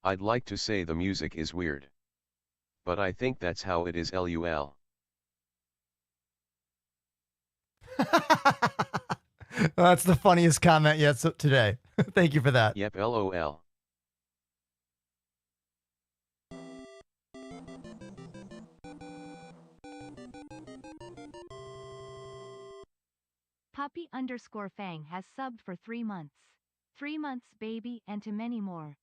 I'd like to say the music is weird. But I think that's how it is, lol. That's the funniest comment yet today. Thank you for that. Yep, lol. Puppy_Fang has subbed for 3 months. 3 months, baby, and to many more.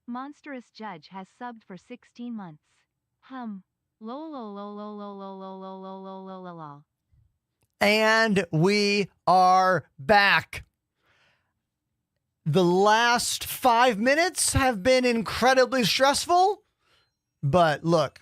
Monstrous Judge has subbed for 16 months. Lol. And we are back. The last 5 minutes have been incredibly stressful, but look,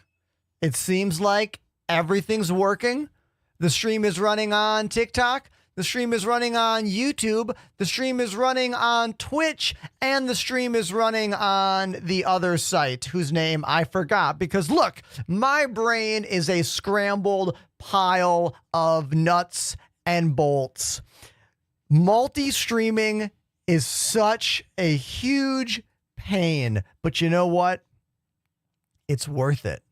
it seems like everything's working. The stream is running on TikTok. The stream is running on YouTube. The stream is running on Twitch. And the stream is running on the other site whose name I forgot. Because look, my brain is a scrambled pile of nuts and bolts. Multi-streaming is such a huge pain. But you know what? It's worth it.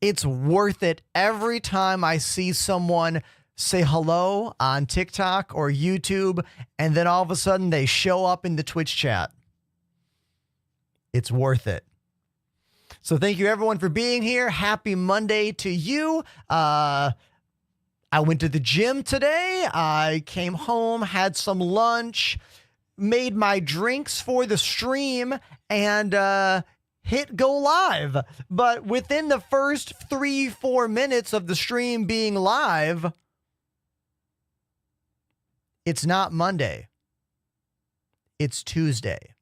It's worth it every time I see someone say hello on TikTok or YouTube, and then all of a sudden they show up in the Twitch chat. It's worth it. So thank you everyone for being here. Happy Monday to you. I went to the gym today. I came home, had some lunch, made my drinks for the stream, and hit go live. But within the first 3-4 minutes of the stream being live, it's not Monday. It's Tuesday.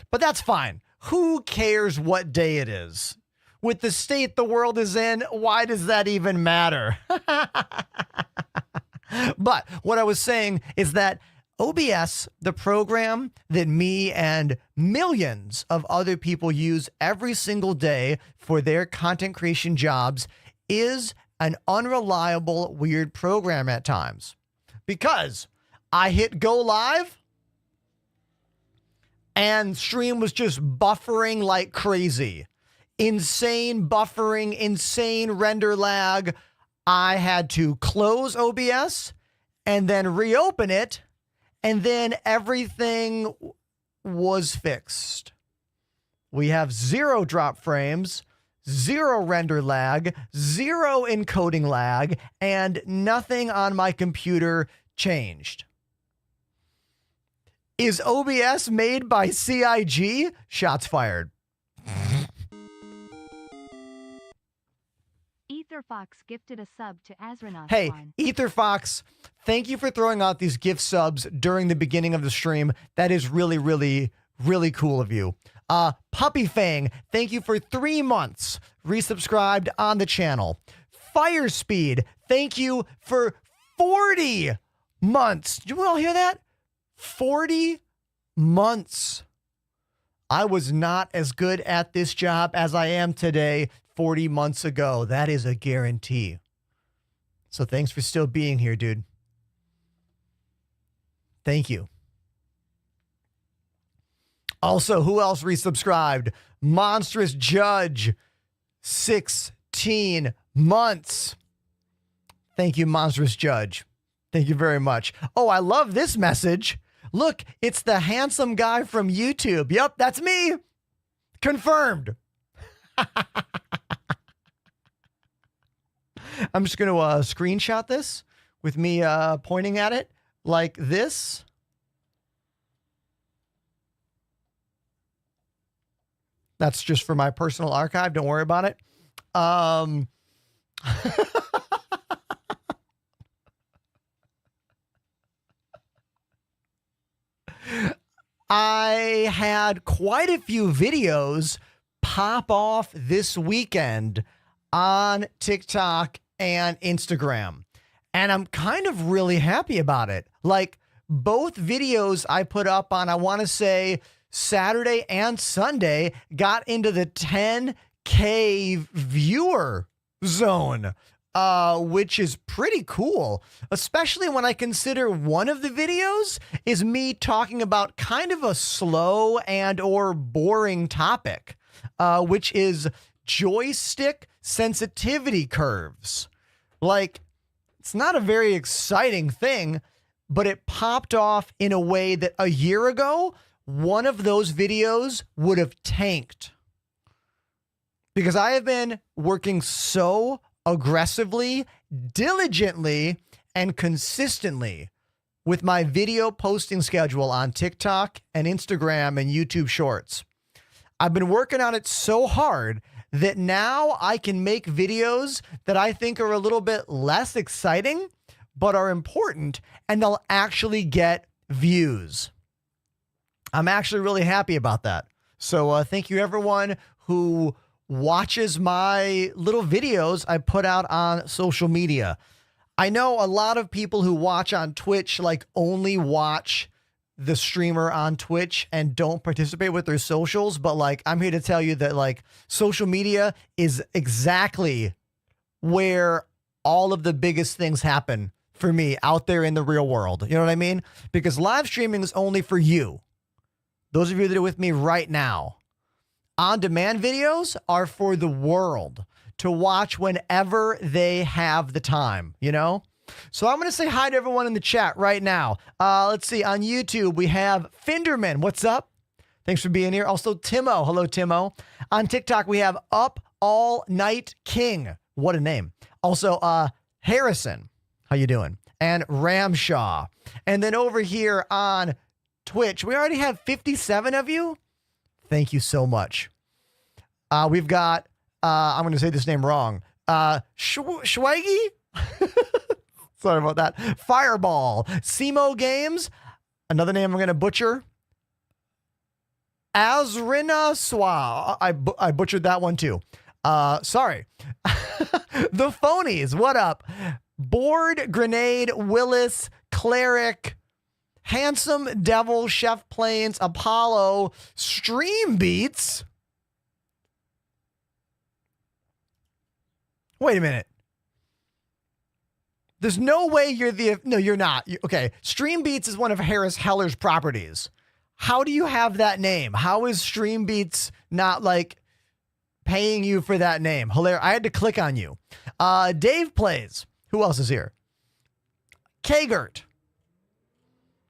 But that's fine. Who cares what day it is? With the state the world is in, why does that even matter? But what I was saying is that OBS, the program that me and millions of other people use every single day for their content creation jobs, is an unreliable, weird program at times. Because I hit go live and stream was just buffering like crazy. Insane buffering, insane render lag. I had to close OBS and then reopen it, and then everything was fixed. We have 0 drop frames, 0 render lag, 0 encoding lag, and nothing on my computer changed. Is OBS made by CIG? Shots fired. Etherfox gifted a sub to Azranath. Hey, Etherfox, thank you for throwing out these gift subs during the beginning of the stream. That is really, really, really cool of you. Puppy Fang, thank you for 3 months resubscribed on the channel. Fire Speed, thank you for 40 months. Did you all hear that? 40 months. I was not as good at this job as I am today 40 months ago. That is a guarantee. So thanks for still being here, dude. Thank you. Also, who else resubscribed? Monstrous Judge, 16 months. Thank you, Monstrous Judge. Thank you very much. Oh, I love this message. Look, it's the handsome guy from YouTube. Yep, that's me. Confirmed. I'm just going to screenshot this with me pointing at it like this. That's just for my personal archive. Don't worry about it. I had quite a few videos pop off this weekend on TikTok and Instagram. And I'm kind of really happy about it. Like both videos I put up on, I want to say Saturday and Sunday, got into the 10K viewer zone, which is pretty cool, especially when I consider one of the videos is me talking about kind of a slow and or boring topic, which is joystick sensitivity curves. Like, it's not a very exciting thing, but it popped off in a way that a year ago, one of those videos would have tanked. Because I have been working so aggressively, diligently, and consistently with my video posting schedule on TikTok and Instagram and YouTube Shorts. I've been working on it so hard that now I can make videos that I think are a little bit less exciting, but are important, and they'll actually get views. I'm actually really happy about that. So thank you everyone who watches my little videos I put out on social media. I know a lot of people who watch on Twitch like only watch the streamer on Twitch and don't participate with their socials, but like I'm here to tell you that like social media is exactly where all of the biggest things happen for me out there in the real world. You know what I mean? Because live streaming is only for you. Those of you that are with me right now. On-demand videos are for the world to watch whenever they have the time, you know? So I'm going to say hi to everyone in the chat right now. Let's see. On YouTube, we have Finderman. What's up? Thanks for being here. Also, Timo. Hello, Timo. On TikTok, we have Up All Night King. What a name. Also, Harrison. How you doing? And Ramshaw. And then over here on Twitch, we already have 57 of you. Thank you so much. We've got, I'm going to say this name wrong. Schweigi? Sorry about that. Fireball. Simo Games. Another name I'm going to butcher. Azrina Swa. I butchered that one too. Sorry. The Phonies. What up? Board, Grenade, Willis, Cleric, Handsome Devil, Chef Plains, Apollo, Stream Beats. Wait a minute. There's no way you're the... No, you're not. Okay. Stream Beats is one of Harris Heller's properties. How do you have that name? How is Stream Beats not like paying you for that name? Hilarious. I had to click on you. Dave Plays. Who else is here? Kagert.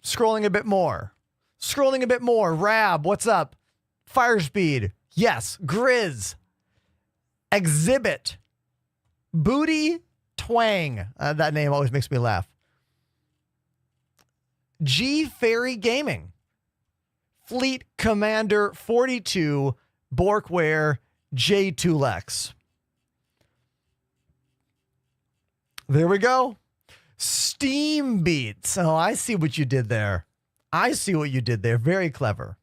Scrolling a bit more. Scrolling a bit more. Rab, what's up? Firespeed. Yes. Grizz. Exhibit. Booty Twang. That name always makes me laugh. G Fairy Gaming. Fleet Commander 42. Borkware. J2Lex. There we go. Steam Beats. Oh, I see what you did there. I see what you did there. Very clever.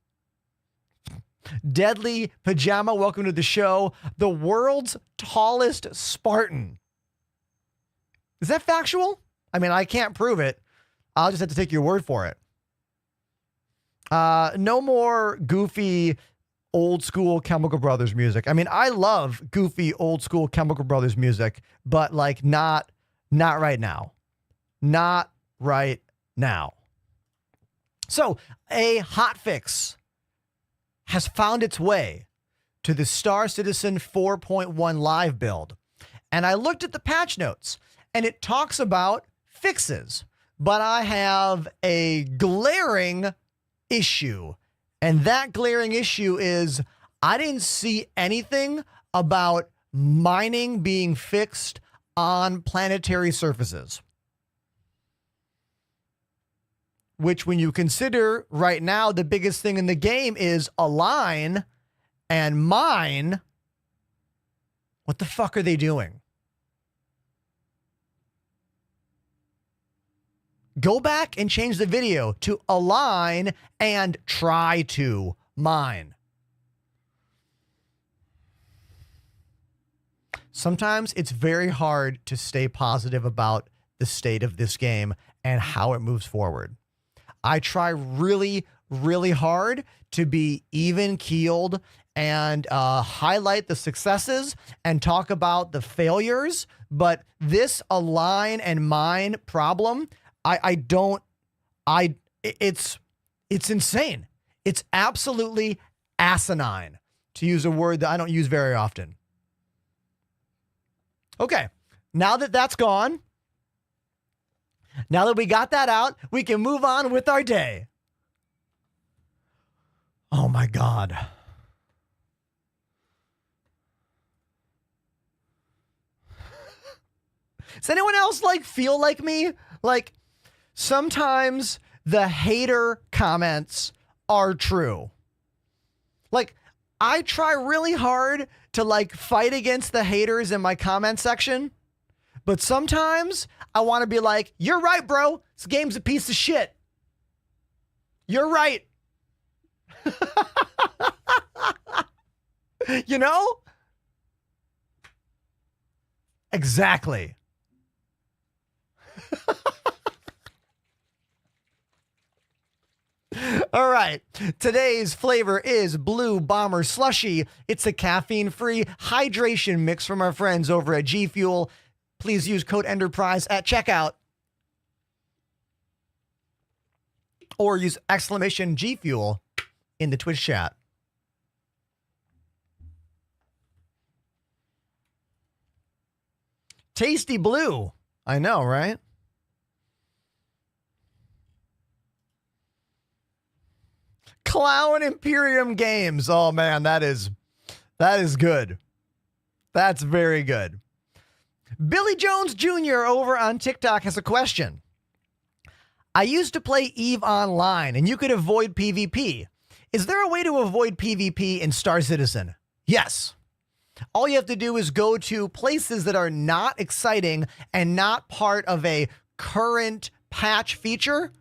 Deadly Pajama, welcome to the show. The world's tallest Spartan. Is that factual? I mean, I can't prove it. I'll just have to take your word for it. No more goofy old school Chemical Brothers music. I mean, I love goofy old school Chemical Brothers music, but like not right now. Not right now. So a hotfix has found its way to the Star Citizen 4.1 live build. And I looked at the patch notes and it talks about fixes, but I have a glaring issue. And that glaring issue is I didn't see anything about mining being fixed on planetary surfaces. Which, when you consider right now, the biggest thing in the game is align and mine. What the fuck are they doing? Go back and change the video to align and try to mine. Sometimes it's very hard to stay positive about the state of this game and how it moves forward. I try really, really hard to be even keeled and highlight the successes and talk about the failures. But this align and mine problem, it's insane. It's absolutely asinine, to use a word that I don't use very often. Okay, now that that's gone, now that we got that out, we can move on with our day. Oh my God. Does anyone else feel like me? Sometimes the hater comments are true. I try really hard to fight against the haters in my comment section, but sometimes I want to be like, you're right, bro. This game's a piece of shit. You're right. You know? Exactly. All right. Today's flavor is Blue Bomber Slushy. It's a caffeine-free hydration mix from our friends over at G Fuel. Please use code Enterprise at checkout. Or use exclamation G Fuel in the Twitch chat. Tasty Blue. I know, right? Clown Imperium Games. Oh man, that is good. That's very good. Billy Jones Jr. over on TikTok has a question. I used to play EVE Online and you could avoid PvP. Is there a way to avoid PvP in Star Citizen? Yes. All you have to do is go to places that are not exciting and not part of a current patch feature,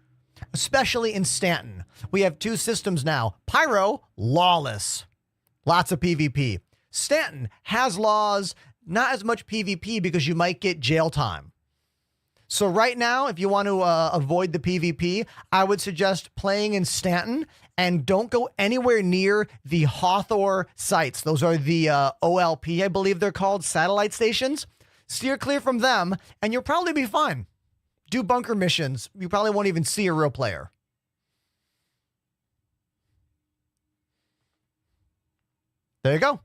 especially in Stanton. We have two systems now. Pyro, lawless. Lots of PvP. Stanton has laws, not as much PvP because you might get jail time. So right now, if you want to avoid the PvP, I would suggest playing in Stanton and don't go anywhere near the Hawthorne sites. Those are the OLP, I believe they're called, satellite stations. Steer clear from them and you'll probably be fine. Do bunker missions. You probably won't even see a real player. There you go.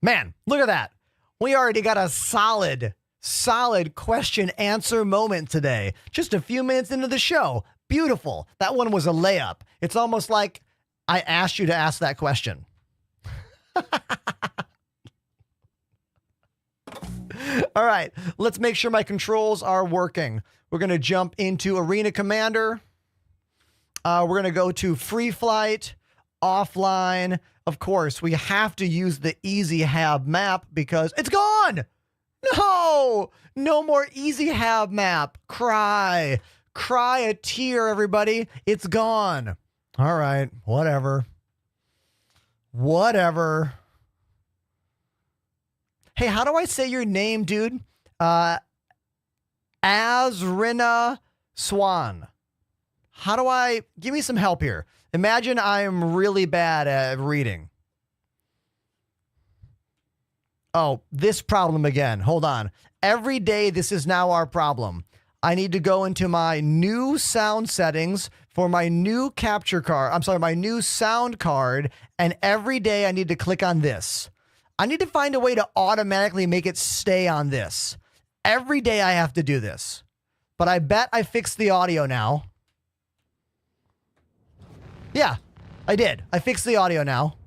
Man, look at that. We already got a solid question answer moment today. Just a few minutes into the show. Beautiful. That one was a layup. It's almost like I asked you to ask that question. All right, let's make sure my controls are working. We're going to jump into Arena Commander. We're going to go to Free Flight, Offline. Of course, we have to use the Easy Hab map because it's gone. No more Easy Hab map. Cry a tear, everybody. It's gone. All right, whatever. Hey, how do I say your name, dude? Azrina Swan. Give me some help here. Imagine I'm really bad at reading. Oh, this problem again. Hold on. Every day, this is now our problem. I need to go into my new sound settings for my new capture card. I'm sorry, my new sound card. And every day I need to click on this. I need to find a way to automatically make it stay on this. Every day I have to do this. But I bet I fixed the audio now. Yeah, I did. I fixed the audio now.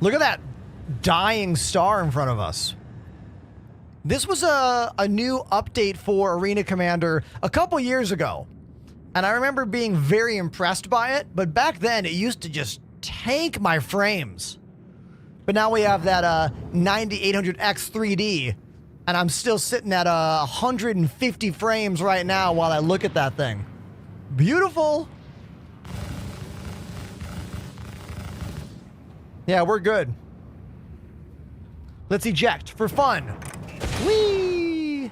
Look at that dying star in front of us. This was a new update for Arena Commander a couple years ago. And I remember being very impressed by it, but back then it used to just tank my frames. But now we have that 9800X 3D, and I'm still sitting at 150 frames right now while I look at that thing. Beautiful. Yeah, we're good. Let's eject for fun. Whee!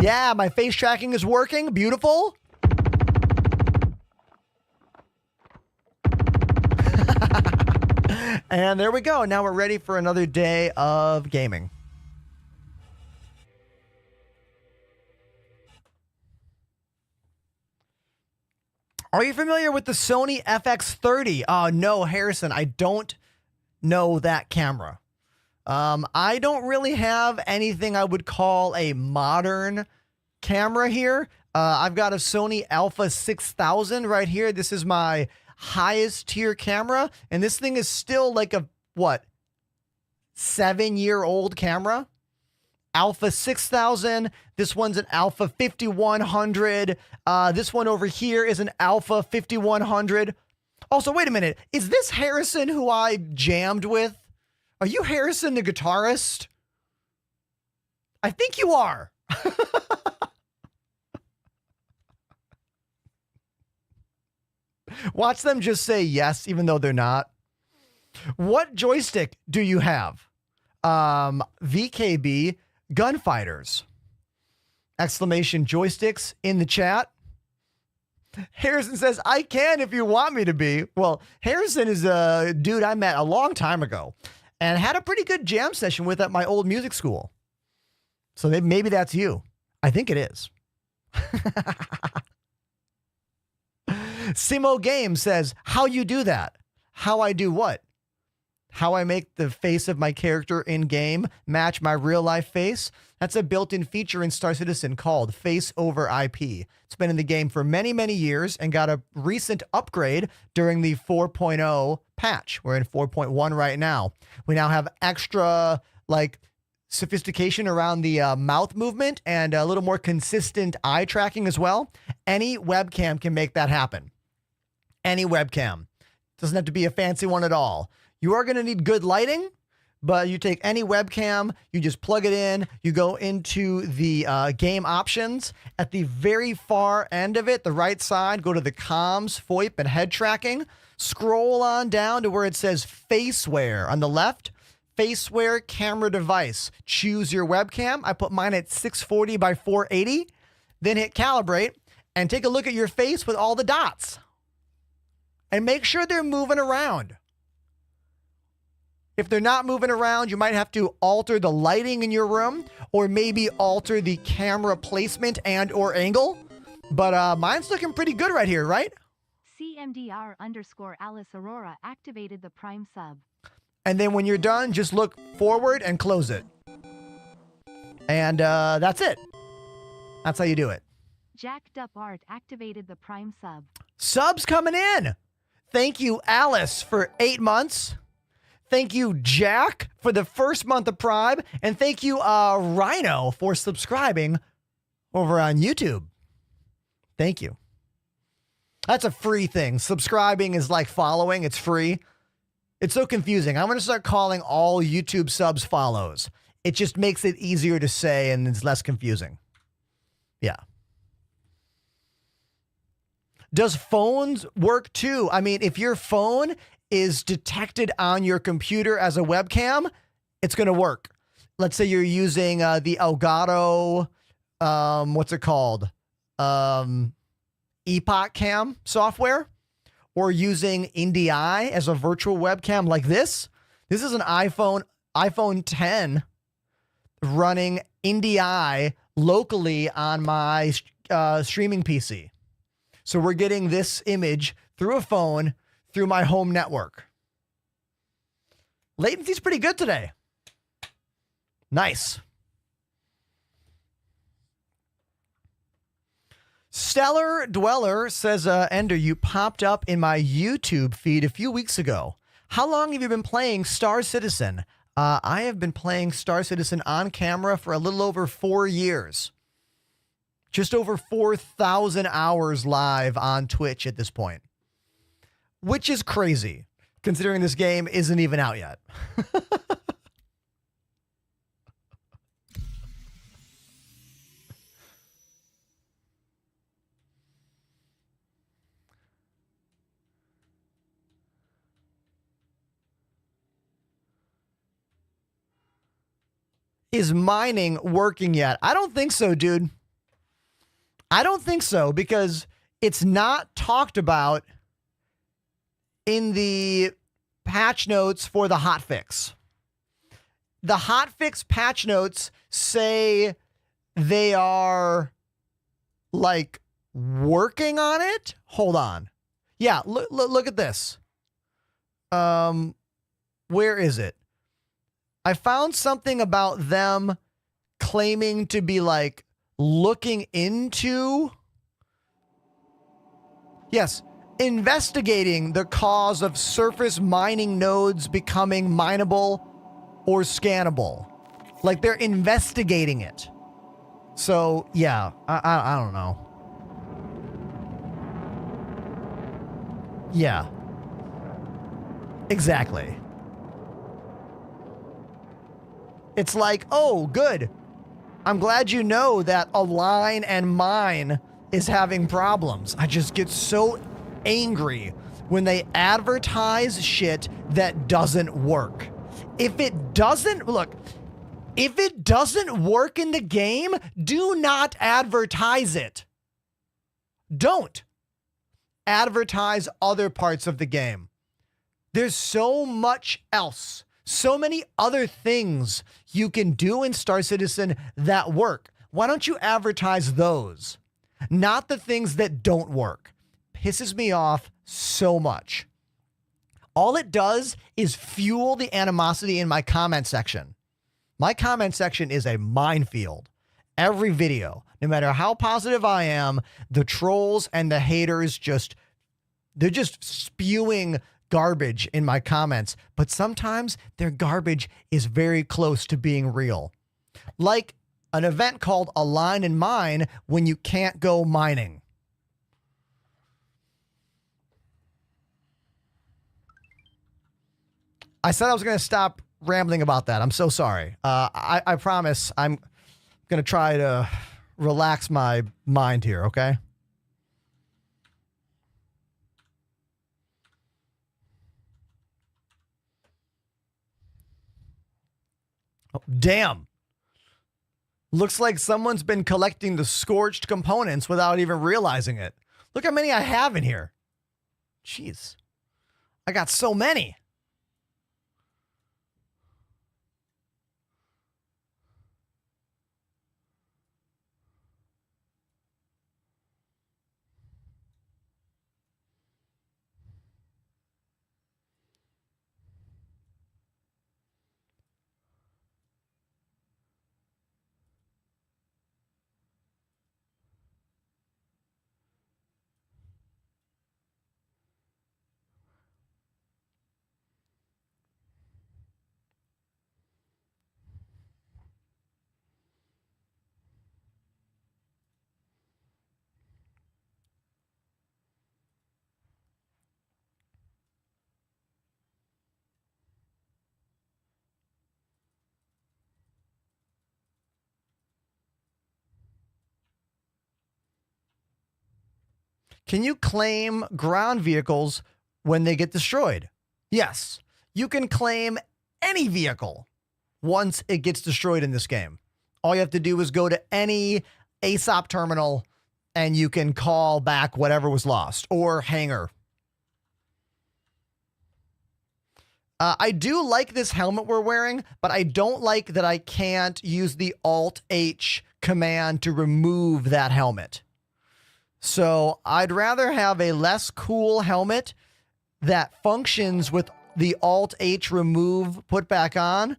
Yeah, my face tracking is working. Beautiful. And there we go. Now we're ready for another day of gaming. Are you familiar with the Sony FX30? No, Harrison, I don't know that camera. I don't really have anything I would call a modern camera here. I've got a Sony Alpha 6000 right here. This is my highest tier camera, and this thing is still like a, what, 7-year-old camera? Alpha 6000. This one's an Alpha 5100. This one over here is an Alpha 5100. Also, wait a minute. Is this Harrison who I jammed with? Are you Harrison the guitarist? I think you are. Watch them just say yes, even though they're not. What joystick do you have? VKB Gunfighters. Exclamation joysticks in the chat. Harrison says, I can if you want me to be. Well, Harrison is a dude I met a long time ago and had a pretty good jam session with at my old music school. So maybe that's you. I think it is. Simo Game says, how you do that? How I do what? How I make the face of my character in game match my real life face? That's a built-in feature in Star Citizen called Face over IP. It's been in the game for many, many years and got a recent upgrade during the 4.0 patch. We're in 4.1 right now. We now have extra like sophistication around the mouth movement and a little more consistent eye tracking as well. Any webcam can make that happen. Any webcam. Doesn't have to be a fancy one at all. You are going to need good lighting, but you take any webcam, you just plug it in, you go into the game options. At the very far end of it, the right side, go to the comms, VoIP, and head tracking. Scroll on down to where it says Faceware on the left. Faceware camera device. Choose your webcam. I put mine at 640 by 480. Then hit calibrate and take a look at your face with all the dots. And make sure they're moving around. If they're not moving around, you might have to alter the lighting in your room or maybe alter the camera placement and or angle. But mine's looking pretty good right here, right? CMDR_Alice Aurora activated the Prime sub. And then when you're done, just look forward and close it. And that's it. That's how you do it. Jacked Up Art activated the Prime sub. Subs coming in. Thank you, Alice, for 8 months. Thank you, Jack, for the first month of Prime. And thank you, Rhino, for subscribing over on YouTube. Thank you. That's a free thing. Subscribing is like following. It's free. It's so confusing. I'm going to start calling all YouTube subs follows. It just makes it easier to say and it's less confusing. Yeah. Does phones work too? I mean, if your phone is detected on your computer as a webcam, it's going to work. Let's say you're using the Elgato, what's it called? Epoch Cam software, or using NDI as a virtual webcam like this. This is an iPhone 10 running NDI locally on my streaming PC. So we're getting this image through a phone through my home network. Latency's pretty good today. Nice. Stellar Dweller says, Ender, you popped up in my YouTube feed a few weeks ago. How long have you been playing Star Citizen? I have been playing Star Citizen on camera for a little over 4 years. Just over 4,000 hours live on Twitch at this point. Which is crazy, considering this game isn't even out yet. Is mining working yet? I don't think so, dude. I don't think so, because it's not talked about in the patch notes for the hotfix. The hotfix patch notes say they are like working on it. Hold on. Yeah, look at this. Where is it? I found something about them claiming to be like looking into. Yes, investigating the cause of surface mining nodes becoming mineable or scannable. Like they're investigating it. So yeah, I don't know. Yeah. Exactly. It's like, oh, good. I'm glad you know that Align and Mine is having problems. I just get so angry when they advertise shit that doesn't work. If it doesn't, look, if it doesn't work in the game, do not advertise it. Don't advertise other parts of the game. There's so much else. So many other things you can do in Star Citizen that work. Why don't you advertise those? Not the things that don't work. Pisses me off so much. All it does is fuel the animosity in my comment section. My comment section is a minefield. Every video, no matter how positive I am, the trolls and the haters they're just spewing garbage in my comments, but sometimes their garbage is very close to being real. Like an event called Align and Mine when you can't go mining. I said I was going to stop rambling about that. I'm so sorry. I promise I'm going to try to relax my mind here, okay? Oh, damn. Looks like someone's been collecting the scorched components without even realizing it. Look how many I have in here. Jeez. I got so many. Can you claim ground vehicles when they get destroyed? Yes, you can claim any vehicle once it gets destroyed in this game. All you have to do is go to any ASOP terminal and you can call back whatever was lost or hangar. I do like this helmet we're wearing, but I don't like that I can't use the Alt-H command to remove that helmet. So I'd rather have a less cool helmet that functions with the Alt-H remove put back on.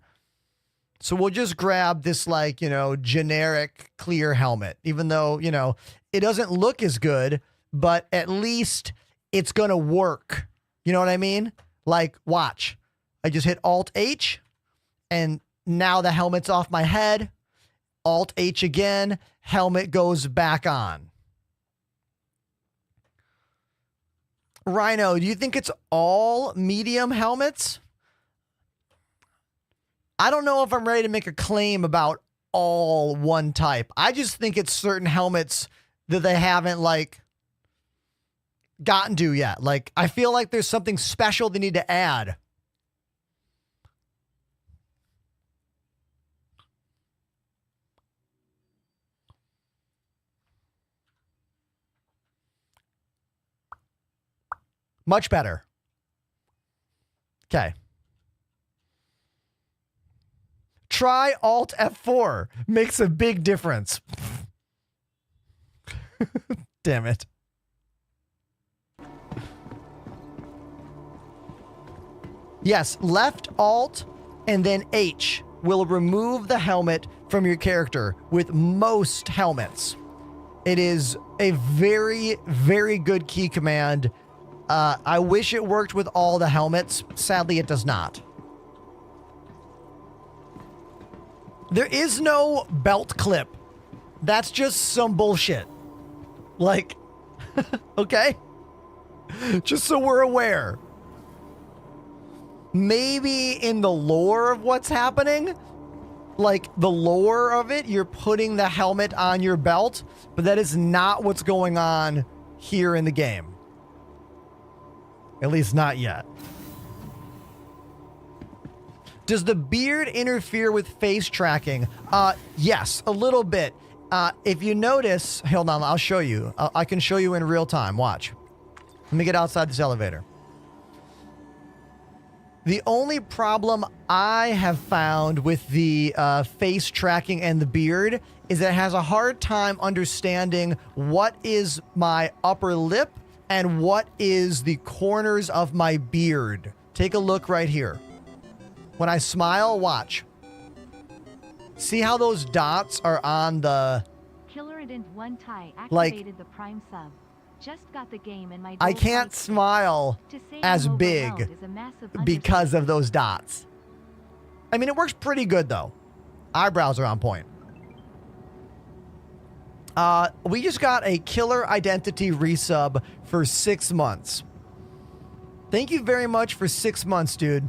So we'll just grab this like, generic clear helmet, even though, it doesn't look as good, but at least it's going to work. You know what I mean? Like, watch. I just hit Alt-H and now the helmet's off my head. Alt H again, helmet goes back on. Rhino, do you think it's all medium helmets? I don't know if I'm ready to make a claim about all one type. I just think it's certain helmets that they haven't like gotten to yet. Like, I feel like there's something special they need to add. Much better. Okay. Try Alt F4. Makes a big difference. Damn it. Yes, left Alt and then H will remove the helmet from your character with most helmets. It is a very, very good key command. I wish it worked with all the helmets. Sadly, it does not. There is no belt clip. That's just some bullshit. Like, okay? Just so we're aware. Maybe in the lore of what's happening, like the lore of it, you're putting the helmet on your belt, but that is not what's going on here in the game. At least not yet. Does the beard interfere with face tracking? Yes, a little bit. If you notice, hold on, I'll show you. I can show you in real time. Watch. Let me get outside this elevator. The only problem I have found with the face tracking and the beard is that it has a hard time understanding what is my upper lip and what is the corners of my beard. Take a look right here. When I smile, watch. See how those dots are on the... Killer Ident 1 tie activated like, the Prime sub. Just got the game in my I can't smile as big because of those dots. I mean, it works pretty good, though. Eyebrows are on point. We just got a Killer Identity resub for 6 months. Thank you very much for 6 months, dude.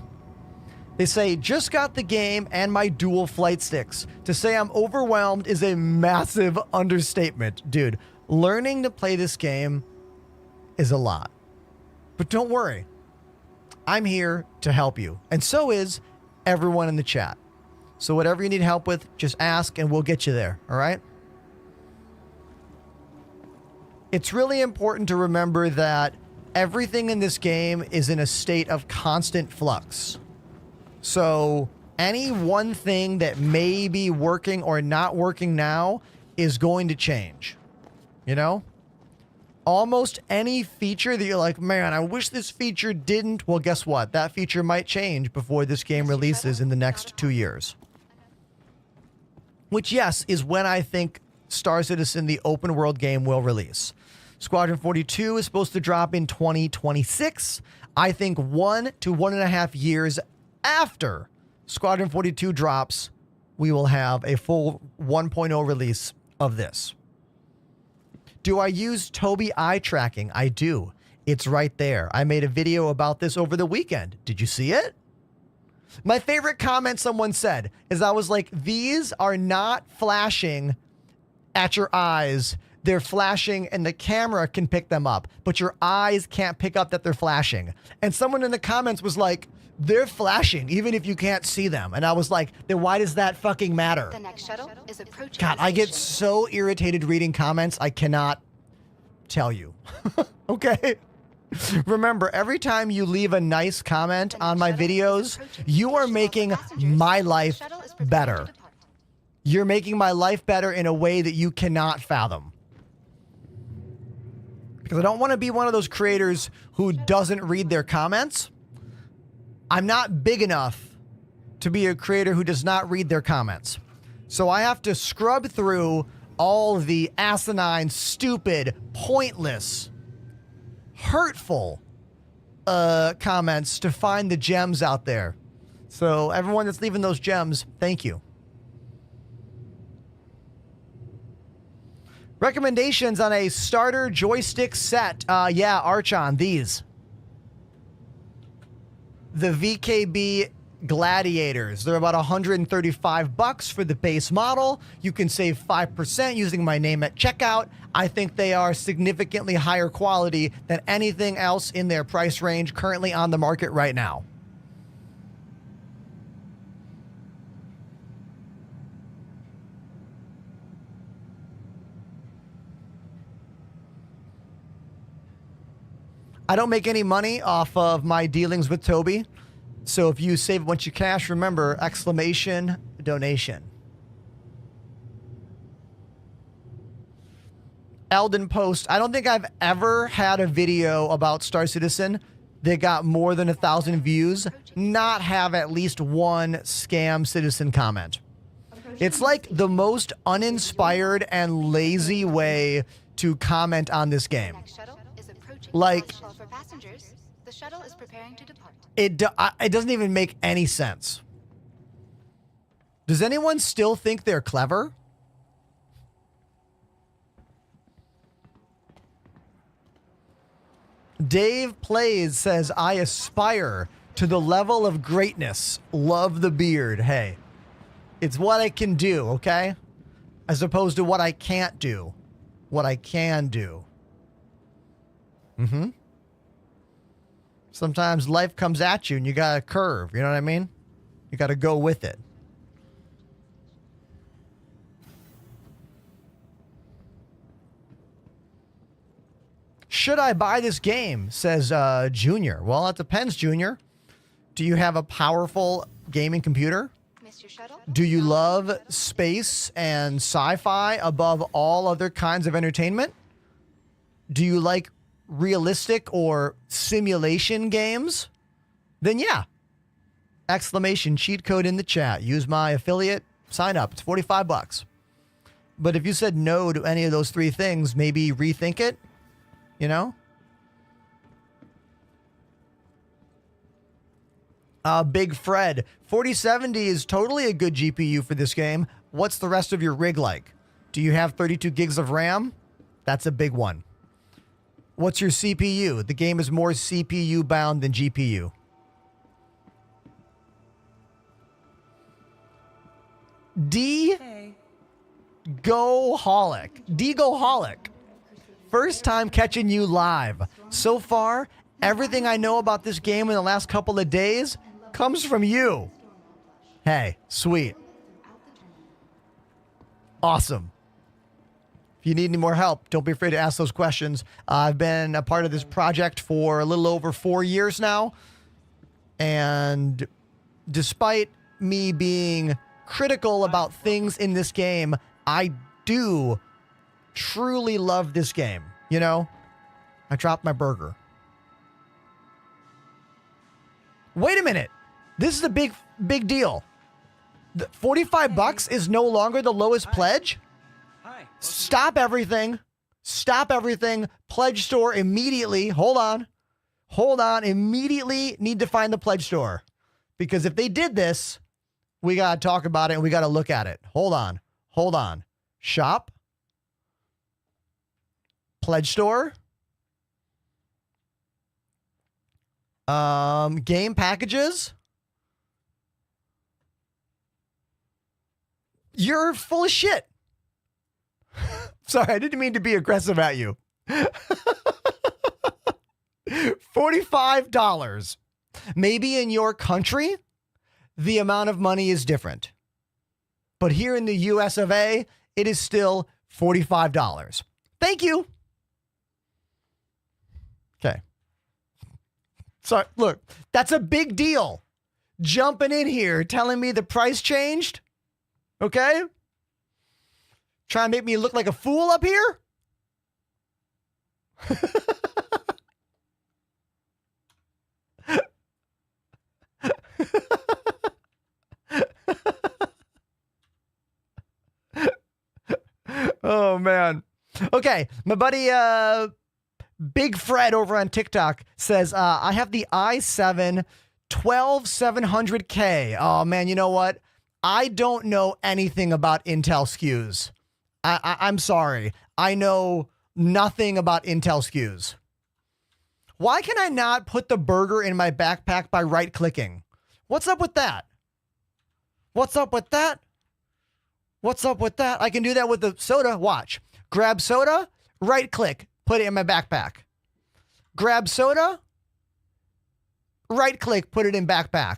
They say, just got the game and my dual flight sticks. To say I'm overwhelmed is a massive understatement. Dude, learning to play this game is a lot. But don't worry. I'm here to help you. And so is everyone in the chat. So whatever you need help with, just ask and we'll get you there. All right? It's really important to remember that everything in this game is in a state of constant flux. So any one thing that may be working or not working now is going to change. You know? Almost any feature that you're like, man, I wish this feature didn't. Well, guess what? That feature might change before this game releases in the next 2 years. Which, yes, is when I think Star Citizen, the open world game, will release. Squadron 42 is supposed to drop in 2026. I think 1 to 1.5 years after Squadron 42 drops, we will have a full 1.0 release of this. Do I use Tobii eye tracking? I do. It's right there. I made a video about this over the weekend. Did you see it? My favorite comment someone said is I was like, these are not flashing at your eyes. They're flashing and the camera can pick them up, but your eyes can't pick up that they're flashing. And someone in the comments was like, they're flashing even if you can't see them. And I was like, then why does that fucking matter? The next shuttle is approaching. God, I get so irritated reading comments. I cannot tell you. Okay? Remember, every time you leave a nice comment on my videos, you are making my life better. You're making my life better in a way that you cannot fathom. Because I don't want to be one of those creators who doesn't read their comments. I'm not big enough to be a creator who does not read their comments. So I have to scrub through all the asinine, stupid, pointless, hurtful comments to find the gems out there. So everyone that's leaving those gems, thank you. Recommendations on a starter joystick set. Yeah, Archon, these. The VKB Gladiators. They're about $135 for the base model. You can save 5% using my name at checkout. I think they are significantly higher quality than anything else in their price range currently on the market right now. I don't make any money off of my dealings with Toby. So if you save a bunch of cash, remember, exclamation donation. Elden Post. I don't think I've ever had a video about Star Citizen that got more than 1,000 views not have at least one scam citizen comment. It's like the most uninspired and lazy way to comment on this game. Like, the shuttle is preparing to depart. it doesn't even make any sense. Does anyone still think they're clever? Dave Plays says, I aspire to the level of greatness. Love the beard. Hey, it's what I can do, okay? As opposed to what I can't do. What I can do. Mm-hmm. Sometimes life comes at you and you got to curve. You know what I mean? You got to go with it. Should I buy this game? Says Junior. Well, it depends, Junior. Do you have a powerful gaming computer? Mr. Shuttle? Do you love space and sci-fi above all other kinds of entertainment? Do you like realistic or simulation games? Then yeah. Exclamation cheat code in the chat. Use my affiliate. Sign up. It's $45. But if you said no to any of those three things, maybe rethink it. You know? Big Fred. 4070 is totally a good GPU for this game. What's the rest of your rig like? Do you have 32 gigs of RAM? That's a big one. What's your CPU? The game is more CPU bound than GPU. D-Go-Holic. First time catching you live. So far, everything I know about this game in the last couple of days comes from you. Hey, sweet. Awesome. If you need any more help, don't be afraid to ask those questions. I've been a part of this project for a little over 4 years now. And despite me being critical about things in this game, I do truly love this game. You know, I dropped my burger. Wait a minute. This is a big deal. The $45 is no longer the lowest pledge. Stop everything. Stop everything. Pledge store immediately. Hold on. Immediately need to find the pledge store. Because if they did this, we got to talk about it and we got to look at it. Hold on. Shop. Pledge store. Game packages. You're full of shit. Sorry, I didn't mean to be aggressive at you. $45. Maybe in your country, the amount of money is different. But here in the US of A, it is still $45. Thank you. Okay. Sorry, look, that's a big deal. Jumping in here, telling me the price changed. Okay? Trying to make me look like a fool up here? Oh, man. Okay, my buddy Big Fred over on TikTok says, I have the i7 12700K. Oh man, you know what? I don't know anything about Intel SKUs. I'm sorry. I know nothing about Intel SKUs. Why can I not put the burger in my backpack by right-clicking? What's up with that? What's up with that? What's up with that? I can do that with the soda. Watch. Grab soda, right-click, put it in my backpack. Grab soda, right-click, put it in backpack.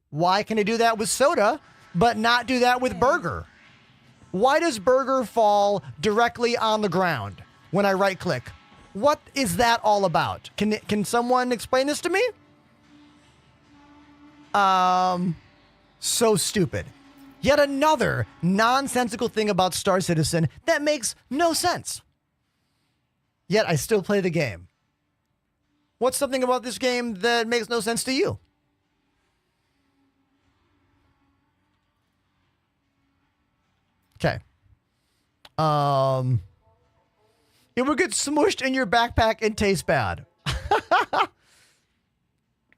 Why can I do that with soda, but not do that with burger? Why does burger fall directly on the ground when I right-click? What is that all about? Can someone explain this to me? So stupid. Yet another nonsensical thing about Star Citizen that makes no sense. Yet I still play the game. What's something about this game that makes no sense to you? Okay. It would get smushed in your backpack and taste bad.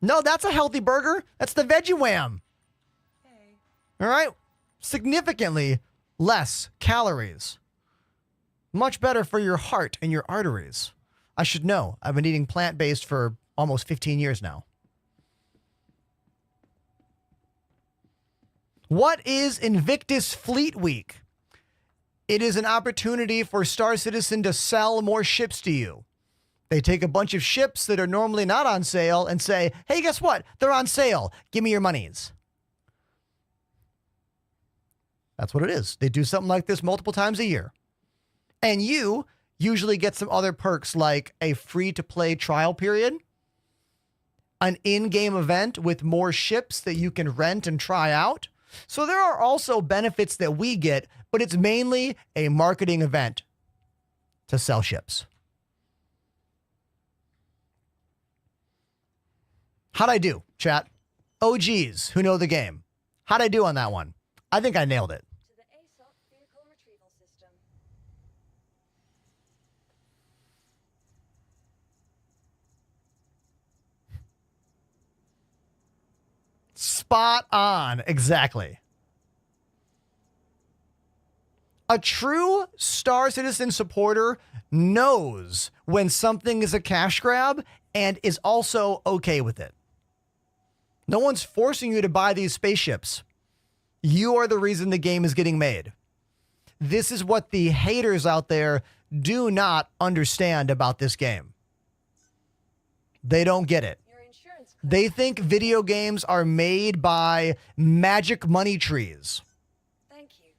No, that's a healthy burger. That's the Veggie Wham. Hey. All right. Significantly less calories. Much better for your heart and your arteries. I should know. I've been eating plant-based for almost 15 years now. What is Invictus Fleet Week? It is an opportunity for Star Citizen to sell more ships to you. They take a bunch of ships that are normally not on sale and say, hey, guess what? They're on sale. Give me your monies. That's what it is. They do something like this multiple times a year. And you usually get some other perks like a free-to-play trial period, an in-game event with more ships that you can rent and try out. So there are also benefits that we get, but it's mainly a marketing event to sell ships. How'd I do, chat? OGs who know the game. How'd I do on that one? I think I nailed it. To the ASOC vehicle retrieval system. Spot on. Exactly. A true Star Citizen supporter knows when something is a cash grab and is also okay with it. No one's forcing you to buy these spaceships. You are the reason the game is getting made. This is what the haters out there do not understand about this game. They don't get it. Your insurance claim. They think video games are made by magic money trees. Thank you.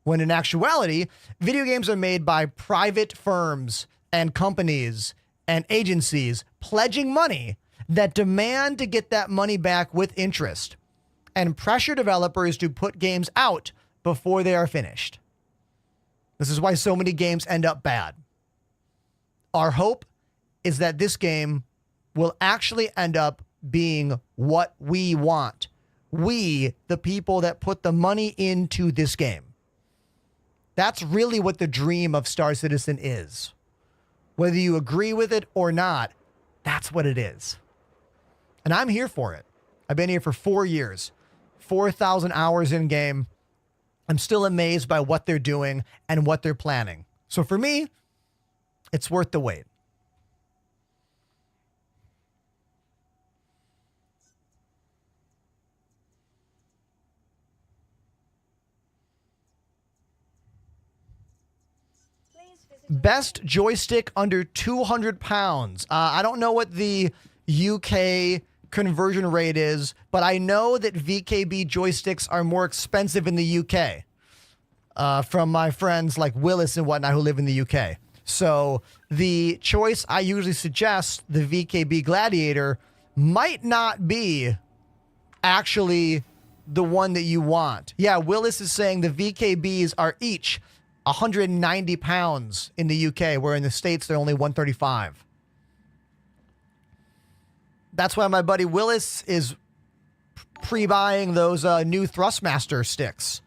When in actuality, video games are made by private firms and companies and agencies pledging money that demand to get that money back with interest and pressure developers to put games out before they are finished. This is why so many games end up bad. Our hope is that this game will actually end up being what we want. We, the people that put the money into this game. That's really what the dream of Star Citizen is. Whether you agree with it or not, that's what it is. And I'm here for it. I've been here for 4 years, 4,000 hours in game. I'm still amazed by what they're doing and what they're planning. So for me, it's worth the wait. Please visit our Best joystick under 200 pounds. I don't know what the UK conversion rate is, but I know that VKB joysticks are more expensive in the UK from my friends like Willis and whatnot who live in the UK. So the choice I usually suggest, the VKB Gladiator, might not be actually the one that you want. Yeah, Willis is saying the VKBs are each 190 pounds in the UK, where in the States they're only 135. That's why my buddy Willis is pre-buying those new Thrustmaster sticks.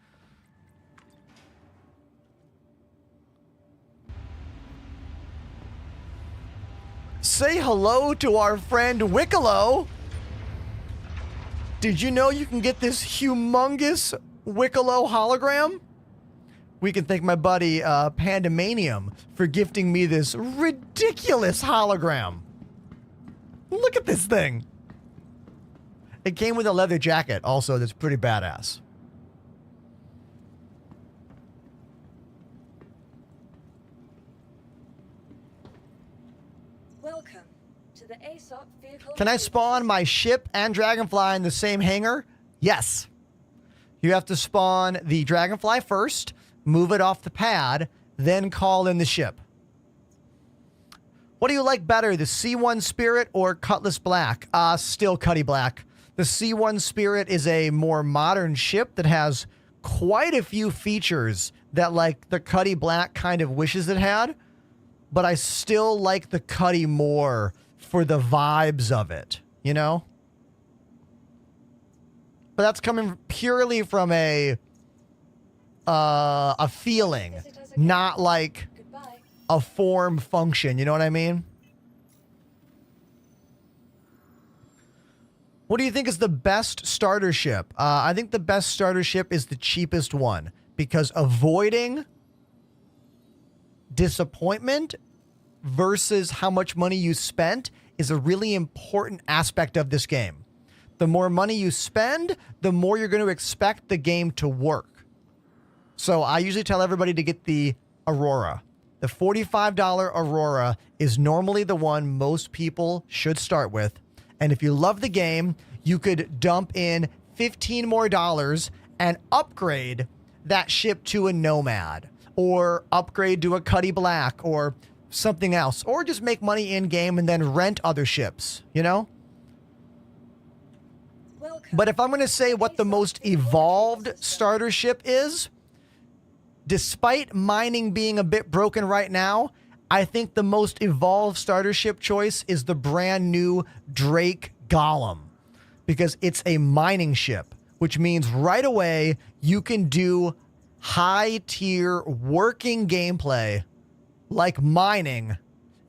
Say hello to our friend Wicklow. Did you know you can get this humongous Wicklow hologram? We can thank my buddy Pandemanium for gifting me this ridiculous hologram. Look at this thing. It came with a leather jacket also that's pretty badass. Welcome to the ASOP vehicle. Can I spawn my ship and dragonfly in the same hangar? Yes. You have to spawn the dragonfly first, move it off the pad, then call in the ship. What do you like better, the C1 Spirit or Cutlass Black? Still Cutty Black. The C1 Spirit is a more modern ship that has quite a few features that like the Cutty Black kind of wishes it had, but I still like the Cutty more for the vibes of it, you know? But that's coming purely from a feeling, not like Goodbye. a form function. You know what I mean? What do you think is the best starter ship? I think the best starter ship is the cheapest one because avoiding disappointment versus how much money you spent is a really important aspect of this game. The more money you spend, the more you're going to expect the game to work. So I usually tell everybody to get the Aurora. The $45 Aurora is normally the one most people should start with. And if you love the game, you could dump in $15 more and upgrade that ship to a Nomad or upgrade to a Cutty Black or something else, or just make money in game and then rent other ships, you know? Welcome. But if I'm going to say what the most evolved starter ship is, despite mining being a bit broken right now, I think the most evolved starter ship choice is the brand new Drake Golem, because it's a mining ship, which means right away you can do high tier working gameplay like mining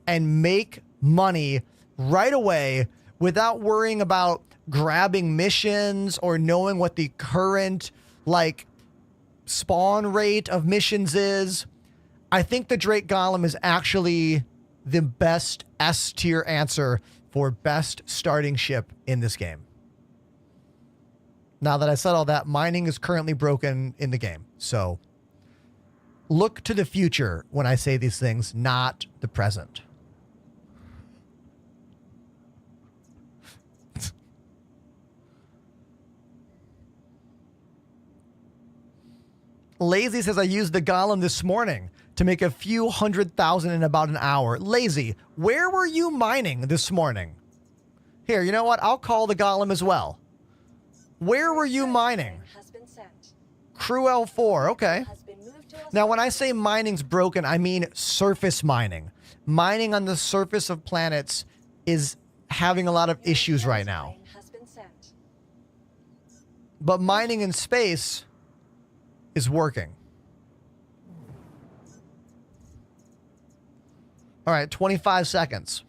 and make money right away without worrying about grabbing missions or knowing what the current like spawn rate of missions is. I think the Drake Golem is actually the best S tier answer for best starting ship in this game. Now that I said all that, mining is currently broken in the game. So look to the future when I say these things, not the present. Lazy says, I used the Golem this morning to make a few 100,000 in about an hour. Lazy, where were you mining this morning? Here, you know what? I'll call the Golem as well. Where were you mining? Has been sent. Crew L4, okay. Has been moved to Now, when I say mining's broken, I mean surface mining. Mining on the surface of planets is having a lot of issues right now. Has been sent. But mining in space is working. All right, 25 seconds.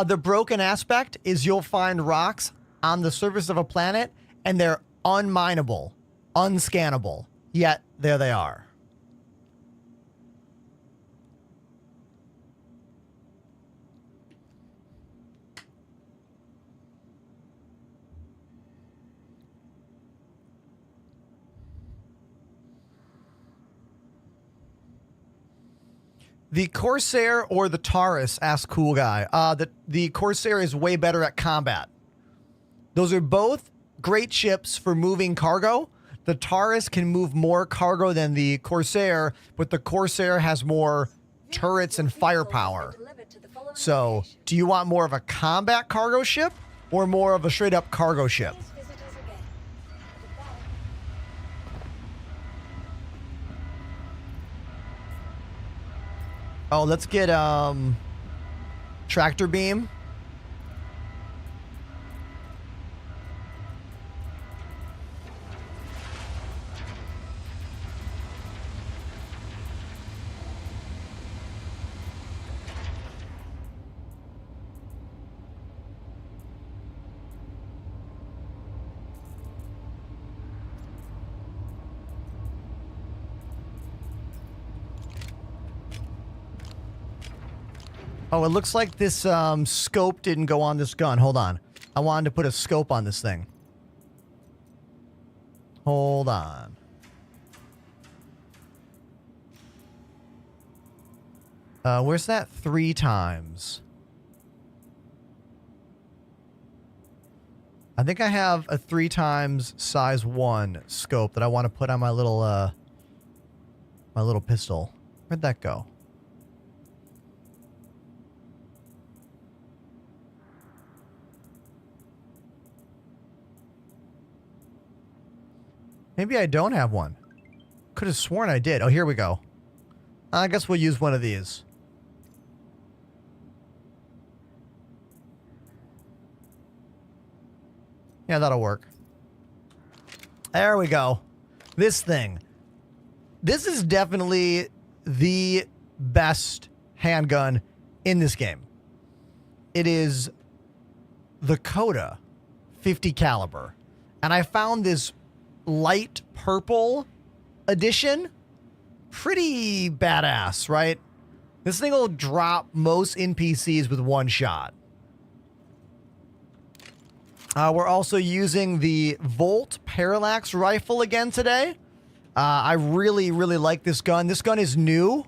The broken aspect is you'll find rocks on the surface of a planet and they're unmineable, unscannable, yet there they are. The Corsair or the Taurus, asks Cool Guy. The Corsair is way better at combat. Those are both great ships for moving cargo. The Taurus can move more cargo than the Corsair, but the Corsair has more turrets and firepower. So, do you want more of a combat cargo ship or more of a straight up cargo ship? Please visit us again. Goodbye. Oh, let's get tractor beam. Oh, it looks like this scope didn't go on this gun. Hold on. I wanted to put a scope on this thing. Hold on. Where's that 3 times? I think I have a 3 times size 1 scope that I want to put on my little pistol. Where'd that go? Maybe I don't have one. Could have sworn I did. Oh, here we go. I guess we'll use one of these. Yeah, that'll work. There we go. This thing. This is definitely the best handgun in this game. It is the Coda 50 caliber. And I found this light purple edition pretty badass, right? This thing will drop most NPCs with 1 shot. We're also using the Volt Parallax rifle again today. I really, really like this gun. This gun is new.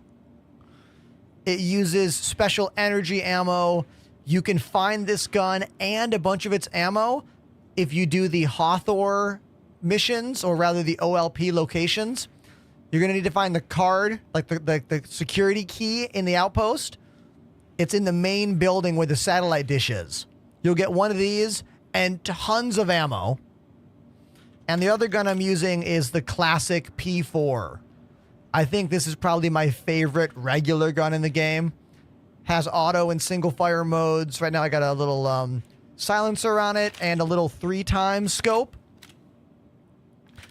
It uses special energy ammo. You can find this gun and a bunch of its ammo if you do the Hawthorne missions, or rather the OLP locations. You're going to need to find the card, like the security key in the outpost. It's in the main building where the satellite dish is. You'll get one of these and tons of ammo. And the other gun I'm using is the classic P4. I think this is probably my favorite regular gun in the game. Has auto and single fire modes. Right now I got a little silencer on it and a little 3 times scope.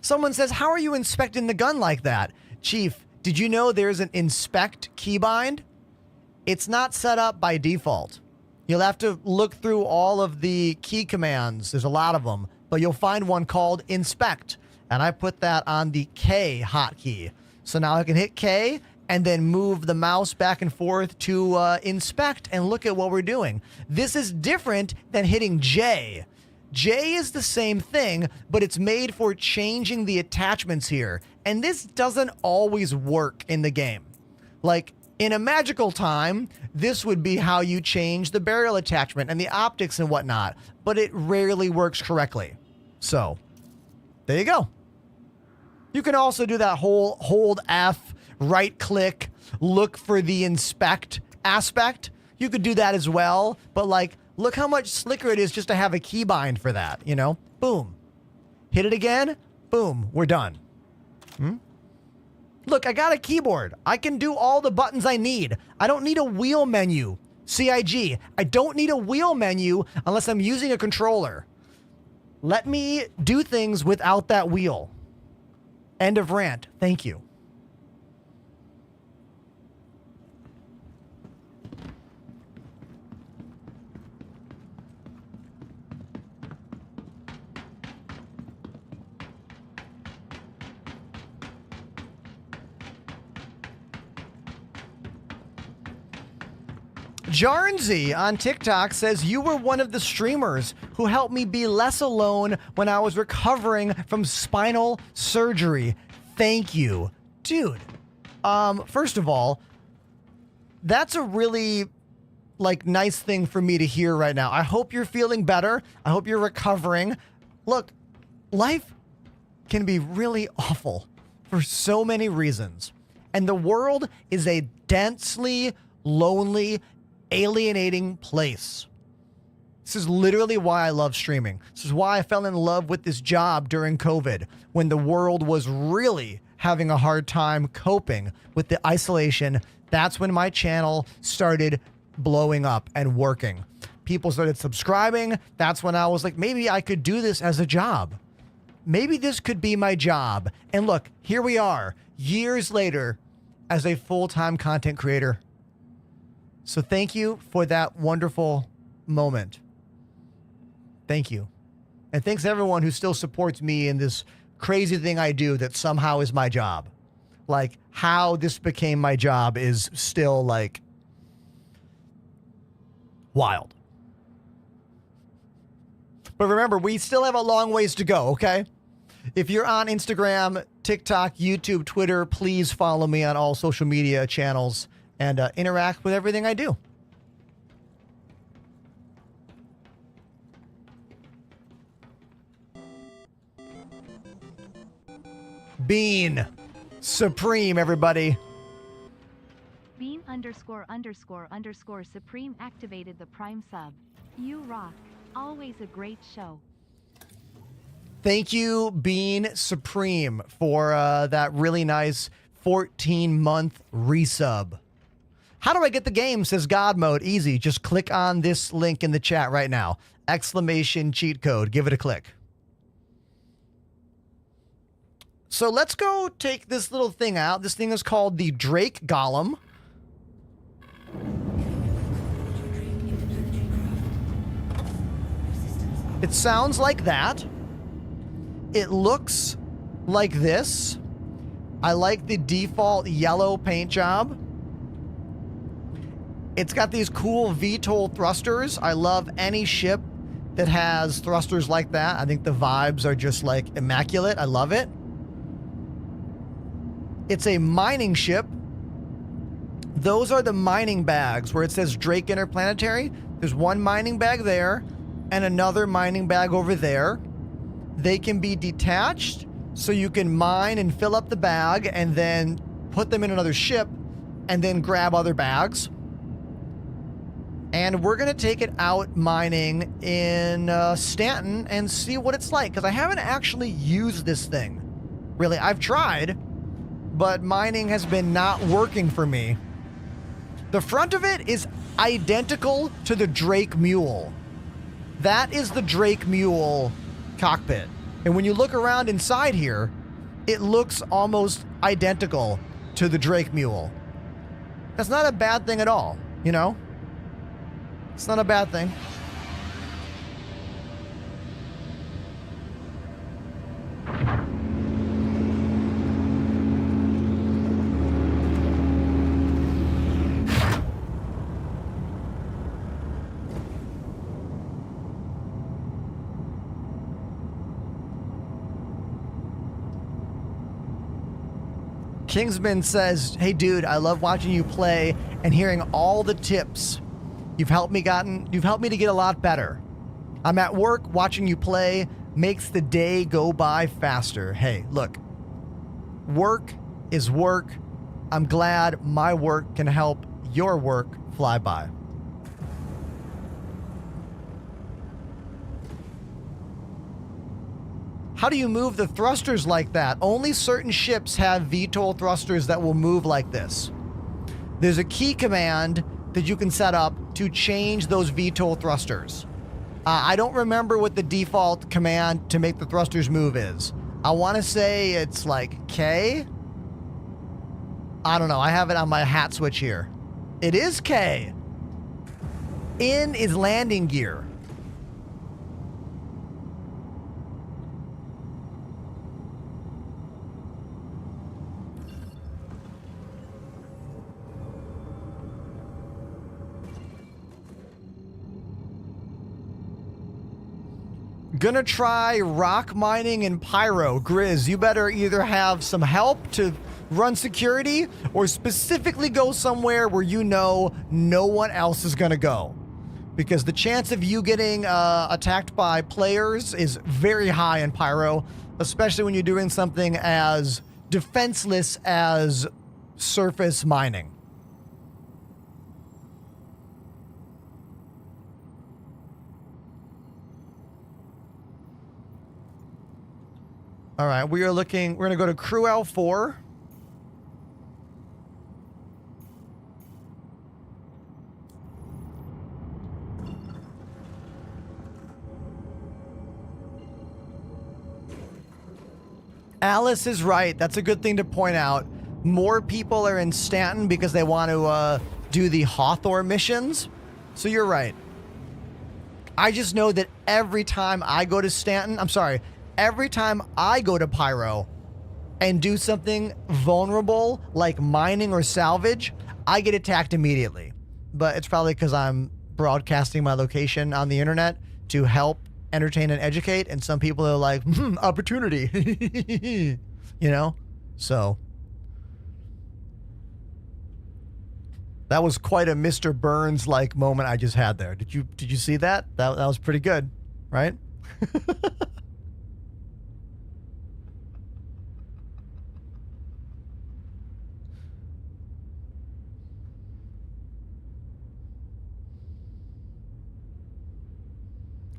Someone says, how are you inspecting the gun like that? Chief, did you know there's an inspect keybind? It's not set up by default. You'll have to look through all of the key commands. There's a lot of them, but you'll find one called inspect. And I put that on the K hotkey. So now I can hit K and then move the mouse back and forth to inspect and look at what we're doing. This is different than hitting J. J is the same thing, but it's made for changing the attachments here. And this doesn't always work in the game. Like, in a magical time, this would be how you change the barrel attachment and the optics and whatnot, but it rarely works correctly. So, there you go. You can also do that whole hold F, right click, look for the inspect aspect. You could do that as well, but like, look how much slicker it is just to have a keybind for that, you know? Boom. Hit it again. Boom. We're done. Look, I got a keyboard. I can do all the buttons I need. I don't need a wheel menu. CIG. I don't need a wheel menu unless I'm using a controller. Let me do things without that wheel. End of rant. Thank you. Jarnsy on TikTok says, you were one of the streamers who helped me be less alone when I was recovering from spinal surgery. Thank you. Dude, first of all, that's a really nice thing for me to hear right now. I hope you're feeling better. I hope you're recovering. Look, life can be really awful for so many reasons. And the world is a densely lonely, alienating place. This is literally why I love streaming. This is why I fell in love with this job during COVID, when the world was really having a hard time coping with the isolation. That's when my channel started blowing up and working. People started subscribing. That's when I was like, maybe I could do this as a job. Maybe this could be my job. And look, here we are, years later, as a full-time content creator. So thank you for that wonderful moment. Thank you. And thanks to everyone who still supports me in this crazy thing I do that somehow is my job. Like, how this became my job is still Wild. But remember, we still have a long ways to go, okay? If you're on Instagram, TikTok, YouTube, Twitter, please follow me on all social media channels and interact with everything I do. Bean Supreme, everybody. Bean ___ Supreme activated the Prime sub. You rock. Always a great show. Thank you, Bean Supreme, for that really nice 14-month resub. How do I get the game, says God Mode. Easy. Just click on this link in the chat right now. Exclamation cheat code. Give it a click. So let's go take this little thing out. This thing is called the Drake Golem. It sounds like that. It looks like this. I like the default yellow paint job. It's got these cool VTOL thrusters. I love any ship that has thrusters like that. I think the vibes are just like immaculate. I love it. It's a mining ship. Those are the mining bags where it says Drake Interplanetary. There's one mining bag there and another mining bag over there. They can be detached, so you can mine and fill up the bag and then put them in another ship and then grab other bags. And we're going to take it out mining in Stanton and see what it's like, because I haven't actually used this thing. Really, I've tried, but mining has been not working for me. The front of it is identical to the Drake Mule. That is the Drake Mule cockpit. And when you look around inside here, it looks almost identical to the Drake Mule. That's not a bad thing at all, you know? It's not a bad thing. Kingsman says, hey dude, I love watching you play and hearing all the tips. You've helped me to get a lot better. I'm at work, watching you play makes the day go by faster. Hey, look, work is work. I'm glad my work can help your work fly by. How do you move the thrusters like that? Only certain ships have VTOL thrusters that will move like this. There's a key command that you can set up to change those VTOL thrusters. I don't remember what the default command to make the thrusters move is. I want to say it's like K. I don't know. I have it on my hat switch here. It is K. N is landing gear. Gonna try rock mining and pyro. Grizz, you better either have some help to run security or specifically go somewhere where you know no one else is gonna go. Because the chance of you getting attacked by players is very high in pyro, especially when you're doing something as defenseless as surface mining. All right, we're going to go to Crew L4. Alice is right. That's a good thing to point out. More people are in Stanton because they want to do the Hawthorne missions. So you're right. I just know that every time I go to Stanton, every time I go to Pyro and do something vulnerable like mining or salvage, I get attacked immediately. But it's probably because I'm broadcasting my location on the internet to help entertain and educate, and some people are like, opportunity. You know? So that was quite a Mr. Burns like moment I just had there. Did you see that? That was pretty good, right?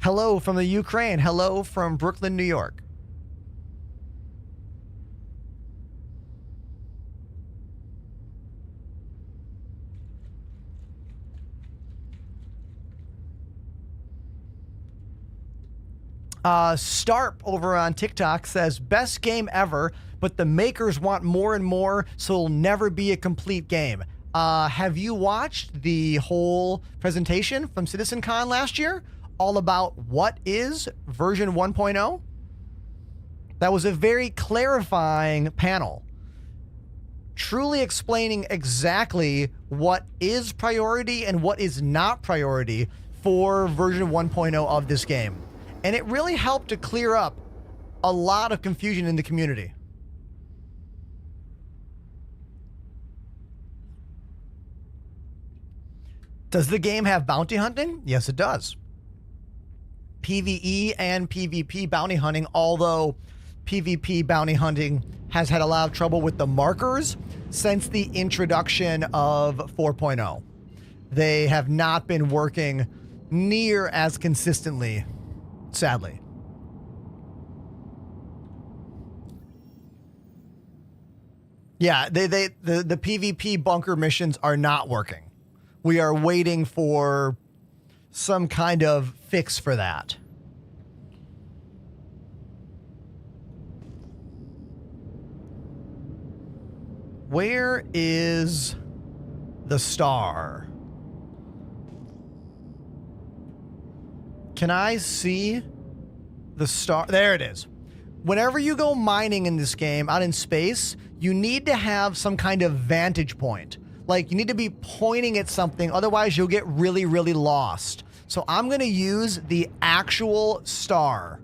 Hello from the Ukraine. Hello from Brooklyn, New York. Starp over on TikTok says, best game ever, but the makers want more and more, so it'll never be a complete game. Have you watched the whole presentation from CitizenCon last year? All about what is version 1.0? That was a very clarifying panel, truly explaining exactly what is priority and what is not priority for version 1.0 of this game. And it really helped to clear up a lot of confusion in the community. Does the game have bounty hunting? Yes, it does. PvE and PvP bounty hunting, although PvP bounty hunting has had a lot of trouble with the markers since the introduction of 4.0. They have not been working near as consistently, sadly. Yeah, the PvP bunker missions are not working. We are waiting for some kind of fix for that. Where is the star? Can I see the star? There it is. Whenever you go mining in this game out in space, you need to have some kind of vantage point. Like, you need to be pointing at something, otherwise you'll get really, really lost. So I'm going to use the actual star.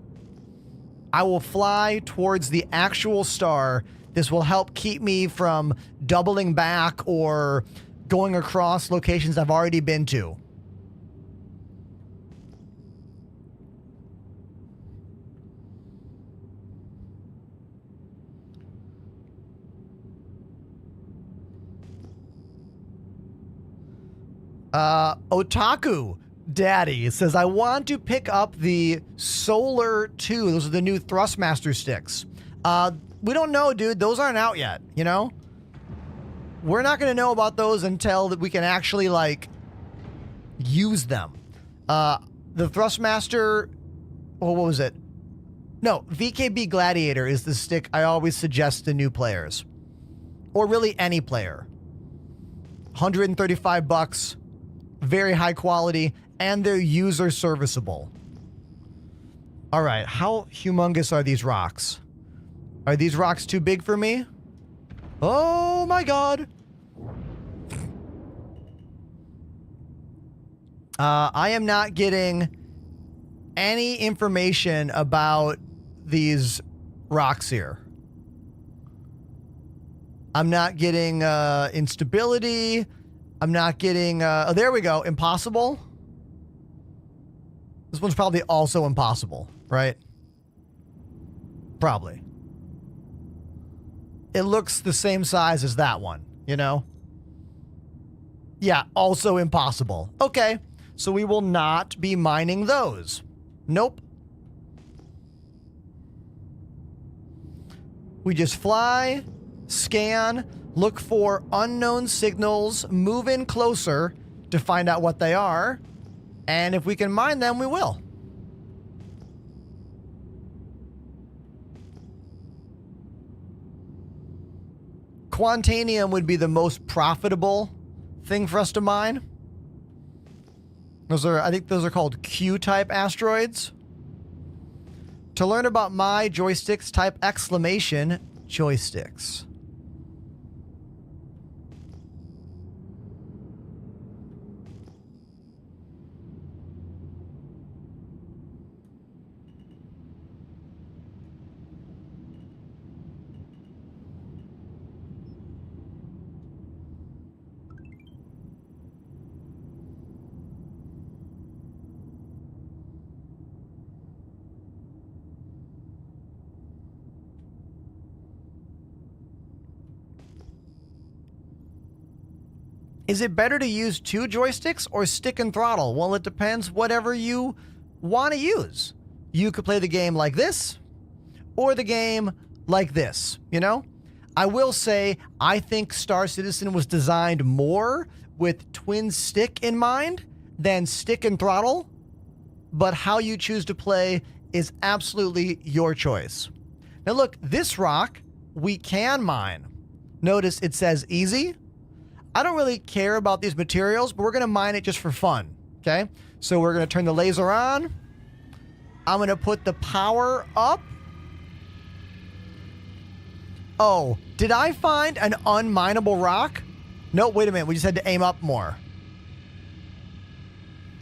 I will fly towards the actual star. This will help keep me from doubling back or going across locations I've already been to. Otaku Daddy says, I want to pick up the Solar 2. Those are the new Thrustmaster sticks. We don't know, dude. Those aren't out yet, you know? We're not going to know about those until we can actually, like, use them. The Thrustmaster, what was it? No, VKB Gladiator is the stick I always suggest to new players. Or really any player. $135. Very high quality, and they're user serviceable. All right, how humongous are these rocks? Are these rocks too big for me? Oh my god. I am not getting any information about these rocks here. I'm not getting instability. I'm not getting, oh, there we go. Impossible. This one's probably also impossible, right? Probably. It looks the same size as that one, you know? Yeah, also impossible. Okay, so we will not be mining those. Nope. We just fly, scan, look for unknown signals, move in closer to find out what they are, and if we can mine them, we will. Quantanium would be the most profitable thing for us to mine. I think those are called Q-type asteroids. To learn about my joysticks, type exclamation joysticks. Is it better to use 2 joysticks or stick and throttle? Well, it depends whatever you want to use. You could play the game like this or the game like this, you know? I will say, I think Star Citizen was designed more with twin stick in mind than stick and throttle, but how you choose to play is absolutely your choice. Now look, this rock we can mine. Notice it says easy. I don't really care about these materials, but we're going to mine it just for fun, okay? So we're going to turn the laser on. I'm going to put the power up. Oh, did I find an unmineable rock? No, wait a minute. We just had to aim up more.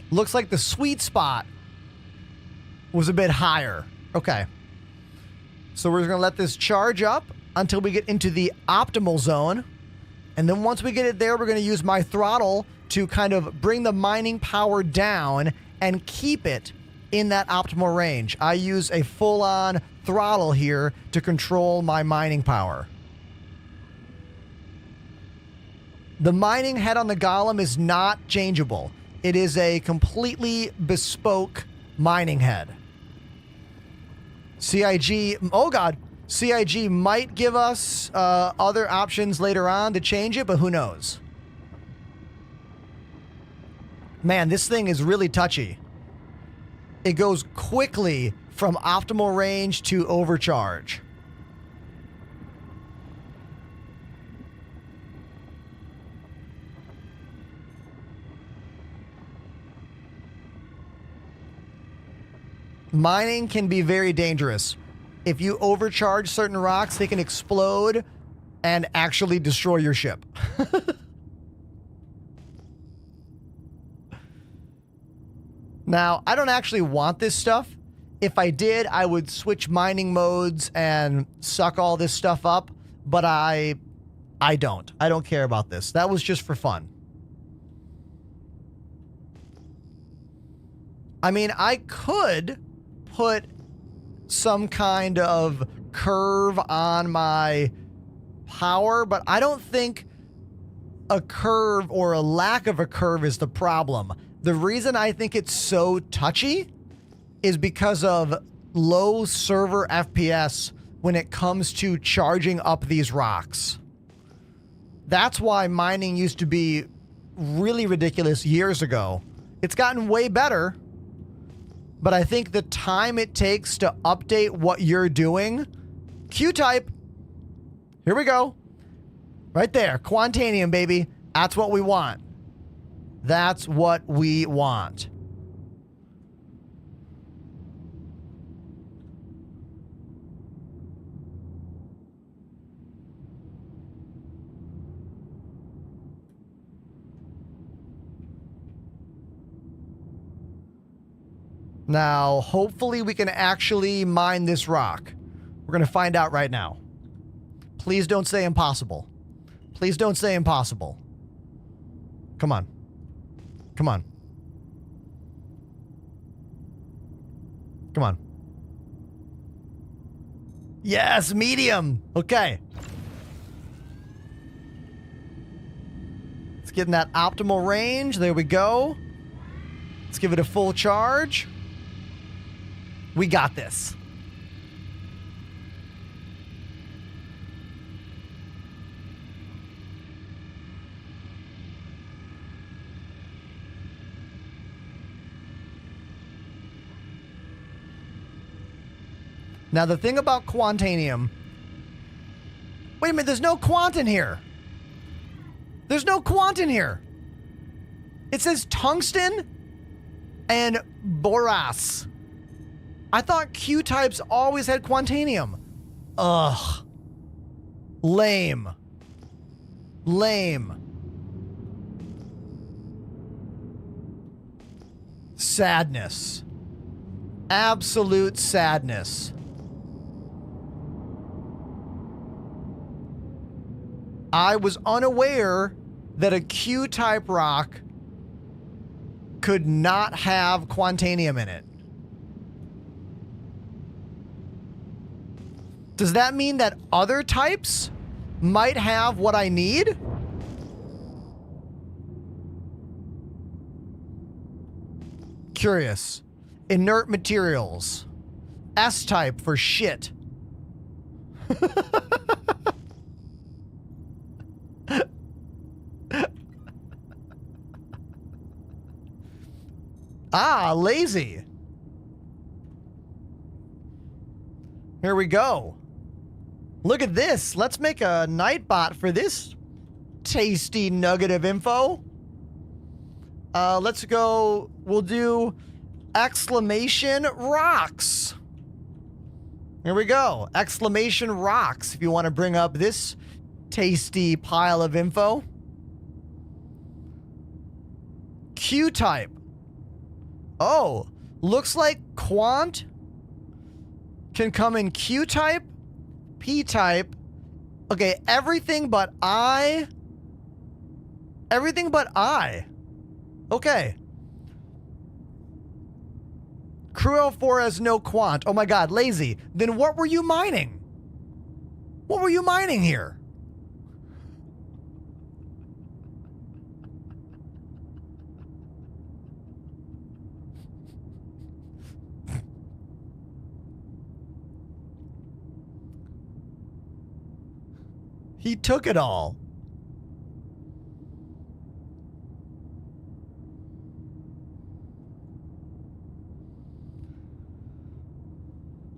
Looks like the sweet spot was a bit higher. Okay. So we're going to let this charge up until we get into the optimal zone. And then once we get it there, we're going to use my throttle to kind of bring the mining power down and keep it in that optimal range. I use a full-on throttle here to control my mining power. The mining head on the golem is not changeable. It is a completely bespoke mining head. CIG, oh God, CIG might give us other options later on to change it, but who knows? Man, this thing is really touchy. It goes quickly from optimal range to overcharge. Mining can be very dangerous. If you overcharge certain rocks, they can explode and actually destroy your ship. Now, I don't actually want this stuff. If I did, I would switch mining modes and suck all this stuff up, but I don't. I don't care about this. That was just for fun. I mean, I could put some kind of curve on my power, but I don't think a curve or a lack of a curve is the problem. The reason I think it's so touchy is because of low server FPS when it comes to charging up these rocks. That's why mining used to be really ridiculous years ago. It's gotten way better, but I think the time it takes to update what you're doing... Q-type. Here we go. Right there. Quantanium, baby. That's what we want. That's what we want. Now, hopefully we can actually mine this rock. We're going to find out right now. Please don't say impossible. Please don't say impossible. Come on. Come on. Come on. Yes, medium. Okay. Let's get in that optimal range. There we go. Let's give it a full charge. We got this. Now, the thing about Quantanium... Wait a minute, there's no quant in here. There's no quant in here. It says tungsten and boras. I thought Q-types always had Quantanium. Ugh. Lame. Lame. Sadness. Absolute sadness. I was unaware that a Q-type rock could not have Quantanium in it. Does that mean that other types might have what I need? Curious. Inert materials. S-type for shit. Ah, lazy. Here we go. Look at this. Let's make a nightbot for this tasty nugget of info. Let's go. We'll do exclamation rocks. Here we go. Exclamation rocks. If you want to bring up this tasty pile of info. Q-type. Oh, looks like quant can come in Q-type, P-type. Okay, everything but I. Everything but I. Okay. Crew L4 has no quant. Oh my god, lazy. Then what were you mining? What were you mining here? He took it all.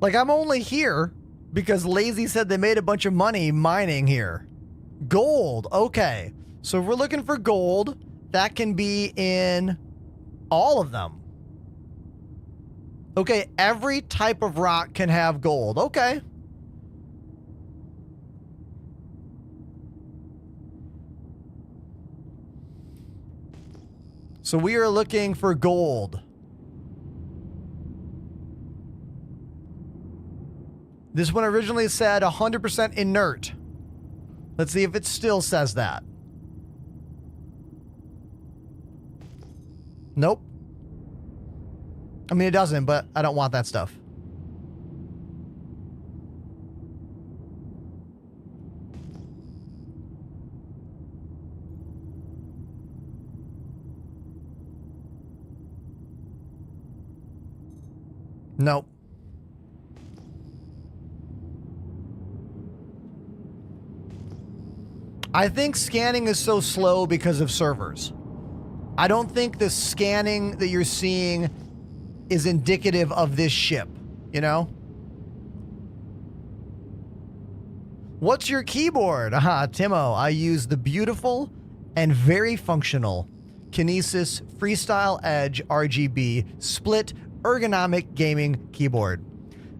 Like, I'm only here because Lazy said they made a bunch of money mining here. Gold. Okay. So if we're looking for gold, that can be in all of them. Okay, every type of rock can have gold. Okay. So we are looking for gold. This one originally said 100% inert. Let's see if it still says that. Nope. I mean, it doesn't, but I don't want that stuff. Nope. I think scanning is so slow because of servers. I don't think the scanning that you're seeing is indicative of this ship, you know? What's your keyboard? Aha, Timo, I use the beautiful and very functional Kinesis Freestyle Edge RGB split ergonomic gaming keyboard.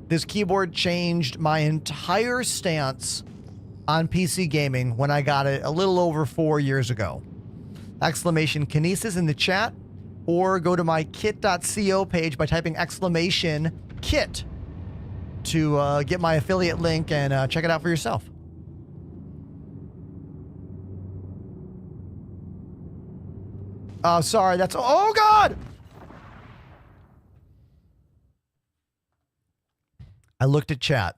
This keyboard changed my entire stance on PC gaming when I got it a little over 4 years ago. Exclamation Kinesis in the chat, or go to my kit.co page by typing exclamation kit to get my affiliate link and check it out for yourself. Oh, sorry, that's... Oh, God! I looked at chat.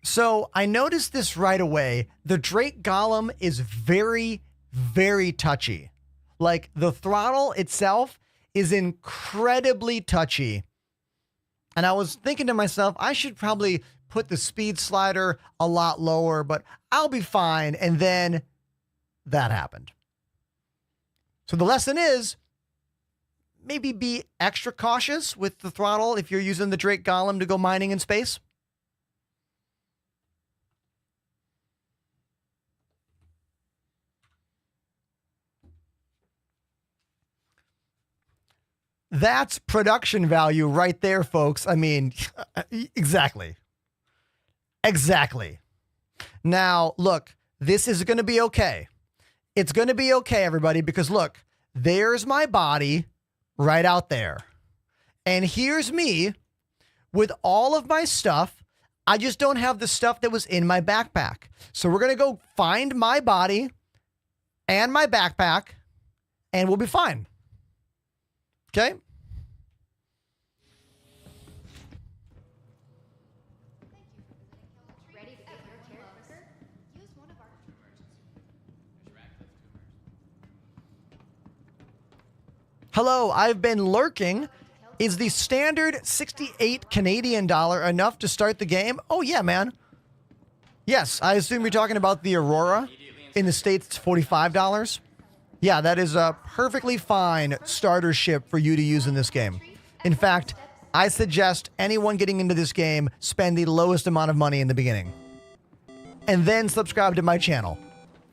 So I noticed this right away. The Drake Golem is very, very touchy. Like, the throttle itself is incredibly touchy And I was thinking to myself, I should probably put the speed slider a lot lower, but I'll be fine. And then that happened. So the lesson is maybe be extra cautious with the throttle if you're using the Drake Golem to go mining in space. That's production value right there, folks. I mean, exactly. Exactly. Now, look, this is going to be okay. It's going to be okay, everybody, because look, there's my body right out there. And here's me with all of my stuff. I just don't have the stuff that was in my backpack. So we're going to go find my body and my backpack, and we'll be fine. Okay? Hello, I've been lurking. Is the standard 68 Canadian dollar enough to start the game? Oh, yeah, man. Yes, I assume you're talking about the Aurora. In the States, it's $45. Yeah, that is a perfectly fine starter ship for you to use in this game. In fact, I suggest anyone getting into this game spend the lowest amount of money in the beginning. And then subscribe to my channel.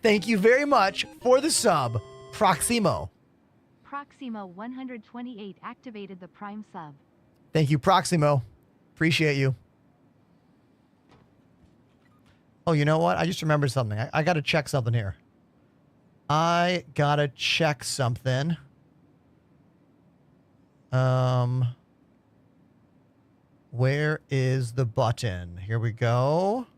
Thank you very much for the sub, Proximo. Proximo 128 activated the Prime sub. Thank you, Proximo. Appreciate you. Oh, you know what? I just remembered something. I got to check something here. I got to check something. Where is the button? Here we go.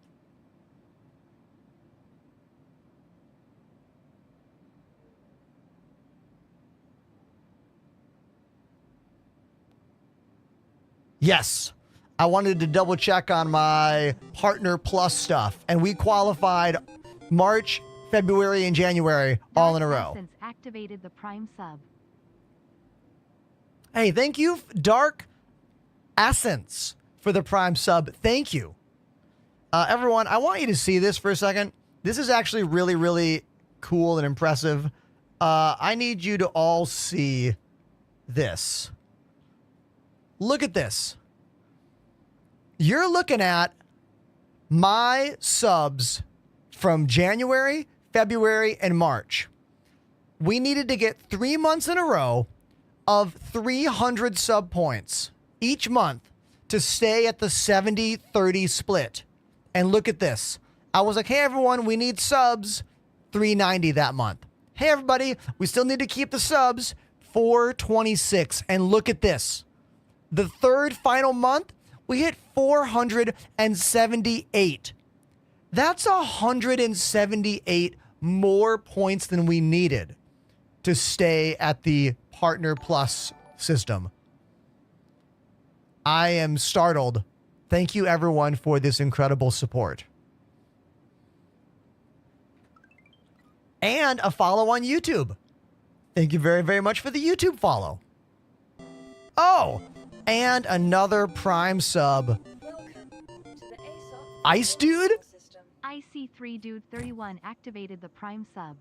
Yes, I wanted to double check on my Partner Plus stuff, and we qualified March, February, and January all in a row. Essence activated the Prime sub. Hey, thank you, Dark Essence, for the Prime sub. Thank you. Everyone, I want you to see this for a second. This is actually really, really cool and impressive. I need you to all see this. Look at this. You're looking at my subs from January, February, and March. We needed to get 3 months in a row of 300 sub points each month to stay at the 70-30 split. And look at this. I was like, hey, everyone, we need subs, 390 that month. Hey, everybody, we still need to keep the subs, 426. And look at this. The third final month, we hit 478. That's 178 more points than we needed to stay at the Partner Plus system. I am startled. Thank you, everyone, for this incredible support. And a follow on YouTube. Thank you very, very much for the YouTube follow. Oh! And another Prime sub. Welcome to the ASOP Ice Dude? system. IC3 Dude 31 activated the Prime sub.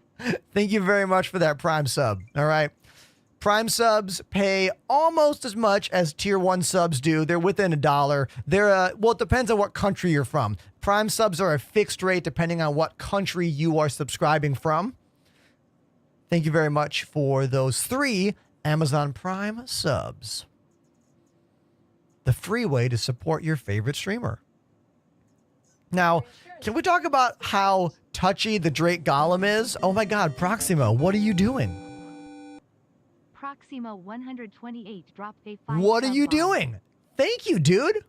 Thank you very much for that Prime sub. All right. Prime subs pay almost as much as Tier 1 subs do. They're within $1. Well, it depends on what country you're from. Prime subs are a fixed rate depending on what country you are subscribing from. Thank you very much for those 3 Amazon Prime subs. The free way to support your favorite streamer. Now, can we talk about how touchy the Drake Golem is? Oh my God, Proximo, what are you doing? Proximo 128 dropped a 5 What are sub you bomb. doing? Thank you, dude.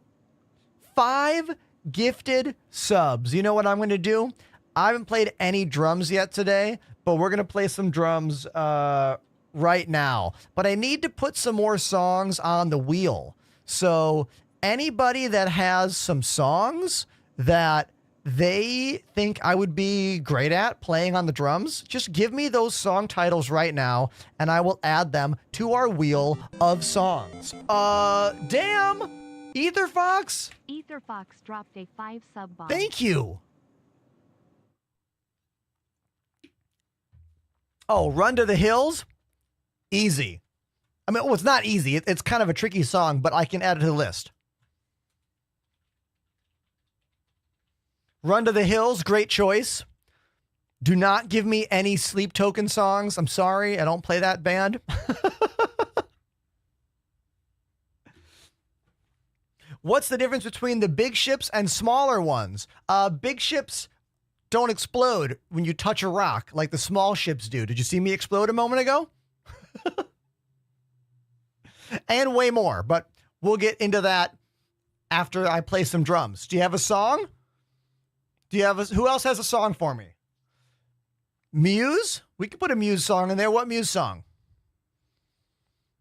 5 gifted subs. You know what I'm going to do? I haven't played any drums yet today, but we're going to play some drums right now. But I need to put some more songs on the wheel. So anybody that has some songs that they think I would be great at playing on the drums, just give me those song titles right now, and I will add them to our wheel of songs. Damn! Ether Fox? Ether Fox dropped a 5 sub bomb. Thank you. Oh, Run to the Hills? Easy. I mean, well, it's not easy. It's kind of a tricky song, but I can add it to the list. Run to the Hills, great choice. Do not give me any Sleep Token songs. I'm sorry, I don't play that band. What's the difference between the big ships and smaller ones? Big ships don't explode when you touch a rock like the small ships do. Did you see me explode a moment ago? And way more, but we'll get into that after I play some drums. Do you have a song? Who else has a song for me? Muse? We could put a Muse song in there. What Muse song?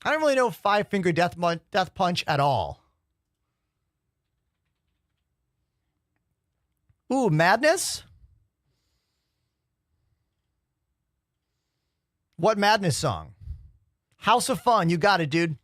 I don't really know Five Finger Death Punch at all. Ooh, Madness? What Madness song? House of Fun. You got it, dude.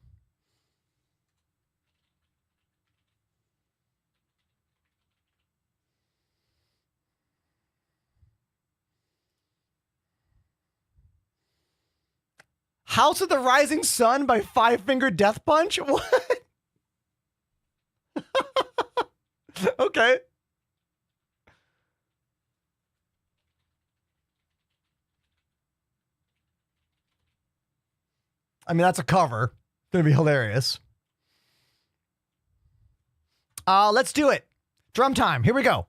House of the Rising Sun by Five Finger Death Punch? What? Okay. I mean, that's a cover. It's going to be hilarious. Let's do it. Drum time. Here we go.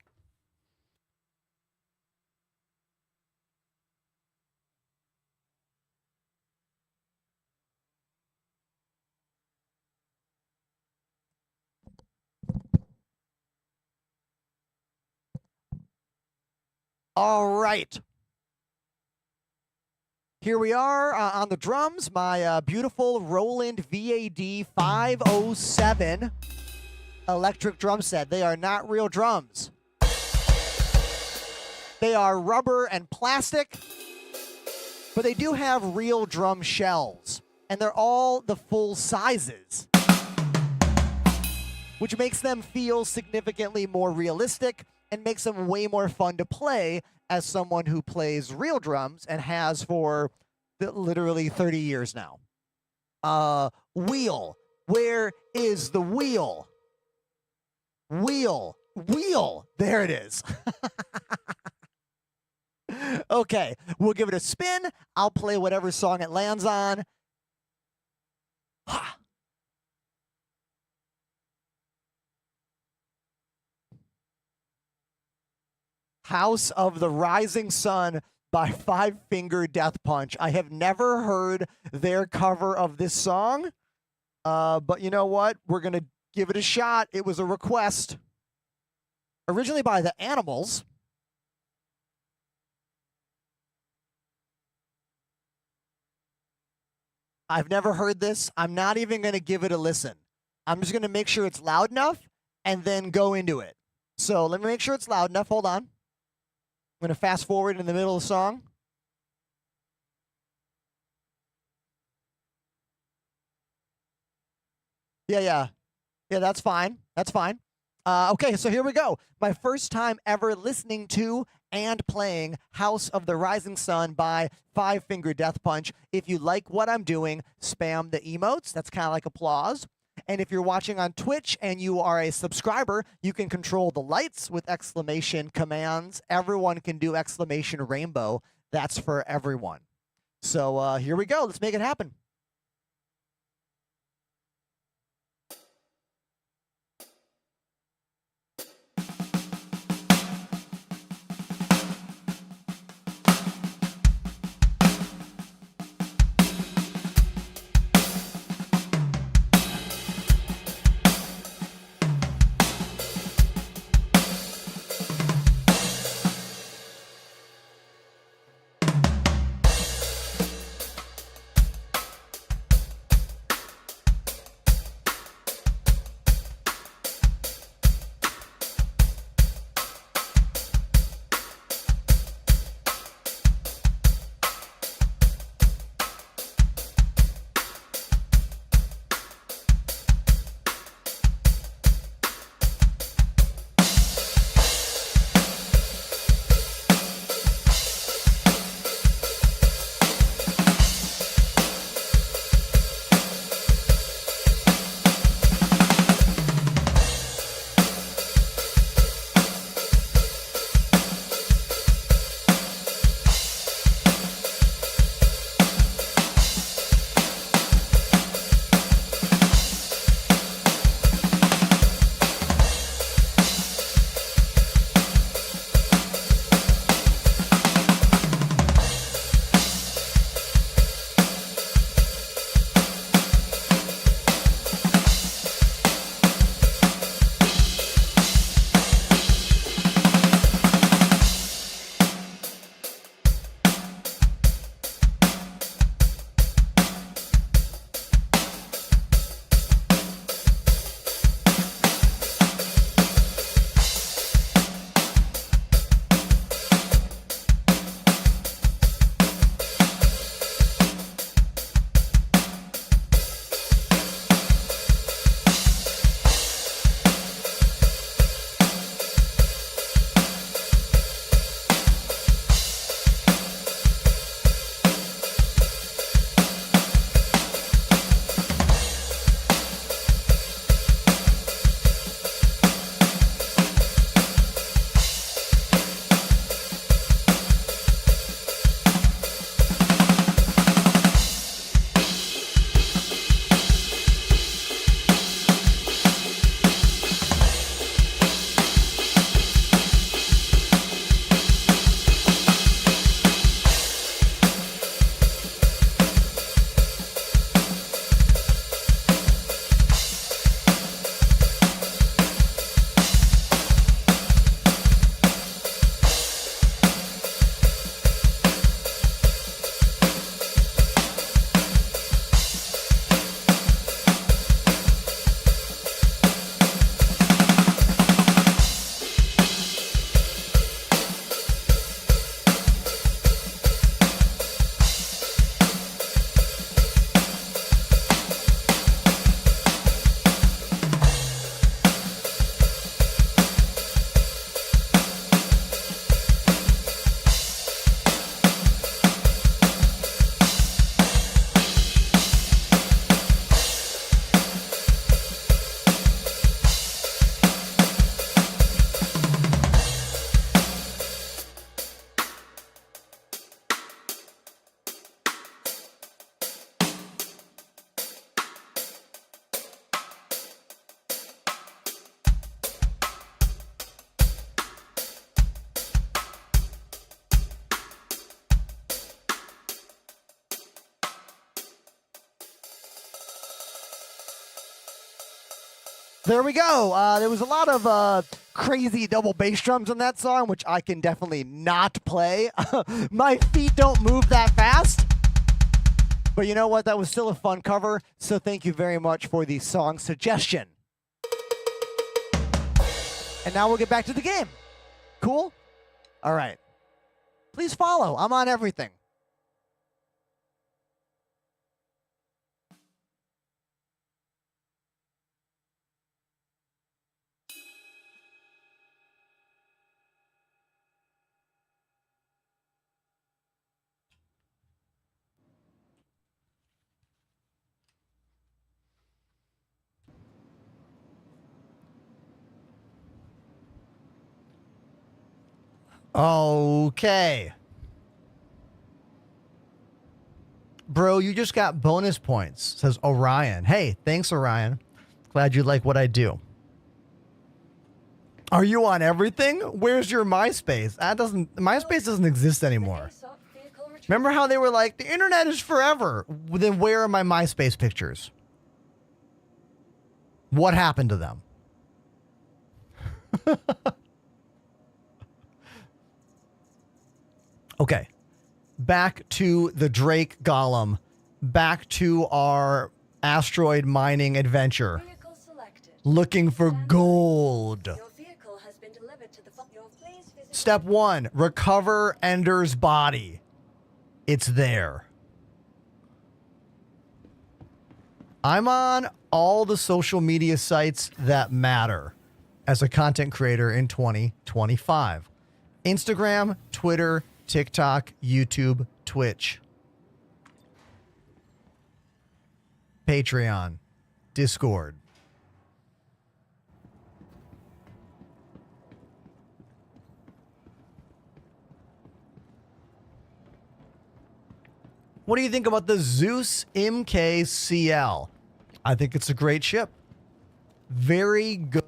All right. Here we are on the drums, my beautiful Roland VAD 507 electric drum set. They are not real drums. They are rubber and plastic, but they do have real drum shells, and they're all the full sizes, which makes them feel significantly more realistic and makes them way more fun to play as someone who plays real drums and has for literally 30 years now. Wheel. Where is the wheel? Wheel. There it is. Okay, we'll give it a spin. I'll play whatever song it lands on. House of the Rising Sun by Five Finger Death Punch. I have never heard their cover of this song, but you know what? We're going to give it a shot. It was a request. Originally by the Animals. I've never heard this. I'm not even going to give it a listen. I'm just going to make sure it's loud enough and then go into it. So let me make sure it's loud enough. Hold on. I'm going to fast forward in the middle of the song. Yeah, that's fine. That's fine. Okay, so here we go. My first time ever listening to and playing House of the Rising Sun by Five Finger Death Punch. If you like what I'm doing, spam the emotes. That's kind of like applause. And if you're watching on Twitch and you are a subscriber, you can control the lights with exclamation commands. Everyone can do exclamation rainbow. That's for everyone. So here we go. Let's make it happen. There we go. There was a lot of crazy double bass drums in that song, which I can definitely not play. My feet don't move that fast. But you know what? That was still a fun cover. So thank you very much for the song suggestion. And now we'll get back to the game. Cool? All right. Please follow. I'm on everything. Okay. Bro, you just got bonus points, says Orion. Hey, thanks, Orion. Glad you like what I do. Are you on everything? Where's your MySpace? MySpace doesn't exist anymore. Remember how they were like, the internet is forever? Then where are my MySpace pictures? What happened to them? Okay. Back to the Drake Golem. Back to our asteroid mining adventure. Looking for gold. Your vehicle has been delivered to the Step 1, recover Ender's body. It's there. I'm on all the social media sites that matter as a content creator in 2025. Instagram, Twitter, TikTok, YouTube, Twitch, Patreon, Discord. What do you think about the Zeus MKCL? I think it's a great ship. Very good.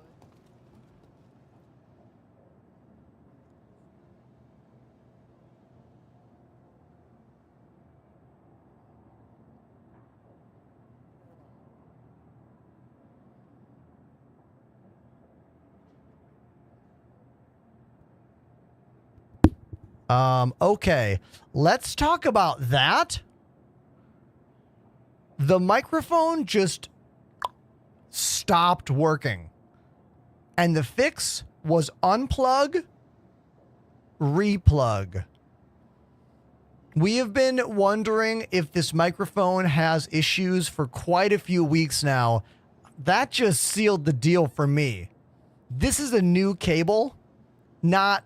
Okay, let's talk about that. The microphone just stopped working. And the fix was unplug, replug. We have been wondering if this microphone has issues for quite a few weeks now. That just sealed the deal for me. This is a new cable, not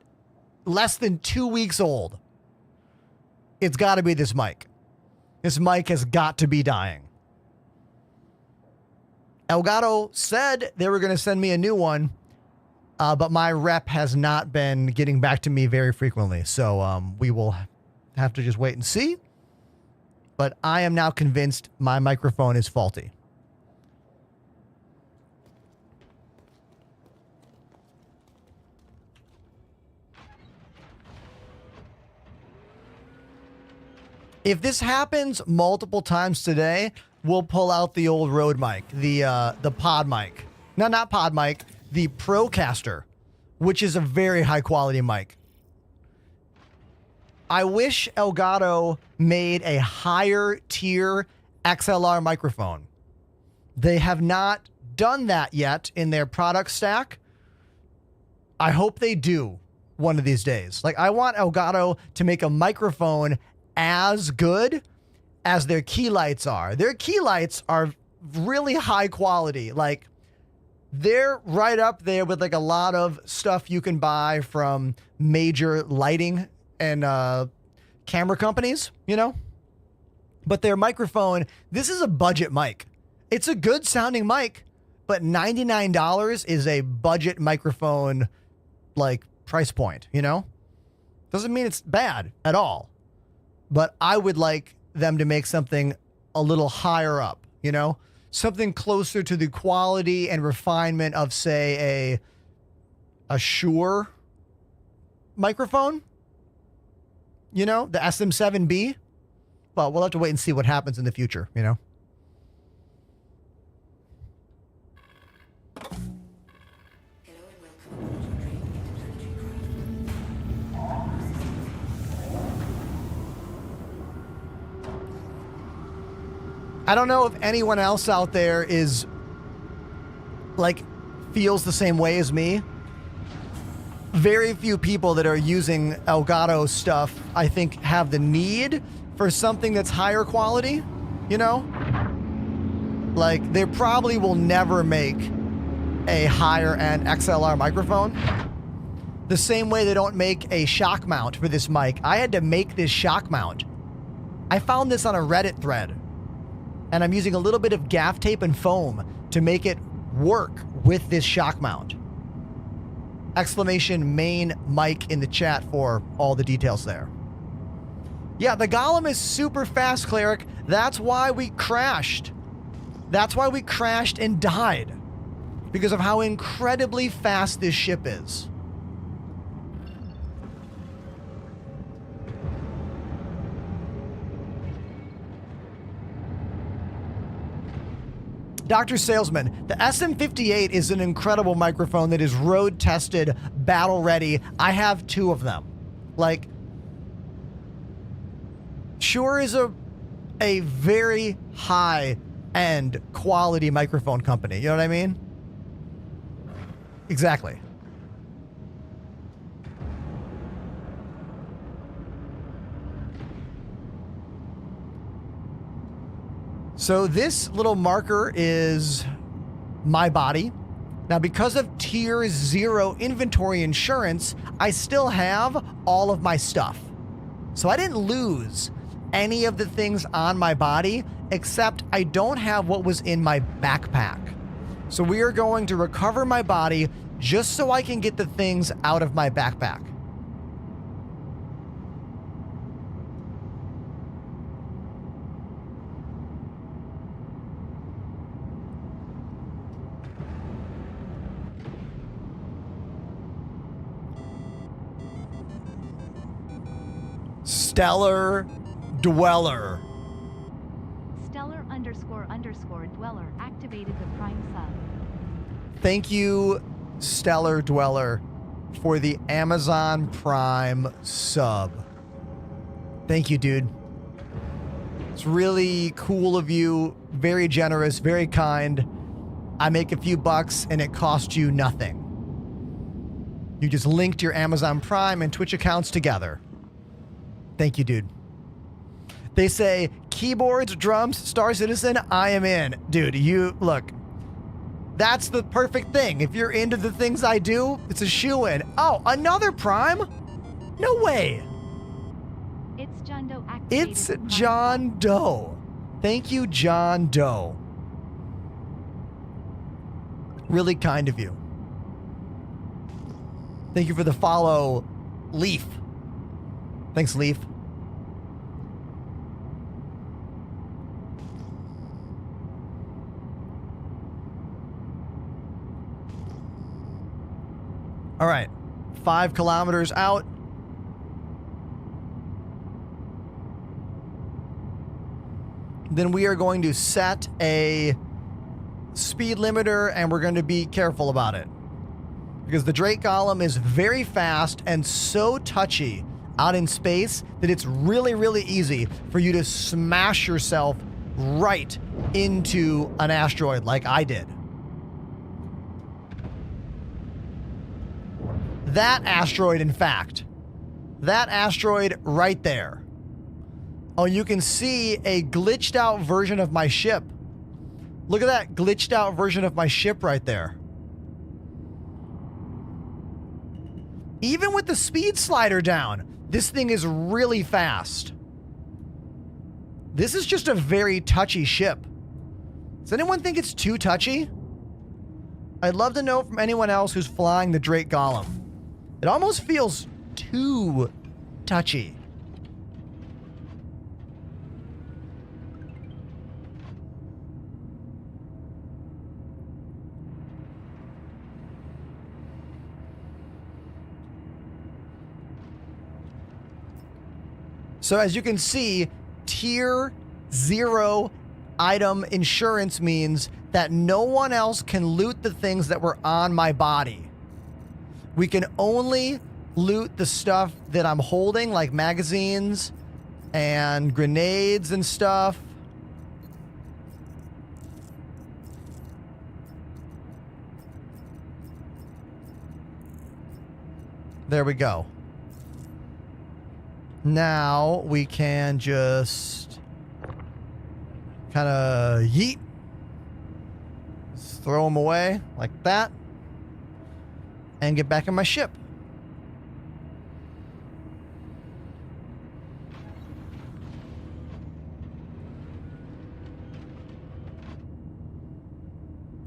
less than 2 weeks old. It's got to be this mic. This mic has got to be dying. Elgato said they were going to send me a new one, but my rep has not been getting back to me very frequently. So we will have to just wait and see. But I am now convinced my microphone is faulty. If this happens multiple times today, we'll pull out the old Rode mic, the pod mic. No, not pod mic, the Procaster, which is a very high quality mic. I wish Elgato made a higher tier XLR microphone. They have not done that yet in their product stack. I hope they do one of these days. Like, I want Elgato to make a microphone as good as their key lights are. Their key lights are really high quality. Like, they're right up there with like a lot of stuff you can buy from major lighting and camera companies, you know? But their microphone, this is a budget mic. It's a good sounding mic, but $99 is a budget microphone like price point, you know? Doesn't mean it's bad at all. But I would like them to make something a little higher up, you know? Something closer to the quality and refinement of, say, a Shure microphone. You know, the SM7B. Well, we'll have to wait and see what happens in the future, you know? I don't know if anyone else out there is like feels the same way as me. Very few people that are using Elgato stuff, I think, have the need for something that's higher quality, you know? Like, they probably will never make a higher end XLR microphone. The same way they don't make a shock mount for this mic. I had to make this shock mount. I found this on a Reddit thread, and I'm using a little bit of gaff tape and foam to make it work with this shock mount. Exclamation main mic in the chat for all the details there. Yeah, the Golem is super fast, Cleric. That's why we crashed. That's why we crashed and died. Because of how incredibly fast this ship is. Dr. Salesman, the SM58 is an incredible microphone that is road tested, battle ready. I have 2 of them. Like, Shure is a very high end quality microphone company. You know what I mean? Exactly. So this little marker is my body. Now, because of tier 0 inventory insurance, I still have all of my stuff. So I didn't lose any of the things on my body, except I don't have what was in my backpack. So we are going to recover my body just so I can get the things out of my backpack. Stellar Dweller. Stellar __ Dweller activated the Prime sub. Thank you, Stellar Dweller, for the Amazon Prime sub. Thank you, dude. It's really cool of you. Very generous, very kind. I make a few bucks and it costs you nothing. You just linked your Amazon Prime and Twitch accounts together. Thank you, dude. They say, keyboards, drums, Star Citizen, I am in. Dude, you, look, that's the perfect thing. If you're into the things I do, it's a shoo-in. Oh, another Prime? No way. It's John Doe activated. It's John Doe. Thank you, John Doe. Really kind of you. Thank you for the follow, Leaf. Thanks, Leaf. All right, 5 kilometers out. Then we are going to set a speed limiter and we're going to be careful about it. Because the Drake Golem is very fast and so touchy out in space that it's really, really easy for you to smash yourself right into an asteroid like I did. That asteroid, in fact. That asteroid right there. Oh, you can see a glitched out version of my ship. Look at that glitched out version of my ship right there. Even with the speed slider down, this thing is really fast. This is just a very touchy ship. Does anyone think it's too touchy? I'd love to know from anyone else who's flying the Drake Golem. It almost feels too touchy. So as you can see, tier 0 item insurance means that no one else can loot the things that were on my body. We can only loot the stuff that I'm holding, like magazines and grenades and stuff. There we go. Now we can just kind of yeet. Just throw them away like that. And get back in my ship.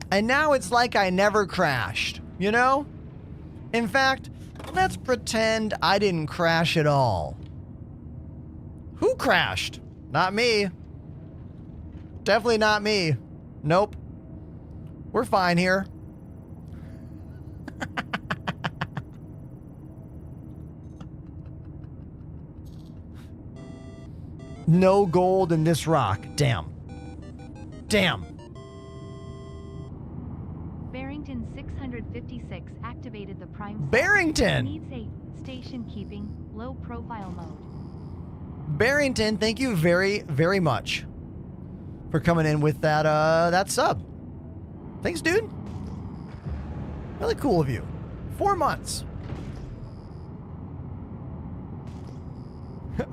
And now it's like I never crashed, you know? In fact, let's pretend I didn't crash at all. Who crashed? Not me. Definitely not me. Nope. We're fine here. No gold in this rock. Damn. Damn. Barrington 656 activated the prime. Barrington! Needs a station keeping, low profile mode. Barrington, thank you very, very much for coming in with that that sub. Thanks, dude. Really cool of you. 4 months.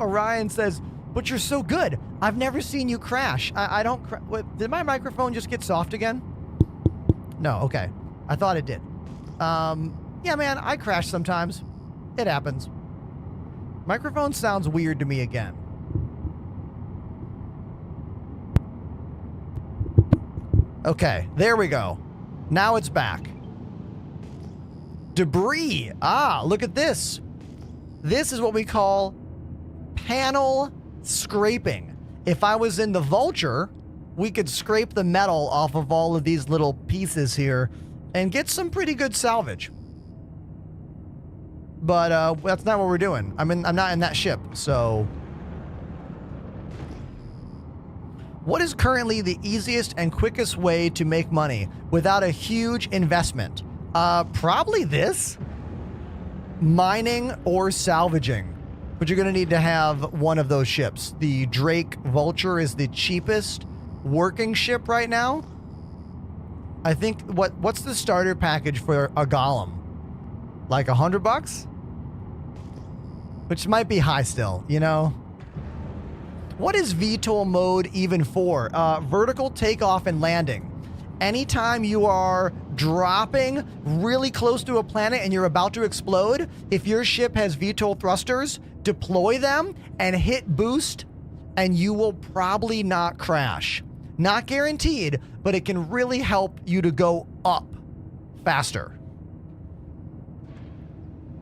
Orion says, but you're so good. I've never seen you crash. I don't did my microphone just get soft again? No, okay. I thought it did. Yeah, man, I crash sometimes. It happens. Microphone sounds weird to me again. Okay, there we go. Now it's back. Debris. Ah, look at this. This is what we call panel scraping. If I was in the Vulture, we could scrape the metal off of all of these little pieces here and get some pretty good salvage. But that's not what we're doing. I'm not in that ship, so. What is currently the easiest and quickest way to make money without a huge investment? Probably this. Mining or salvaging. But you're going to need to have one of those ships. The Drake Vulture is the cheapest working ship right now. I think, what's the starter package for a Golem? Like $100? Which might be high still, you know? What is VTOL mode even for? Vertical takeoff and landing. Anytime you are dropping really close to a planet and you're about to explode, if your ship has VTOL thrusters, deploy them and hit boost, and you will probably not crash. Not guaranteed, but it can really help you to go up faster.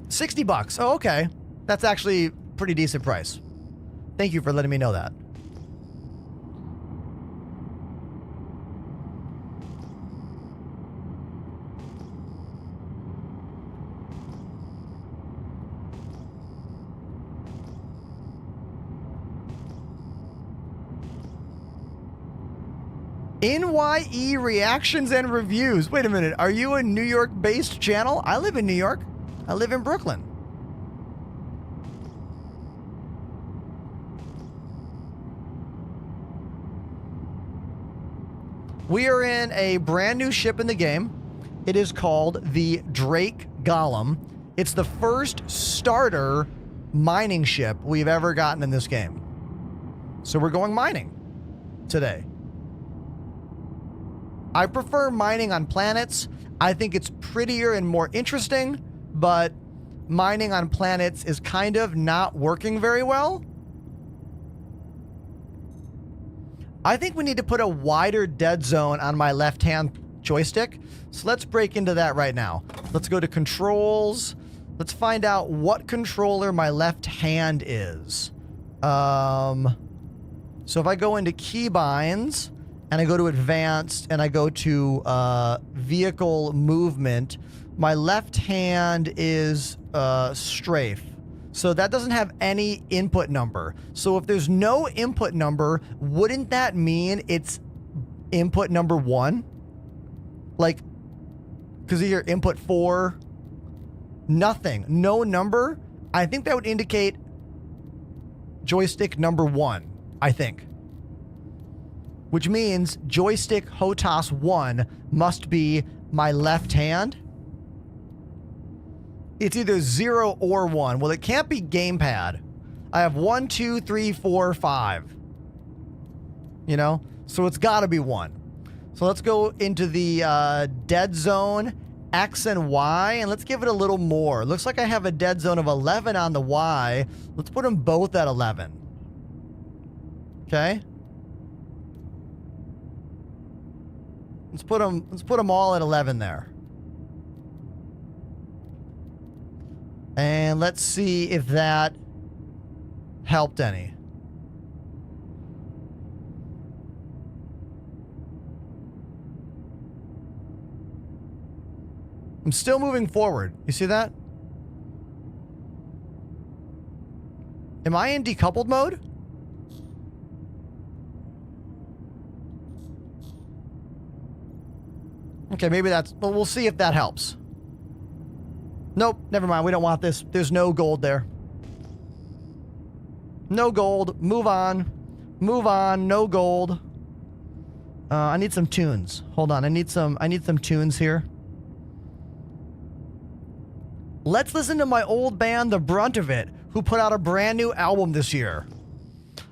$60. Oh, okay. That's actually a pretty decent price. Thank you for letting me know that. NYE reactions and reviews. Wait a minute. Are you a New York-based channel? I live in New York. I live in Brooklyn. We are in a brand new ship in the game. It is called the Drake Golem. It's the first starter mining ship we've ever gotten in this game. So we're going mining today. I prefer mining on planets. I think it's prettier and more interesting, but mining on planets is kind of not working very well. I think we need to put a wider dead zone on my left-hand joystick. So let's break into that right now. Let's go to controls. Let's find out what controller my left hand is. So if I go into keybinds and I go to advanced and I go to vehicle movement, my left hand is strafe. So that doesn't have any input number. So if there's no input number, wouldn't that mean it's input number 1? Like, because of your input 4, nothing, no number. I think that would indicate joystick number 1, I think. Which means joystick HOTAS 1 must be my left hand. It's either 0 or 1. Well, it can't be gamepad. I have 1, 2, 3, 4, 5. You know? So it's got to be 1. So let's go into the dead zone, X and Y, and let's give it a little more. Looks like I have a dead zone of 11 on the Y. Let's put them both at 11. Okay? Let's put them all at 11 there. And let's see if that helped any. I'm still moving forward. You see that? Am I in decoupled mode? Okay, maybe that's... Well, we'll see if that helps. Nope, never mind. We don't want this. There's no gold there. No gold. Move on. Move on. No gold. I need some tunes. Hold on. I need some tunes here. Let's listen to my old band, The Brunt of It, who put out a brand new album this year.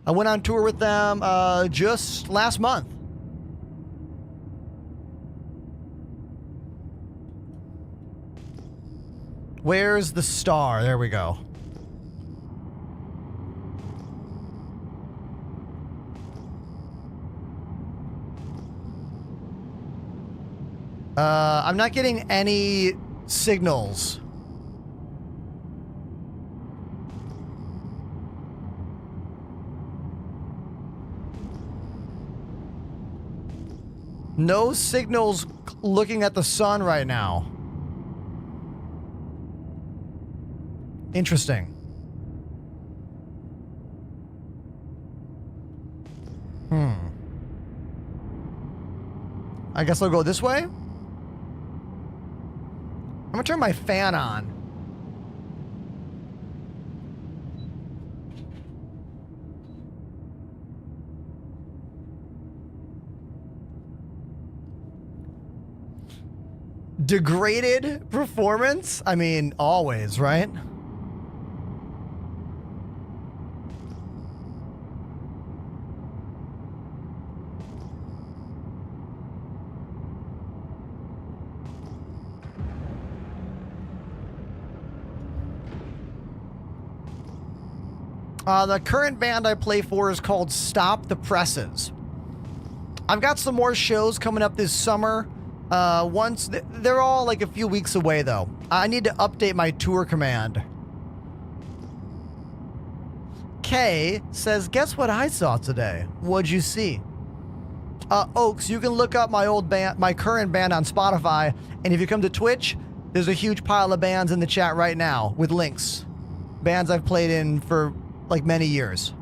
I went on tour with them just last month. Where's the star? There we go. I'm not getting any signals. No signals looking at the sun right now. Interesting. I guess I'll go this way. I'm gonna turn my fan on. Degraded performance? I mean, always, right? The current band I play for is called Stop the Presses. I've got some more shows coming up this summer. They're all like a few weeks away though. I need to update my tour command. Kay says, guess what I saw today? What'd you see? Oaks, you can look up my old band, my current band on Spotify. And if you come to Twitch, there's a huge pile of bands in the chat right now with links. Bands I've played in for like many years.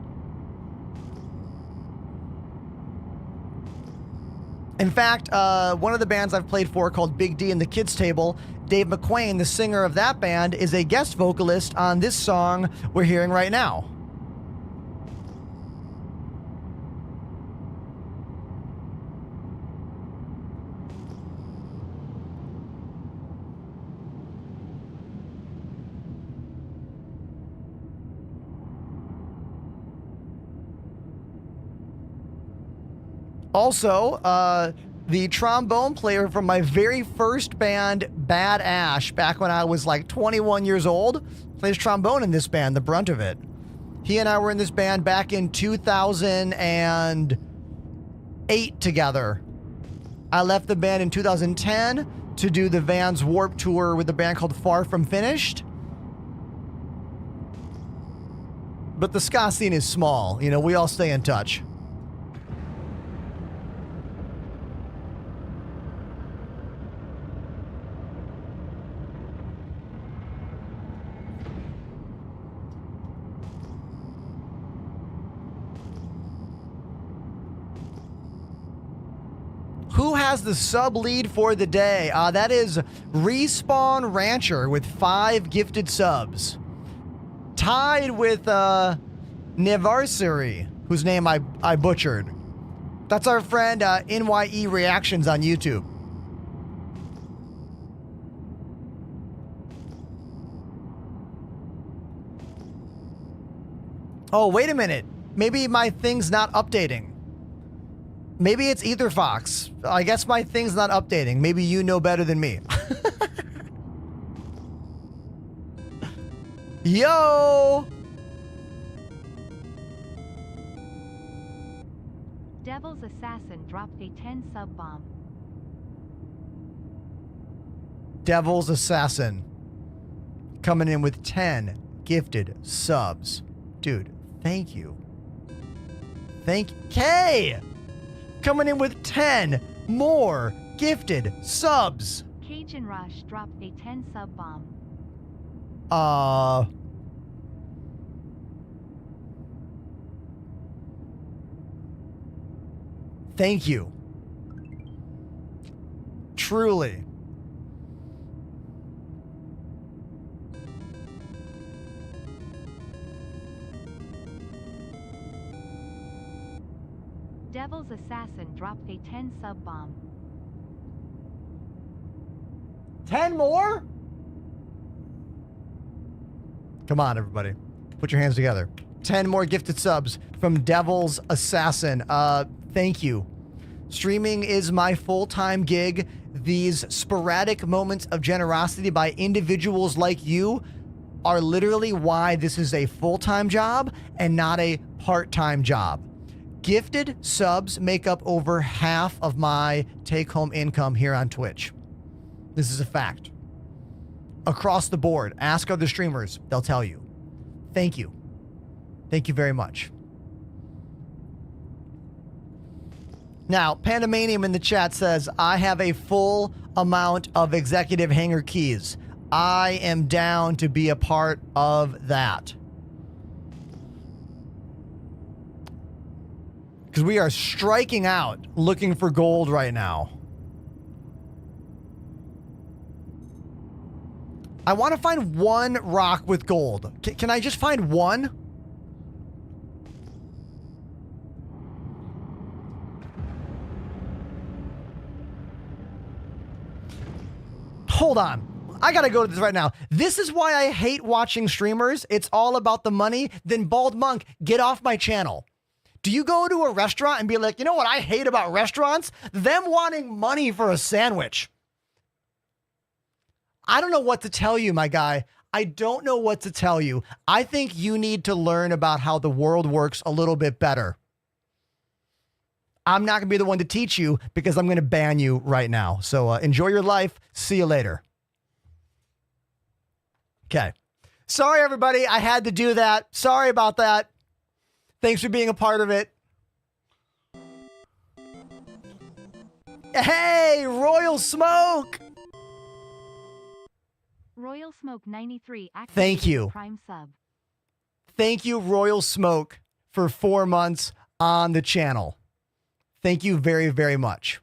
In fact, one of the bands I've played for called Big D and the Kids Table, Dave McQuain, the singer of that band, is a guest vocalist on this song we're hearing right now. Also, the trombone player from my very first band, Bad Ash, back when I was like 21 years old, plays trombone in this band, The Brunt of It. He and I were in this band back in 2008 together. I left the band in 2010 to do the Vans Warp Tour with a band called Far From Finished. But the ska scene is small. You know, we all stay in touch. Who has the sub lead for the day? That is Respawn Rancher with 5 gifted subs. Tied with Nevarsary, whose name I butchered. That's our friend NYE Reactions on YouTube. Oh, wait a minute. Maybe my thing's not updating. Maybe it's Etherfox. I guess my thing's not updating. Maybe you know better than me. Yo! Devil's Assassin dropped a 10 sub bomb. Devil's Assassin coming in with 10 gifted subs. Dude, thank you. Thank K! Coming in with 10 more gifted subs. Cajun Rush dropped a 10 sub bomb. Thank you. Truly. Devil's Assassin dropped a 10 sub bomb. 10 more? Come on, everybody. Put your hands together. 10 more gifted subs from Devil's Assassin. Thank you. Streaming is my full-time gig. These sporadic moments of generosity by individuals like you are literally why this is a full-time job and not a part-time job. Gifted subs make up over half of my take-home income here on Twitch. This is a fact. Across the board, ask other streamers, they'll tell you. Thank you. Thank you very much. Now, Pandemanium in the chat says, I have a full amount of executive hanger keys. I am down to be a part of that. Because we are striking out looking for gold right now. I want to find one rock with gold. Can I just find one? Hold on. I gotta go to this right now. This is why I hate watching streamers. It's all about the money. Then Bald Monk, get off my channel. Do you go to a restaurant and be like, you know what I hate about restaurants? Them wanting money for a sandwich. I don't know what to tell you, my guy. I don't know what to tell you. I think you need to learn about how the world works a little bit better. I'm not going to be the one to teach you because I'm going to ban you right now. So enjoy your life. See you later. Okay. Sorry, everybody. I had to do that. Sorry about that. Thanks for being a part of it. Hey, Royal Smoke. Royal Smoke 93 activated Thank you. Prime sub. Thank you, Royal Smoke, for 4 months on the channel. Thank you very, very much.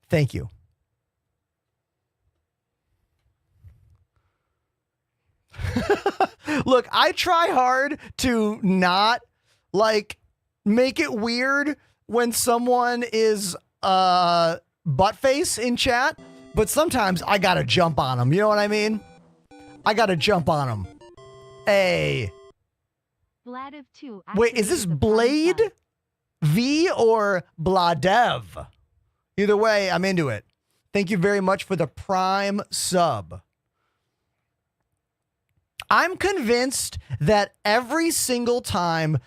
Thank you. Look, I try hard to not like make it weird when someone is butt face in chat, but sometimes I gotta jump on them. You know what I mean? I gotta jump on them. Hey. Vladiv 2 Wait, is this activated the Prime Blade sub. V or Bladev? Either way, I'm into it. Thank you very much for the Prime sub. I'm convinced that every single time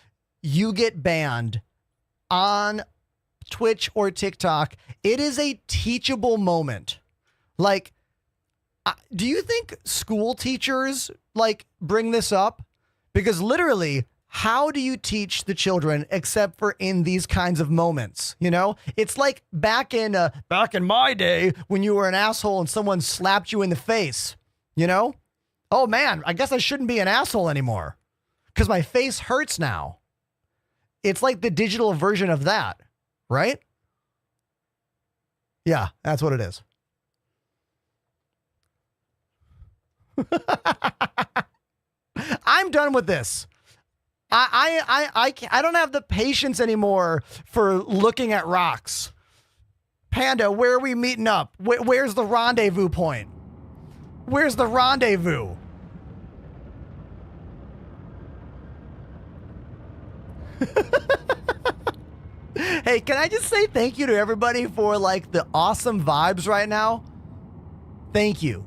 you get banned on Twitch or TikTok, it is a teachable moment. Like, do you think school teachers like bring this up? Because literally, how do you teach the children except for in these kinds of moments? You know, it's like back in my day when you were an asshole and someone slapped you in the face, you know? Oh man, I guess I shouldn't be an asshole anymore because my face hurts now. It's like the digital version of that, right? Yeah, that's what it is. I'm done with this. I don't have the patience anymore for looking at rocks. Panda, where are we meeting up? Where's the rendezvous point? Where's the rendezvous? Hey, can I just say thank you to everybody for like the awesome vibes right now? Thank you.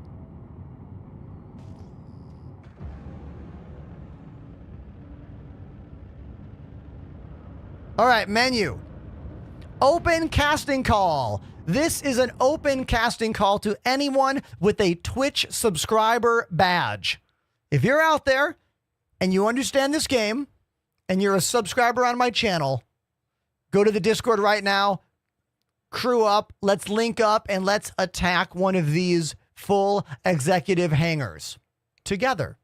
All right, menu. Open casting call. This is an open casting call to anyone with a Twitch subscriber badge. If you're out there and you understand this game and you're a subscriber on my channel, go to the Discord right now, crew up, let's link up, and let's attack one of these full executive hangars together.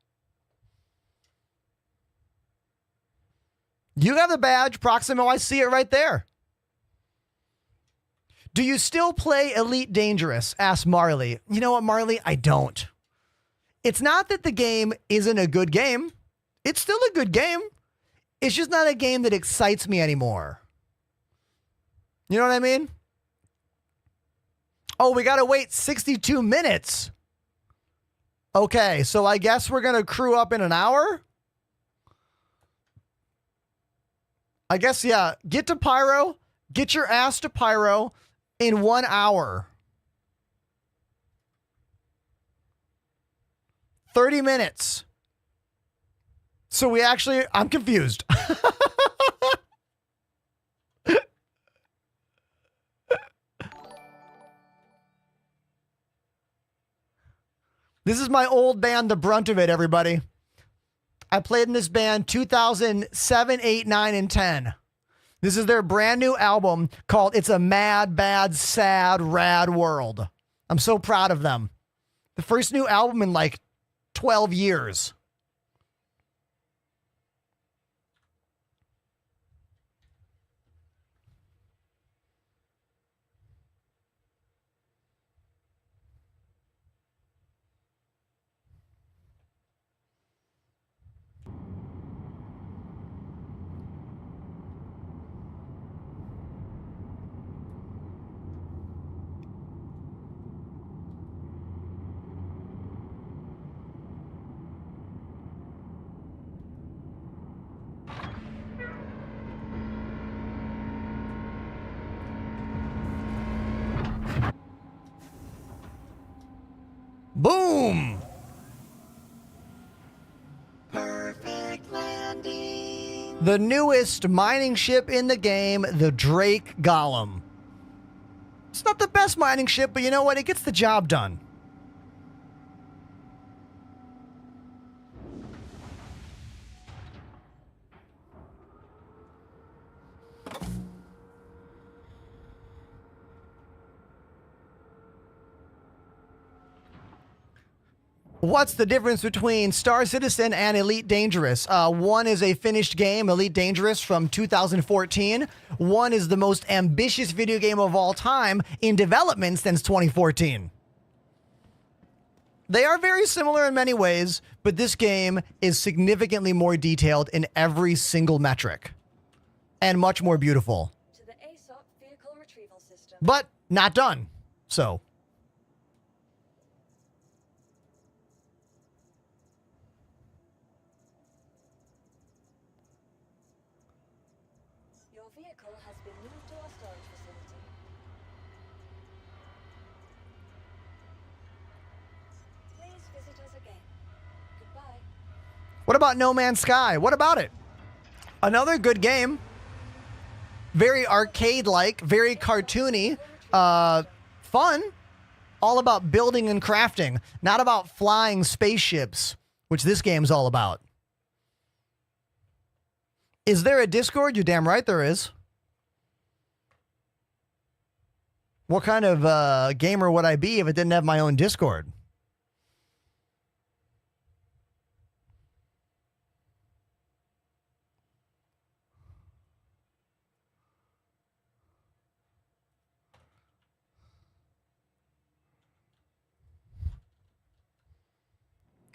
You have the badge, Proximo, I see it right there. Do you still play Elite Dangerous? Asked Marley. You know what, Marley? I don't. It's not that the game isn't a good game. It's still a good game. It's just not a game that excites me anymore. You know what I mean? Oh, we got to wait 62 minutes. Okay, so I guess we're going to crew up in an hour? I guess, yeah. Get to Pyro. Get your ass to Pyro in 1 hour. 30 minutes. So we actually, I'm confused. This is my old band, The Brunt of It, everybody. I played in this band 2007, 8, 9, and 10. This is their brand new album called It's a Mad, Bad, Sad, Rad World. I'm so proud of them. The first new album in like 12 years. Boom! Perfect landing. The newest mining ship in the game, the Drake Golem. It's not the best mining ship, but you know what? It gets the job done. What's the difference between Star Citizen and Elite Dangerous? One is a finished game, Elite Dangerous from 2014. One is the most ambitious video game of all time in development since 2014. They are very similar in many ways, but this game is significantly more detailed in every single metric and much more beautiful. To the ASOP vehicle retrieval system. But not done. So... Your vehicle has been moved to our storage facility. Please visit us again. Goodbye. What about No Man's Sky? What about it? Another good game. Very arcade-like, very cartoony, fun. All about building and crafting, not about flying spaceships, which this game's all about. Is there a Discord? You're damn right there is. What kind of gamer would I be if it didn't have my own Discord?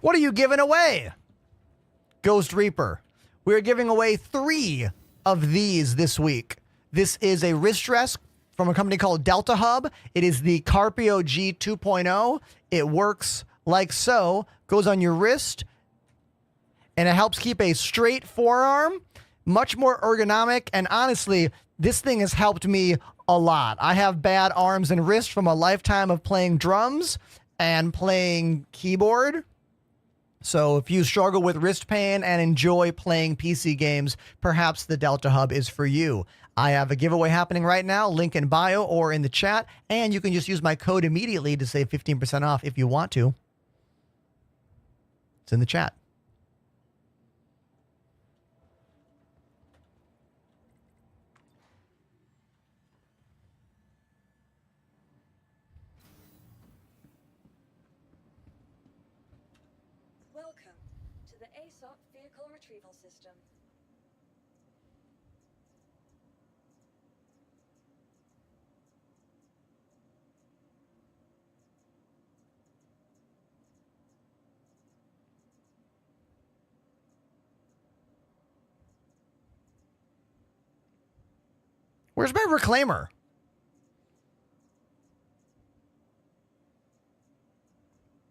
What are you giving away? Ghost Reaper. We are giving away 3 of these this week. This is a wrist dress from a company called Delta Hub. It is the Carpio G 2.0. It works like so. Goes on your wrist, and it helps keep a straight forearm. much more ergonomic, and honestly, this thing has helped me a lot. I have bad arms and wrists from a lifetime of playing drums and playing keyboard. So if you struggle with wrist pain and enjoy playing PC games, perhaps the Delta Hub is for you. I have a giveaway happening right now, link in bio or in the chat, and you can just use my code immediately to save 15% off if you want to. It's in the chat. Welcome to the ASOP Vehicle Retrieval System. Where's my reclaimer?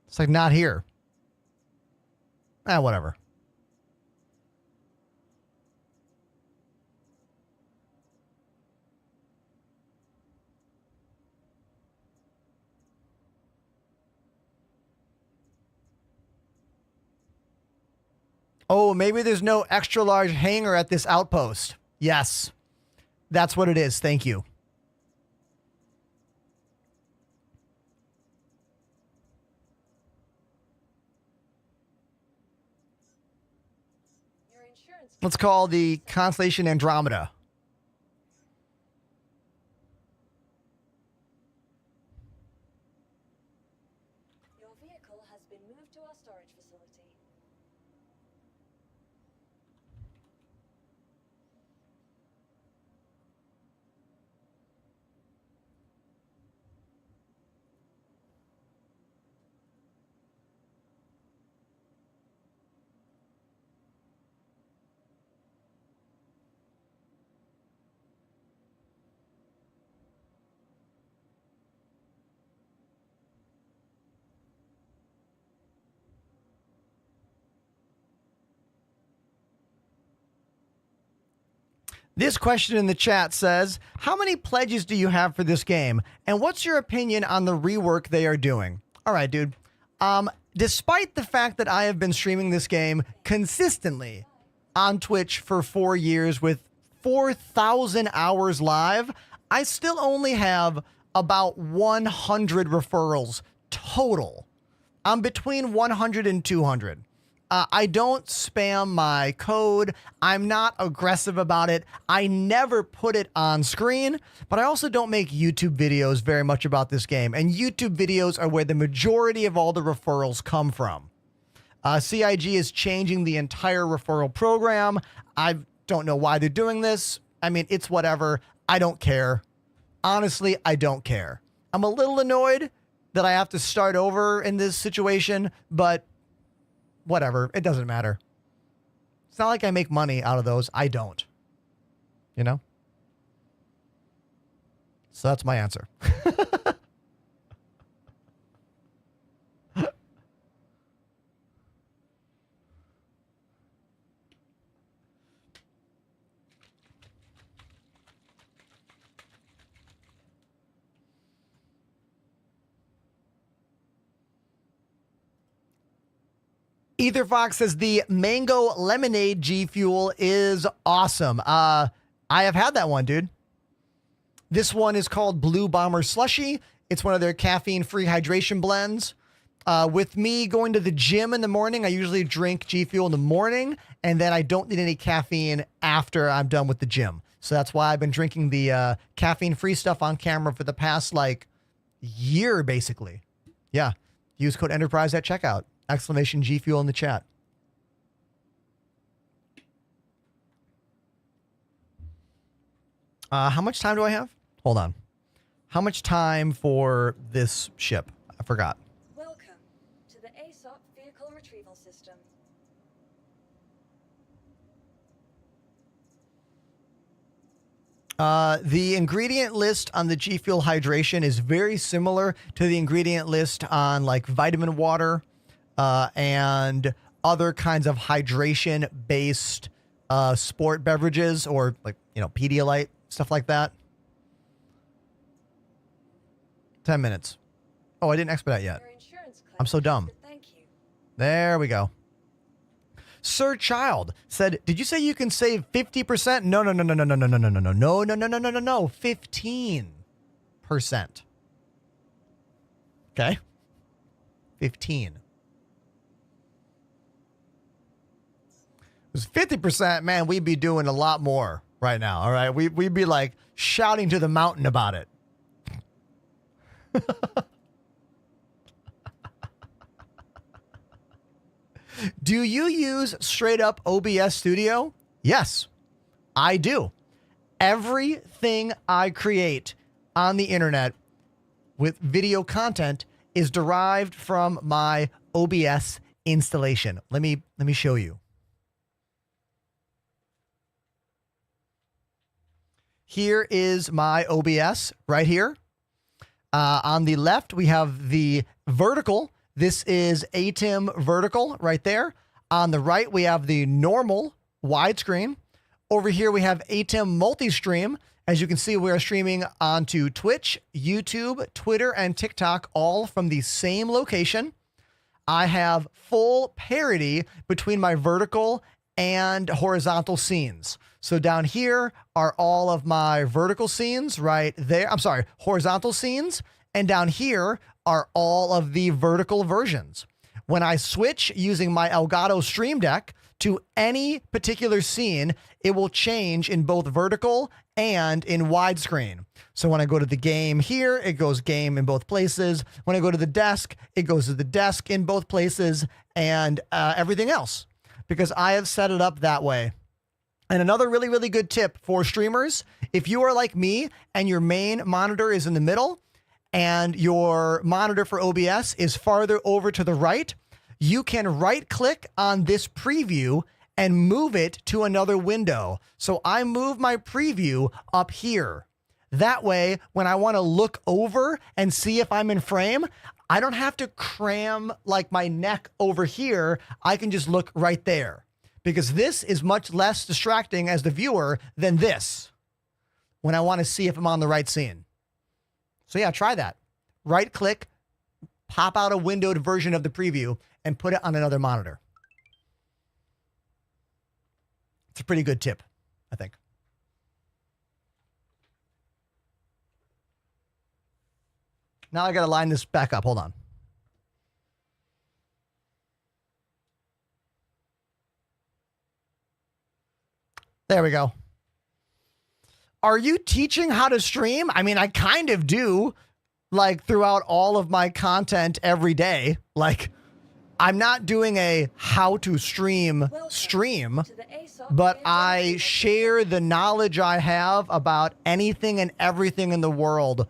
It's like not here. Whatever. Oh, maybe there's no extra large hangar at this outpost. Yes, that's what it is. Thank you. Your insurance. Let's call the Constellation Andromeda. Your vehicle has been moved to our storage facility. This question in the chat says, how many pledges do you have for this game? And what's your opinion on the rework they are doing? All right, dude. Despite the fact that I have been streaming this game consistently on Twitch for 4 years with 4,000 hours live, I still only have about 100 referrals total. I'm between 100 and 200. I don't spam my code. I'm not aggressive about it. I never put it on screen, but I also don't make YouTube videos very much about this game. And YouTube videos are where the majority of all the referrals come from. CIG is changing the entire referral program. I don't know why they're doing this. I mean, it's whatever. I don't care. Honestly, I don't care. I'm a little annoyed that I have to start over in this situation, but whatever. It doesn't matter. It's not like I make money out of those. I don't. You know? So that's my answer. Ether Fox says the mango lemonade G Fuel is awesome. I have had that one, dude. This one is called Blue Bomber Slushy. It's one of their caffeine-free hydration blends. With me going to the gym in the morning, I usually drink G Fuel in the morning, and then I don't need any caffeine after I'm done with the gym. So that's why I've been drinking the caffeine-free stuff on camera for the past, year, basically. Yeah. Use code Enterprise at checkout. Exclamation G Fuel in the chat. How much time do I have? Hold on. How much time for this ship? I forgot. Welcome to the ASOP Vehicle Retrieval System. The ingredient list on the G Fuel hydration is very similar to the ingredient list on vitamin water and other kinds of hydration based sport beverages or like, Pedialyte, stuff like that. 10 minutes. Oh, I didn't expedite yet. Your insurance claim I'm so dumb. has been- Thank you. There we go. Sir Child said, did you say you can save 50%? No. 15%. Okay. 15. It was 50%, man, we'd be doing a lot more right now. All right. We'd be like shouting to the mountain about it. Do you use straight up OBS Studio? Yes, I do. Everything I create on the internet with video content is derived from my OBS installation. Let me show you. Here is my OBS right here. On the left, we have the vertical. This is ATEM vertical right there. On the right, we have the normal widescreen. Over here, we have ATEM multi-stream. As you can see, we are streaming onto Twitch, YouTube, Twitter, and TikTok, all from the same location. I have full parity between my vertical and horizontal scenes. So down here are all of my vertical scenes right there. I'm sorry, horizontal scenes. And down here are all of the vertical versions. When I switch using my Elgato Stream Deck to any particular scene, it will change in both vertical and in widescreen. So when I go to the game here, it goes game in both places. When I go to the desk, it goes to the desk in both places, and everything else, because I have set it up that way. And another really, really good tip for streamers, if you are like me and your main monitor is in the middle and your monitor for OBS is farther over to the right, you can right click on this preview and move it to another window. So I move my preview up here. That way, when I want to look over and see if I'm in frame, I don't have to cram like my neck over here. I can just look right there, because this is much less distracting as the viewer than this when I want to see if I'm on the right scene. So yeah, try that. Right click, pop out a windowed version of the preview, and put it on another monitor. It's a pretty good tip, I think. Now I got to line this back up. Hold on. There we go. Are you teaching how to stream? I mean, I kind of do, like, throughout all of my content every day. Like, I'm not doing a how to stream stream, but I share the knowledge I have about anything and everything in the world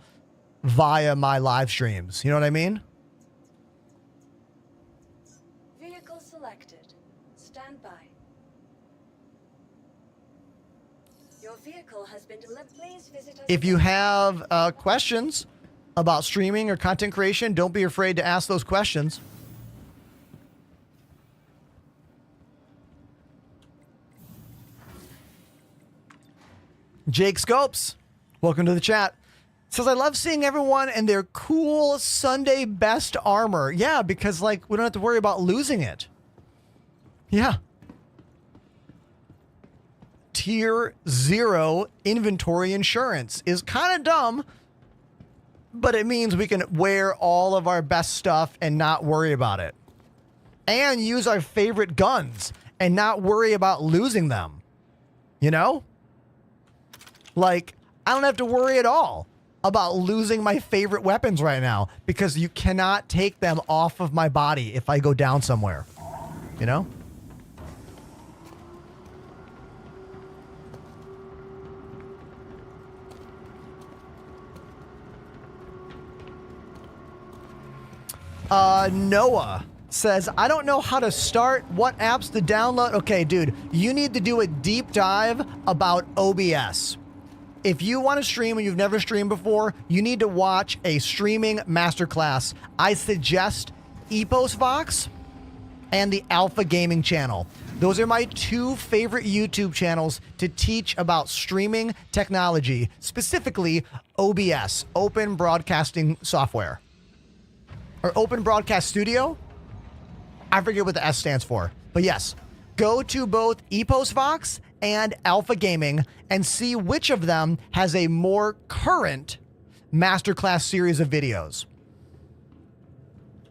via my live streams. You know what I mean? Vehicle selected. Stand by. Your vehicle has been delivered. Please visit us. If you have questions about streaming or content creation, don't be afraid to ask those questions. Jake Scopes, welcome to the chat. Says, I love seeing everyone in their cool Sunday best armor. Yeah, because, like, we don't have to worry about losing it. Yeah. Tier 0 inventory insurance is kind of dumb, but it means we can wear all of our best stuff and not worry about it. And use our favorite guns and not worry about losing them. You know? Like, I don't have to worry at all about losing my favorite weapons right now, because you cannot take them off of my body if I go down somewhere. You know? Noah says, I don't know how to start, what apps to download. Okay, dude, you need to do a deep dive about OBS. If you want to stream and you've never streamed before, you need to watch a streaming masterclass. I suggest EposVox and the Alpha Gaming channel. Those are my two favorite YouTube channels to teach about streaming technology, specifically OBS, Open Broadcasting Software. Or Open Broadcast Studio. I forget what the S stands for. But yes, go to both EposVox and Alpha Gaming and see which of them has a more current masterclass series of videos.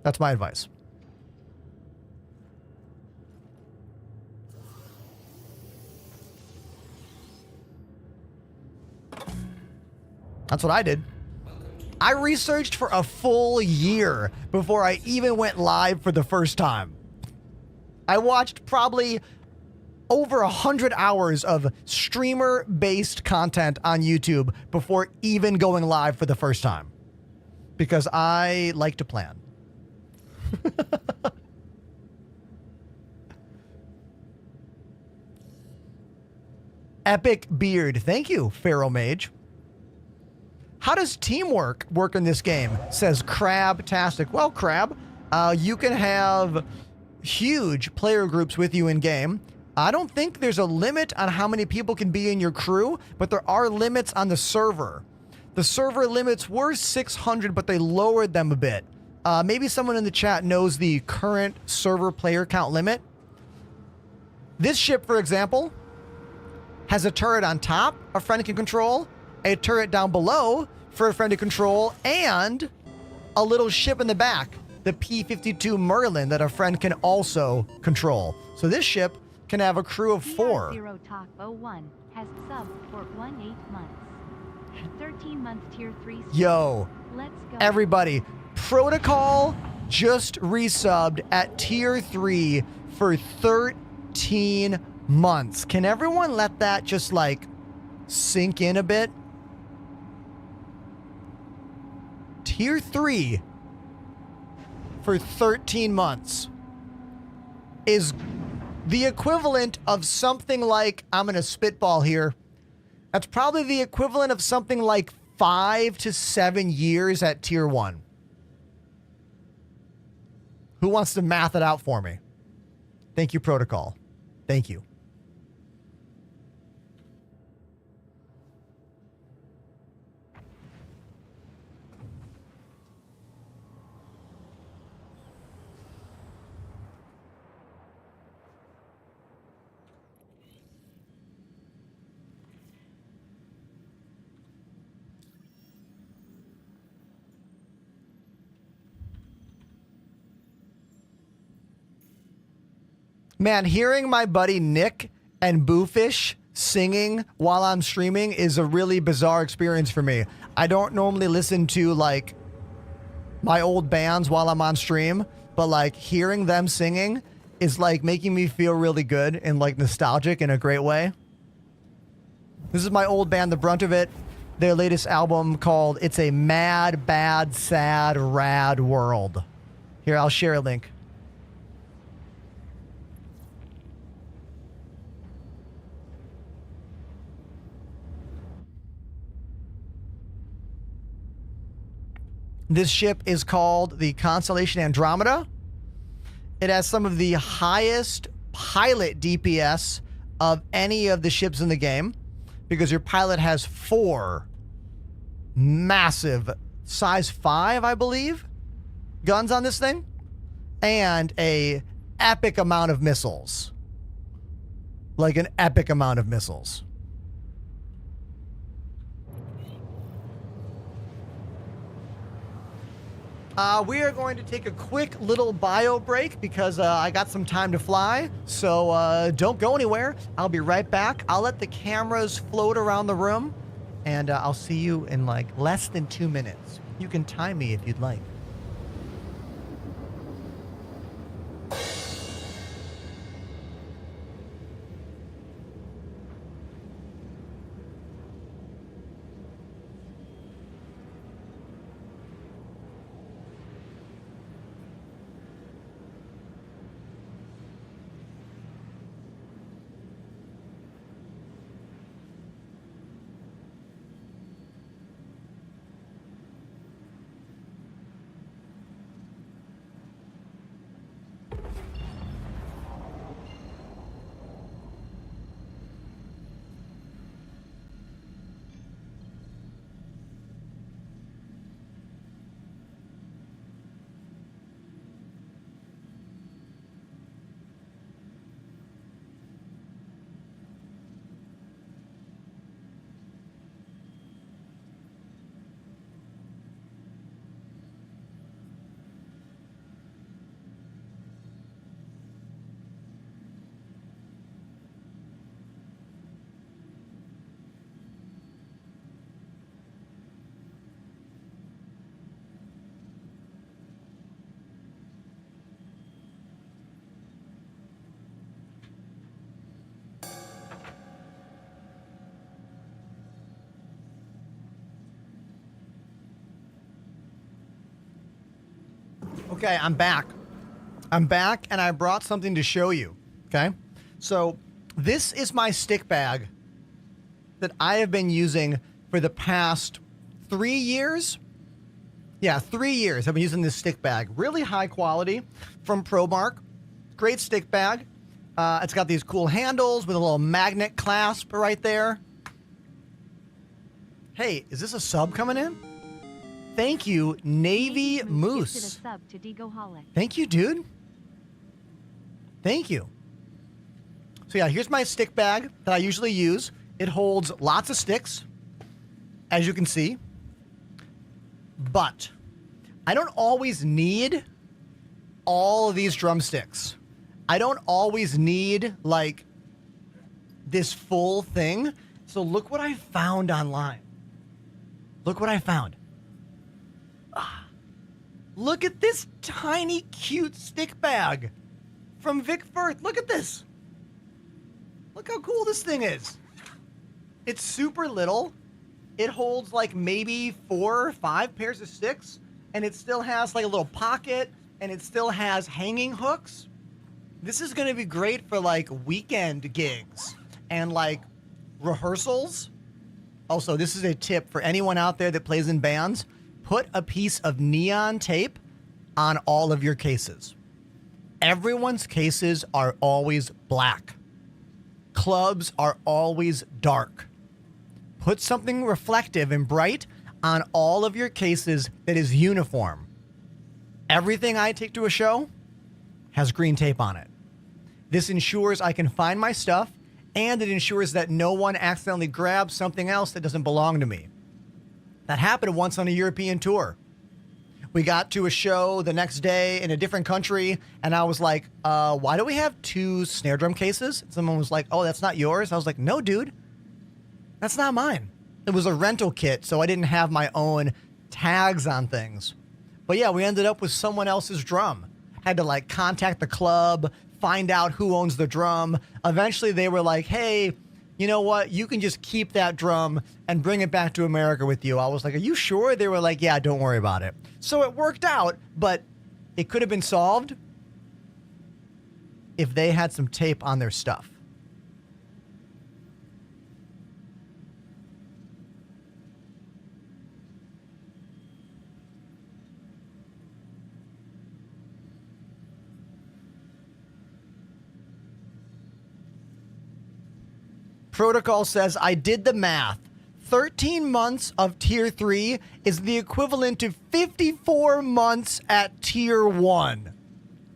That's my advice. That's what I did. I researched for a full year before I even went live for the first time. I watched probably over 100 hours of streamer-based content on YouTube before even going live for the first time. Because I like to plan. Epic beard. Thank you, Pharaoh Mage. How does teamwork work in this game? Says Crab-tastic. Well, Crab, you can have huge player groups with you in game. I don't think there's a limit on how many people can be in your crew, but there are limits on the server. The server limits were 600, but they lowered them a bit. Maybe someone in the chat knows the current server player count limit. This ship, for example, has a turret on top a friend can control, a turret down below for a friend to control, and a little ship in the back, the P-52 Merlin, that a friend can also control. So this ship can have a crew of 4. Zero Talk 01 has subbed for 18 months. 13 months tier 3. Yo, Let's go. everybody, Protocol just resubbed at tier 3 for 13 months. Can everyone let that just like sink in a bit? Tier 3 for 13 months is the equivalent of something like, I'm going to spitball here. That's probably the equivalent of something like 5 to 7 years at tier 1. Who wants to math it out for me? Thank you, Protocol. Thank you. Man, hearing my buddy Nick and Boofish singing while I'm streaming is a really bizarre experience for me. I don't normally listen to like my old bands while I'm on stream, but like hearing them singing is like making me feel really good and like nostalgic in a great way. This is my old band, The Brunt of It. Their latest album called It's a Mad, Bad, Sad, Rad World. Here, I'll share a link. This ship is called the Constellation Andromeda. It has some of the highest pilot DPS of any of the ships in the game because your pilot has 4 massive size 5, I believe, guns on this thing and a epic amount of missiles. Like an epic amount of missiles. We are going to take a quick little bio break because I got some time to fly. So don't go anywhere. I'll be right back. I'll let the cameras float around the room and I'll see you in like less than 2 minutes. You can time me if you'd like. Okay, I'm back. I'm back, and I brought something to show you. Okay? So, this is my stick bag that I have been using for the past 3 years. Yeah, 3 years I've been using this stick bag. Really high quality from ProMark. Great stick bag. It's got these cool handles with a little magnet clasp right there. Hey, is this a sub coming in? Thank you, Navy Moose. Gifted a sub to Digoholic. Thank you, dude. Thank you. So yeah, here's my stick bag that I usually use. It holds lots of sticks, as you can see. But I don't always need all of these drumsticks. I don't always need, like, this full thing. So look what I found online. Look what I found. Look at this tiny, cute stick bag from Vic Firth. Look at this. Look how cool this thing is. It's super little. It holds like maybe 4 or 5 pairs of sticks, and it still has like a little pocket, and it still has hanging hooks. This is going to be great for like weekend gigs and like rehearsals. Also, this is a tip for anyone out there that plays in bands. Put a piece of neon tape on all of your cases. Everyone's cases are always black. Clubs are always dark. Put something reflective and bright on all of your cases that is uniform. Everything I take to a show has green tape on it. This ensures I can find my stuff, and it ensures that no one accidentally grabs something else that doesn't belong to me. That happened once on a European tour. We got to a show the next day in a different country, and I was like, why do we have 2 snare drum cases? Someone was like, oh, that's not yours? I was like, no, dude, that's not mine. It was a rental kit, so I didn't have my own tags on things. But yeah, we ended up with someone else's drum. Had to like contact the club, find out who owns the drum. Eventually they were like, hey, you know what? You can just keep that drum and bring it back to America with you. I was like, are you sure? They were like, yeah, don't worry about it. So it worked out, but it could have been solved if they had some tape on their stuff. Protocol says, I did the math. 13 months of Tier 3 is the equivalent to 54 months at Tier 1.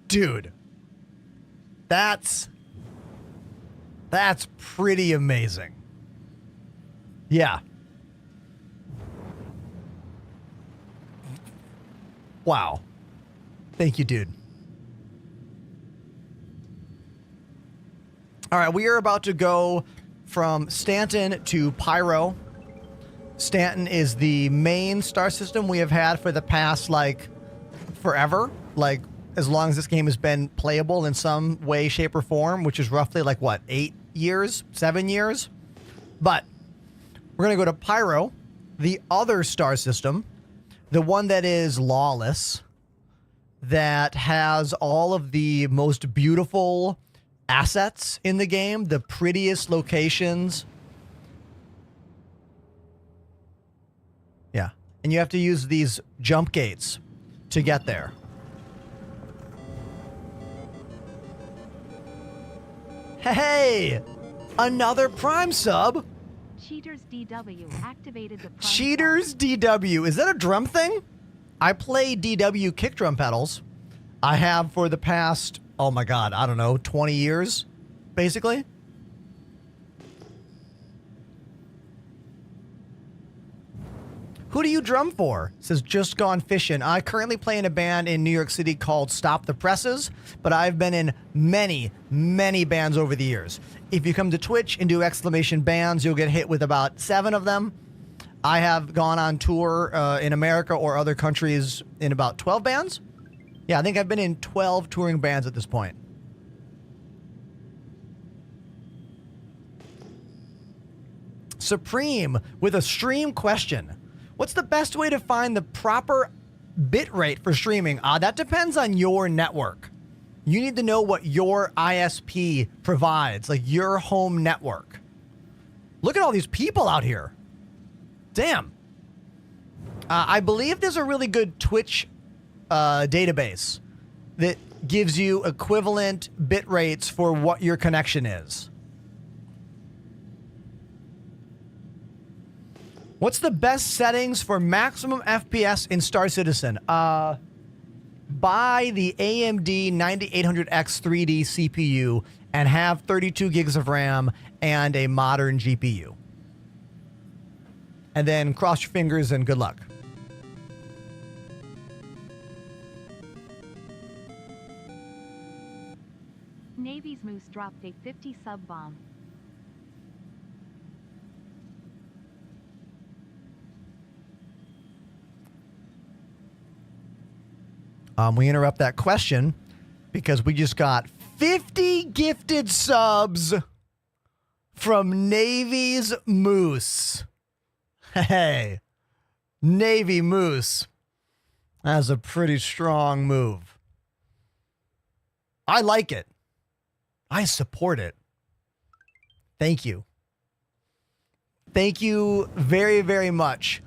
Dude, that's pretty amazing. Yeah. Wow. Thank you, dude. All right, we are about to go from Stanton to Pyro. Stanton is the main star system we have had for the past, like, forever. Like, as long as this game has been playable in some way, shape, or form, which is roughly, like, what, 8 years? 7 years? But we're going to go to Pyro, the other star system, the one that is lawless, that has all of the most beautiful assets in the game, the prettiest locations. Yeah. And you have to use these jump gates to get there. Hey! Another Prime sub! Cheaters DW activated the Prime Cheaters sub. DW. Is that a drum thing? I play DW kick drum pedals. I have for the past, oh my God, I don't know, 20 years, basically. Who do you drum for? Says just gone fishing. I currently play in a band in New York City called Stop the Presses, but I've been in many, many bands over the years. If you come to Twitch and do exclamation bands, you'll get hit with about 7 of them. I have gone on tour in America or other countries in about 12 bands. Yeah, I think I've been in 12 touring bands at this point. Supreme with a stream question. What's the best way to find the proper bit rate for streaming? That depends on your network. You need to know what your ISP provides, like your home network. Look at all these people out here. Damn. I believe there's a really good Twitch database that gives you equivalent bit rates for what your connection is. What's the best settings for maximum FPS in Star Citizen? Buy the AMD 9800X 3D CPU and have 32 gigs of RAM and a modern GPU. And then cross your fingers and good luck. Navy's Moose dropped a 50 sub bomb. We interrupt that question because we just got 50 gifted subs from Navy's Moose. Hey, Navy Moose. That's a pretty strong move. I like it. I support it. Thank you. Thank you very, very much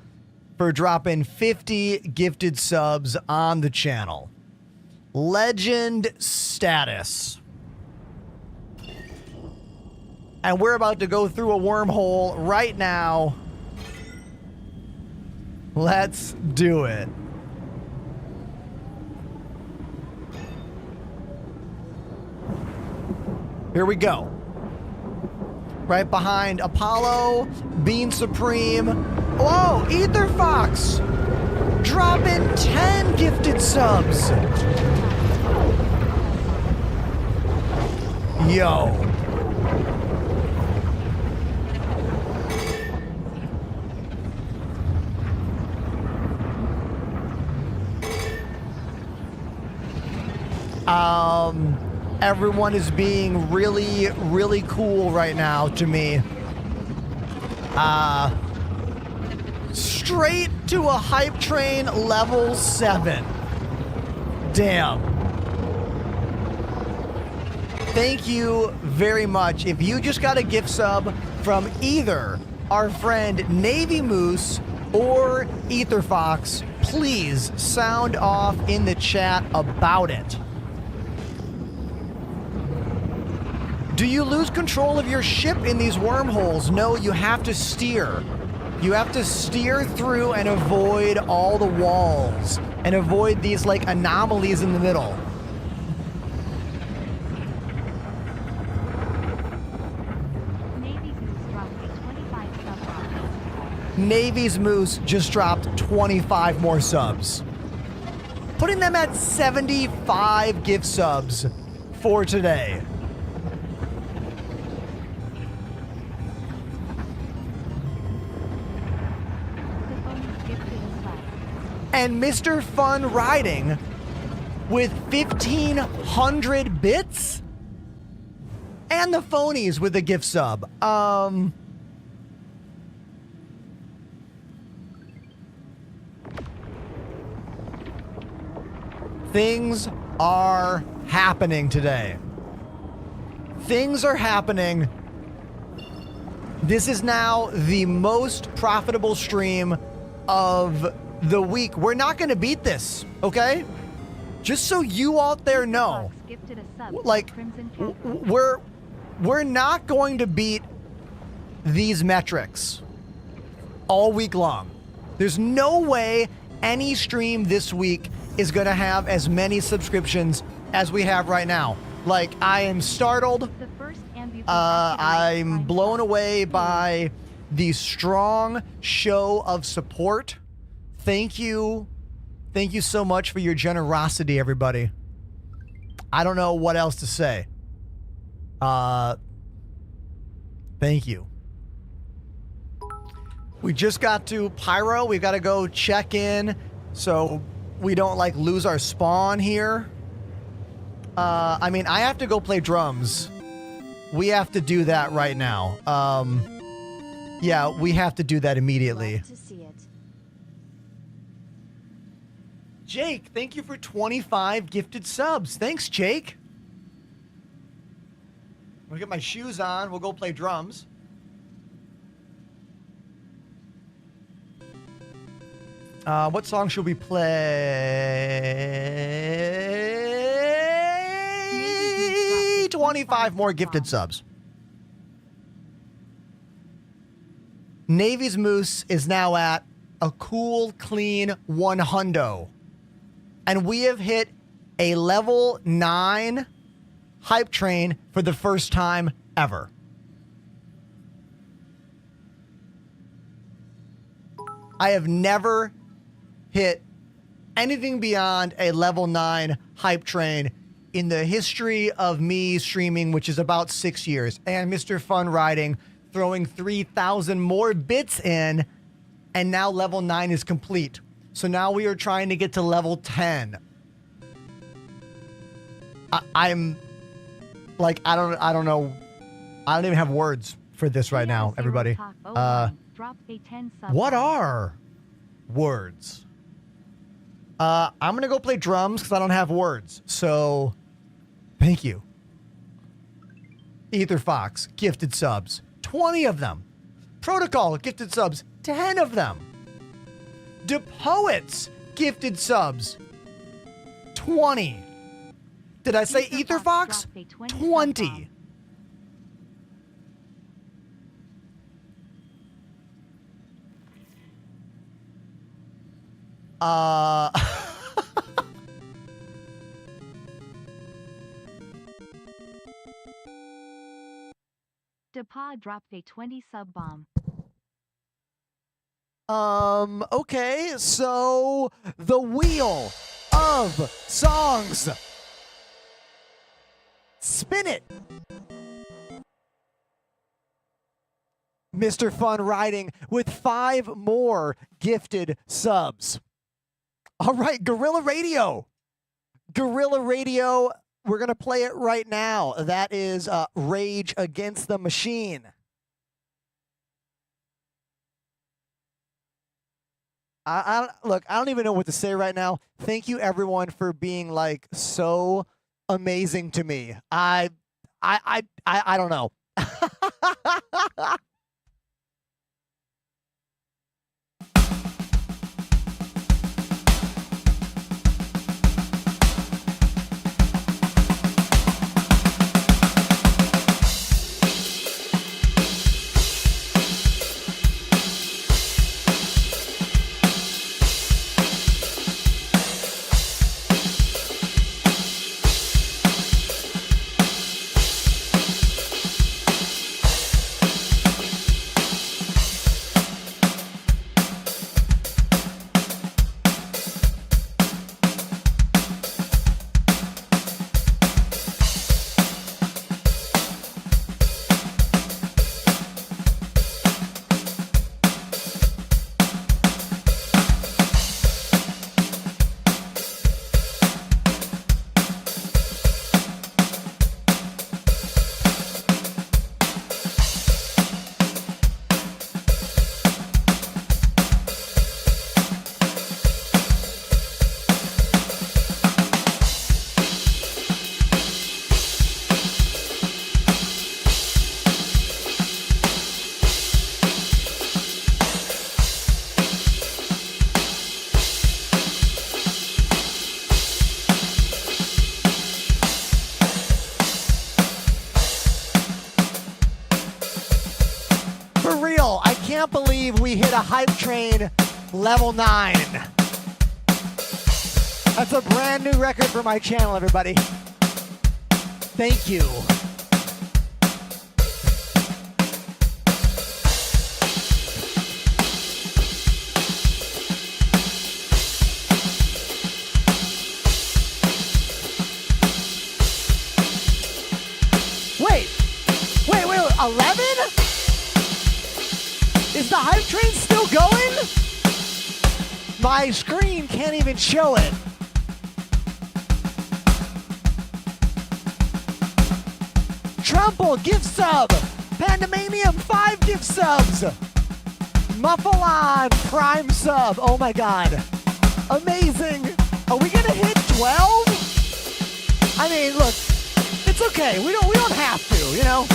for dropping 50 gifted subs on the channel. Legend status. And we're about to go through a wormhole right now. Let's do it. Here we go. Right behind Apollo, Bean Supreme. Whoa, Ether Fox! Dropping 10 gifted subs. Yo. Everyone is being really, really cool right now to me. Straight to a hype train level 7. Damn. Thank you very much. If you just got a gift sub from either our friend Navy Moose or Ether Fox, please sound off in the chat about it. Do you lose control of your ship in these wormholes? No, you have to steer. You have to steer through and avoid all the walls and avoid these like anomalies in the middle. Navy's Moose dropped a 25 sub bomb. Navy's Moose just dropped 25 more subs, putting them at 75 gift subs for today. And Mr. Fun Riding with 1,500 bits? And the phonies with a gift sub. Things are happening today. Things are happening. This is now the most profitable stream of the week. We're not going to beat this, okay? Just so you out there know, like, we're not going to beat these metrics all week long. There's no way any stream this week is going to have as many subscriptions as we have right now. Like, I am startled. I'm blown away by the strong show of support. Thank you. Thank you so much for your generosity, everybody. I don't know what else to say. Thank you. We just got to Pyro. We've got to go check in so we don't like lose our spawn here. I mean, I have to go play drums. We have to do that right now. Yeah, we have to do that immediately. Jake, thank you for 25 gifted subs. Thanks, Jake. I'm gonna get my shoes on. We'll go play drums. What song should we play? 25 more gifted subs. Navy's Moose is now at a cool, clean 100. And we have hit a level 9 hype train for the first time ever. I have never hit anything beyond a level 9 hype train in the history of me streaming, which is about 6 years. And Mr. Fun Riding throwing 3,000 more bits in, and now level 9 is complete. So now we are trying to get to level 10. I'm like, I don't know. I don't even have words for this right now, everybody. What are words? I'm going to go play drums because I don't have words. So thank you. Ether Fox, gifted subs. 20 of them. Protocol, gifted subs. 10 of them. The Poets, gifted subs. 20. Did I say Ether Fox? 20. DePaw dropped a 20 sub bomb. Okay, so the wheel of songs. Spin it. Mr. Fun Riding with 5 more gifted subs. All right, Gorilla Radio. Gorilla Radio, we're going to play it right now. That is Rage Against the Machine. Look, I don't even know what to say right now. Thank you everyone for being like so amazing to me. I don't know. Can't believe we hit a hype train level 9. That's a brand new record for my channel, everybody. Thank you. Wait, 11? Is the hype train still going? My screen can't even show it. Trumple, gift sub. Pandemanium, 5 gift subs. Muffalon, prime sub. Oh my God. Amazing. Are we gonna hit 12? I mean, look, it's okay. We don't have to, you know.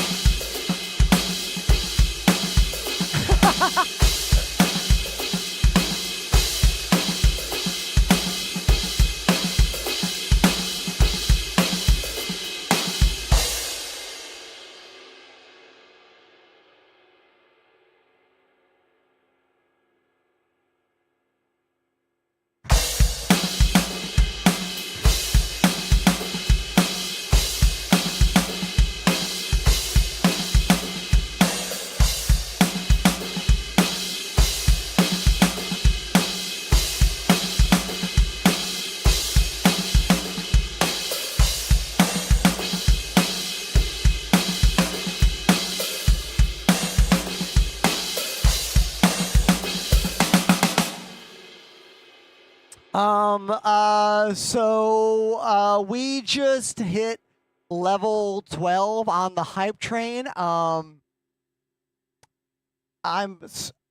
So we just hit level 12 on the hype train.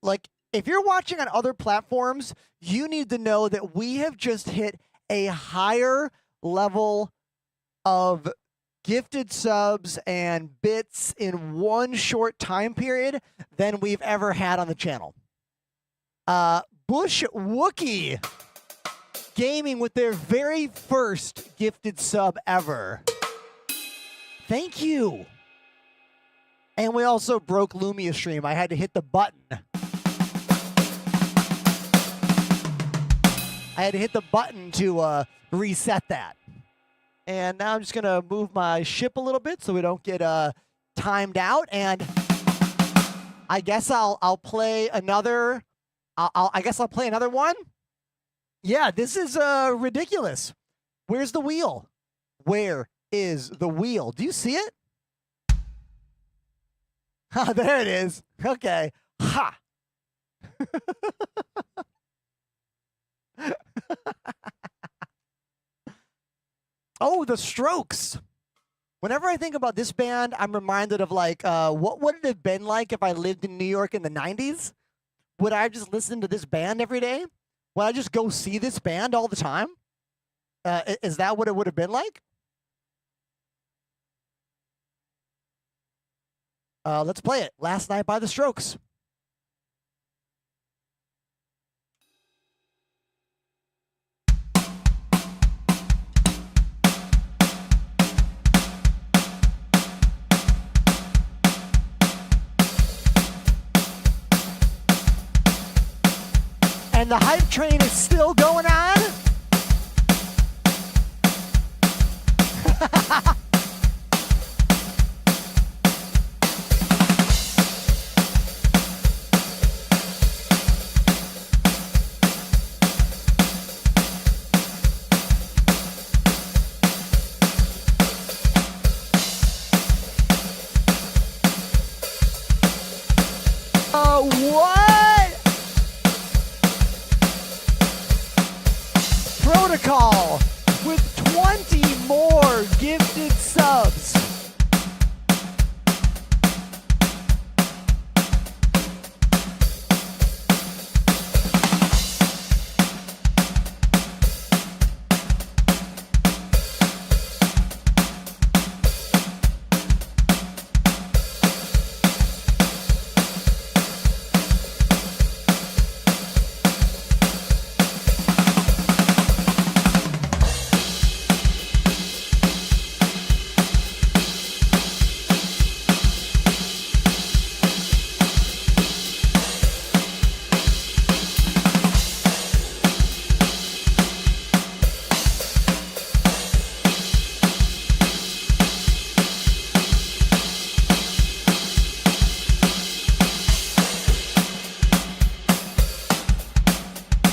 Like, if you're watching on other platforms, you need to know that we have just hit a higher level of gifted subs and bits in one short time period than we've ever had on the channel. Bush Wookie Gaming with their very first gifted sub ever. Thank you. And we also broke Lumia stream. I had to hit the button. I had to hit the button to reset that. And now I'm just going to move my ship a little bit so we don't get timed out. And I guess I'll play another. I guess I'll play another one. Yeah, this is ridiculous. Where's the wheel? Where is the wheel? Do you see it? Ah, there it is. Okay. Ha. Oh, the Strokes. Whenever I think about this band, I'm reminded of like, what would it have been like if I lived in New York in the 90s? Would I just listen to this band every day? Would I just go see this band all the time? Is that what it would have been like? Let's play it. Last Night by the Strokes. And the hype train is still going on. What? Protocol with 20 more gifted subs.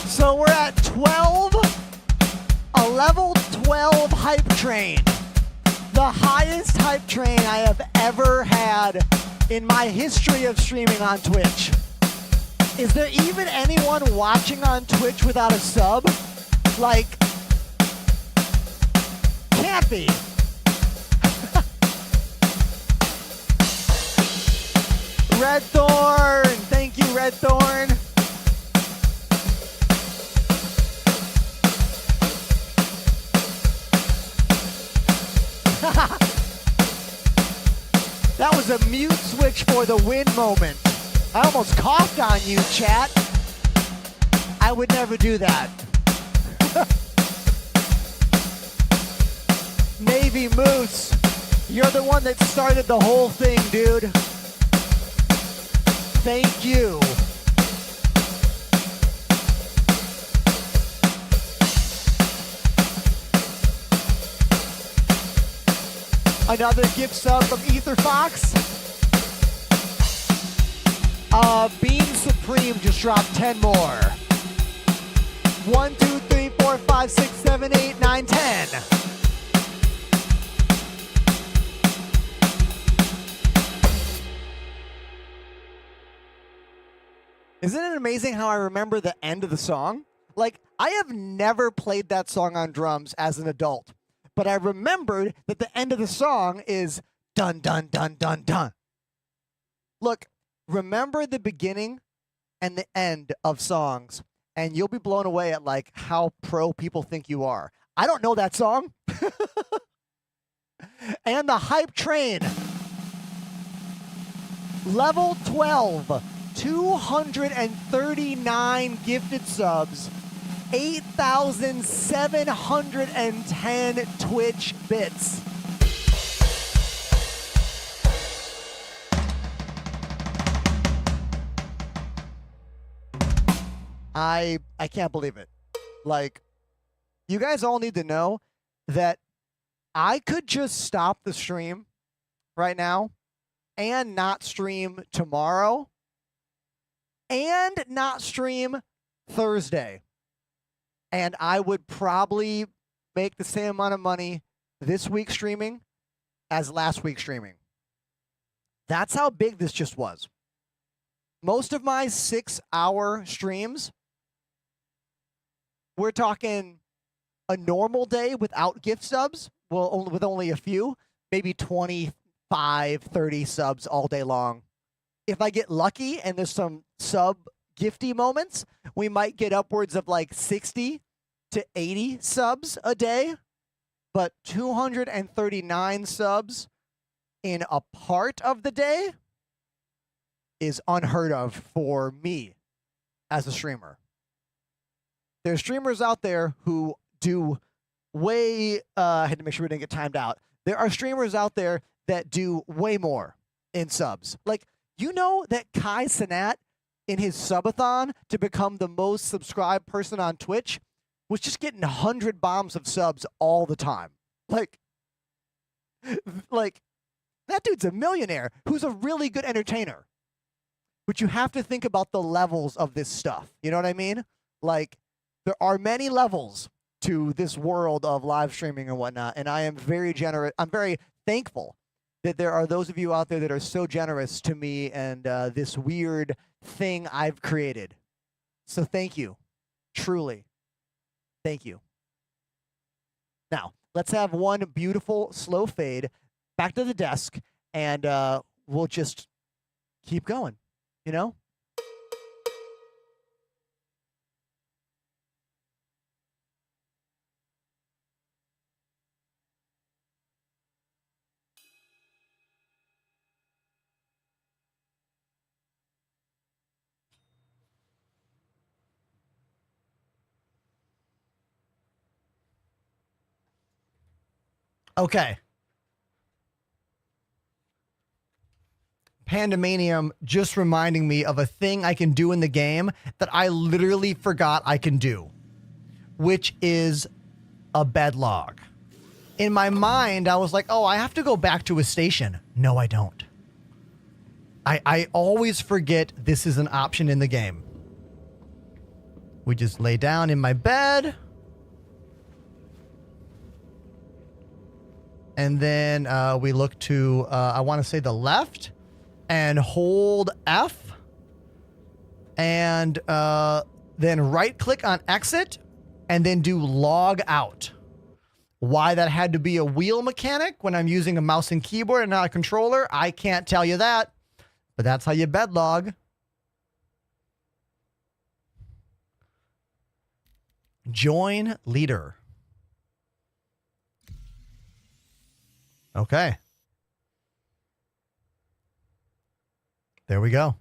So we're at 12, a level 12 hype train. The highest hype train I have ever had in my history of streaming on Twitch. Is there even anyone watching on Twitch without a sub? Like, can't be. Red Thorn, thank you, Red Thorn. That was a mute switch for the win moment. I almost coughed on you, chat. I would never do that. Navy Moose, you're the one that started the whole thing, dude. Thank you. Another gift sub from Ether Fox. Bean Supreme just dropped 10 more. 1, 2, 3, 4, 5, 6, 7, 8, 9, 10. Isn't it amazing how I remember the end of the song? Like, I have never played that song on drums as an adult, but I remembered that the end of the song is dun, dun, dun, dun, dun. Look, remember the beginning and the end of songs, and you'll be blown away at like how pro people think you are. I don't know that song. And the Hype Train. Level 12. 239 gifted subs. 8,710 Twitch bits. I can't believe it. Like, you guys all need to know that I could just stop the stream right now and not stream tomorrow and not stream Thursday. And I would probably make the same amount of money this week streaming as last week streaming. That's how big this just was. Most of my 6-hour streams, we're talking a normal day without gift subs, well, with only a few, maybe 25, 30 subs all day long. If I get lucky and there's some sub gifty moments, we might get upwards of like 60 to 80 subs a day. But 239 subs in a part of the day is unheard of for me as a streamer. There's streamers out there who do way, I had to make sure we didn't get timed out. There are streamers out there that do way more in subs. Like, you know that Kai Cenat, in his subathon to become the most subscribed person on Twitch, was just getting 100 bombs of subs all the time. Like, that dude's a millionaire who's a really good entertainer. But you have to think about the levels of this stuff. You know what I mean? Like, there are many levels to this world of live streaming and whatnot, and I am very generous. I'm very thankful that there are those of you out there that are so generous to me and this weird thing I've created. So thank you. Truly. Thank you. Now, let's have one beautiful slow fade back to the desk, and we'll just keep going, you know? Okay. Pandemanium just reminding me of a thing I can do in the game that I literally forgot I can do, which is a bed log. In my mind, I was like, oh, I have to go back to a station. No, I don't. I always forget this is an option in the game. We just lay down in my bed. And then we look to, I want to say the left, and hold F. And then right click on exit, and then do log out. Why that had to be a wheel mechanic when I'm using a mouse and keyboard and not a controller, I can't tell you that. But that's how you bed log. Join leader. Okay. There we go.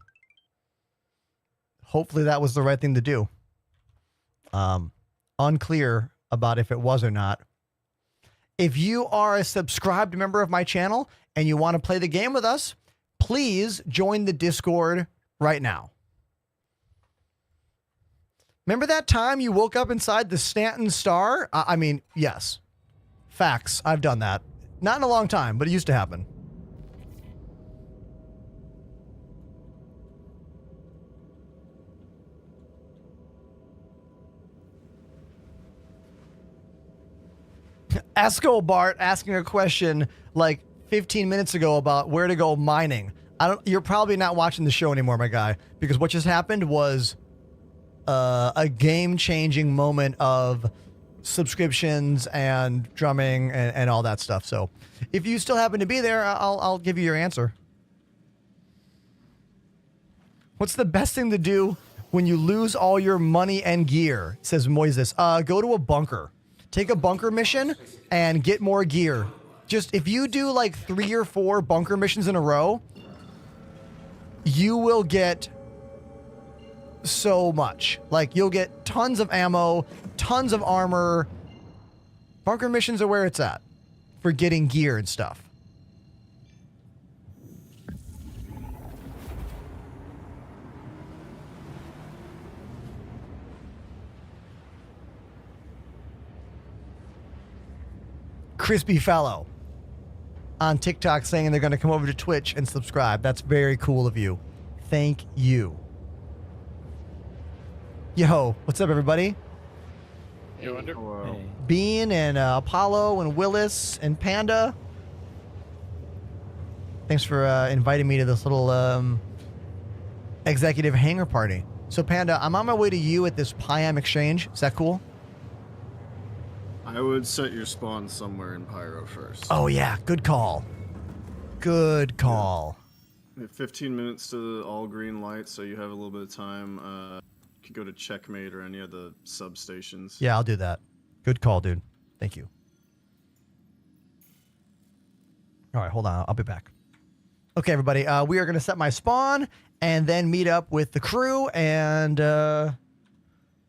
Hopefully that was the right thing to do. Unclear about if it was or not. If you are a subscribed member of my channel and you want to play the game with us, please join the Discord right now. Remember that time you woke up inside the Stanton Star? I mean, yes. Facts. I've done that. Not in a long time, but it used to happen. Escobart asking a question like 15 minutes ago about where to go mining. You're probably not watching the show anymore, my guy, because what just happened was a game-changing moment of subscriptions and drumming and all that stuff. So if you still happen to be there, I'll give you your answer. What's the best thing to do when you lose all your money and gear? Says Moises. Go to a bunker. Take a bunker mission and get more gear. Just if you do like 3 or 4 bunker missions in a row, you will get so much. Like you'll get tons of ammo, tons of armor. Bunker missions are where it's at for getting gear and stuff. Crispy Fellow on TikTok saying they're going to come over to Twitch and subscribe. That's very cool of you. Thank you. Yo, what's up, everybody? Hey, Wonder. Hello. Bean and Apollo and Willis and Panda. Thanks for inviting me to this little executive hangar party. So, Panda, I'm on my way to you at this Pyam exchange. Is that cool? I would set your spawn somewhere in Pyro first. Oh, yeah. Good call. Good call. We have 15 minutes to the all green light, so you have a little bit of time. You could go to Checkmate or any of the substations. Yeah, I'll do that. Good call, dude. Thank you. All right, hold on. I'll be back. Okay, everybody. We are going to set my spawn and then meet up with the crew, and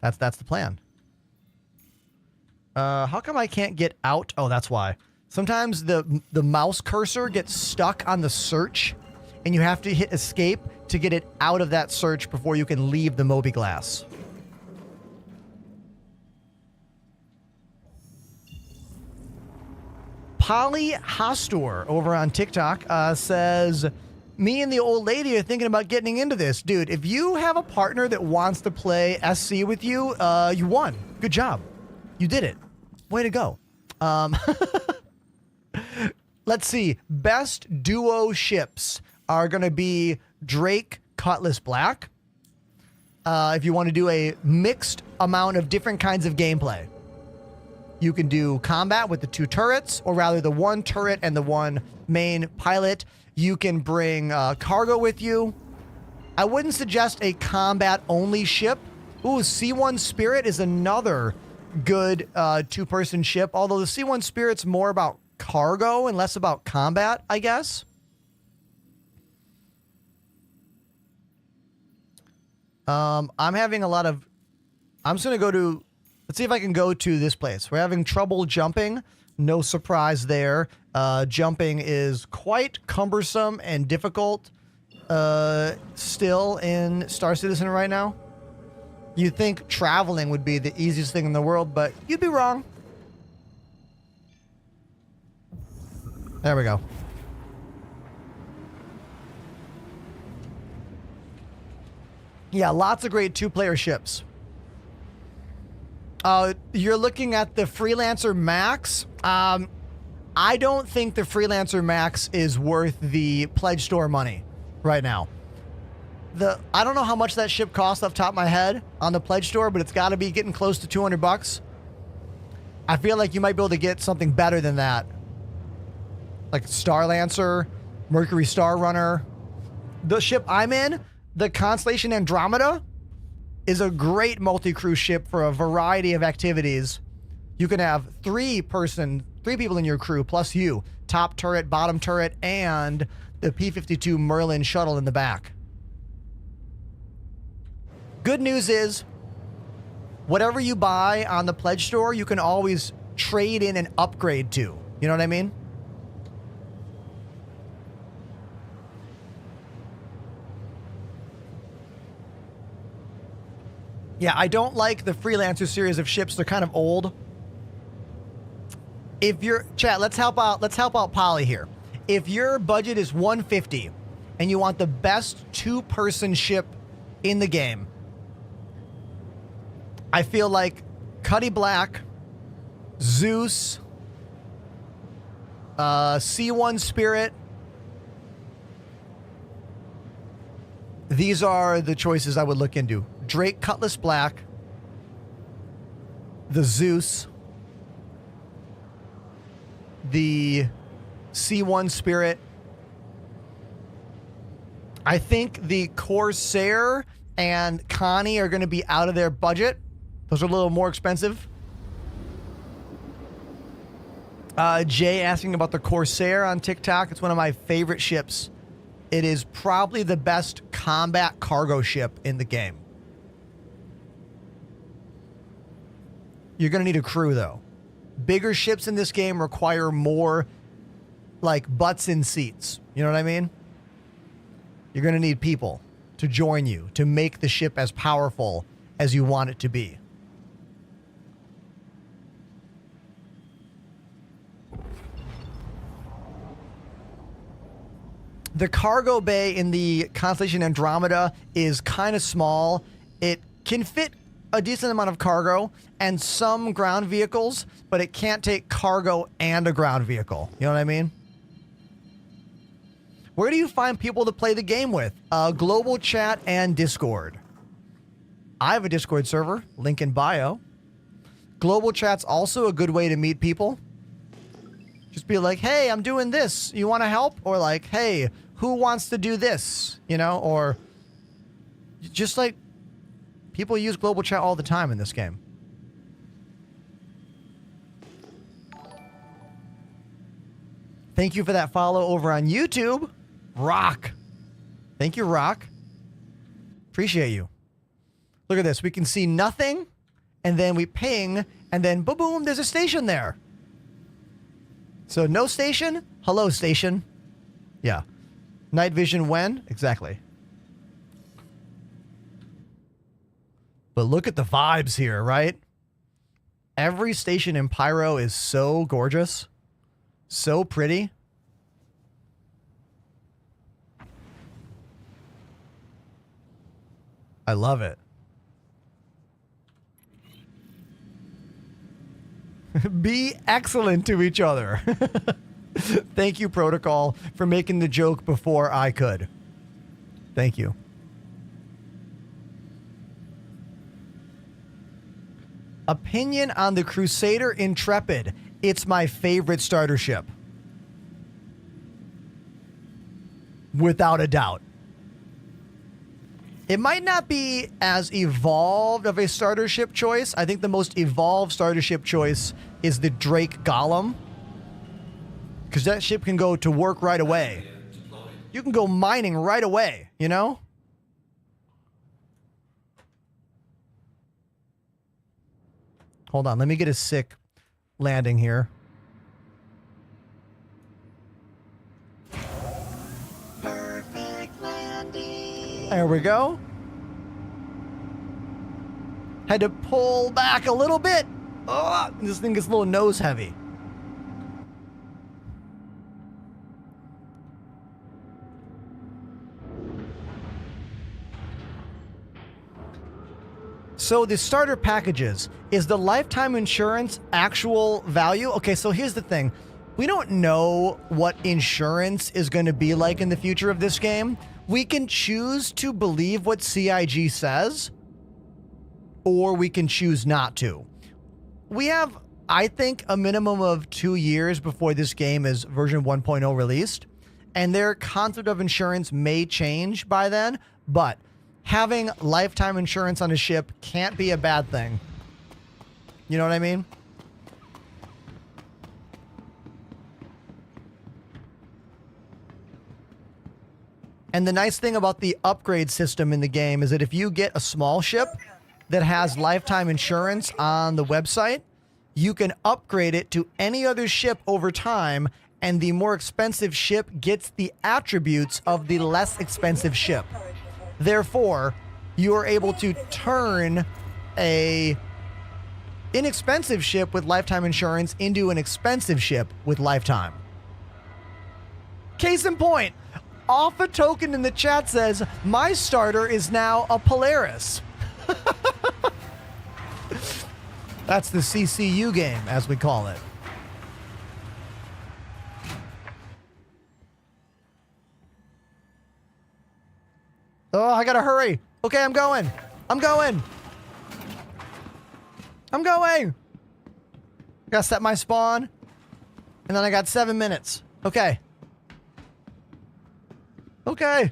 that's the plan. How come I can't get out? Oh, that's why. Sometimes the mouse cursor gets stuck on the search, and you have to hit escape to get it out of that search before you can leave the Moby Glass. Polly Hostor over on TikTok says, me and the old lady are thinking about getting into this. Dude, if you have a partner that wants to play SC with you, you won. Good job. You did it. Way to go. Let's see. Best duo ships are going to be Drake, Cutlass, Black. If you want to do a mixed amount of different kinds of gameplay, you can do combat with the 2 turrets, or rather the 1 turret and the 1 main pilot. You can bring cargo with you. I wouldn't suggest a combat-only ship. Ooh, C1 Spirit is another good 2-person ship, although the C1 Spirit's more about cargo and less about combat, I guess. I'm having a lot of... I'm just going to go to... Let's see if I can go to this place. We're having trouble jumping. No surprise there. Jumping is quite cumbersome and difficult still in Star Citizen right now. You'd think traveling would be the easiest thing in the world, but you'd be wrong. There we go. Yeah, lots of great 2-player ships. You're looking at the Freelancer Max. I don't think the Freelancer Max is worth the Pledge Store money right now. I don't know how much that ship costs off the top of my head on the Pledge Store, but it's got to be getting close to $200. I feel like you might be able to get something better than that. Like Star Lancer, Mercury Star Runner. The ship I'm in, the Constellation Andromeda, is a great multi-crew ship for a variety of activities. You can have 3 people in your crew, plus you. Top turret, bottom turret, and the P-52 Merlin shuttle in the back. good news is, whatever you buy on the pledge store, you can always trade in and upgrade to. You know what I mean? Yeah, I don't like the Freelancer series of ships. They're kind of old. If you're chat, let's help out Polly here. If your budget is 150 and you want the best two-person ship in the game, I feel like Cuddy Black, Zeus, C1 Spirit. These are the choices I would look into. Drake Cutlass Black, the Zeus, the C1 Spirit. I think the Corsair and Connie are going to be out of their budget. Those are a little more expensive. Jay asking about the Corsair on TikTok. It's one of my favorite ships. It is probably the best combat cargo ship in the game. You're going to need a crew, though. Bigger ships in this game require more, like, butts in seats. You know what I mean? You're going to need people to join you to make the ship as powerful as you want it to be. The cargo bay in the Constellation Andromeda is kind of small. It can fit a decent amount of cargo and some ground vehicles, but it can't take cargo and a ground vehicle. You know what I mean? Where do you find people to play the game with? Global chat and Discord. I have a Discord server, link in bio. Global chat's also a good way to meet people. Just be like, hey, I'm doing this. You want to help? Or like, hey, who wants to do this? You know, or just like people use global chat all the time in this game. Thank you for that follow over on YouTube. Rock. Thank you, Rock. Appreciate you. Look at this. We can see nothing, and then we ping, and then boom, boom, there's a station there. So no station, hello station. Yeah. Night vision when? Exactly. But look at the vibes here, right? Every station in Pyro is so gorgeous. So pretty. I love it. Be excellent to each other. Thank you, Protocol, for making the joke before I could. Thank you. Opinion on the Crusader Intrepid. It's my favorite starter ship. Without a doubt. It might not be as evolved of a starter ship choice. I think the most evolved starter ship choice is the Drake Golem. Because that ship can go to work right away. You can go mining right away, you know? Hold on, let me get a sick landing here. Perfect landing. There we go. Had to pull back a little bit. Oh, this thing gets a little nose heavy. So the starter packages, is the lifetime insurance actual value? Okay, so here's the thing. We don't know what insurance is going to be like in the future of this game. We can choose to believe what CIG says, or we can choose not to. We have, I think, a minimum of 2 years before this game is version 1.0 released, and their concept of insurance may change by then, but having lifetime insurance on a ship can't be a bad thing. You know what I mean? And the nice thing about the upgrade system in the game is that if you get a small ship that has lifetime insurance on the website, you can upgrade it to any other ship over time, and the more expensive ship gets the attributes of the less expensive ship. Therefore, you are able to turn a inexpensive ship with lifetime insurance into an expensive ship with lifetime. Case in point, Off a Token in the chat says, my starter is now a Polaris. That's the CCU game, as we call it. Oh, I gotta hurry. Okay, I'm going. I'm going. I'm going. Gotta set my spawn. And then I got 7 minutes. Okay. Okay.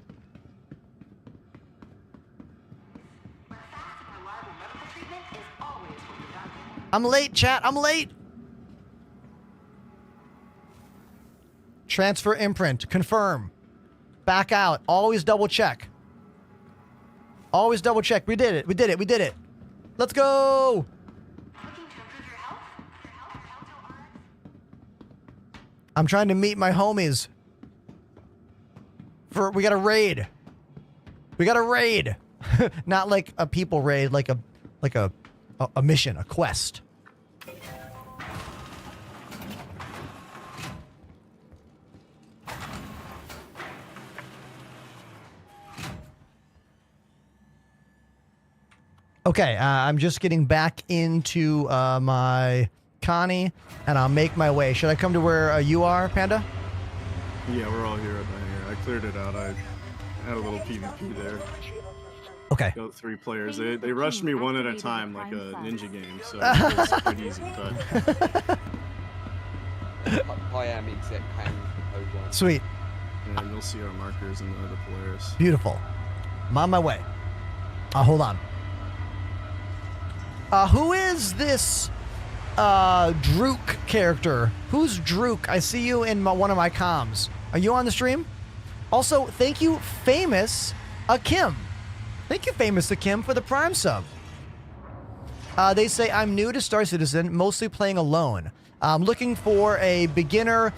I'm late, chat. I'm late. Transfer imprint. Confirm. Back out. Always double check. Always double check. We did it. We did it. We did it. Let's go. I'm trying to meet my homies. We got a raid. We got a raid. Not like a people raid, like a mission, a quest. Okay, I'm just getting back into my Connie, and I'll make my way. Should I come to where you are, Panda? Yeah, we're all here right here. I cleared it out. I had a little PvP there. Okay. Got 3 players. They rushed me one at a time like a ninja game, so it was quite easy. But I am exec hang over. Sweet. and you'll see our markers in the Polaris. Beautiful. I'm on my way. Hold on. Who is this Drook character? Who's Drook? I see you in one of my comms. Are you on the stream? Also, thank you, Famous Akim. Thank you, Famous Akim, for the Prime sub. They say, I'm new to Star Citizen, mostly playing alone. I'm looking for a beginner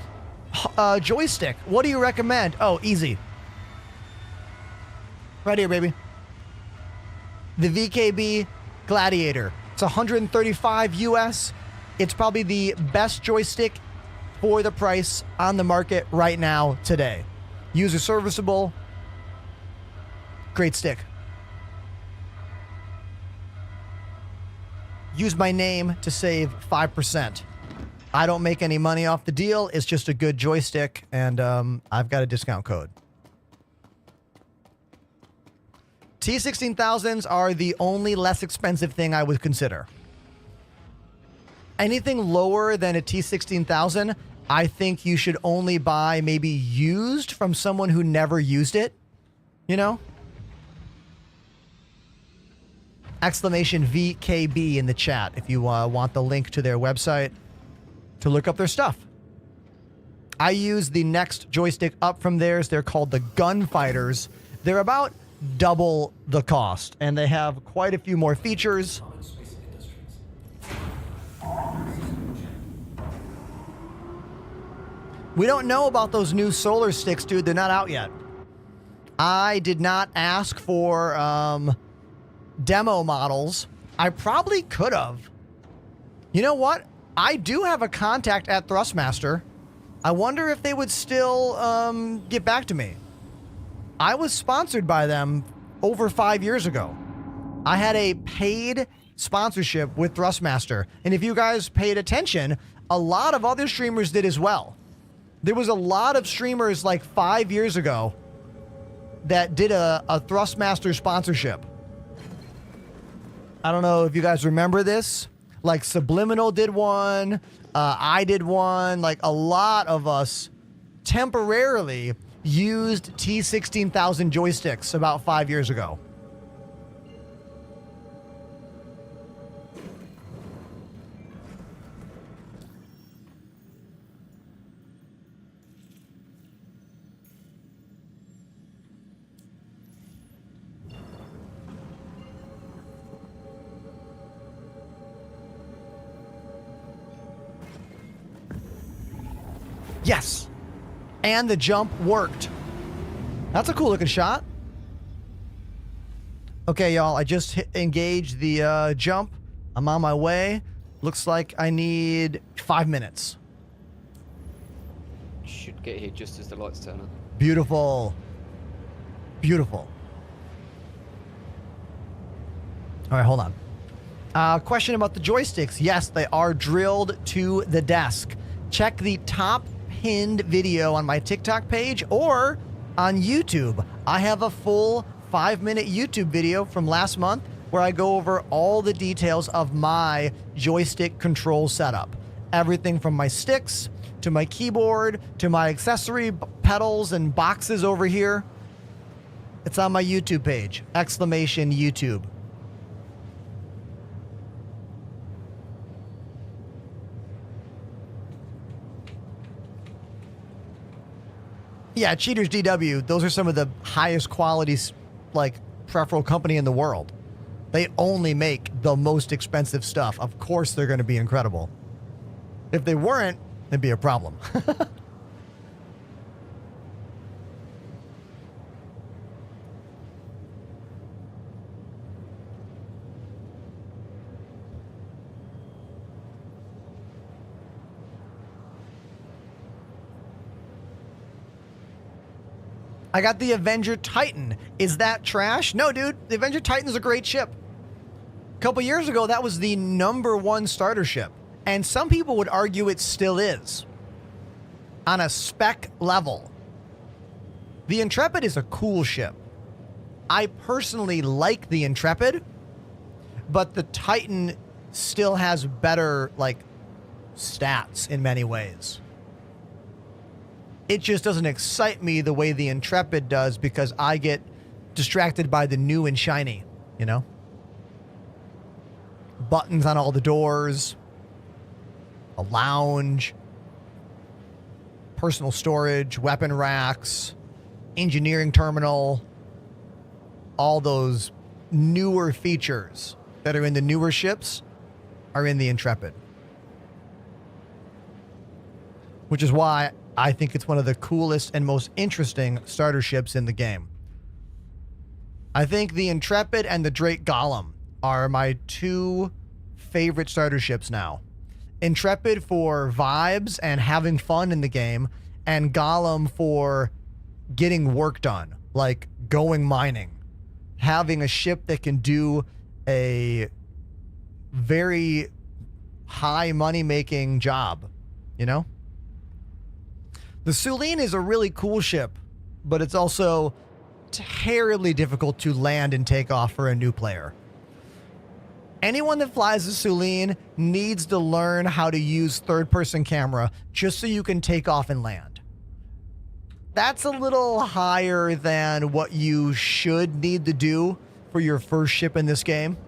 joystick. What do you recommend? Oh, easy. Right here, baby. The VKB Gladiator. It's 135 US. It's probably the best joystick for the price on the market right now today. User serviceable. Great stick. Use my name to save 5%. I don't make any money off the deal. It's just a good joystick, and I've got a discount code. T16000s are the only less expensive thing I would consider. Anything lower than a T16000, I think you should only buy maybe used from someone who never used it. You know? Exclamation VKB in the chat if you want the link to their website to look up their stuff. I use the next joystick up from theirs. They're called the Gunfighters. They're about double the cost, and they have quite a few more features. We don't know about those new solar sticks, dude. They're not out yet. I did not ask for demo models. I probably could have. You know what? I do have a contact at Thrustmaster. I wonder if they would still get back to me. I was sponsored by them over 5 years ago. I had a paid sponsorship with Thrustmaster. And if you guys paid attention, a lot of other streamers did as well. There was a lot of streamers like 5 years ago that did a Thrustmaster sponsorship. I don't know if you guys remember this. Like Subliminal did one. I did one. Like a lot of us temporarily used T16000 joysticks about 5 years ago. Yes. And the jump worked. That's a cool looking shot. Okay, y'all, I just engaged the jump. I'm on my way. Looks like I need 5 minutes. Should get here just as the lights turn on. Beautiful. Beautiful. All right, hold on. Question about the joysticks. Yes, they are drilled to the desk. Check the top pinned video on my TikTok page or on YouTube. I have a full 5-minute YouTube video from last month where I go over all the details of my joystick control setup. Everything from my sticks to my keyboard to my accessory pedals and boxes over here. It's on my YouTube page. !YouTube. Yeah, Cheaters DW, those are some of the highest quality, like, peripheral company in the world. They only make the most expensive stuff. Of course they're going to be incredible. If they weren't, it'd be a problem. I got the Avenger Titan. Is that trash? No, dude. The Avenger Titan is a great ship. A couple years ago, that was the #1 starter ship. And some people would argue it still is. On a spec level. The Intrepid is a cool ship. I personally like the Intrepid, but the Titan still has better, like, stats in many ways. It just doesn't excite me the way the Intrepid does because I get distracted by the new and shiny, you know? Buttons on all the doors, a lounge, personal storage, weapon racks, engineering terminal, all those newer features that are in the newer ships are in the Intrepid. Which is why I think it's one of the coolest and most interesting starter ships in the game. I think the Intrepid and the Drake Golem are my two favorite starter ships now. Intrepid for vibes and having fun in the game, and Golem for getting work done, like going mining. Having a ship that can do a very high money-making job, you know? The Suline is a really cool ship, but it's also terribly difficult to land and take off for a new player. Anyone that flies the Suline needs to learn how to use third-person camera just so you can take off and land. That's a little higher than what you should need to do for your first ship in this game.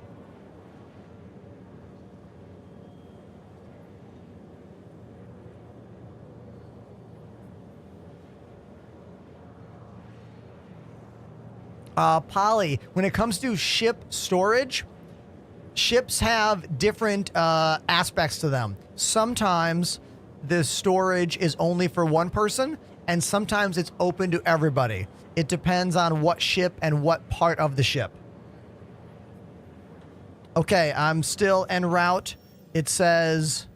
Polly, when it comes to ship storage, ships have different aspects to them. Sometimes the storage is only for one person, and sometimes it's open to everybody. It depends on what ship and what part of the ship. Okay, I'm still en route. It still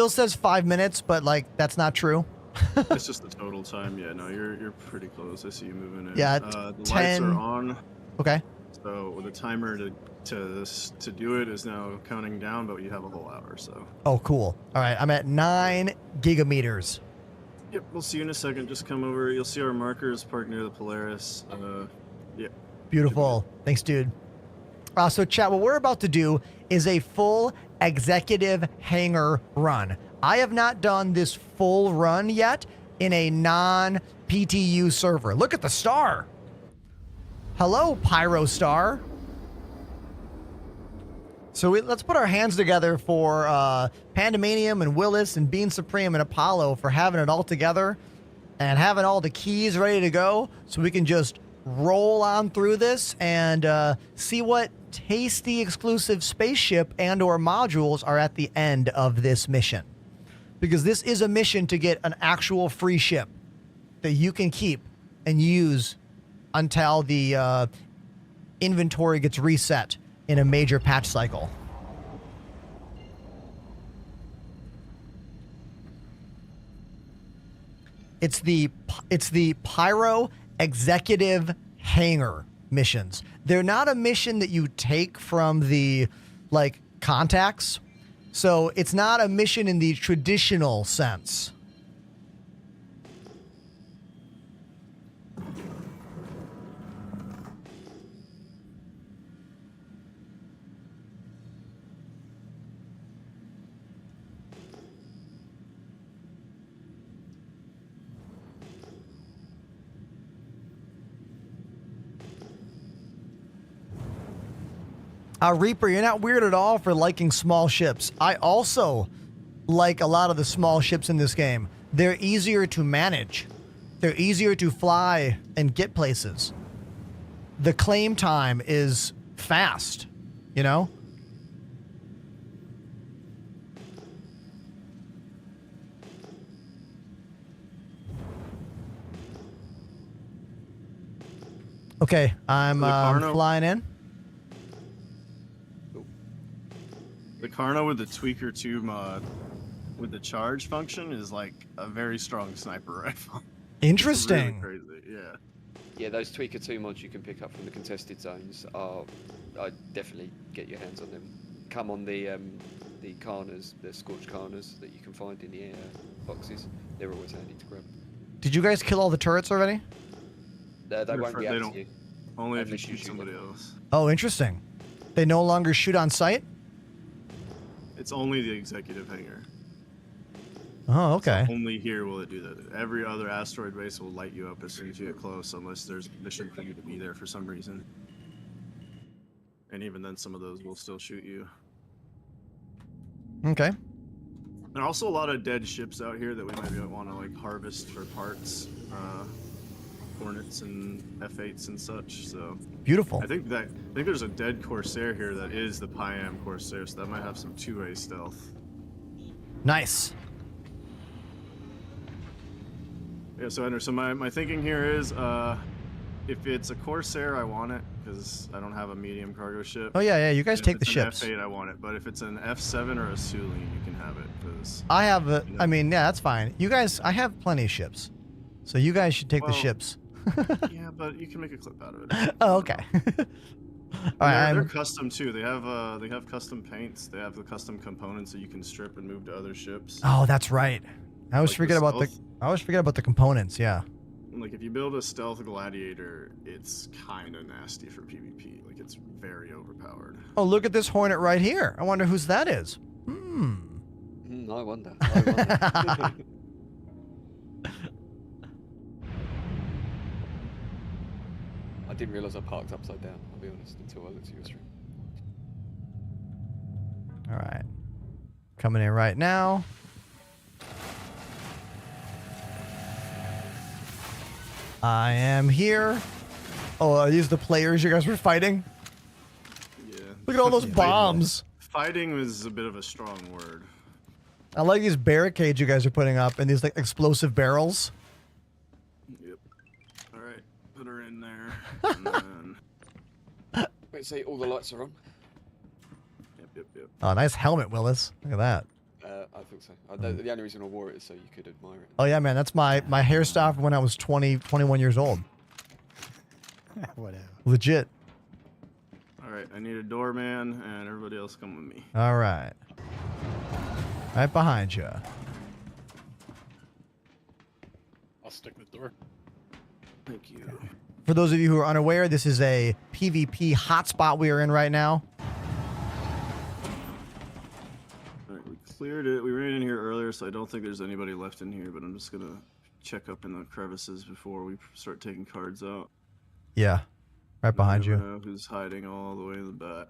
says 5 minutes, but like that's not true. It's just the total time. Yeah, no, you're pretty close. I see you moving in. Yeah, the 10. lights are on. Okay. So the timer to do it is now counting down, but you have a whole hour. So. Oh, cool. All right, I'm at 9 gigameters. Yep, we'll see you in a second. Just come over. You'll see our markers parked near the Polaris. Yeah. Beautiful. Thanks, dude. So, chat, what we're about to do is a full executive hangar run. I have not done this full run yet in a non-PTU server. Look at the star. Hello, Pyro Star. So let's put our hands together for Pandemanium and Willis and Bean Supreme and Apollo for having it all together and having all the keys ready to go so we can just roll on through this and see what tasty exclusive spaceship and or modules are at the end of this mission. because this is a mission to get an actual free ship that you can keep and use until the inventory gets reset in a major patch cycle. It's the Pyro Executive Hangar missions. They're not a mission that you take from the like contacts. So it's not a mission in the traditional sense. Reaper, you're not weird at all for liking small ships. I also like a lot of the small ships in this game. They're easier to manage. They're easier to fly and get places. The claim time is fast, you know? Okay, I'm flying in. The Carno with the Tweaker 2 mod with the charge function is like a very strong sniper rifle. Interesting. Really crazy, yeah. Yeah, those Tweaker 2 mods you can pick up from the contested zones are... I'd definitely get your hands on them. Come on the Karnas, the Scorched Karnas that you can find in the boxes. They're always handy to grab. Did you guys kill all the turrets already? They won't They react don't. to you. Only if you Unless you shoot shoot somebody them. else. Oh, interesting. They no longer shoot on sight? It's only the executive hangar. Oh, okay. Only here will it do that. Every other asteroid base will light you up as soon as you get close, unless there's a mission for you to be there for some reason. And even then, some of those will still shoot you. Okay. There are also a lot of dead ships out here that we might want to like harvest for parts, Hornets and F8s and such. So Beautiful. I think there's a dead Corsair here that is the Pyam Corsair, so that might have some two-way stealth. Nice. Yeah, so Andrew, so my thinking here is, if it's a Corsair, I want it because I don't have a medium cargo ship. Oh yeah, you guys And take if the it's ships. an F8, I want it, but if it's an F7 or a Sully, you can have it because I have a. you know. I mean, yeah, that's fine. You guys, I have plenty of ships, so you guys should take the Well, ships. yeah, but you can make a clip out of it. Oh, okay. All right, They're custom too. They have custom paints. They have the custom components that you can strip and move to other ships. Oh, that's right. I always Like the forget about the. stealth. I always forget about the components. Yeah. Like if you build a stealth gladiator, it's kind of nasty for PvP. Like it's very overpowered. Oh, look at this Hornet right here. I wonder whose that is. I wonder. I wonder. I didn't realise I parked upside down, I'll be honest, until I looked at your stream. All right. Coming in right now. I am here. Oh, are these the players you guys were fighting? Yeah. Look at all those bombs. Fighting is a bit of a strong word. I like these barricades you guys are putting up and these like explosive barrels. Yep. All right, put her in there. And then... Wait, see, all the lights are on? Yep. Oh, nice helmet, Willis. Look at that. I think so. The only reason I wore it is so you could admire it. Oh yeah, man, that's my hairstyle from when I was 20, 21 years old. Whatever. Legit. All right, I need a doorman, and everybody else come with me. All right. Right behind you. I'll stick the door. Thank you. For those of you who are unaware, this is a PvP hotspot we are in right now. All right, we cleared it. We ran in here earlier, so I don't think there's anybody left in here, but I'm just gonna check up in the crevices before we start taking cards out. Yeah. Right behind never you. know who's hiding all the way in the back.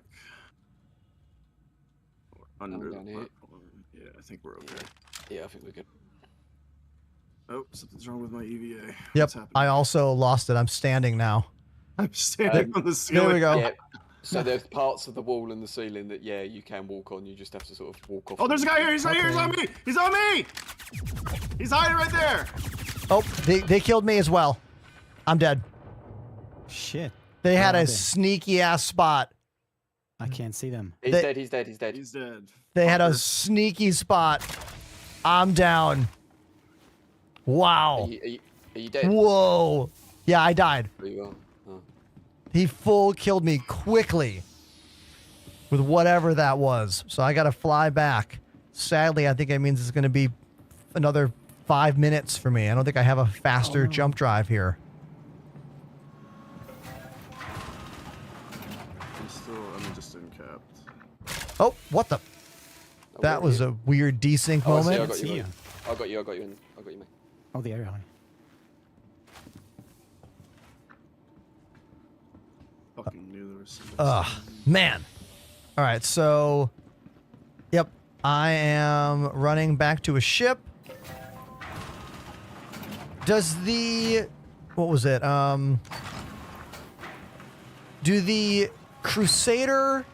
Or under the down here. platform. Yeah, I think we're okay. Yeah, I think we're good. Oh, something's wrong with my EVA. Yep. What's happening? I also lost it. I'm standing now. I'm standing on the ceiling. There we go. Yeah, So there's parts of the wall and the ceiling that, yeah, you can walk on. You just have to sort of walk off. Oh, there's a guy here. He's right here. He's on me. He's on me. He's hiding right there. Oh, they killed me as well. I'm dead. Shit. They had Where a are they? sneaky ass spot. I can't see them. He's dead. He's dead. He's dead. He's dead. They had a Fucker. sneaky spot. I'm down. Wow. Are you dead? Whoa. Yeah, I died. There you are. Oh. He full killed me quickly with whatever that was. So I got to fly back. Sadly, I think it means it's going to be another 5 minutes for me. I don't think I have a faster jump drive here. I'm just in capped. Oh, what the? Oh, That was a weird desync Oh, I see, moment. I got you. See mate. I got you. I got you. I got you, mate. Oh, the area. Fucking knew there was something. Ugh, man. All right, so, yep, I am running back to a ship. Does the, what was it? Do the Crusader,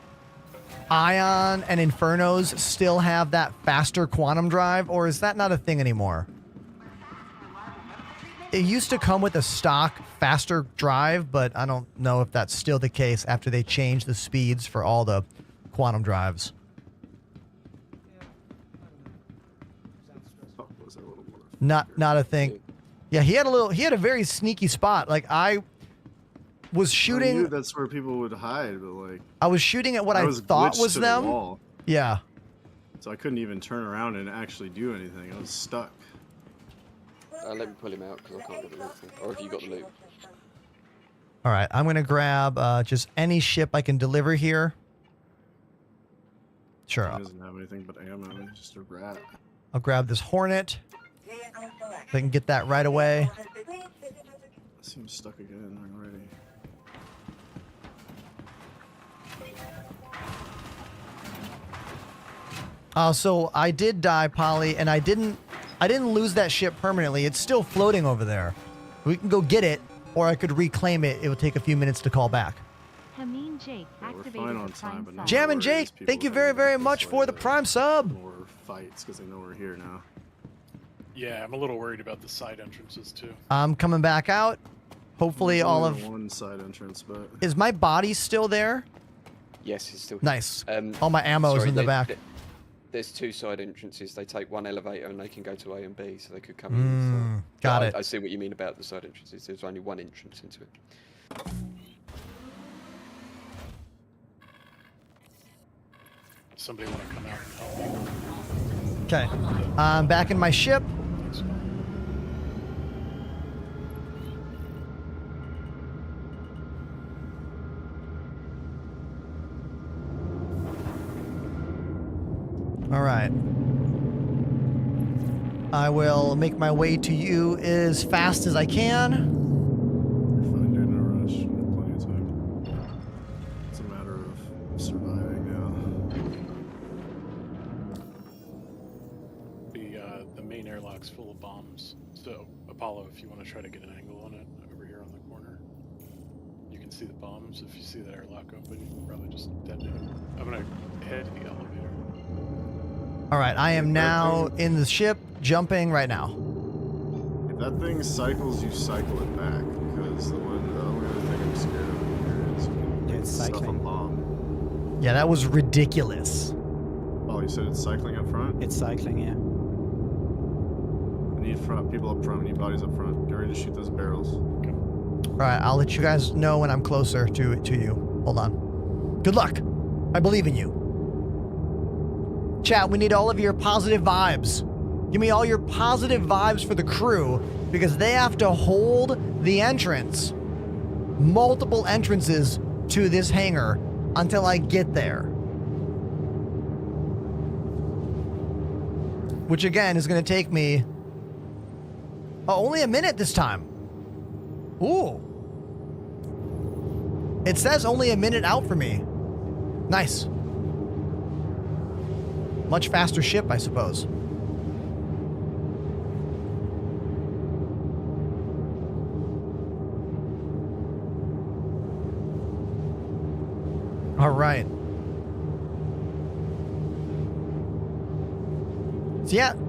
Ion, and Infernos still have that faster quantum drive, or is that not a thing anymore? It used to come with a stock faster drive, but I don't know if that's still the case after they changed the speeds for all the quantum drives. Fuck was that little motherfucker? Not a thing. Yeah, he had a very sneaky spot. Like I was I shooting. knew that's where people would hide, but like I was shooting at what I was thought glitched was to the them. wall, Yeah. so I couldn't even turn around and actually do anything. I was stuck. Let me pull him out because I can't get the loot thing. Or have you got the loot? All right, I'm gonna grab just any ship I can deliver here. Sure, He doesn't have anything but ammo. He's just a rat. I'll grab this Hornet. If I can get that right away. I seem stuck again already. So I did die, Polly, and I didn't lose that ship permanently. It's still floating over there. We can go get it, or I could reclaim it. It would take a few minutes to call back. Hameen Jake We're activated fine the on time, prime but now sub. Jam and we're worried Jake, people thank you are very, gonna very make much us, for the like, Prime sub. More fights because they know we're here now. Yeah, I'm a little worried about the side entrances too. I'm coming back out. Hopefully There's all only of... one side entrance, but Is my body still there? Yes, it's still. Nice. Um, All my ammo is sorry, in the back. There's two side entrances. They take one elevator and they can go to A and B, so they could come in. So. Got But it. I see what you mean about the side entrances. There's only one entrance into it. Somebody want to come out and help me? Okay. I'm back in my ship. Thanks. All right. I will make my way to you as fast as I can. you're fine, dude. No rush. We have plenty of time. It's a matter of surviving now. The main airlock's full of bombs. So Apollo, if you want to try to get an angle on it, over here on the corner, you can see the bombs. If you see that airlock open, you can probably just detonate it. I'm gonna head to the elevator. All right. I am now in the ship, jumping right now. If that thing cycles, you cycle it back. Because the only other thing I'm scared of here is you can Yeah, it's stuff a cycling. bomb. Yeah, that was ridiculous. Oh, you said it's cycling up front? It's cycling, yeah. I need people up front. We need bodies up front. Get ready to shoot those barrels. All right. I'll let you guys know when I'm closer to you. Hold on. Good luck. I believe in you. Chat, we need all of your positive vibes. Give me all your positive vibes for the crew because they have to hold the entrance. Multiple entrances to this hangar until I get there. Which again is going to take me only a minute this time. Ooh. It says only a minute out for me. Nice. Much faster ship, I suppose. All right.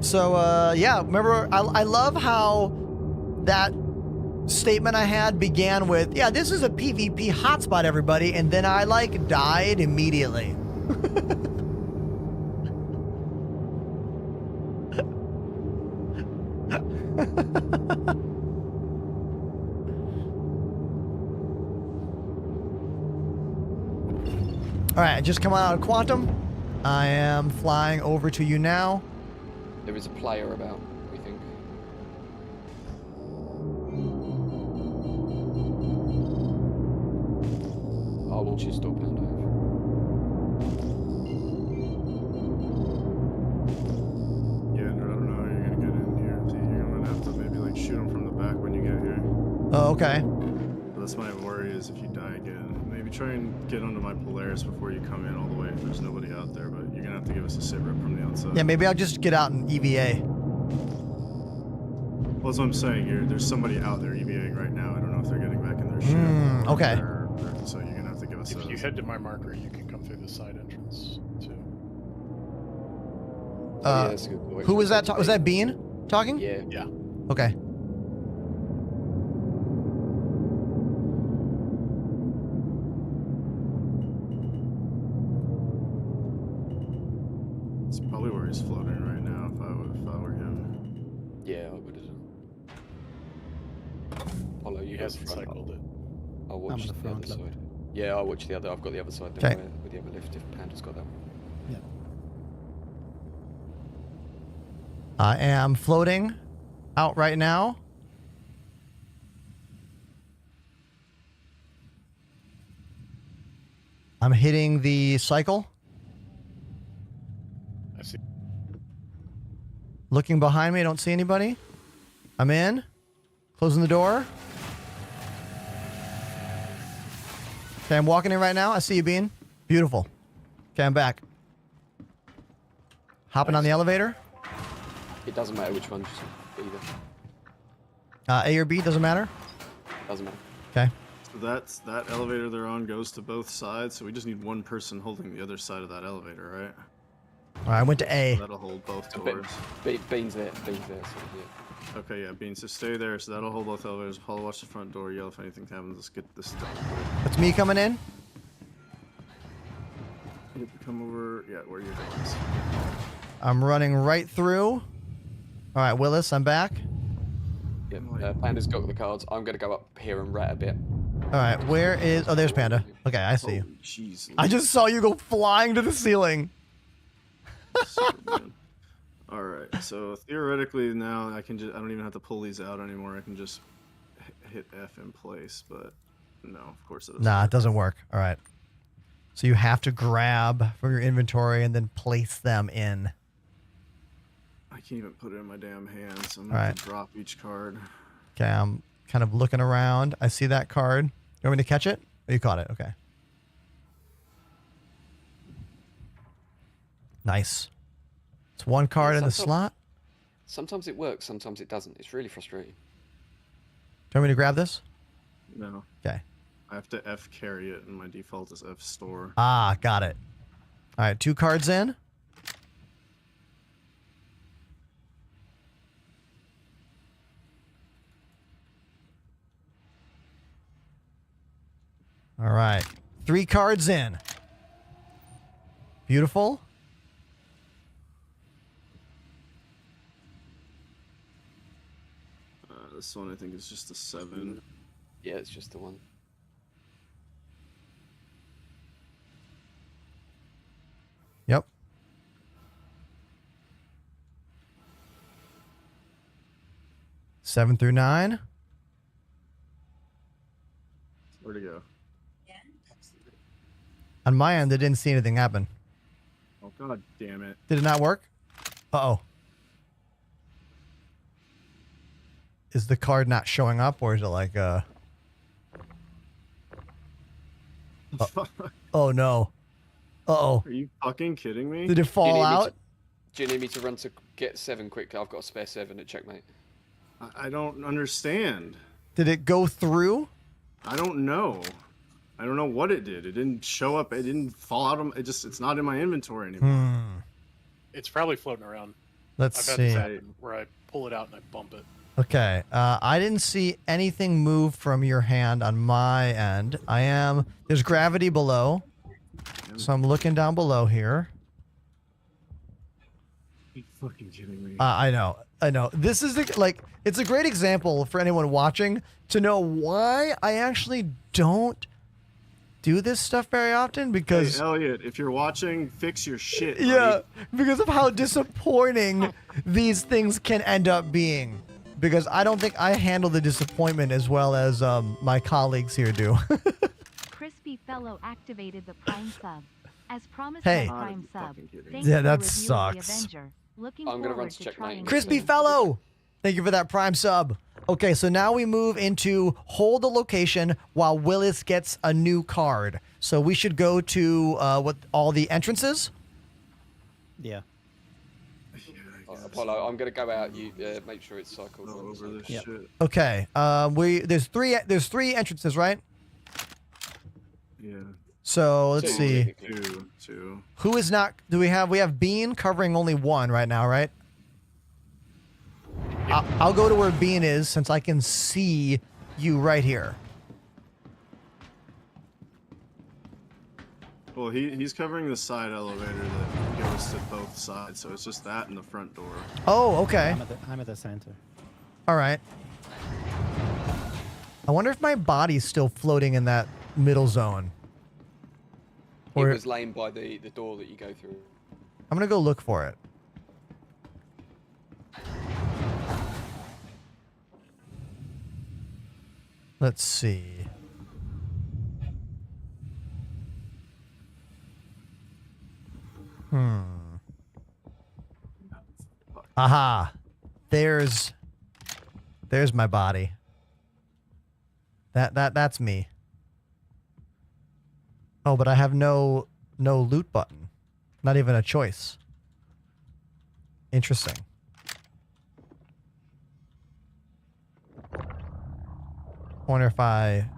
So yeah. Remember, I love how that statement I had began with, yeah, this is a PvP hotspot, everybody, and then I like died immediately. All right, I just come out of Quantum. I am flying over to you now. There is a player about, we think. I'll watch you stop and dive. Yeah, Andrew, I don't know how you're gonna get in here. So you're gonna have to maybe like shoot him from the back when you get here. Oh, okay. But that's my worry is if you die again. Maybe try and get onto my Polaris before you come in all the way if there's nobody out there, but you're gonna have to give us a sit rep from the outside. Yeah, maybe I'll just get out in EVA. Well, that's what I'm saying. There's somebody out there EVAing right now. I don't know if they're getting back in their ship. Okay. So you're gonna have to give us. If you head to my marker, you can come through the side entrance too. Yeah, that's a good point. Who was that? Was that Bean talking? Yeah. Yeah. Okay. It's probably where he's floating right now. If I were him. Yeah, I would as well. Apollo, you He have hasn't front. cycled it. I'll watch on the the front, other look. side. Yeah, I'll watch the other. I've got the other side Okay. then with the other lift if Panda's got that one. I am floating out right now. I'm hitting the cycle. I see. Looking behind me, I don't see anybody. I'm in. Closing the door. Okay, I'm walking in right now. I see you, Bean. Beautiful. Okay, I'm back. Hopping on the elevator. It doesn't matter which one, just either. A or B, doesn't matter. Doesn't matter. Okay. So that elevator they're on goes to both sides. So we just need one person holding the other side of that elevator, right? All right, I went to A. That'll hold both So doors. Bean's there. So yeah. Okay, yeah, Bean, so stay there. So that'll hold both elevators. Apollo, watch the front door. Yell if anything happens. Let's get this done. That's me coming in. Come over. Yeah, where you're going. I'm running right through. All right, Willis, I'm back. Yep. Panda's got the cards. I'm gonna go up here and rat a bit. All right, where is... Oh, there's Panda. Okay, I see you. Jeez. I just saw you go flying to the ceiling. All right, so theoretically now I don't even have to pull these out anymore. I can just hit F in place, but no, of course it doesn't. Nah, it doesn't work. All right. So you have to grab from your inventory and then place them in. I can't even put it in my damn hand, so I'm All gonna right. have to drop each card. Okay, I'm kind of looking around. I see that card. You want me to catch it? Oh, you caught it. Okay. Nice. It's one card in the slot. Sometimes it works, sometimes it doesn't. It's really frustrating. Do you want me to grab this? No. Okay. I have to F carry it, and my default is F store. Ah, got it. All right, 2 cards in. All right, 3 cards in. Beautiful. This one I think is just a 7. Yeah, it's just the one. Yep. Seven through 9. Where'd it go? On my end, I didn't see anything happen. Oh god damn it! Did it not work? Uh-oh. Is the card not showing up, or is it like oh no. Uh-oh. Are you fucking kidding me? Did it fall out? Do you need me to run to get 7 quickly? I've got a spare 7 at checkmate. I don't understand. Did it go through? I don't know. I don't know what it did. It didn't show up. It didn't fall out of. It's not in my inventory anymore. It's probably floating around. Let's I've had see. this happen where I pull it out and I bump it. Okay. I didn't see anything move from your hand on my end. There's gravity below. So I'm looking down below here. Are you fucking kidding me? I know. This is it's a great example for anyone watching to know why I actually don't do this stuff very often, because Hey, Elliot, if you're watching, fix your shit. Buddy. yeah, because of how disappointing these things can end up being. Because I don't think I handle the disappointment as well as my colleagues here do. Crispy Fellow activated the Prime sub. As promised Hey. by Prime sub. Thank Yeah, you that for reviewing sucks. The Avenger. Looking I'm gonna run forward to to check my trying Crispy soon. Fellow! Thank you for that Prime sub. Okay, so now we move into hold the location while Willis gets a new card. So we should go to all the entrances. Yeah. Apollo, I'm gonna go out. You make sure it's cycled. All over this Yep. shit. Okay. There's three entrances, right? Yeah. So let's Two. see. Two. Who is not? We have Bean covering only one right now, right? I'll go to where Bean is since I can see you right here. Well, he's covering the side elevator that goes to both sides, so it's just that and the front door. Oh, okay. I'm at the center. All right. I wonder if my body's still floating in that middle zone. It Or was laying by the door that you go through. I'm gonna go look for it. Let's see. Aha. There's my body. That's me. Oh, but I have no loot button. Not even a choice. Interesting. Wonder if I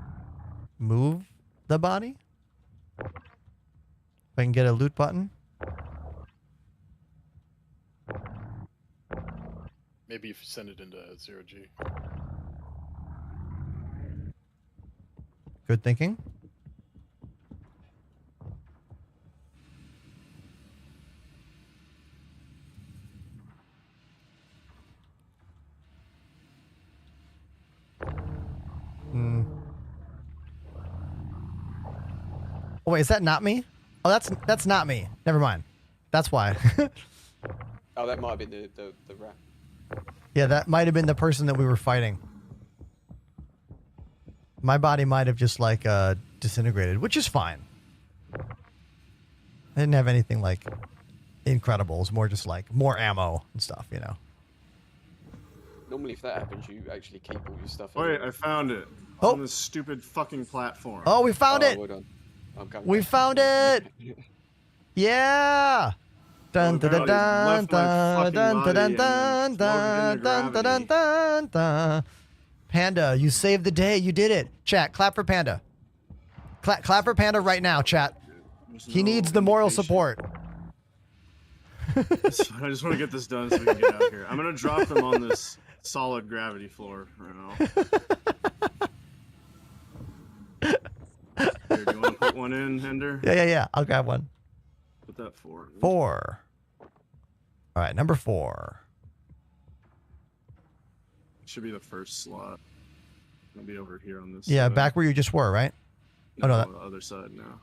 move the body? If I can get a loot button? Maybe if you send it into 0G. Good thinking. Oh, wait, is that not me? Oh, that's not me. Never mind. That's why. Oh, that might have been the rat. Yeah, that might have been the person that we were fighting. My body might have just like disintegrated, which is fine. I didn't have anything like incredible. It's more just like more ammo and stuff, you know. Normally, if that happens, you actually keep all your stuff. Wait, I found it. Oh. On this stupid fucking platform. Oh, we found it. Well done. I'm coming We back. found it. Yeah. Dun dun dun dun dun dun dun dun dun dun dun dun dun. Panda, you saved the day. You did it. Chat, clap for Panda. Clap for Panda right now, chat. He needs the moral support. I just want to get this done so we can get out of here. I'm gonna drop them on this solid gravity floor right now. Here, do you want to put one in, Hender? Yeah. I'll grab one. Put that 4. 4. All right, number 4. Should be the first slot. It'll be over here on this. Yeah, side. back where you just were, right? No, oh, no, on the other side now.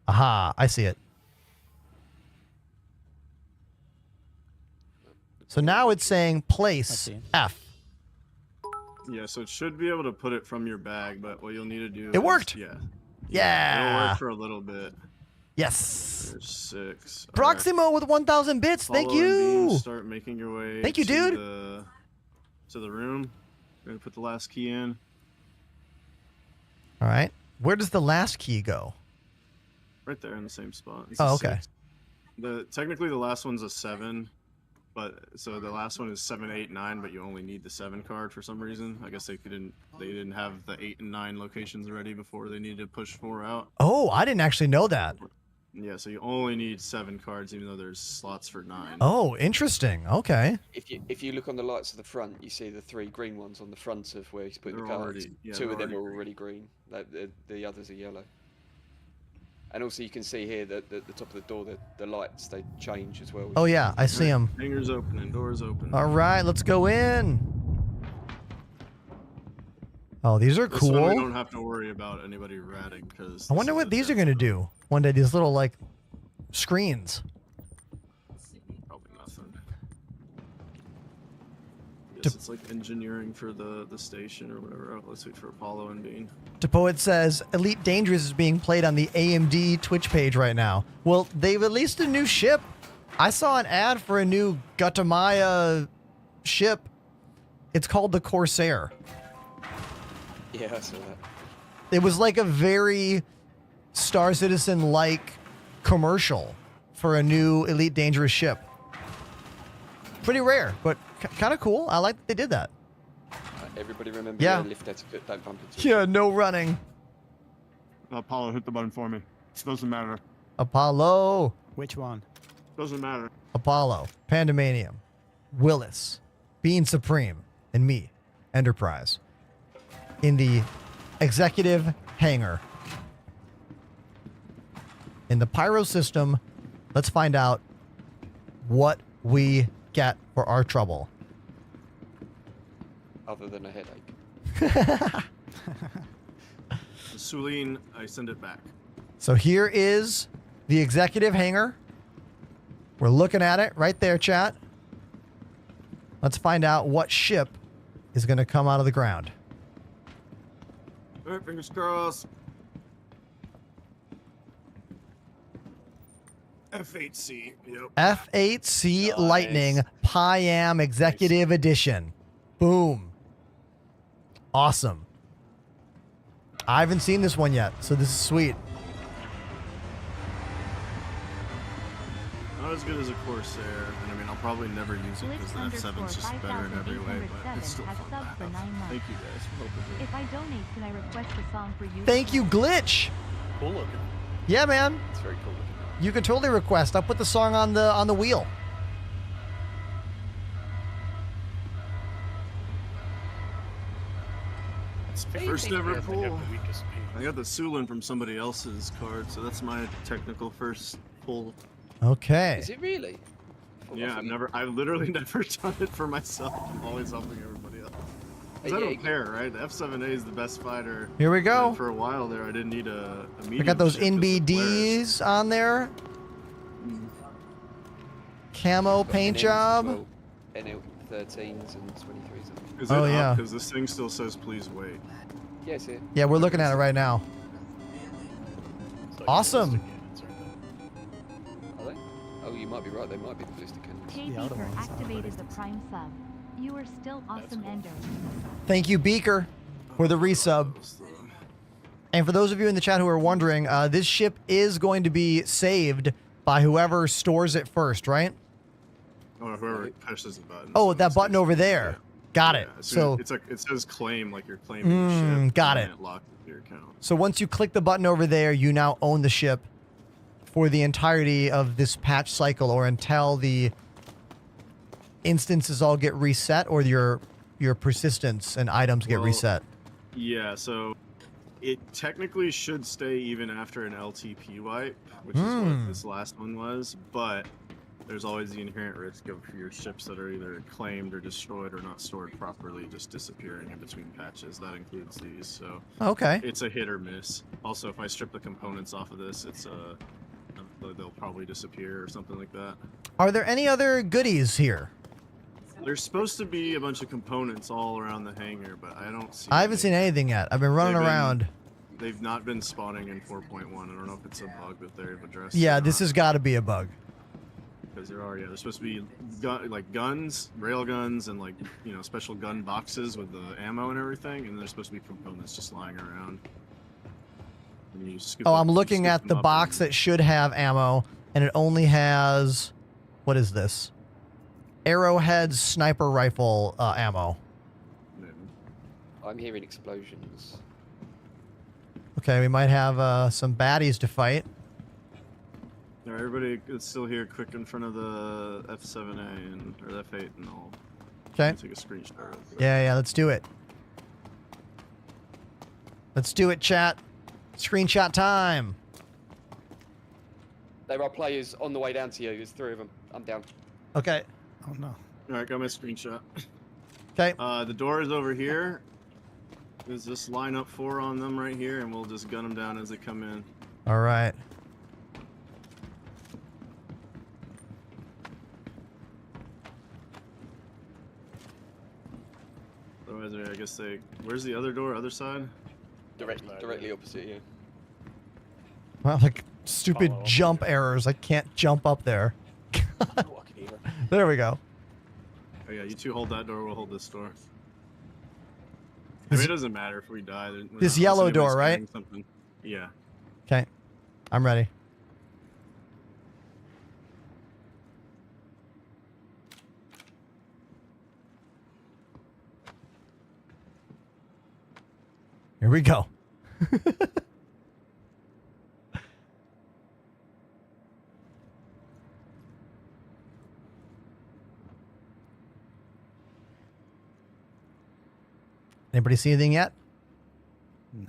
Aha, I see it. So now it's saying I place see. F. Yeah, so it should be able to put it from your bag, but what you'll need to do. It worked. Yeah. It'll Yeah. work for a little bit. Yes. There's 6. Proximo with 1,000 bits. Thank Follow and beam, you. start making your way. Thank you, to dude. To the room. Gonna put the last key in. All right. Where does the last key go? Right there in the same spot. It's Oh, a okay. 6. Technically the last one's a 7, But so the last one is 7, 8, 9, but you only need the 7 card for some reason. I guess they didn't have the 8 and 9 locations ready before they needed to push 4 out. Oh, I didn't actually know that. Yeah, so you only need 7 cards, even though there's slots for 9. Oh, interesting. Okay. If you look on the lights at the front, you see the 3 green ones on the front of where he's putting the They're cards. already- yeah, 2 of they're them are already already green. The others are yellow. And also you can see here that at the top of the door, the lights, they change as well. Oh, yeah, I see them. Hangers open and doors open. All right, let's go in. Oh, these are This one we cool. don't have to worry about anybody ratting because. I wonder what these are going to do one day, these little, like, screens. Probably nothing. Guess it's like engineering for the station or whatever. Oh, let's wait for Apollo and Bean. Poet says Elite Dangerous is being played on the AMD Twitch page right now. Well, they've released a new ship. I saw an ad for a new Gutamaya ship. It's called the Corsair. Yeah, I saw that. It was like a very Star Citizen-like commercial for a new Elite Dangerous ship. Pretty rare, but kind of cool. I like that they did that. Everybody remember Yeah. lift etiquette, don't bump into Yeah, no running. Apollo, hit the button for me. It doesn't matter. Apollo. Which one? Doesn't matter. Apollo, Pandemanium, Willis, Being Supreme, and me, Enterprise, in the executive hangar. In the Pyro system, let's find out what we get for our trouble. other than a headache. Sulene, I send it back. So here is the executive hangar. We're looking at it right there, chat. Let's find out what ship is going to come out of the ground. All right, fingers crossed. F8C. Yep. F8C Nice. Lightning Pyam Executive Edition. Boom. Awesome. I haven't seen this one yet, so this is sweet. Not as good as a Corsair, and I mean, I'll probably never use it because the F7's just better in every way, but it's still fun to have. Thank you guys for helping me. If I donate, can I request a song for you? Thank you, Glitch. Cool looking. Yeah, man. It's very cool looking. You can totally request. I'll put the song on the wheel. First ever I think I pull. have the weakest pain. I got the Sulin from somebody else's card, so that's my technical first pull. Okay. Is it really? Yeah, I've literally never done it for myself. I'm always helping everybody else. 'Cause I Yeah, don't care, right? The F7A is the best fighter. Here we go. And for a while there, I didn't need a medium. I got those ship as a NBDs on there. Camo paint job. NL13s and 23s. Is Oh, it yeah. Because this thing still says please wait. Yes, it. Yeah, we're looking at it right now. It's like Awesome. ballistic cannons, aren't Are they? Oh, you might be right. They might be ballistic cannons. J. The other Beaker ones are activated the Prime sub. You are still awesome, cool. Ender. Thank you, Beaker, for the resub. And for those of you in the chat who are wondering, this ship is going to be saved by whoever stores it first, right? Or whoever pushes the button. Oh, so that it's button like- over there. yeah. Got Yeah, it. as soon So, as- it's like it says claim, like you're claiming the ship. got and it. It locks your account. so once you click the button over there, you now own the ship for the entirety of this patch cycle, or until the instances all get reset, or your persistence and items get Well, reset. Yeah, so it technically should stay even after an LTP wipe, which is what this last one was, but there's always the inherent risk of your ships that are either claimed or destroyed or not stored properly just disappearing in between patches. That includes these, so Okay. it's a hit or miss. Also, if I strip the components off of this, it's they'll probably disappear or something like that. Are there any other goodies here? There's supposed to be a bunch of components all around the hangar, but I don't see I haven't seen anything yet. I've been running They've been- around. They've not been spawning in 4.1. I don't know if it's a bug that they've addressed. Yeah, this has got to be a bug. Because there are, there's supposed to be guns, rail guns, and special gun boxes with the ammo and everything, and there's supposed to be components just lying around. And you scoop Oh, up- I'm you looking scoop at them the up box and- that should have ammo, and it only has, what is this? arrowheads, sniper rifle ammo. I'm hearing explosions. Okay, we might have some baddies to fight. Now, everybody is still here, quick in front of the F7A or the F8, and I'll Okay. take a screenshot. Real quick. Yeah, let's do it. Let's do it, chat. Screenshot time. There are players on the way down to you. There's 3 of them. I'm down. Okay. Oh no. All right, got my screenshot. Okay. The door is over here. There's just line up 4 on them right here, and we'll just gun them down as they come in. All right. Otherwise, I guess they. Where's the other door? Other side? Directly opposite you. Well, like stupid jump errors. I can't jump up there. There we go. Oh yeah, you two hold that door. We'll hold this door. I mean, it doesn't matter if we die. This yellow door, right? Something. Yeah. Okay. I'm ready. Here we go. Anybody see anything yet? No.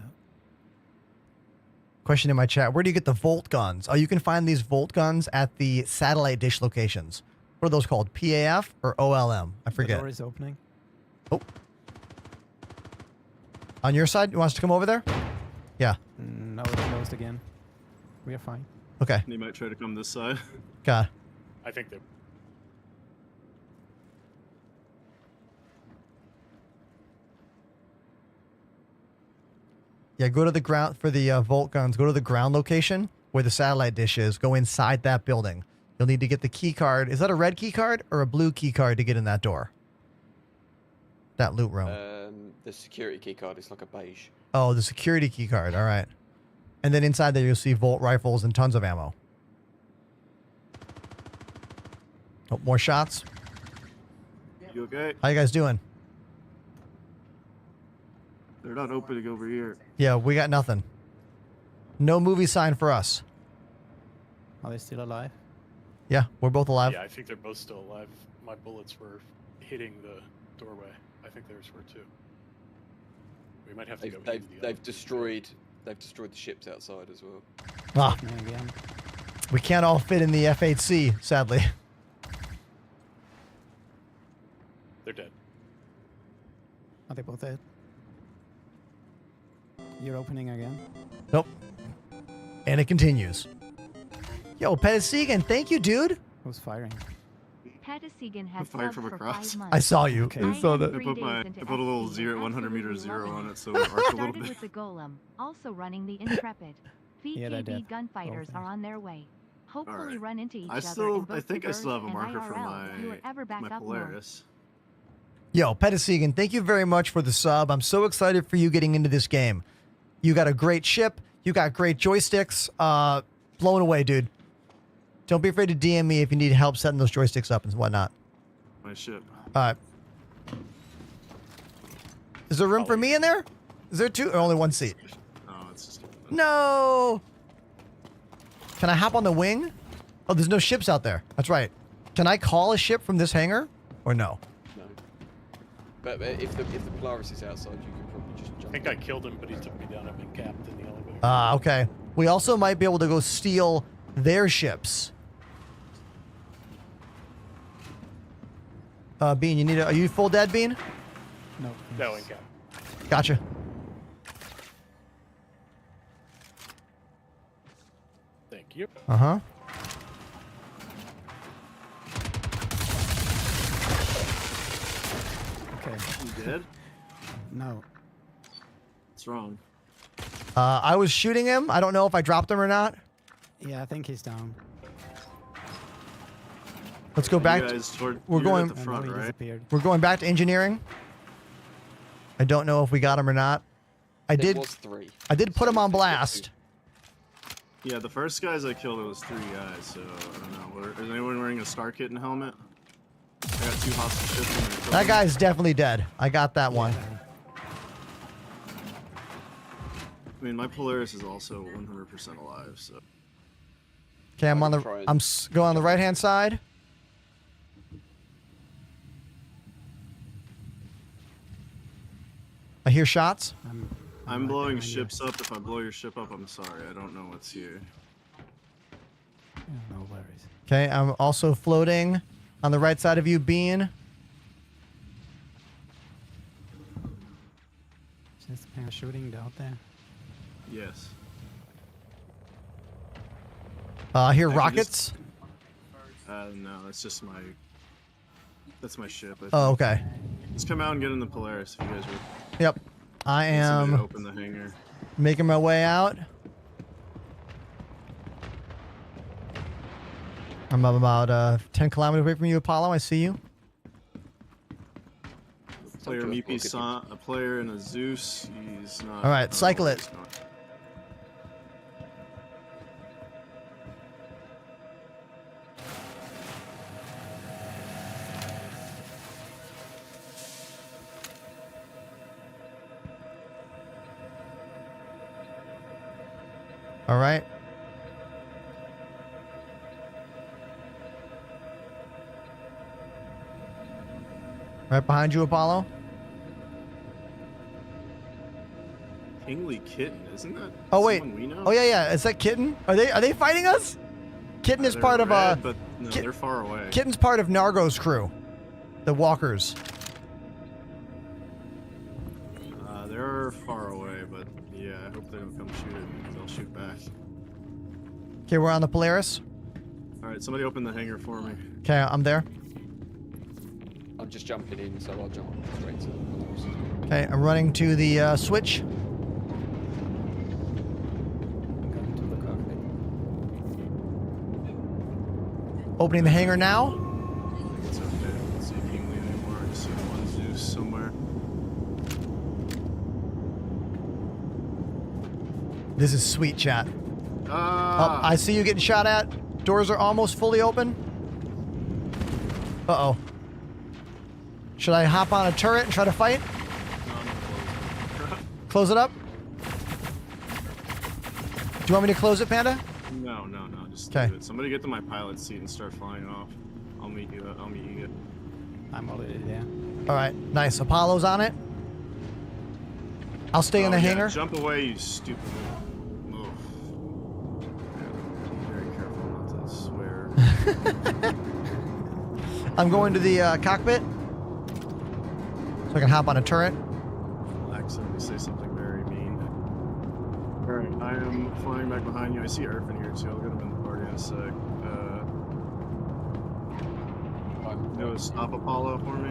Question in my chat. Where do you get the Volt guns? Oh, you can find these Volt guns at the satellite dish locations. What are those called? PAF or OLM? I forget. The door is opening. Oh. On your side? You want us to come over there? Yeah. No, it's closed again. We are fine. Okay. They might try to come this side. God. I think they. Yeah, go to the ground for the Volt guns. Go to the ground location where the satellite dish is. Go inside that building. You'll need to get the key card. Is that a red key card or a blue key card to get in that door? That loot room. The security key card is like a beige. Oh, the security key card. All right. And then inside there, you'll see Volt rifles and tons of ammo. Oh, more shots. You okay? How you guys doing? They're not opening over here. Yeah, we got nothing. No movie sign for us. Are they still alive? Yeah, we're both alive. Yeah, I think they're both still alive. My bullets were hitting the doorway. I think theirs were too. We might have to go. They've destroyed the ships outside as well. Ah, Again. we can't all fit in the F8C, sadly. They're dead. Are they both dead? You're opening again? Nope. And it continues. Yo, Petasigan, thank you, dude. Who's firing? Petasigan has Fire subbed from for across. 5 months. I saw you. Okay. I saw that. I put a little 100 meter zero on it, so it arcs a little Started bit. with the Golem, also running the Intrepid. Yeah, they're VKB dead. gunfighters Okay. are on their way. Hopefully Alright. run into each I other still, in both I think the I still have a Berg marker and for IRL if you were ever back my up north. Polaris. Yo, Petasigan, thank you very much for the sub. I'm so excited for you getting into this game. You got a great ship. You got great joysticks. Blown away, dude. Don't be afraid to DM me if you need help setting those joysticks up and whatnot. My ship. All right. Is there room for me in there? Is there two or only one seat? No, it's just. No. Can I hop on the wing? Oh, there's no ships out there. That's right. Can I call a ship from this hangar or no? No. But if the Polaris is outside, you can probably just I jump. think I killed him, but he took me down. I've been capped in the elevator. Okay. We also might be able to go steal their ships. Bean, you need are you full dead, Bean? No. No, in cap. Gotcha. Thank you. Uh-huh. Okay. You dead? No. What's wrong? I was shooting him. I don't know if I dropped him or not. Yeah, I think he's down. Let's go back. You guys toward, we're you're going- at the I front, know he right? disappeared. We're going back to engineering. I don't know if we got him or not. There did. was 3. I did put him on blast. Yeah, the first guys I killed, it was 3 guys, so I don't know. Is anyone wearing a star kit and helmet? I got 2 hostile ships in there. That guy's definitely dead. I got that one. I mean, my Polaris is also 100% alive, so. Okay, I'm on the. Going on the right hand side. I hear shots. I'm blowing ships up. If I blow your ship up, I'm sorry. I don't know what's here. No worries. Okay, I'm also floating on the right side of you, Bean. Just kind of shooting out there. Yes. I hear I can rockets. No, that's just my. That's my ship. I think. Oh, okay. Just come out and get in the Polaris if you guys are. Yep. I Need somebody am to open the hangar. making my way out. I'm about 10 kilometers away from you, Apollo. I see you. Player Meepy saw a player in a Zeus. He's not. All right, cycle it. All right. Right behind you, Apollo. Kingly Kitten, isn't that? Oh wait. Someone we know? Oh yeah. Is that Kitten? Are they fighting us? Kitten is They're part of red, but no, they're far away. Kitten's part of Nargo's crew, the Walkers. They're far away, but yeah, I hope they don't come shoot at me because I'll shoot back. Okay, we're on the Polaris. All right, somebody open the hangar for me. Okay, I'm there. I'm just jumping in, so I'll jump straight to the Polaris. Okay, I'm running to the switch. Going to the cockpit. Opening the hangar now. It's okay. I don't see Kingly anymore. I just see one Zeus somewhere. This is sweet, chat. Oh, Ah! I see you getting shot at. Doors are almost fully open. Uh-oh. Should I hop on a turret and try to fight? No, I'm gonna Close it up? Do you want me to close it, Panda? No, just Okay. leave it. Somebody get to my pilot seat and start flying off. I'll meet you. I'm already there. All right, nice. Apollo's on it. I'll stay in the yeah, hangar. Jump away, you stupid move. Be very careful not to swear. I'm going to the cockpit so I can hop on a turret. I'll accidentally say something very mean. Alright, I am flying back behind you. I see Irvin here too. I'll get him in the party in a sec. Stop Apollo for me.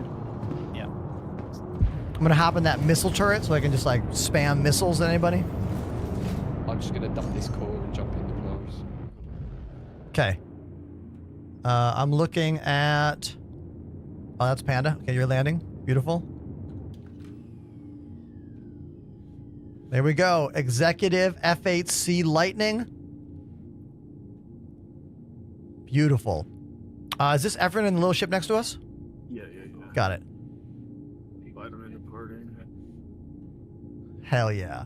Yeah. I'm gonna hop in that missile turret so I can just like spam missiles at anybody. I'm just gonna dump this core and jump in the Polaris. Okay. I'm looking at. Oh, that's Panda. Okay, you're landing. Beautiful. There we go. Executive F8C Lightning. Beautiful. Is this Efren in the little ship next to us? Yeah. Got it. Invite him into party. Hell yeah.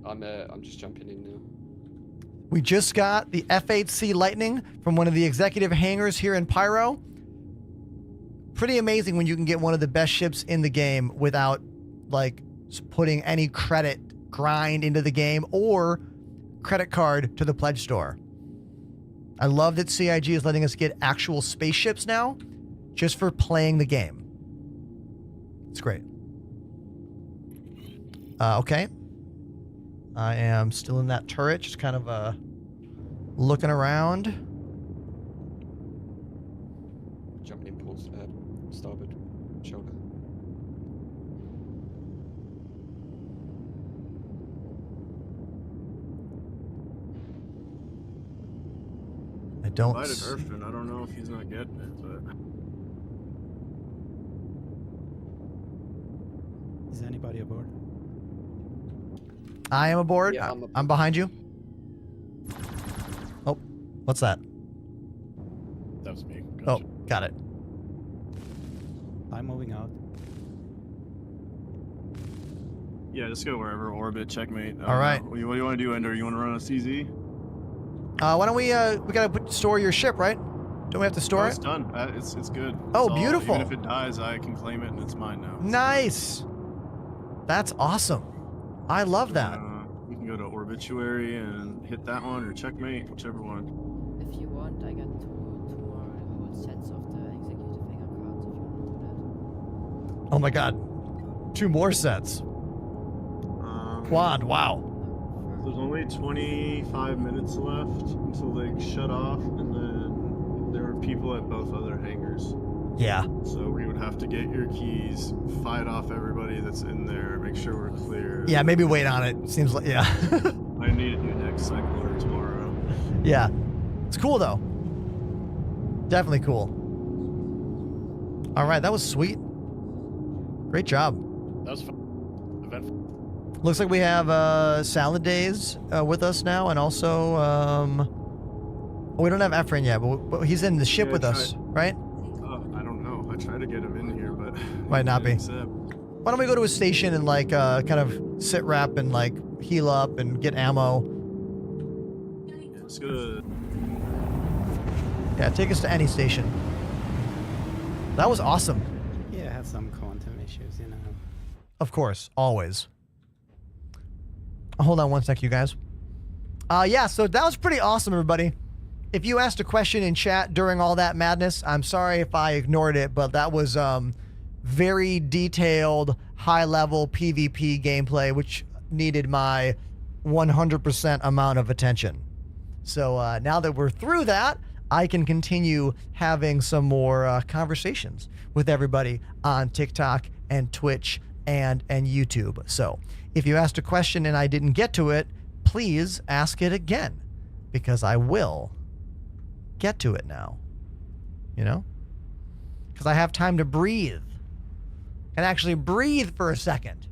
I'm just jumping in now. We just got the F8C Lightning from one of the executive hangars here in Pyro. Pretty amazing when you can get one of the best ships in the game without like putting any credit grind into the game or credit card to the pledge store. I love that CIG is letting us get actual spaceships now just for playing the game. It's great. Okay. I am still in that turret, just kind of looking around. Jumping in port, starboard shoulder. I don't. Invited Irvin. I don't know if he's not getting it, but. Is anybody aboard? I am aboard. Yeah, I'm behind you. Oh, what's that? That was me. Oh, Gotcha. got it. I'm moving out. Yeah, just go wherever. Orbit, checkmate. All right. What do you want to do, Ender? You want to run a CZ? Why don't we gotta store your ship, right? Don't we have to store It's it? done. It's good. Oh, It's all- beautiful. Even if it dies, I can claim it and it's mine now. Nice. That's awesome. I love that. We can go to Obituary and hit that one or checkmate, whichever one. If you want, I got two more whole sets of the executive finger cards if you want to do that. Oh my god. 2 more sets. Quad, wow. There's only 25 minutes left until they shut off, and then there are people at both other hangars. Yeah. So we would have to get your keys, fight off everybody that's in there, make sure we're clear. Yeah, maybe wait on it. Seems like, yeah. I need it new next cycle or tomorrow. Yeah. It's cool though. Definitely cool. All right, that was sweet. Great job. That was fun. Eventful. Looks like we have Salad Days with us now, and also we don't have Efren yet, but he's in the ship Yeah, with us, right? I don't know. I tried to get him in here, but Might not be. accept. Why don't we go to a station and like kind of sit rep and like heal up and get ammo? Let's go to. Yeah, take us to any station. That was awesome. Yeah, I had some quantum issues, you know. Of course, always. Hold on one sec, you guys. Yeah, so that was pretty awesome, everybody. If you asked a question in chat during all that madness, I'm sorry if I ignored it, but that was very detailed, high-level PvP gameplay, which needed my 100% amount of attention. So now that we're through that, I can continue having some more conversations with everybody on TikTok and Twitch and YouTube. So if you asked a question and I didn't get to it, please ask it again, because I will get to it now. You know? Because I have time to breathe. And actually breathe for a second.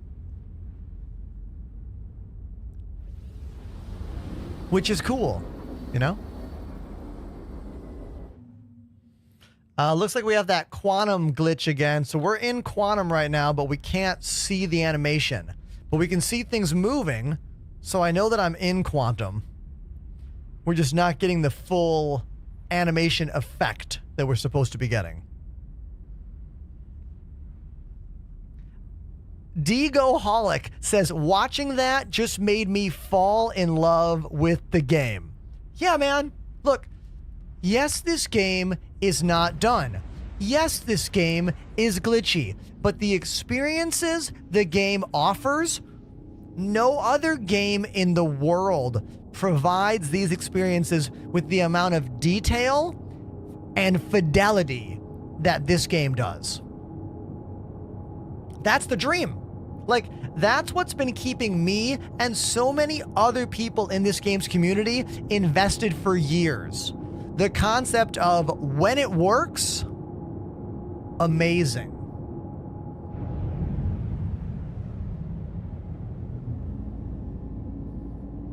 Which is cool, you know? Looks like we have that quantum glitch again. So we're in quantum right now, but we can't see the animation. But we can see things moving, so I know that I'm in quantum. We're just not getting the full animation effect that we're supposed to be getting. Degoholic says, watching that just made me fall in love with the game. Yeah, man. Look, yes, this game is not done. Yes, this game is glitchy, but the experiences the game offers, no other game in the world provides these experiences with the amount of detail and fidelity that this game does. That's the dream. Like, that's what's been keeping me and so many other people in this game's community invested for years. The concept of when it works, amazing.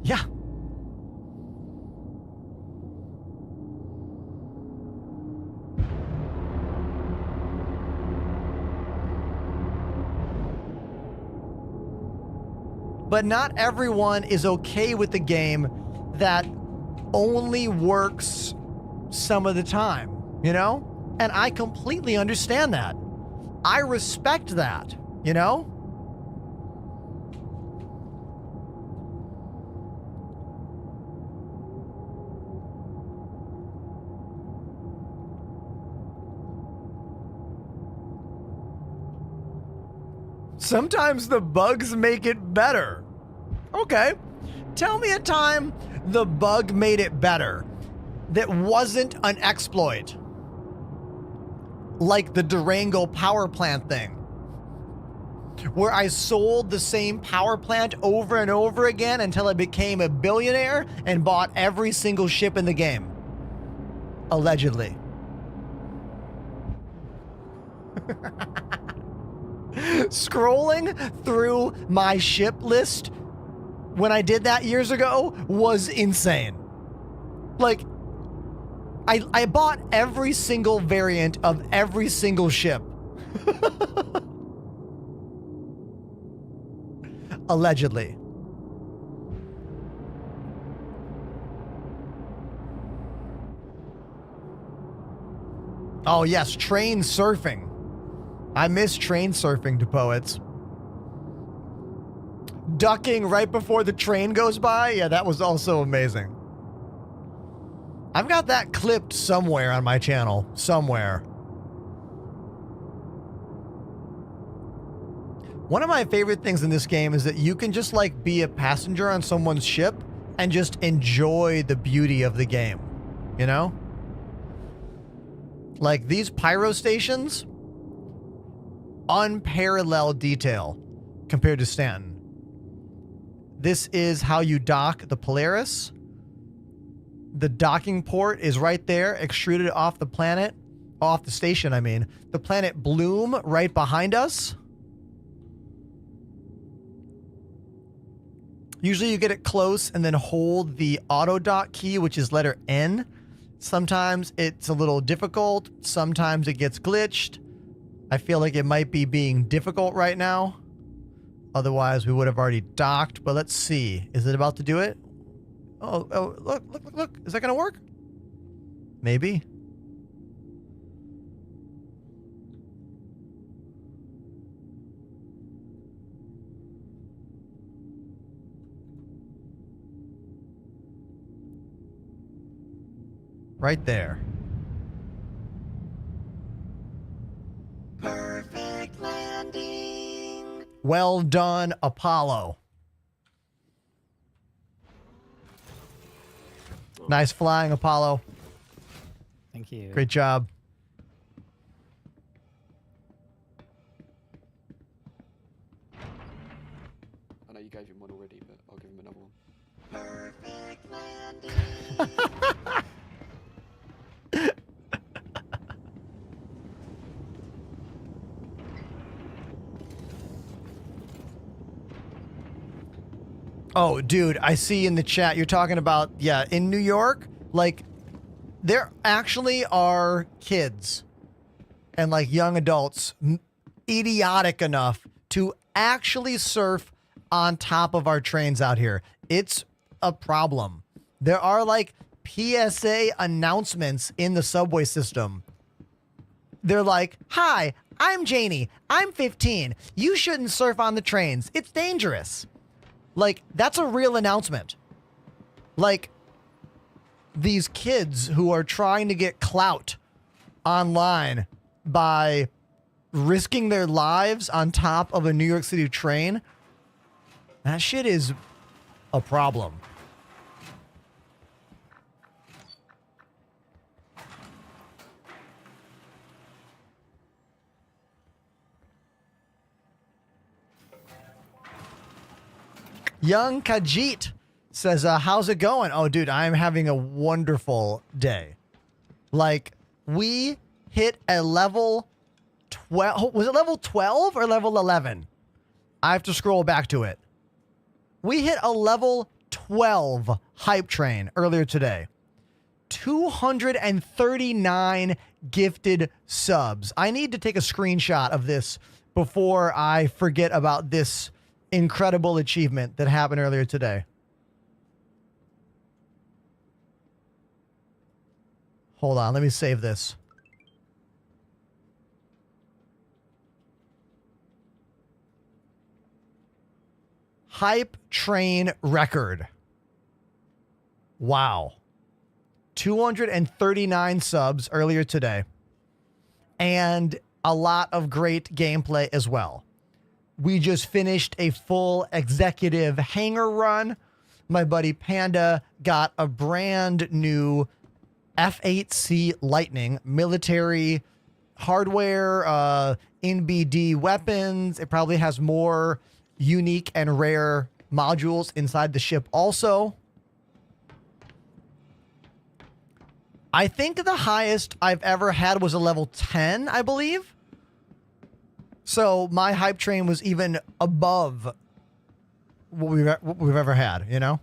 Yeah. But not everyone is okay with the game that only works some of the time, you know? And I completely understand that. I respect that, you know? Sometimes the bugs make it better. Okay. Tell me a time the bug made it better that wasn't an exploit. Like the Durango power plant thing, where I sold the same power plant over and over again until I became a billionaire and bought every single ship in the game. Allegedly. Scrolling through my ship list when I did that years ago was insane. Like, I bought every single variant of every single ship Allegedly. Oh, yes, train surfing. I miss train surfing to poets. Ducking right before the train goes by. Yeah, that was also amazing. I've got that clipped somewhere on my channel. Somewhere. One of my favorite things in this game is that you can just like be a passenger on someone's ship and just enjoy the beauty of the game. You know? Like these pyro stations, unparalleled detail compared to Stanton. This is how you dock the Polaris. The docking port is right there, extruded off the planet, off the station, I mean. The planet Bloom right behind us. Usually you get it close and then hold the auto dock key, which is letter N. Sometimes it's a little difficult. Sometimes it gets glitched. I feel like it might be being difficult right now. Otherwise, we would have already docked. But let's see. Is it about to do it? Oh, look. Is that going to work? Maybe. Right there. Perfect landing. Well done, Apollo. Nice flying, Apollo. Thank you. Great job. I know you gave him one already, but I'll give him another one. Perfect landing. Oh, dude, I see in the chat you're talking about, yeah, in New York, like, there actually are kids and, like, young adults idiotic enough to actually surf on top of our trains out here. It's a problem. There are, like, PSA announcements in the subway system. They're like, "Hi, I'm Janie. I'm 15. You shouldn't surf on the trains. It's dangerous." Like, that's a real announcement. Like, these kids who are trying to get clout online by risking their lives on top of a New York City train, that shit is a problem. Young Kajit says, how's it going? Oh, dude, I'm having a wonderful day. Like, we hit a level 12. Was it level 12 or level 11? I have to scroll back to it. We hit a level 12 hype train earlier today. 239 gifted subs. I need to take a screenshot of this before I forget about this incredible achievement that happened earlier today. Hold on, let me save this. Hype train record. Wow. 239 subs earlier today. And a lot of great gameplay as well. We just finished a full executive hangar run. My buddy Panda got a brand new F-8C Lightning military hardware, NBD weapons. It probably has more unique and rare modules inside the ship also. I think the highest I've ever had was a level 10, I believe. So my hype train was even above what we've ever had, you know?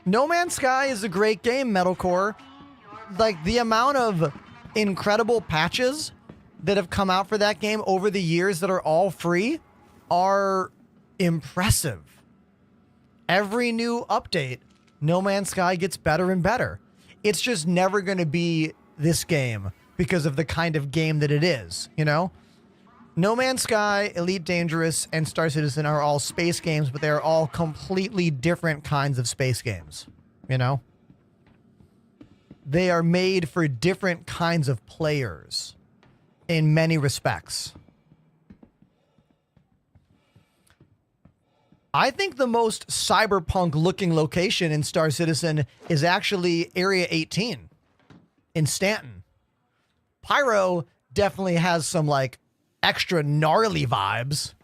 No Man's Sky is a great game, Metalcore. like the amount of incredible patches that have come out for that game over the years that are all free are impressive. Every new update, No Man's Sky gets better and better. It's just never going to be this game because of the kind of game that it is, you know? No Man's Sky, Elite Dangerous, and Star Citizen are all space games, but they're all completely different kinds of space games, you know? They are made for different kinds of players in many respects. I think the most cyberpunk looking location in Star Citizen is actually Area 18 in Stanton. Pyro definitely has some like extra gnarly vibes.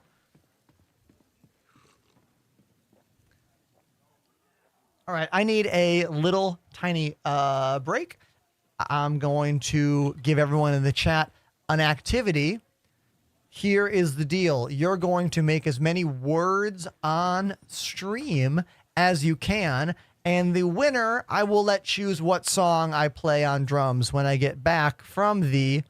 All right, I need a little tiny break. I'm going to give everyone in the chat an activity. Here is the deal. You're going to make as many words on stream as you can, and the winner, I will let choose what song I play on drums when I get back from the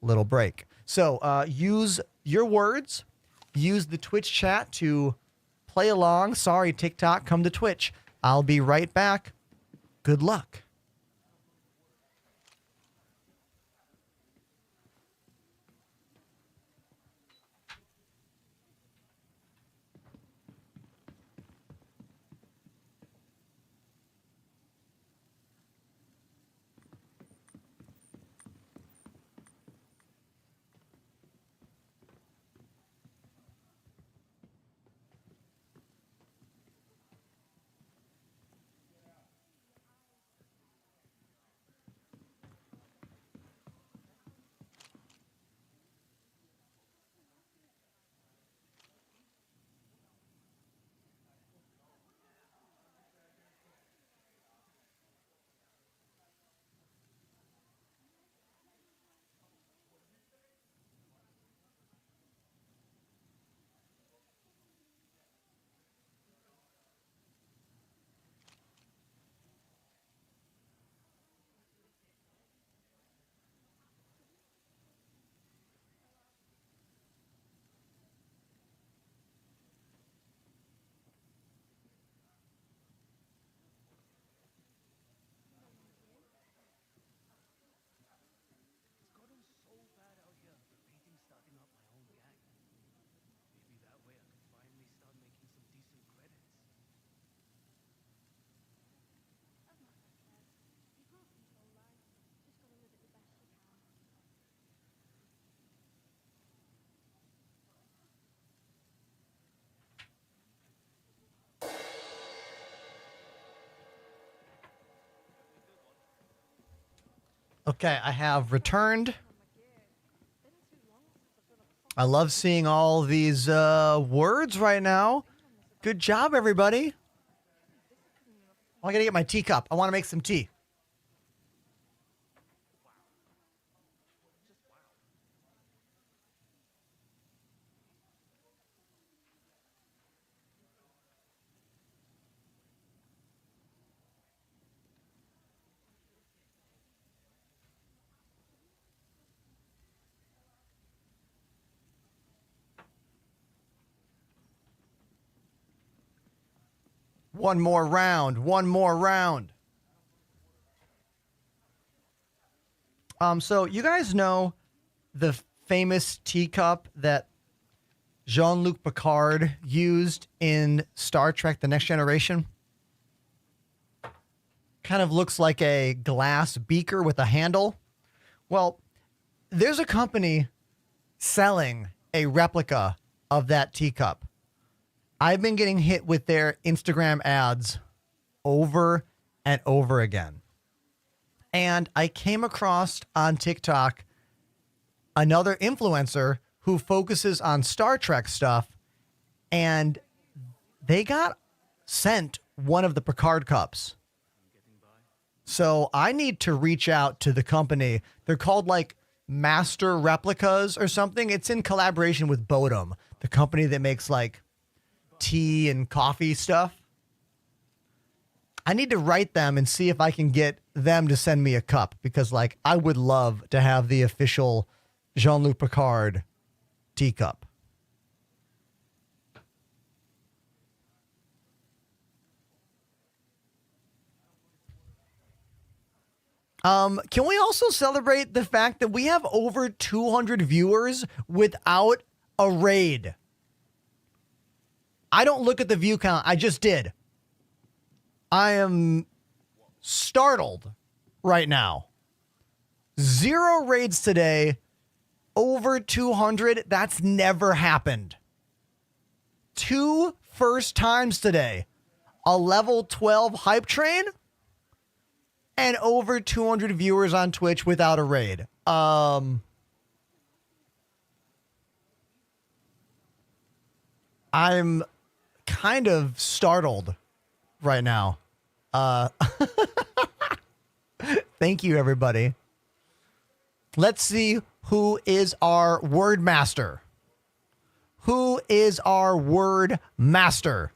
little break. So use your words, use the Twitch chat to play along. Sorry, TikTok, come to Twitch. I'll be right back. Good luck. Okay, I have returned. I love seeing all these words right now. Good job, everybody. Oh, I gotta get my teacup. I want to make some tea. One more round. One more round. So you guys know the famous teacup that Jean-Luc Picard used in Star Trek: The Next Generation? Kind of looks like a glass beaker with a handle. Well, there's a company selling a replica of that teacup. I've been getting hit with their Instagram ads over and over again. And I came across on TikTok another influencer who focuses on Star Trek stuff, and they got sent one of the Picard cups. So I need to reach out to the company. They're called like Master Replicas or something. It's in collaboration with Bodum, the company that makes like tea and coffee stuff. I need to write them and see if I can get them to send me a cup because, like, I would love to have the official Jean-Luc Picard teacup. Can we also celebrate the fact that we have over 200 viewers without a raid? I don't look at the view count. I just did. I am startled right now. 0 raids today. Over 200. That's never happened. 2 first times today. A level 12 hype train. And over 200 viewers on Twitch without a raid. I'm kind of startled right now. Thank you, everybody. Let's see who is our word master. Who is our word master?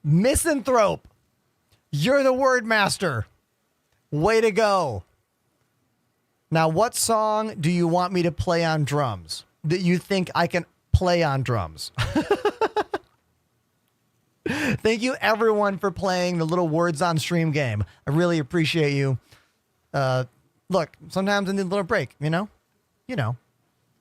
Misanthrope. You're the word master. Way to go. Now, what song do you want me to play on drums that you think I can play on drums? Thank you, everyone, for playing the little words on stream game. I really appreciate you. Look, sometimes I need a little break, you know? You know.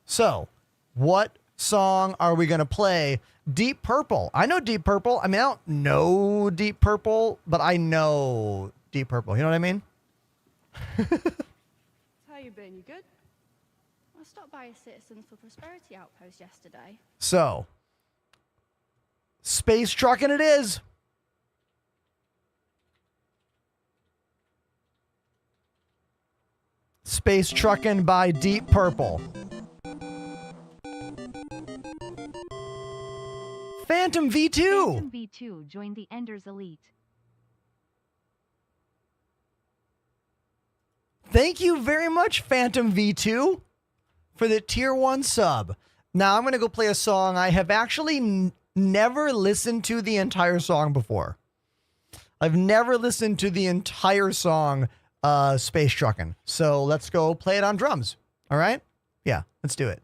So, what song are we going to play? Deep Purple. I know Deep Purple. I mean, I don't know Deep Purple, but I know Deep Purple. You know what I mean? How you been? You good? I stopped by a Citizens for Prosperity outpost yesterday. So, space trucking it is. Space Truckin' by Deep Purple. Phantom V2. Phantom V2 joined the Enders Elite. Thank you very much, Phantom V2, for the tier 1 sub. Now I'm going to go play a song I have actually never listened to the entire song before. I've never listened to the entire song, Space Truckin'. So let's go play it on drums. All right? Yeah, let's do it.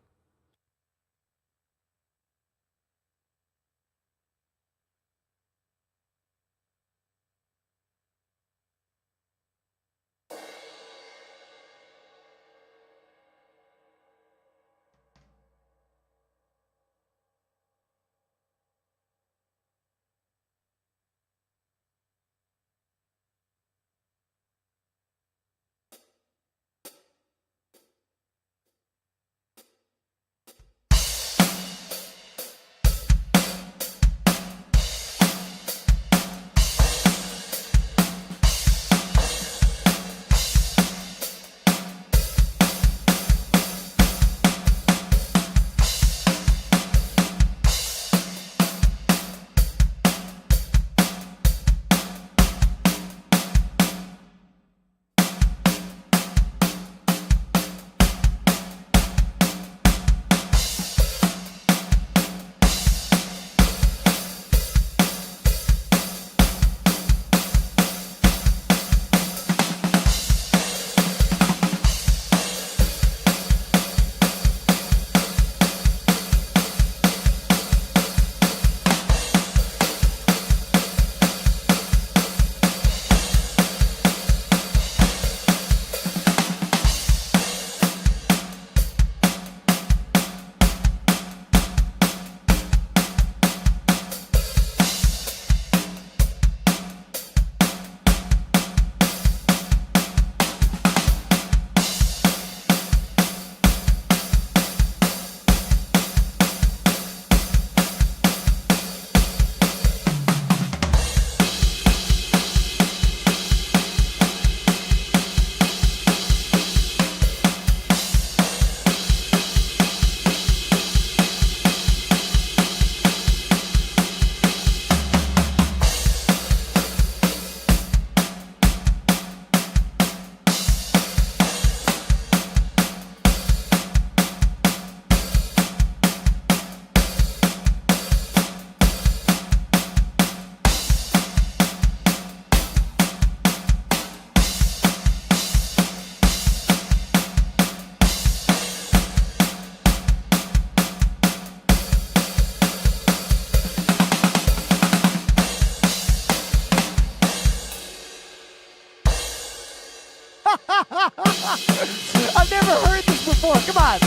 I've never heard this before. Come on.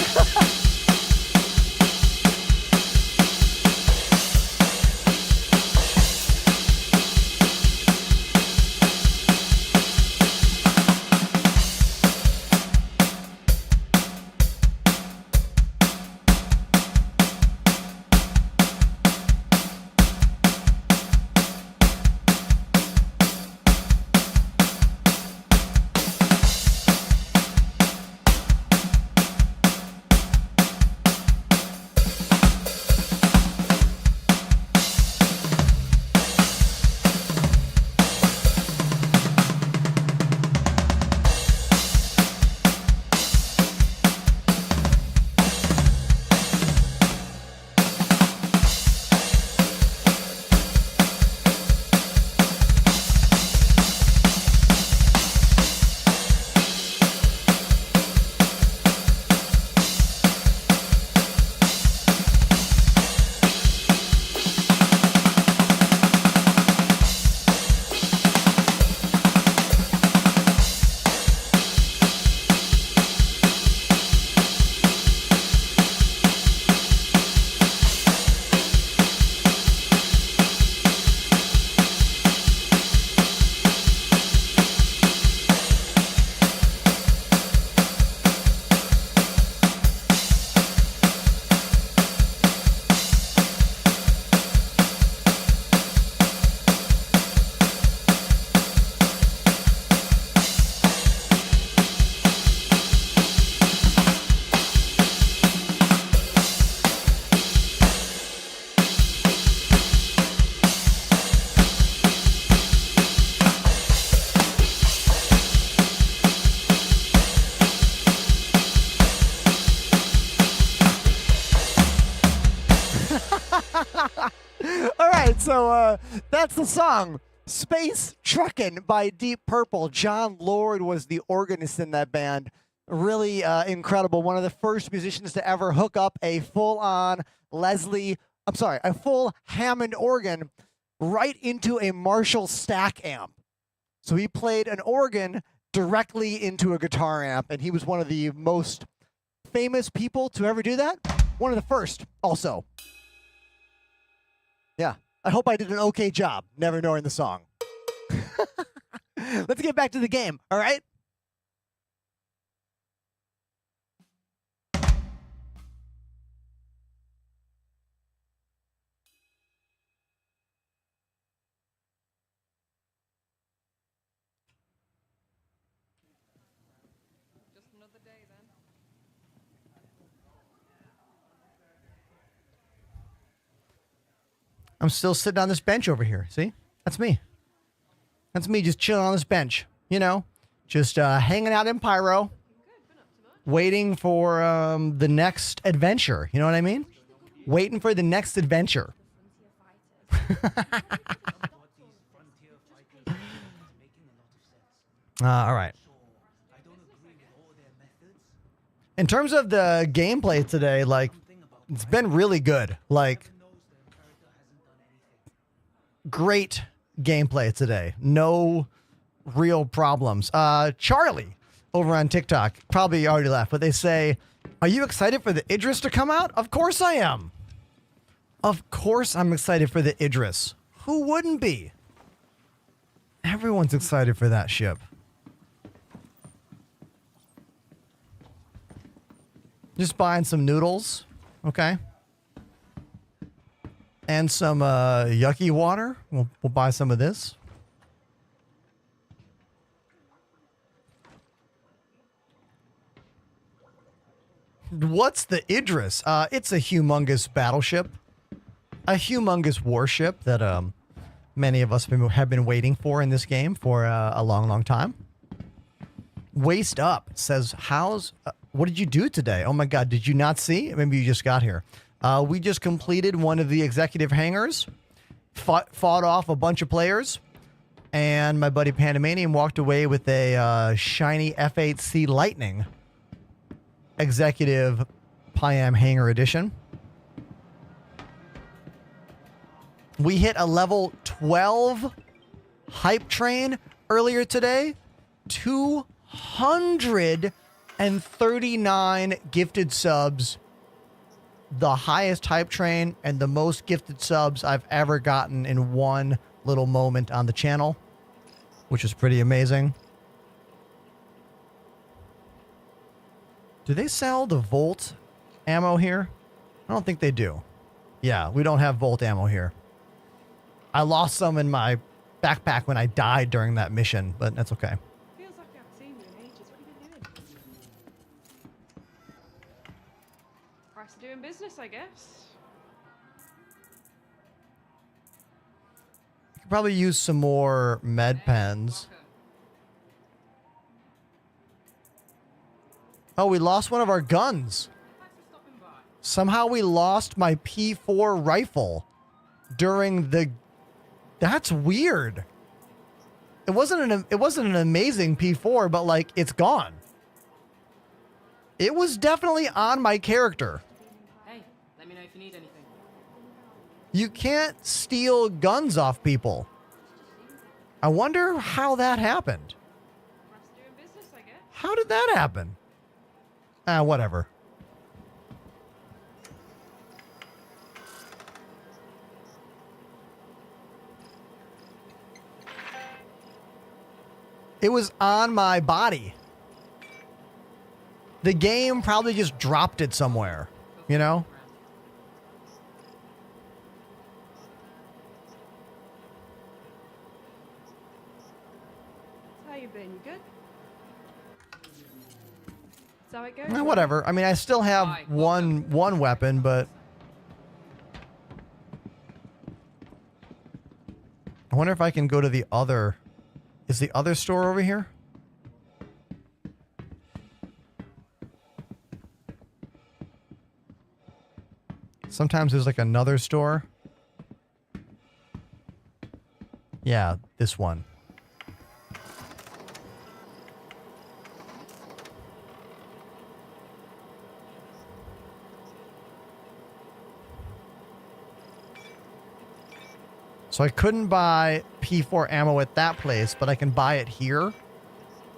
All right, so that's the song. Space Truckin' by Deep Purple. John Lord was the organist in that band. Really incredible. One of the first musicians to ever hook up a full-on a full Hammond organ right into a Marshall stack amp. So he played an organ directly into a guitar amp, and he was one of the most famous people to ever do that. One of the first, also. Yeah, I hope I did an okay job, never knowing the song. Let's get back to the game, all right? I'm still sitting on this bench over here. See? That's me. That's me just chilling on this bench. You know, just hanging out in Pyro, waiting for the next adventure. You know what I mean? Waiting for the next adventure. All right. In terms of the gameplay today, like, it's been really good. Like, great gameplay today. No real problems. Charlie over on TikTok probably already left, but they say, are you excited for the Idris to come out? Of course I am. Of course I'm excited for the Idris. Who wouldn't be? Everyone's excited for that ship. Just buying some noodles, okay? And some yucky water. We'll buy some of this. What's the Idris? It's a humongous battleship. A humongous warship that many of us have been waiting for in this game for a long, long time. Waist Up says, what did you do today? Oh my God, did you not see? Maybe you just got here. We just completed one of the executive hangars, fought off a bunch of players, and my buddy Pandemanium walked away with a shiny F8C Lightning executive Pyam hangar edition. We hit a level 12 hype train earlier today. 200 139 gifted subs. The highest hype train and the most gifted subs I've ever gotten in one little moment on the channel, which is pretty amazing. Do they sell the Volt ammo here? I don't think they do. Yeah, we don't have Volt ammo here. I lost some in my backpack when I died during that mission, but that's okay. Feels like I haven't seen you in ages. What have you been doing? Price of doing business, I guess. Could probably use some more med pens. Oh, we lost one of our guns. Somehow we lost my P4 rifle during the... That's weird. It wasn't an amazing P4, but like it's gone. It was definitely on my character. Hey, let me know if you need anything. You can't steal guns off people. I wonder how that happened. Price of doing business, I guess. How did that happen? Whatever. It was on my body. The game probably just dropped it somewhere, you know? How you been? You good? That's how it goes. Whatever. I mean, I still have one weapon, but I wonder if I can go to the other. Is the other store over here? Sometimes there's like another store. Yeah, this one. So I couldn't buy P4 ammo at that place, but I can buy it here.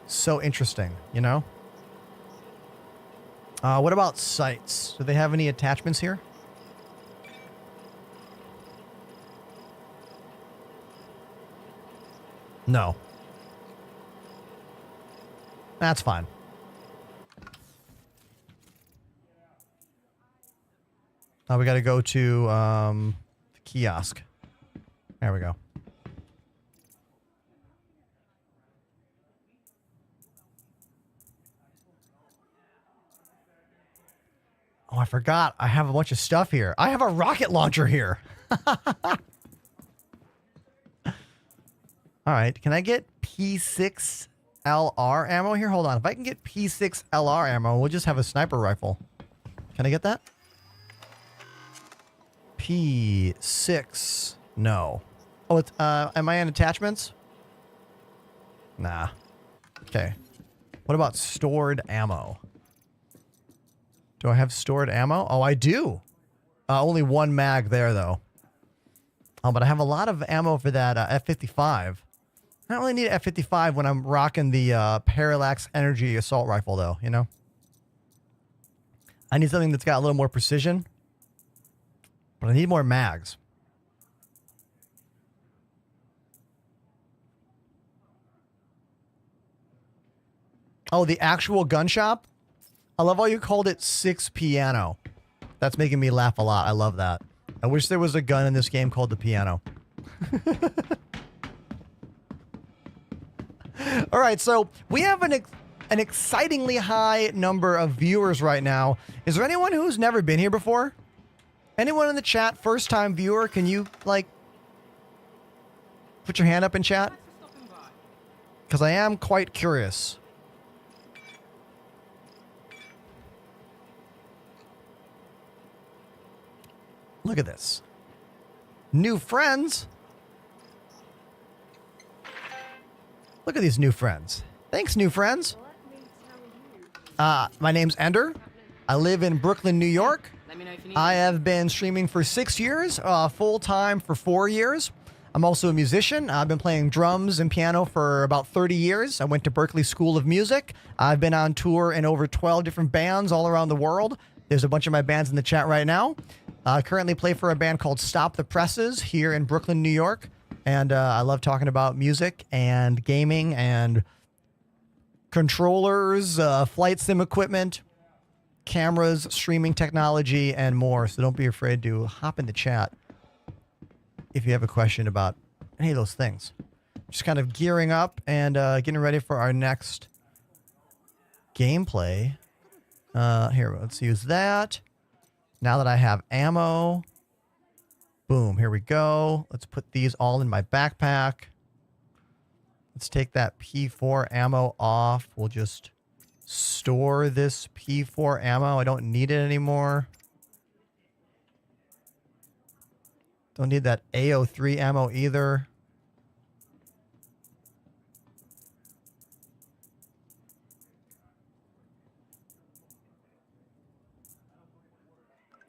So interesting, you know? What about sights? Do they have any attachments here? No. That's fine. Now we got to go to the kiosk. There we go. Oh, I forgot. I have a bunch of stuff here. I have a rocket launcher here. All right. Can I get P6 LR ammo here? Hold on. If I can get P6 LR ammo, we'll just have a sniper rifle. Can I get that? P6. No. Oh, it's, am I in attachments? Nah. Okay. What about stored ammo? Do I have stored ammo? Oh, I do. Only one mag there, though. Oh, but I have a lot of ammo for that F-55. I don't really need an F-55 when I'm rocking the Parallax Energy Assault Rifle, though, you know? I need something that's got a little more precision. But I need more mags. Oh, the actual gun shop? I love how you called it 6 Piano. That's making me laugh a lot. I love that. I wish there was a gun in this game called the Piano. All right, so we have an excitingly high number of viewers right now. Is there anyone who's never been here before? Anyone in the chat, first-time viewer, can you, like, put your hand up in chat? Because I am quite curious. Look at this. New friends. Look at these new friends. Thanks, new friends. My name's Ender. I live in Brooklyn, New York. I have been streaming for 6 years, full-time for 4 years. I'm also a musician. I've been playing drums and piano for about 30 years. I went to Berklee School of Music. I've been on tour in over 12 different bands all around the world. There's a bunch of my bands in the chat right now. I currently play for a band called Stop the Presses here in Brooklyn, New York. And I love talking about music and gaming and controllers, flight sim equipment, cameras, streaming technology, and more. So don't be afraid to hop in the chat if you have a question about any of those things. Just kind of gearing up and getting ready for our next gameplay. Here, let's use that. Now that I have ammo, boom, here we go. Let's put these all in my backpack. Let's take that P4 ammo off. We'll just store this P4 ammo. I don't need it anymore. Don't need that AO3 ammo either.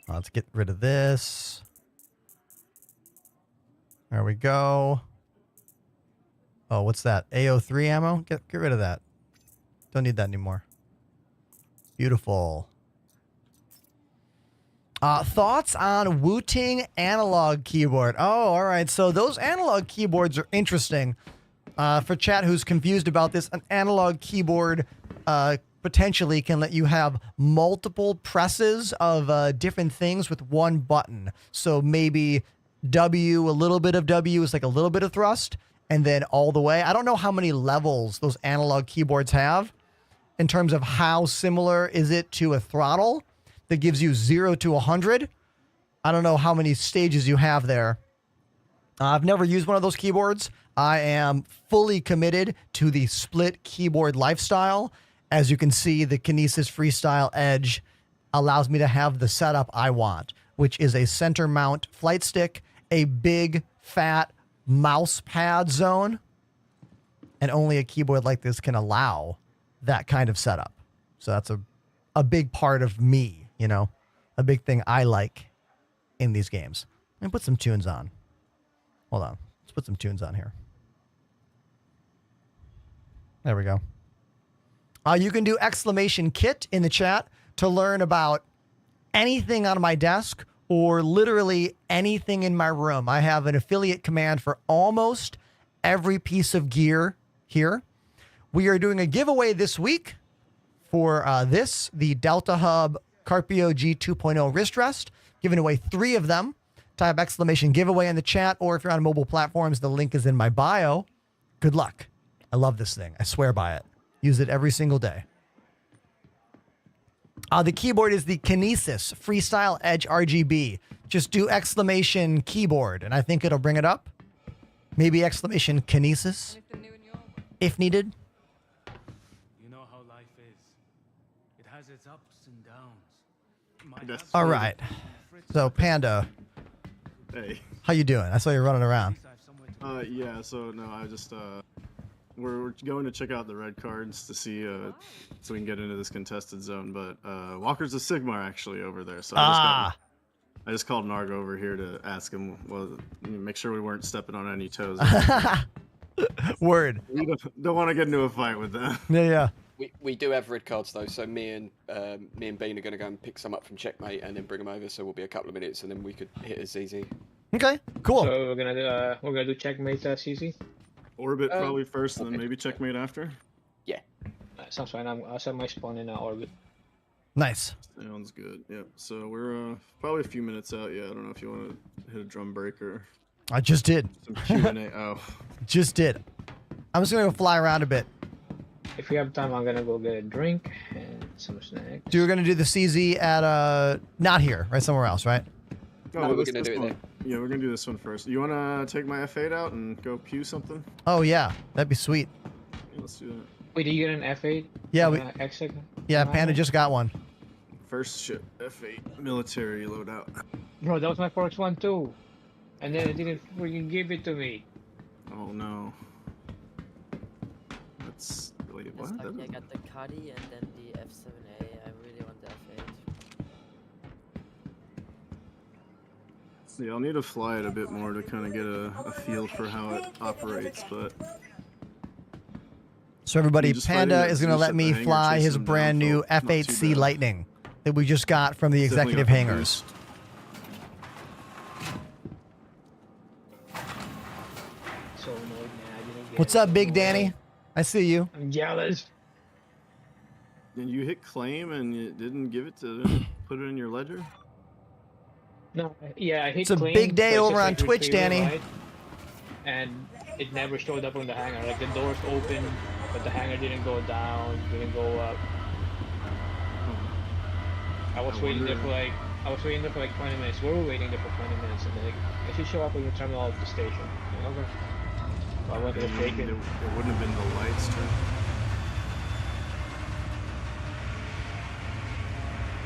Let's get rid of this. There we go. Oh, what's that? AO3 ammo? Get rid of that. Don't need that anymore. Beautiful. Thoughts on Wu-Ting analog keyboard? Oh, all right. So those analog keyboards are interesting. For chat who's confused about this, an analog keyboard potentially can let you have multiple presses of different things with one button. So maybe W, a little bit of W is like a little bit of thrust, and then all the way. I don't know how many levels those analog keyboards have in terms of how similar is it to a throttle that gives you 0 to 100. I don't know how many stages you have there. I've never used one of those keyboards. I am fully committed to the split keyboard lifestyle. As you can see, the Kinesis Freestyle Edge allows me to have the setup I want, which is a center mount flight stick, a big, fat mouse pad zone, and only a keyboard like this can allow that kind of setup. So that's a big part of me, you know, a big thing I like in these games. Let me put some tunes on. Hold on. Let's put some tunes on here. There we go. You can do exclamation kit in the chat to learn about anything on my desk or literally anything in my room. I have an affiliate command for almost every piece of gear here. We are doing a giveaway this week for the Delta Hub Carpio G 2.0 wrist rest. Giving away 3 of them. Type exclamation giveaway in the chat, or if you're on mobile platforms, the link is in my bio. Good luck. I love this thing. I swear by it. Use it every single day. The keyboard is the Kinesis Freestyle Edge RGB. Just do exclamation keyboard, and I think it'll bring it up. Maybe exclamation Kinesis, if needed. You know how life is. It has its ups and downs. All right. So, Panda. Hey. How you doing? I saw you running around. Yeah, so no, I just we're going to check out the red cards to see so we can get into this contested zone, but Walker's a Sigmar actually over there, so I just called Narg over here to ask him, well, make sure we weren't stepping on any toes. Word. We don't want to get into a fight with them. Yeah. We do have red cards though, so me and Bean are going to go and pick some up from Checkmate and then bring them over. So we'll be a couple of minutes, and then we could hit as easy. Okay, cool. So we're gonna do Checkmate CC. Orbit probably first, and then maybe Checkmate after. Yeah. Sounds fine. I'll set my spawn in Orbit. Nice. Sounds good. Yep. So we're probably a few minutes out. Yeah. I don't know if you want to hit a drum break or. I just did. Some Q&A. Oh. Just did. I'm just gonna go fly around a bit. If we have time, I'm gonna go get a drink and some snacks. So you're gonna do the CZ at not here, right? Somewhere else, right? Oh, no, we're gonna do it there. Yeah, we're gonna do this one first. You wanna take my F8 out and go pew something? Oh yeah, that'd be sweet. Yeah, let's do that. Wait, did you get an F8? Yeah, Yeah, Panda just got one. First ship, F8 military loadout. Bro, that was my first one too, and then it didn't freaking give it to me. Oh no. That's wait, what? I got the Cuddy and then the F7A. I really want the F8. Yeah, I'll need to fly it a bit more to kind of get a feel for how it operates, but... So everybody, just fighting Panda that is going to Zeus let at the me hangar, fly chasing his him down brand new felt not too F8C bad. Lightning that we just got from the Definitely executive got the hangars. boost. So annoyed, man. I didn't get What's it, up, so Big annoyed. Danny? I see you. I'm jealous. Did you hit claim and it didn't give it to put it in your ledger? No, yeah, I hit It's a claim, big day but it over says, on like, Twitch, retrieval, Danny. right? And it never showed up on the hangar. Like the doors open, but the hangar didn't go down, didn't go up. I was waiting there for like 20 minutes. We were waiting there for 20 minutes, and then like, it should show up on the terminal at the station. Okay. So I went to the break It wouldn't have been the lights too.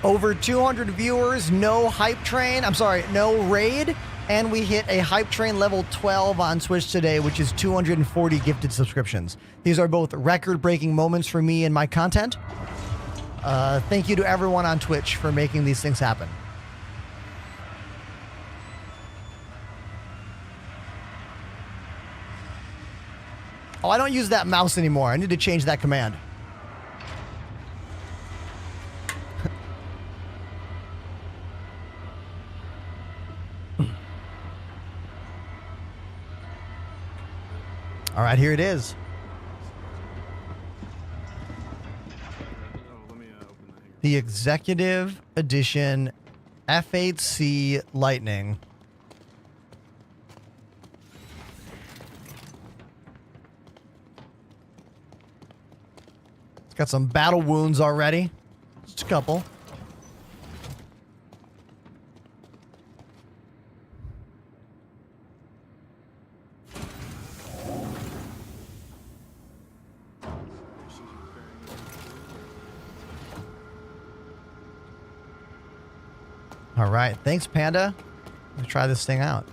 Over 200 viewers, no hype train. I'm sorry, no raid. And we hit a hype train level 12 on Twitch today, which is 240 gifted subscriptions. These are both record-breaking moments for me and my content. Thank you to everyone on Twitch for making these things happen. Oh, I don't use that mouse anymore. I need to change that command. All right, here it is. The Executive Edition F8C Lightning. It's got some battle wounds already. Just a couple. All right. Thanks, Panda. Let's try this thing out.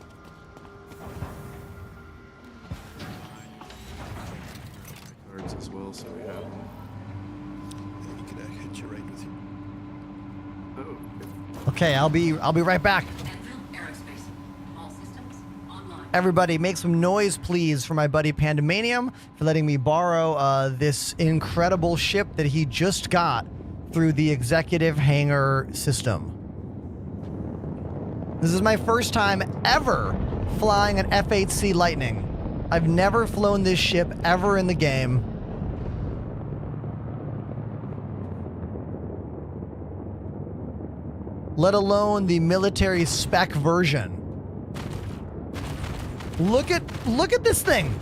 Cards as well, so we have them. You can hit your right with you. Oh. Okay, I'll be right back. Everybody, make some noise, please, for my buddy Pandemanium for letting me borrow this incredible ship that he just got through the executive hangar system. This is my first time ever flying an F8C Lightning. I've never flown this ship ever in the game. Let alone the military spec version. Look at this thing.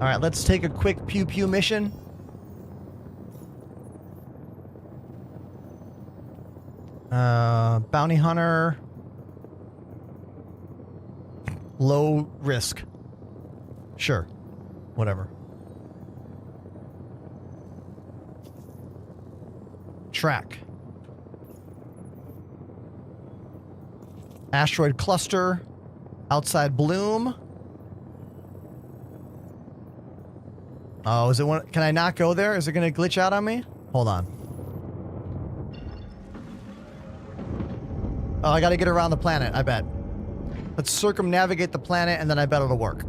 All right, let's take a quick pew pew mission. Bounty hunter. Low risk. Sure. Whatever. Track. Asteroid cluster. Outside bloom. Oh, is it one? Can I not go there? Is it going to glitch out on me? Hold on. Oh, I got to get around the planet, I bet. Let's circumnavigate the planet, and then I bet it'll work.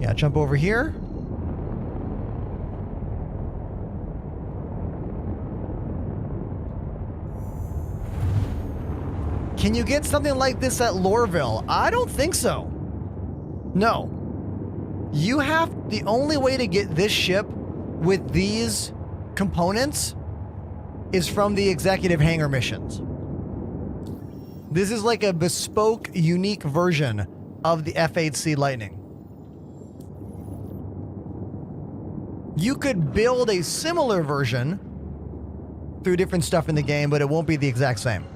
Yeah, jump over here. Can you get something like this at Lorville? I don't think so. No. You have... The only way to get this ship with these components is from the executive hangar missions. This is like a bespoke, unique version of the F8C Lightning. You could build a similar version through different stuff in the game, but it won't be the exact same.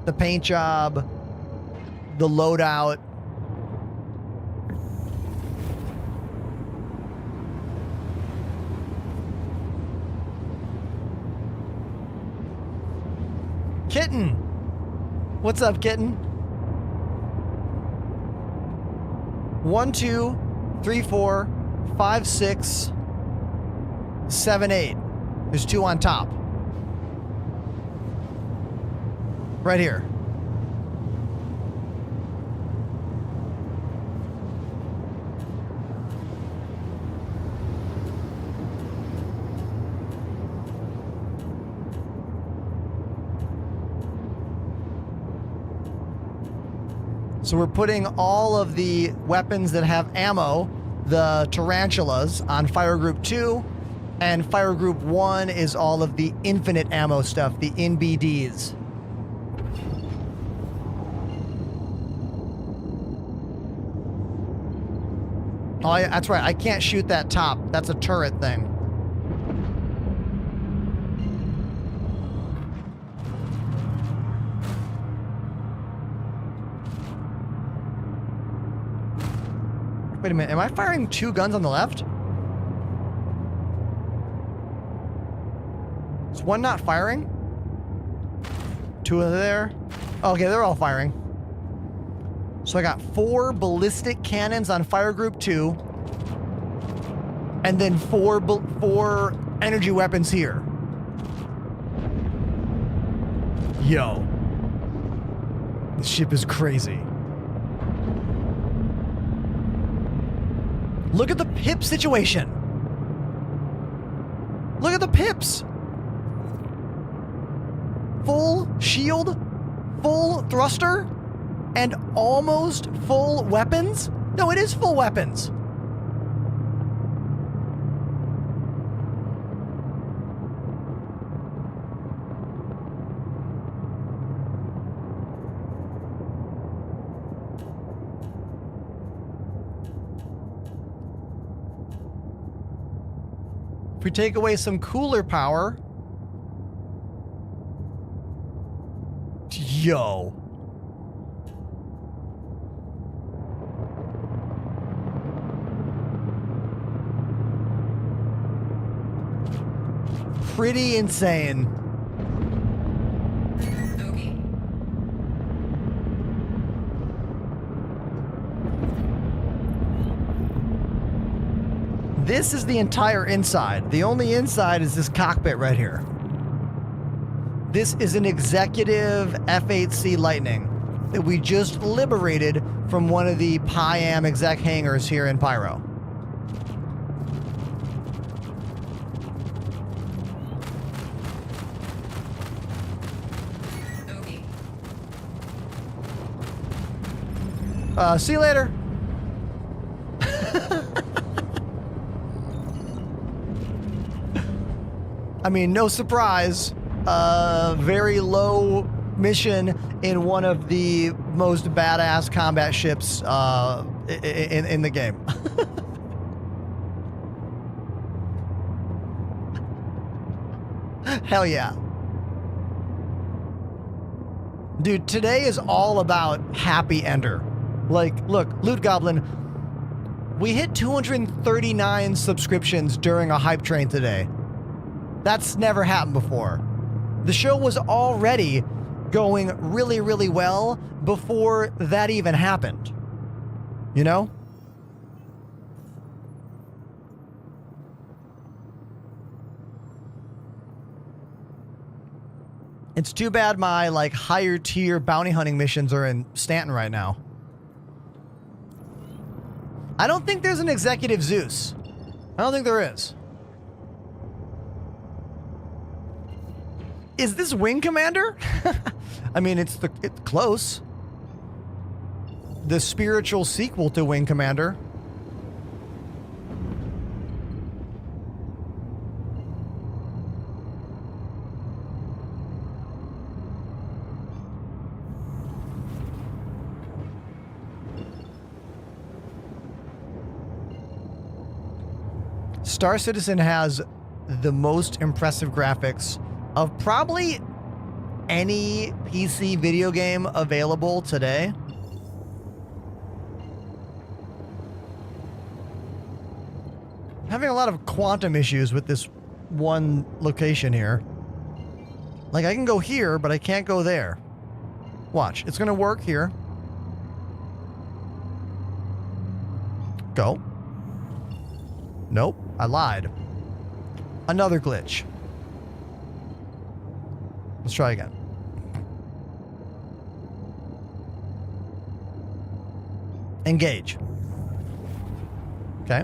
The paint job, the loadout. Kitten. What's up, Kitten? 1, 2, 3, 4, 5, 6, 7, 8. There's 2 on top. Right here. So we're putting all of the weapons that have ammo, the tarantulas, on Fire Group 2, and Fire Group 1 is all of the infinite ammo stuff, the NBDs. Oh, that's right. I can't shoot that top. That's a turret thing. Wait a minute. Am I firing 2 guns on the left? Is one not firing? 2 are there. Okay, they're all firing. So I got 4 ballistic cannons on Fire Group 2. And then 4 energy weapons here. Yo. This ship is crazy. Look at the pip situation. Look at the pips. Full shield, full thruster, and almost full weapons? No, it is full weapons. If we take away some cooler power... Yo. Pretty insane. Okay. This is the entire inside. The only inside is this cockpit right here. This is an executive F-8C Lightning that we just liberated from one of the Pyam exec hangars here in Pyro. Okay. See you later. I mean, no surprise. Very low mission in one of the most badass combat ships in the game. Hell yeah. Dude, today is all about happy ender. Like, look, Loot Goblin, we hit 239 subscriptions during a hype train today. That's never happened before. The show was already going really, really well before that even happened. You know? It's too bad my, like, higher tier bounty hunting missions are in Stanton right now. I don't think there's an executive Zeus. I don't think there is. Is this Wing Commander? I mean, it's close. The spiritual sequel to Wing Commander. Star Citizen has the most impressive graphics of probably any PC video game available today. I'm having a lot of quantum issues with this one location here. Like, I can go here, but I can't go there. Watch. It's going to work here. Go. Nope. I lied. Another glitch. Let's try again. Engage. Okay.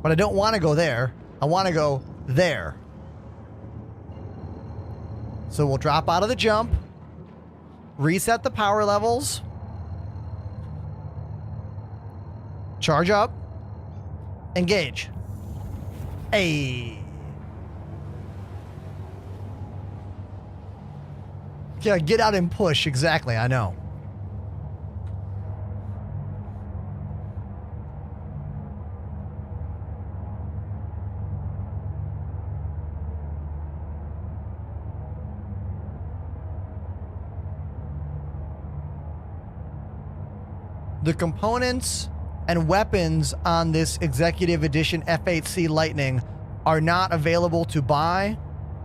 But I don't want to go there. I want to go there. So we'll drop out of the jump. Reset the power levels. Charge up. Engage. Hey. Yeah, get out and push. Exactly, I know. The components and weapons on this Executive Edition F8C Lightning are not available to buy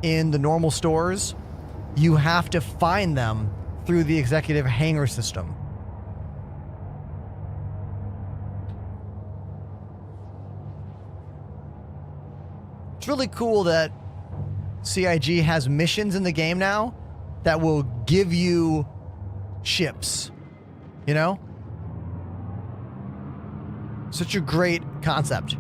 in the normal stores. You have to find them through the Executive Hangar system. It's really cool that CIG has missions in the game now that will give you ships, you know? Such a great concept.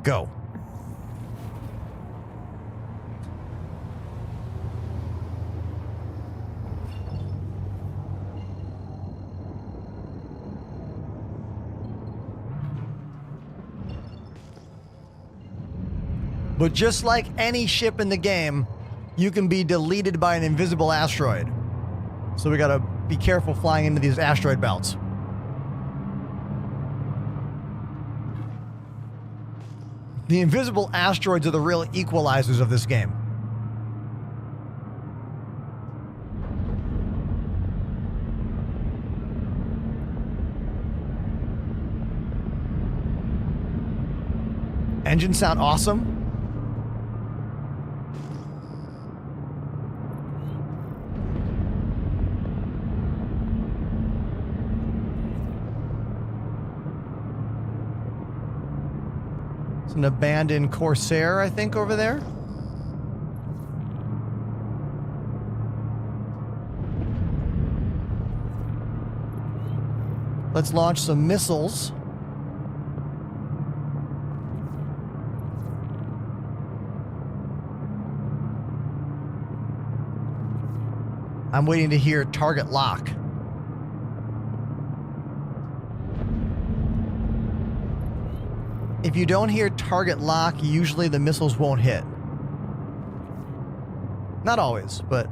Go. But just like any ship in the game, you can be deleted by an invisible asteroid. So we gotta be careful flying into these asteroid belts. The invisible asteroids are the real equalizers of this game. Engines sound awesome. An abandoned Corsair, I think, over there. Let's launch some missiles. I'm waiting to hear target lock. If you don't hear target lock, usually the missiles won't hit. Not always, but...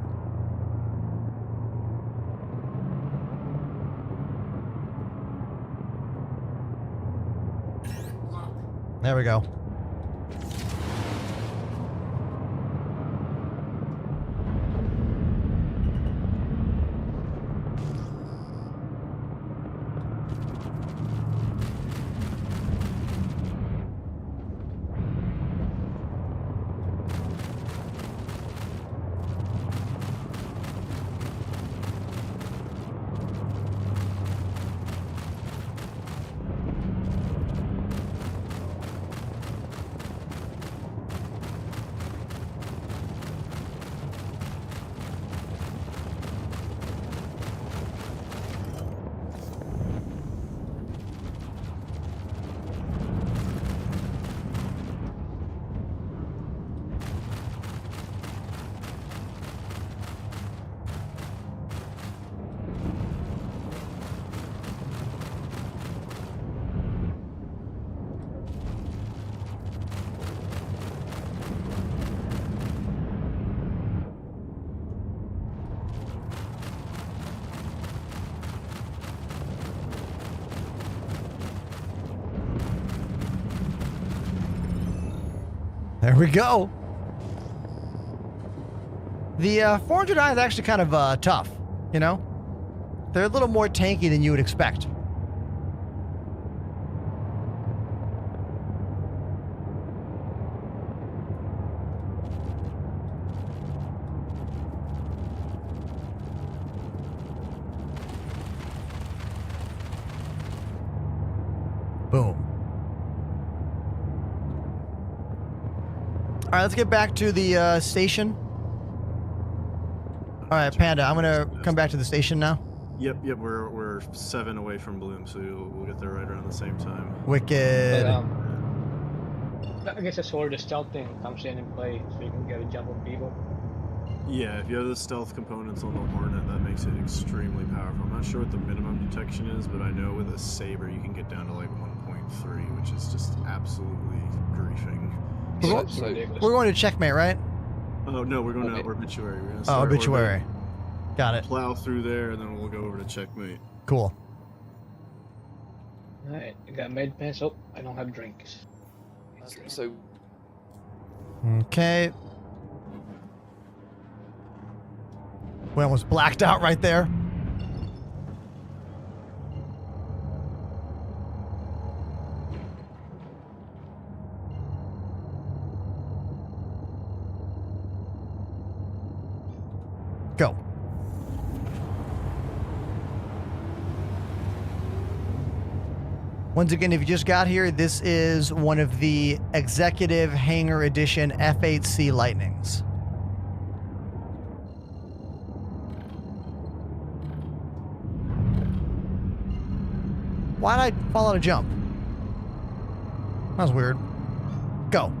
There we go. There we go. The 409 is actually kind of tough, you know? They're a little more tanky than you would expect. Boom. All right, let's get back to the station. All right, Panda, I'm gonna come back to the station now. Yep. We're 7 away from Bloom, so we'll get there right around the same time. Wicked. But, I guess that's where the stealth thing comes in and play, so you can get a jump on people. Yeah, if you have the stealth components on the Hornet, that makes it extremely powerful. I'm not sure what the minimum detection is, but I know with a Saber you can get down to like 1.3, which is just absolutely griefing. We're going to checkmate, right? Oh no, we're going to Obituary. We're gonna Oh, start Obituary. Orbit, Got it. plow through there, and then we'll go over to checkmate. Cool. Alright, I got med pens. Oh, I don't have drinks. So Okay. We almost blacked out right there. Go. Once again, if you just got here, this is one of the Executive Hangar Edition F8C Lightnings. Why'd I fall out of jump? That was weird. Go.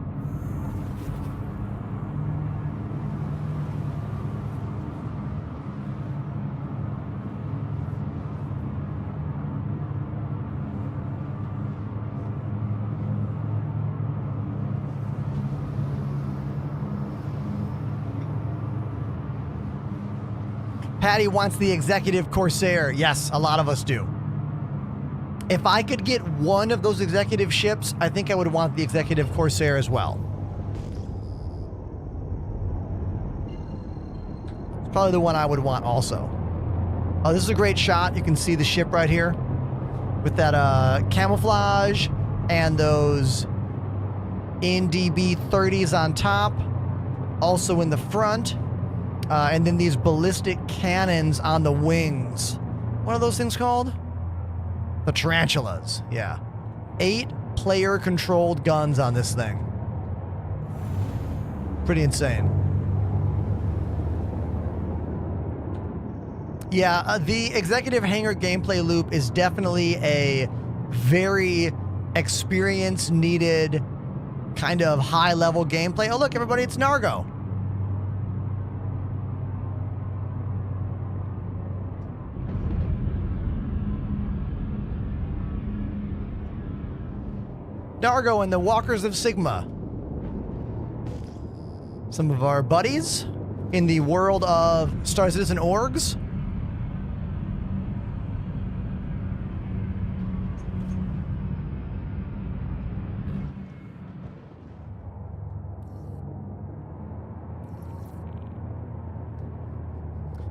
Patty wants the Executive Corsair. Yes, a lot of us do. If I could get one of those executive ships, I think I would want the Executive Corsair as well. It's probably the one I would want also. Oh, this is a great shot. You can see the ship right here with that camouflage and those NDB 30s on top, also in the front, and then these ballistic cannons on the wings. What are those things called? The tarantulas, yeah. 8 player-controlled guns on this thing. Pretty insane. Yeah, the Executive Hangar gameplay loop is definitely a very experience-needed kind of high-level gameplay. Oh, look, everybody, it's Nargo. Dargo and the Walkers of Sigma. Some of our buddies in the world of Star Citizen orgs.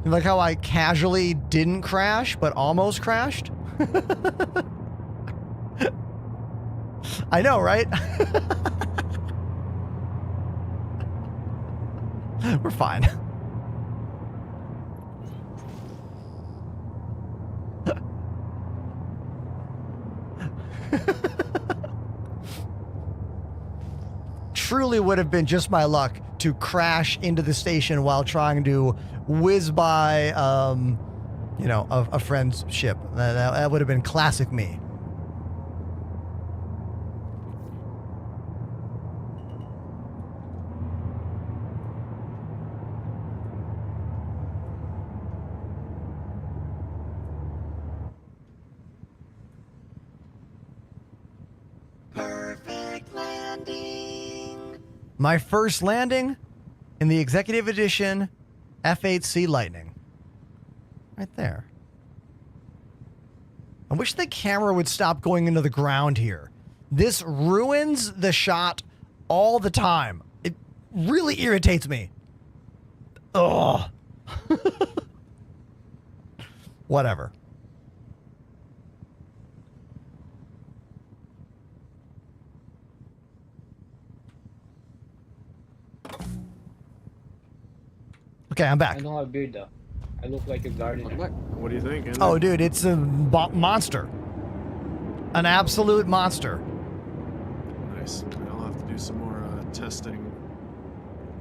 You like how I casually didn't crash, but almost crashed? I know, right? We're fine. Truly would have been just my luck to crash into the station while trying to whiz by, you know, a friend's ship. That would have been classic me. My first landing in the Executive Edition F8C Lightning. Right there. I wish the camera would stop going into the ground here. This ruins the shot all the time. It really irritates me. Ugh. Whatever. Okay, I'm back. I don't have a beard though. I look like a guardian. What do you think? Andy? Oh, dude, it's a monster. An absolute monster. Nice. I'll have to do some more testing,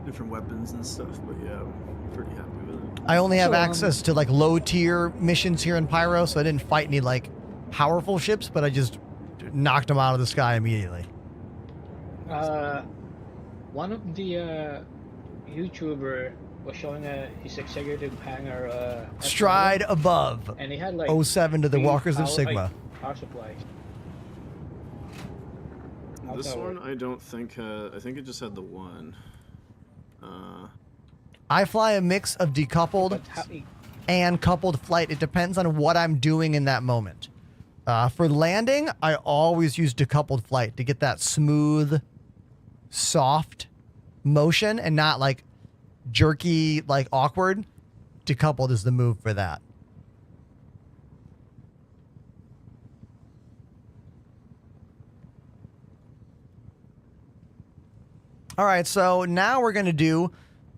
different weapons and stuff. But yeah, I'm pretty happy with it. I only have access to like low tier missions here in Pyro, so I didn't fight any like powerful ships, but I just knocked them out of the sky immediately. One of the YouTuber was showing his executive hangar. Stride above. And he had like 07 to the Walkers of Sigma. Power supplies. This one, I don't think. I think it just had the one. I fly a mix of decoupled and coupled flight. It depends on what I'm doing in that moment. For landing, I always use decoupled flight to get that smooth, soft motion and not like jerky, like awkward. Decoupled is the move for that. All right, so now we're going to do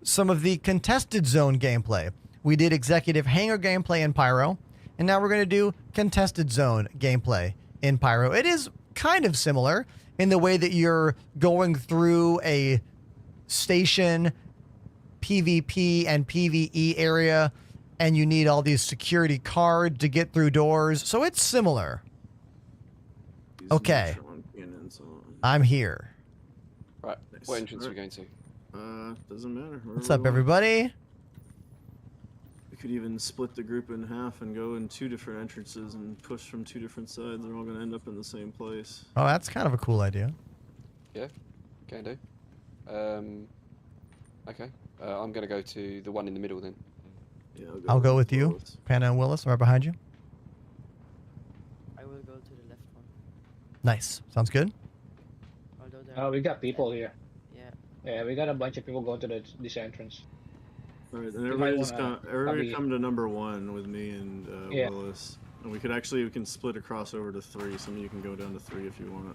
some of the contested zone gameplay. We did executive hangar gameplay in Pyro, and now we're going to do contested zone gameplay in Pyro. It is kind of similar in the way that you're going through a station, PvP and PvE area, and you need all these security cards to get through doors. So it's similar. Okay. I'm here. Right. What entrance are we going to? Doesn't matter. What's up, everybody? We could even split the group in half and go in 2 different entrances and push from 2 different sides. They're all going to end up in the same place. Oh, that's kind of a cool idea. Yeah, can do. Okay. I'm going to go to the one in the middle then. Yeah, I'll go with you, Panda and Willis. I'm right behind you. I will go to the left one. Nice. Sounds good. Oh, we got people here. Yeah. Yeah, we got a bunch of people going to this entrance. All right, and everybody just come to number 1 with me and Willis. And we can split across over to 3. Some of you can go down to 3 if you want.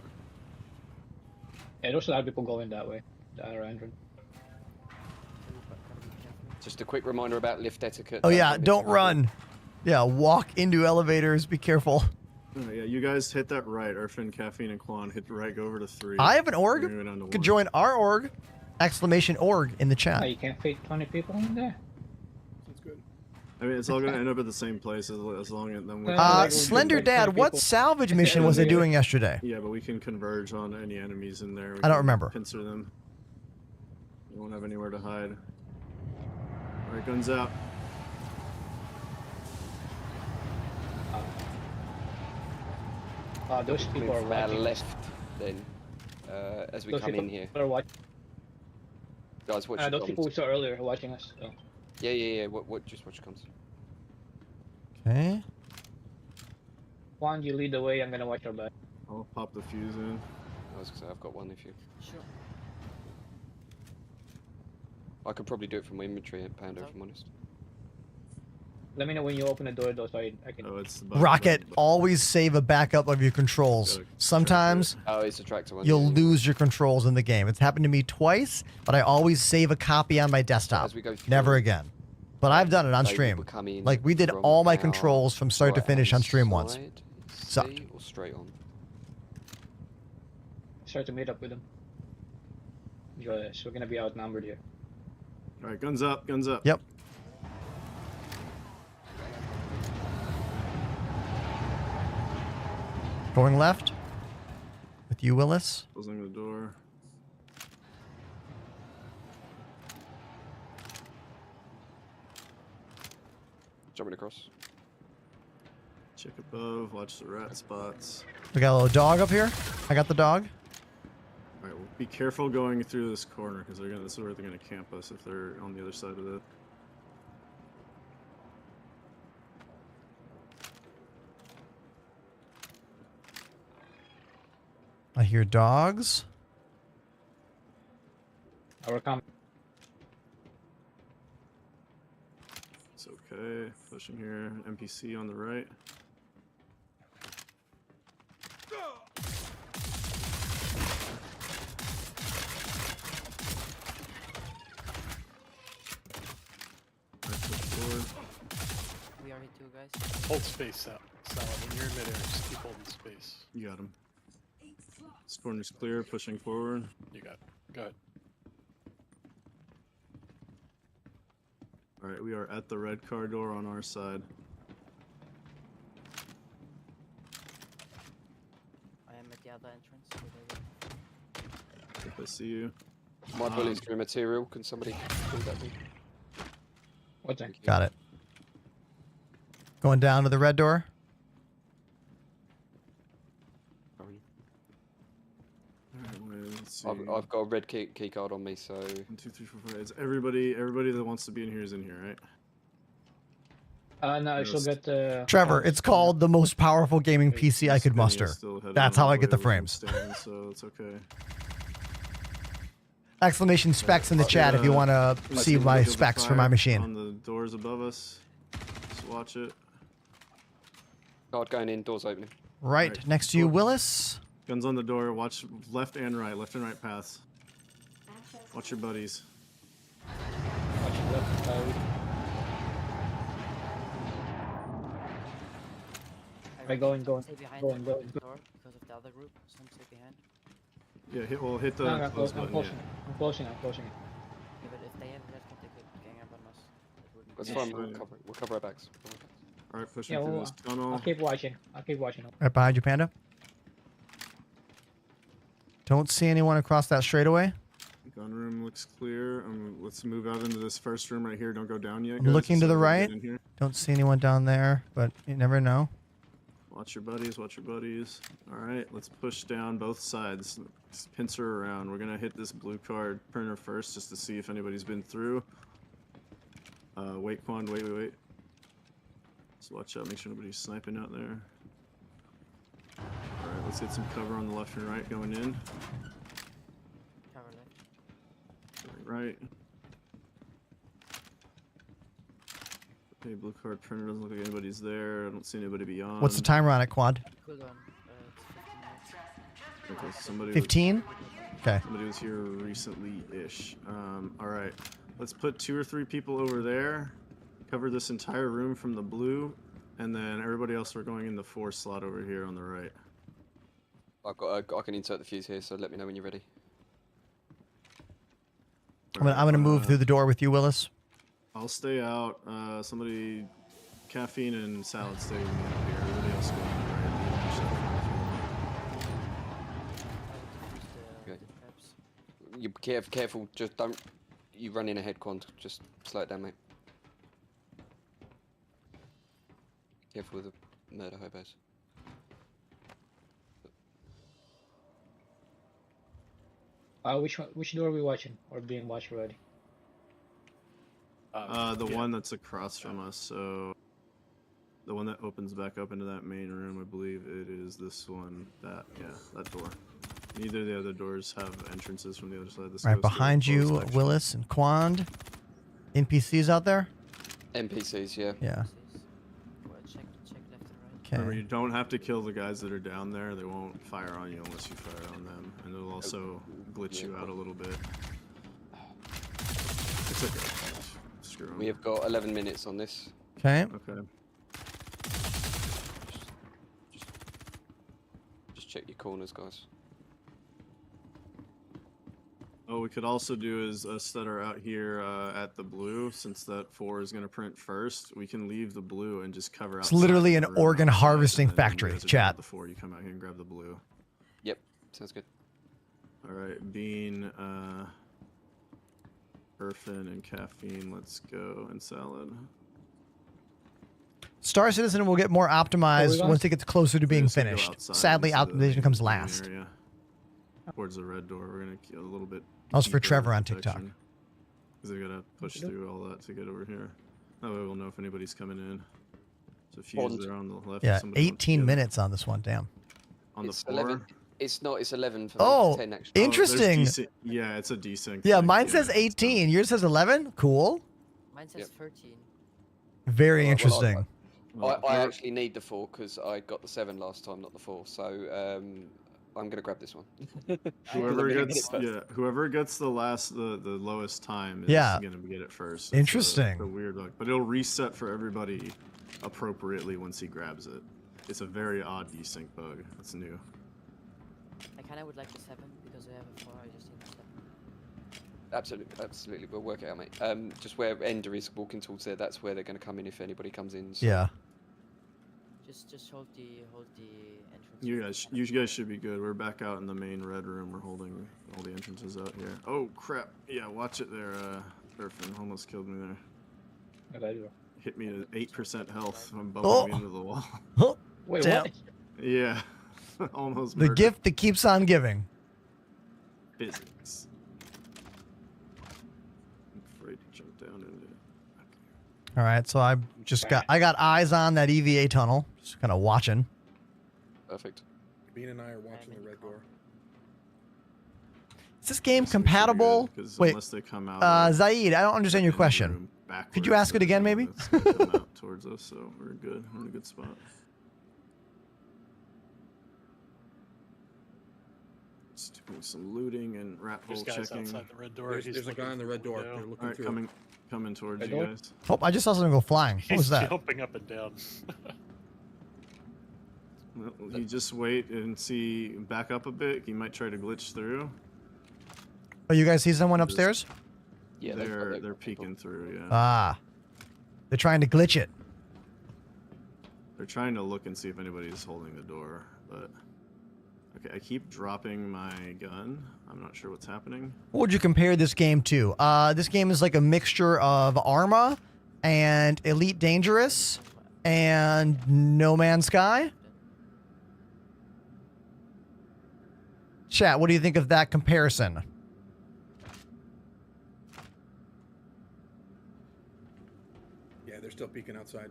Yeah, there's a lot of people going that way, the other entrance. Just a quick reminder about lift etiquette. Oh yeah, don't run. Yeah, walk into elevators. Be careful. Oh, yeah, you guys hit that right. Urfin, Caffeine, and Quan hit right. Go over to 3. I have an org. Could join our org. ! Org in the Oh, chat. you can't fit 20 people in there. That's good. I mean, it's all going to end up at the same place as long as then we. Slender Dad, what salvage mission was I doing yesterday? Yeah, but we can converge on any enemies in there. I don't remember. Pincer them. You won't have anywhere to hide. All right, guns out. Those people are Move watching. left then, as we Those come people in here. are watching. Guys, watch Those your people we comms. saw earlier are watching us. So. Yeah. Just watch your comms. Okay. Juan, you lead the way. I'm gonna watch your back. I'll pop the fuse in. I was gonna say I've got one if you. Sure. I could probably do it from my inventory, Panda, if I'm honest. Let me know when you open the door, though, so I can. Oh, it's Rocket, always save a backup of your controls. Sometimes Oh, it's a tractor one. you'll yeah. lose your controls in the game. It's happened to me twice, but I always save a copy on my desktop. As we go through, Never again. But I've done it on they will stream. come in Like we did from all my our controls from start to finish on stream once. right-hand Sucked. side, or straight on? Start to meet up with them. Because we're gonna be outnumbered here. All right, guns up, guns up. Yep. Going left with you, Willis. Closing the door. Jumping across. Check above. Watch the rat spots. We got a little dog up here. I got the dog. All right, well, be careful going through this corner because this is where they're gonna camp us if they're on the other side of it. I hear dogs. We're coming. It's okay. Pushing here. NPC on the right. We are hit too, guys. Hold space, Salad. When you're in midair, just keep holding space. You got him. This corner's clear. Pushing forward. You got it. Go ahead. All right, we are at the red car door on our side. I am at the other entrance. If I see you. My bullet's through material. Can somebody pull that me? What's that? Got it. Going down to the red door. I've got a red key card on me, so 1, 2, 3, 4, 5. It's everybody that wants to be in here is in here, right? No, I still get Trevor, it's called the most powerful gaming PC I could muster. That's how I get the frames. So it's okay. Exclamation specs in the chat if you want to see my specs for my machine. On the doors above us. Just watch it. Guard going in, doors opening. Right next to you, Willis. Guns on the door. Watch left and right paths. Watch your buddies. Watch your left side. Right, going. Stay behind the door because of the other group. Some stay behind. Yeah, hit the No, close I'm button. closing it. Yeah, but if they have red, they could gang up on us. That's fine. We'll cover our backs. All right, pushing Yeah, through well, this tunnel. I'll keep watching. Right behind you, Panda. Don't see anyone across that straightaway. Gun room looks clear. Let's move out into this first room right here. Don't go down yet. I'm guys. looking to the right. In here. Don't see anyone down there, but you never know. Watch your buddies. Watch your buddies. All right, let's push down both sides. Let's pincer around. We're gonna hit this blue card printer first, just to see if anybody's been through. Wait, Quan. Wait. Just watch out. Make sure nobody's sniping out there. All right, let's get some cover on the left and right going in. Cover left. Right. Okay, blue card printer doesn't look like anybody's there. I don't see anybody beyond. What's the timer on it, Quad? Good one. It's 15 minutes. Okay, somebody 15? Okay. Somebody was here recently-ish. All right, let's put 2 or 3 people over there. Cover this entire room from the blue, and then everybody else we're going in the 4 slot over here on the right. I can insert the fuse here, so let me know when you're ready. I'm gonna move through the door with you, Willis. I'll stay out. Somebody, Caffeine and Salad stay with me out here. Everybody else go on the right. Okay. You careful. Just don't. You run in ahead, Quant. Just slow it down, mate. Careful with the murder hobos. Which door are we watching or being watched already? The one that's across from us. So the one that opens back up into that main room, I believe it is this one. That door. Neither of the other doors have entrances from the other side. This Right goes to the behind you, closed section. Willis and Quand. NPCs out there? NPCs, yeah. Yeah. Check left and right. Okay. Remember, you don't have to kill the guys that are down there. They won't fire on you unless you fire on them, and it'll also glitch you out a little bit. It's okay. Screw 'em. We have got 11 minutes on this. Okay. Okay. Just check your corners, guys. What we could also do is us that are out here at the blue, since that 4 is going to print first, we can leave the blue and just cover out. It's literally an organ harvesting factory, chat. The 4, you come out here and grab the blue. Yep, sounds good. All right, Bean, Burfin, and Caffeine, let's go, and Salad. Star Citizen will get more optimized once it gets closer to being We're just gonna go finished. outside Sadly, into the optimization comes main last. area. Towards the red door, we're going to kill a little bit. That was for deeper Trevor on TikTok. Because they got to push through all that to get over here. That way we'll know if anybody's coming in. So fuse there on the left. Yeah, somebody wants to 18 get minutes on this one. Damn. on the It's 4. 11. It's not. It's 11 for me. Oh, 10 actually. interesting. Yeah, it's a desync. Yeah, thing. mine says 18. Yours says 11. Cool. Mine says 13. Very Well, interesting. I actually need the 4 because I got the 7 last time, not the 4. So I'm gonna grab this one. Whoever gets the lowest time is gonna get it first. Interesting. It's a weird look, but it'll reset for everybody appropriately once he grabs it. It's a very odd desync bug. It's new. I kind of would like the 7 because I have a 4. I just need the 7. Absolutely. We'll work it out, mate. Just where Ender is walking towards there, that's where they're gonna come in if anybody comes in. So. Yeah. Just hold the entrance. You guys should be good. We're back out in the main red room. We're holding all the entrances out here. Oh crap! Yeah, watch it there. Orphan almost killed me there. Hit me at 8% health. I'm bumping me into the wall. Wait, Damn. what? Yeah, almost. The gift that keeps on giving. Physics. I'm afraid to jump down into it. All right, so I got eyes on that EVA tunnel, just kind of watching. Perfect. Bean and I are watching the red door. Is this game compatible? Wait, unless they come out Zaid, I don't understand your question. Could you ask it again, maybe? Come out towards us, so we're good. We're in a good spot. Just doing some looting and rat hole checking. Outside the red door. There's a guy on the red door. They're looking All right, through. coming towards Red you door? guys. Oh, I just saw something go flying. What was that? Jumping up and down. Well, you just wait and see. Back up a bit. He might try to glitch through. Oh, you guys see someone upstairs? Yeah, they're peeking through. Yeah. Ah, they're trying to glitch it. They're trying to look and see if anybody's holding the door, but okay. I keep dropping my gun. I'm not sure what's happening. What would you compare this game to? This game is like a mixture of Arma and Elite Dangerous and No Man's Sky. Chat, what do you think of that comparison? Yeah, they're still peeking outside.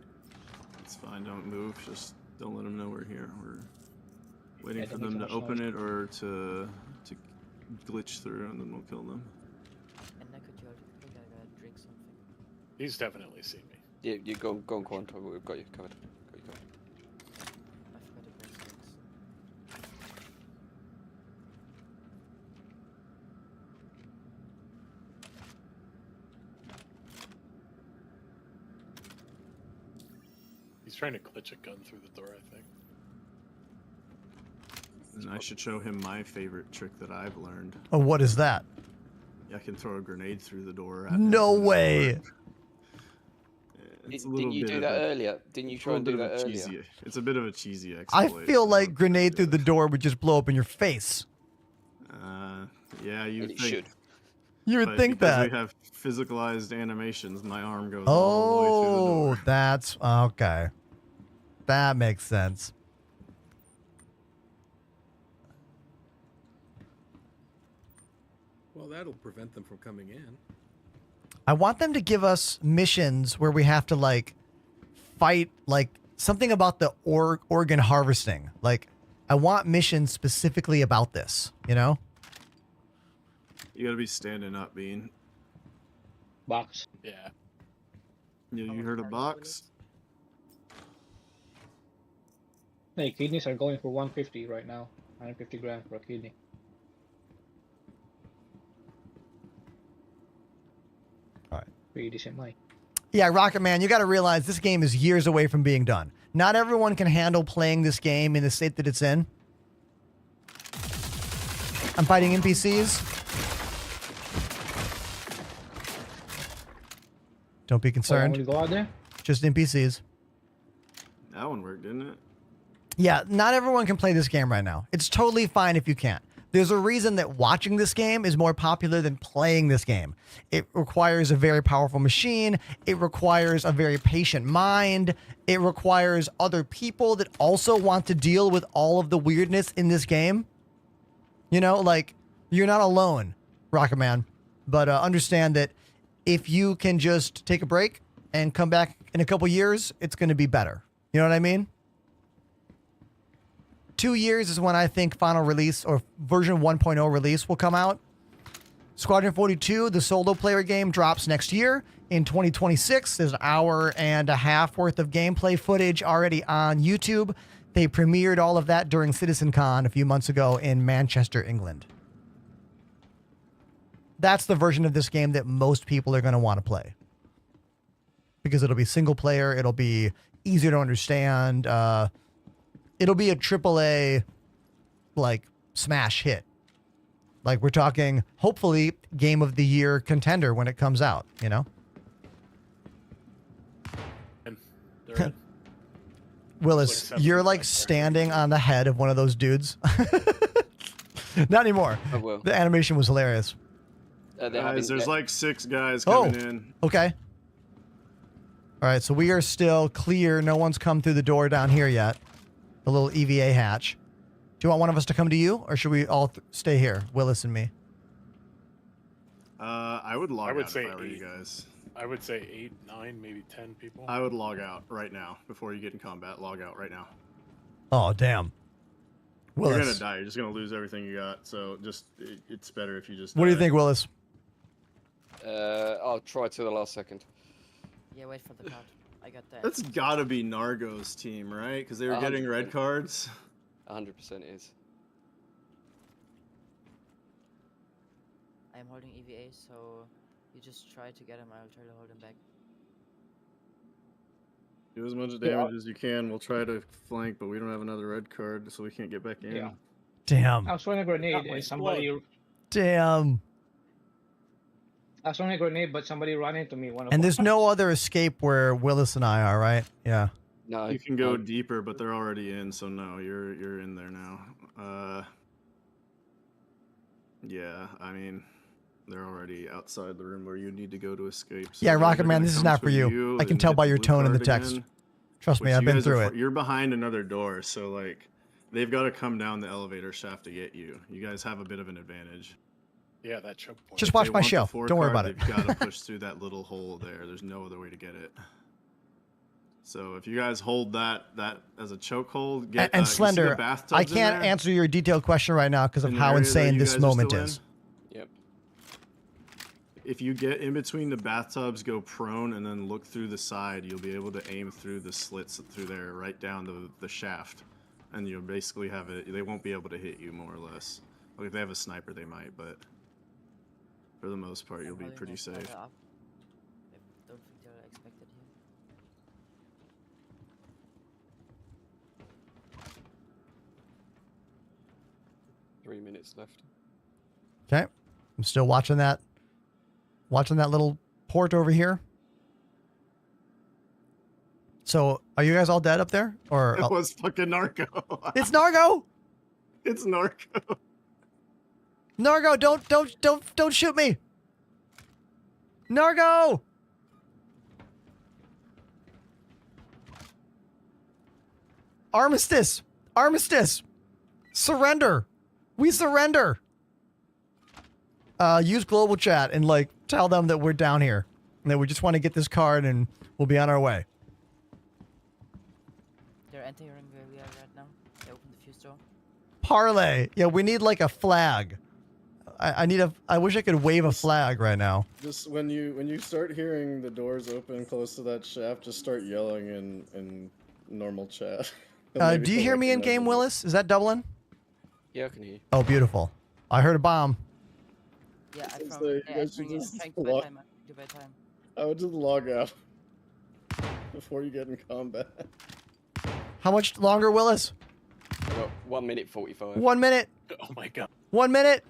It's fine. Don't move. Just don't let them know we're here. We're waiting for them to open it or to glitch through, and then we'll kill them. And I gotta drink something. He's definitely seen me. Yeah, you go on, Quantum. We've got you covered. I forgot to bring snacks. He's trying to glitch a gun through the door, I think. And I should show him my favorite trick that I've learned. Oh, what is that? I can throw a grenade through the door. No way. Didn't you do that earlier? Didn't you try and do that earlier? It's a bit of a cheesy I exploit. feel like grenade through the door would just blow up in your face. Yeah, you think. Should. You would But think because that. we have physicalized animations, my arm goes all the way through the door. Oh, that's okay. That makes sense. Well, that'll prevent them from coming in. I want them to give us missions where we have to like fight like something about the organ harvesting. Like I want missions specifically about this, you know? You gotta be standing up, Bean. Box. Yeah. You heard a box? Hey, kidneys are going for 150 right now. 150 grand for a kidney. All right. Pretty decent money. Yeah, Rocket Man, you got to realize this game is years away from being done. Not everyone can handle playing this game in the state that it's in. I'm fighting NPCs. Don't be concerned. Want me to go out there? Just NPCs. That one worked, didn't it? Yeah, not everyone can play this game right now. It's totally fine if you can't. There's a reason that watching this game is more popular than playing this game. It requires a very powerful machine. It requires a very patient mind. It requires other people that also want to deal with all of the weirdness in this game. You know, like, you're not alone, Rocket Man. But understand that if you can just take a break and come back in a couple years, it's going to be better. You know what I mean? 2 years is when I think final release or version 1.0 release will come out. Squadron 42, the solo player game, drops next year in 2026. There's an hour and a half worth of gameplay footage already on YouTube. They premiered all of that during CitizenCon a few months ago in Manchester, England. That's the version of this game that most people are going to want to play. Because it'll be single player, it'll be easier to understand, it'll be a AAA, like, smash hit. Like, we're talking, hopefully, Game of the Year contender when it comes out, you know? Willis, you're like standing on the head of one of those dudes. Not anymore. I will. The animation was hilarious. Guys, there's like 6 guys coming in. Okay. All right, so we are still clear. No one's come through the door down here yet. The little EVA hatch. Do you want one of us to come to you, or should we all stay here, Willis and me? I would log out if I were 8. you guys. I would say 8, 9, maybe 10 people. I would log out right now before you get in combat. Log out right now. Oh, damn. Willis. You're gonna die. You're just gonna lose everything you got. So it's better if you just. What do you think, Willis? I'll try to the last second. Yeah, wait for the card. I got that. That's gotta be Nargo's team, right? Because they were getting red cards. 100% is. I am holding EVA, so you just try to get him. I'll try to hold him back. Do as much damage as you can. We'll try to flank, but we don't have another red card, so we can't get back in. Yeah. Damn. I was throwing a grenade and somebody. Damn. I was throwing a grenade, but somebody ran into me. And there's no other escape where Willis and I are, right? Yeah. No. You can go deeper, but they're already in, so no, you're in there now. Yeah, I mean, they're already outside the room where you need to go to escape. So Yeah, Rocket Man, this is not for you. I can tell by your tone in the text. Trust me, I've been through it. You're behind another door, so like, they've got to come down the elevator shaft to get you. You guys have a bit of an advantage. Yeah, that choke point. Just watch my show. Don't worry about it. They've got to push through that little hole there. There's no other way to get it. So if you guys hold that as a chokehold, get and Slender, I can't answer your detailed question right now because of how insane this moment is. Yep. If you get in between the bathtubs, go prone, and then look through the side, you'll be able to aim through the slits through there, right down the shaft, and you'll basically have it. They won't be able to hit you, more or less. Like if they have a sniper, they might, but for the most part, you'll be pretty safe. I don't think they're expected here. 3 minutes left. Okay. I'm still watching that little port over here. So, are you guys all dead up there? Or It was fucking Narco. It's Nargo. It's Narco. Nargo, don't shoot me. Nargo. Armistice. Surrender. We surrender. Use global chat and like tell them that we're down here and that we just want to get this card and we'll be on our way. They're entering where we are right now. They opened the fuse door. Parlay. Yeah, we need like a flag. I wish I could wave a flag right now. Just when you start hearing the doors open close to that shaft, just start yelling in normal chat. Do you hear me in game, Willis? Is that Dublin? Yeah, I can hear you. Oh, beautiful. I heard a bomb. Yeah, I'm It's from. like, you guys should just log- I would just log out before you get in combat. How much longer, Willis? Got 1 minute 45. 1 minute. Oh my god. 1 minute.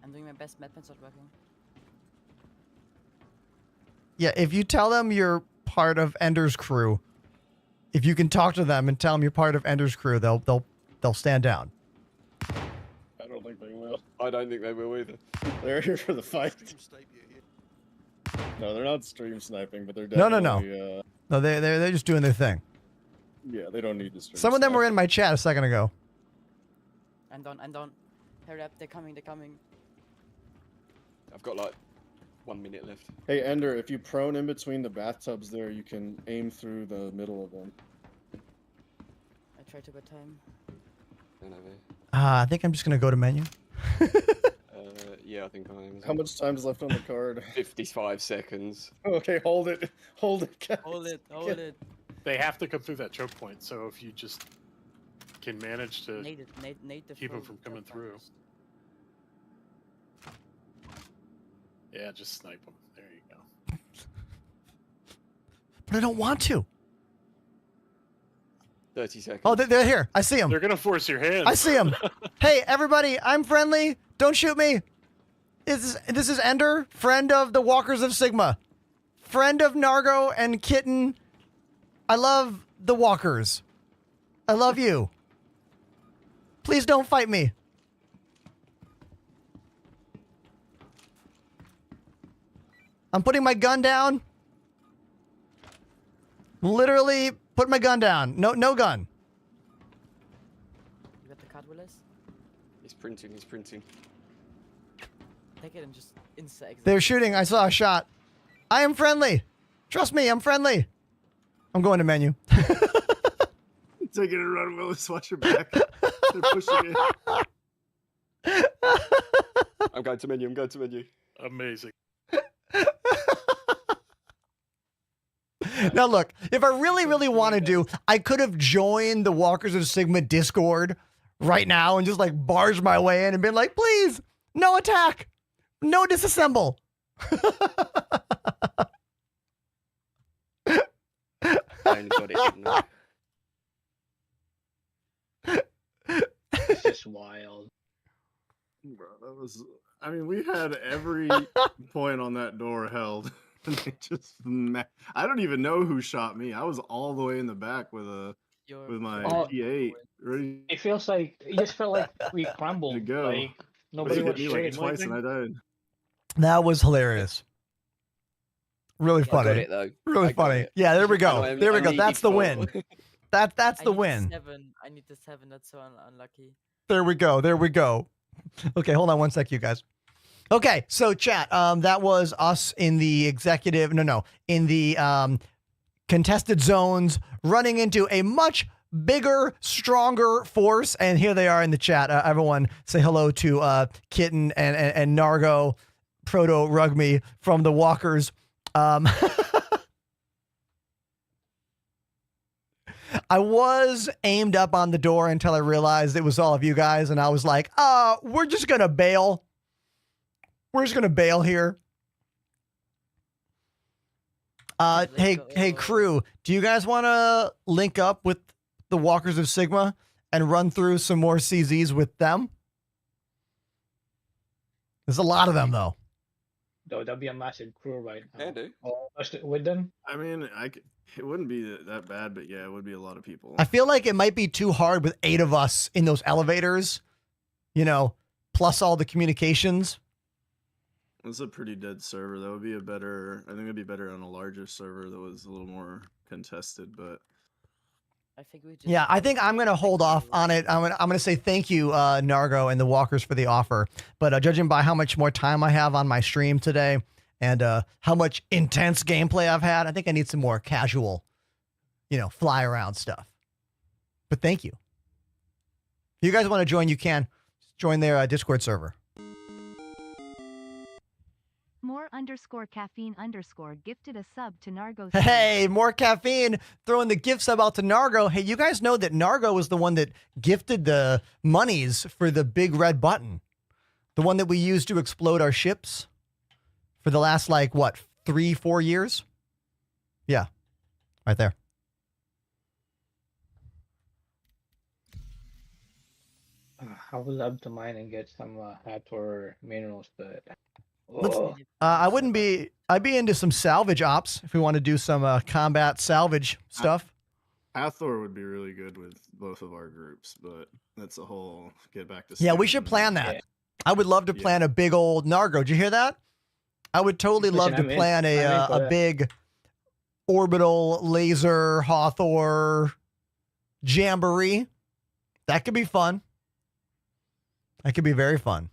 I'm doing my best. Madman's not working. Yeah, if you tell them you're part of Ender's crew, if you can talk to them and tell them you're part of Ender's crew, they'll stand down. I don't think they will. I don't think they will either. They're here for the fight. No, they're not stream sniping, but they're No. definitely. No, they're just doing their thing. Yeah, they don't need to stream. Some of them were in my chat a second ago. I'm done. Hurry up, they're coming. I've got like 1 minute left. Hey Ender, if you prone in between the bathtubs there, you can aim through the middle of them. try to good time. I think I'm just gonna go to menu. Yeah, I think I am. How much time's left on the card? 55 seconds. Okay, hold it. Hold it, guys. Hold it. They have to come through that choke point, so if you just can manage to Nade the keep them full from coming through. Yeah, just snipe them. There you go. But I don't want to. 30 seconds. Oh, they're here. I see them. They're gonna force your hand. I see them. Hey, everybody, I'm friendly. Don't shoot me. This is Ender, friend of the Walkers of Sigma. Friend of Nargo and Kitten. I love the Walkers. I love you. Please don't fight me. I'm putting my gun down. Literally put my gun down. No gun. You got the card, Willis? He's printing. Take it and just insert. They're shooting. I saw a shot. I am friendly. Trust me, I'm friendly. I'm going to menu. Take it and run, Willis. Watch your back. They're pushing it. I'm going to menu. Amazing. Now look, if I really wanted to, I could have joined the Walkers of Sigma Discord right now and just like barged my way in and been like, please, no attack, no disassemble. I only got it, didn't I? It's just wild. Bro, that was. I mean, we had every point on that door held. And they just. I don't even know who shot me. I was all the way in the back with my P8 ready. It feels like it just felt like we crumbled. To go. Like nobody was hit me like shooting. twice and I died. That was hilarious. Really funny. I got it, though. Really funny. Yeah, there we go. There we go. That's the win. That's the win. I need the 7. That's so unlucky. There we go. There we go. Okay, hold on one sec, you guys. Okay, so chat, that was us in the executive, in the contested zones, running into a much bigger, stronger force, and here they are in the chat. Everyone say hello to Kitten and Nargo, Proto Rugme from the Walkers. I was aimed up on the door until I realized it was all of you guys, and I was like, we're just gonna bail. We're just gonna bail here. Hey crew, do you guys want to link up with the Walkers of Sigma and run through some more CZs with them? There's a lot of them though. Though that'd be a massive crew right now. Yeah, dude. With them. I mean, it wouldn't be that bad, but yeah, it would be a lot of people. I feel like it might be too hard with 8 of us in those elevators, plus all the communications. It's a pretty dead server. That would be I think it'd be better on a larger server that was a little more contested, but. I think we just. Yeah, I think I'm going to hold off on it. I'm going to say thank you, Nargo and the Walkers, for the offer. But judging by how much more time I have on my stream today and how much intense gameplay I've had, I think I need some more casual, fly around stuff. But thank you. If you guys want to join, you can. Join their Discord server. More_caffeine_ gifted a sub to Nargo. Hey, more caffeine throwing the gift sub out to Nargo. Hey, you guys know that Nargo was the one that gifted the monies for the big red button. The one that we used to explode our ships for the last, 3-4 years? Yeah, right there. I would love to mine and get some Hathor minerals, but I'd be into some salvage ops if we want to do some combat salvage stuff. Hathor would be really good with both of our groups, but that's a whole get back to. Yeah, we should plan that. Yeah. I would love to plan a big old Nargo. Did you hear that? I would totally love to plan a big orbital laser Hathor jamboree. That could be fun. That could be very fun.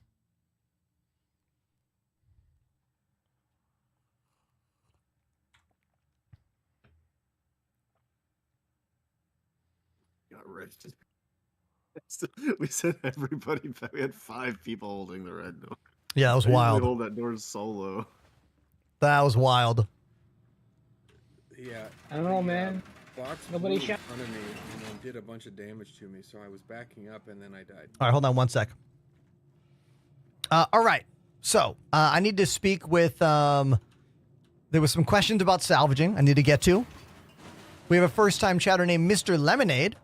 We said everybody. We had 5 people holding the red door. Yeah, that was I usually wild. hold that door solo. That was wild. Yeah. I don't know, man. Box Nobody flew in shot. front of me and then did a bunch of damage to me, so I was backing up and then I died. All right, hold on one sec. All right. So I need to speak with. There was some questions about salvaging I need to get to. We have a first-time chatter named Mr. Lemonade.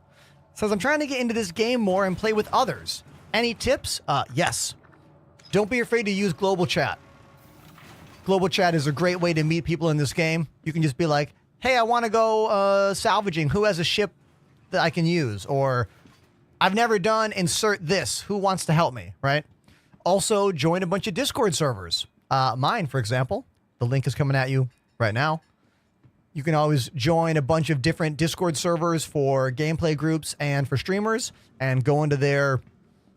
Says, I'm trying to get into this game more and play with others. Any tips? Yes. Don't be afraid to use global chat. Global chat is a great way to meet people in this game. You can just be like, hey, I want to go salvaging. Who has a ship that I can use? Or I've never done insert this. Who wants to help me, right? Also, join a bunch of Discord servers. Mine, for example. The link is coming at you right now. You can always join a bunch of different Discord servers for gameplay groups and for streamers and go into their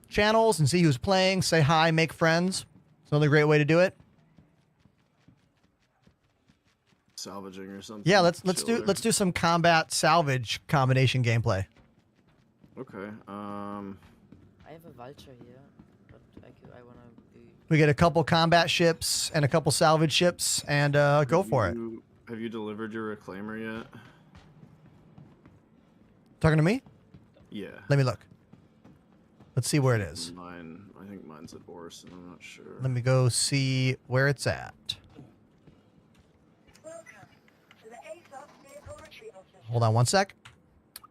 channels and see who's playing, say hi, make friends. It's another great way to do it. Salvaging or something. Yeah, let's Chill do some combat salvage combination gameplay. Okay. I have a vulture here, but I wanna be. We get a couple combat ships and a couple salvage ships and go for it. Have you delivered your reclaimer yet? Talking to me? Yeah. Let me look. Let's see where it is. Mine, I think mine's at Orson. I'm not sure. Let me go see where it's at. Hold on one sec.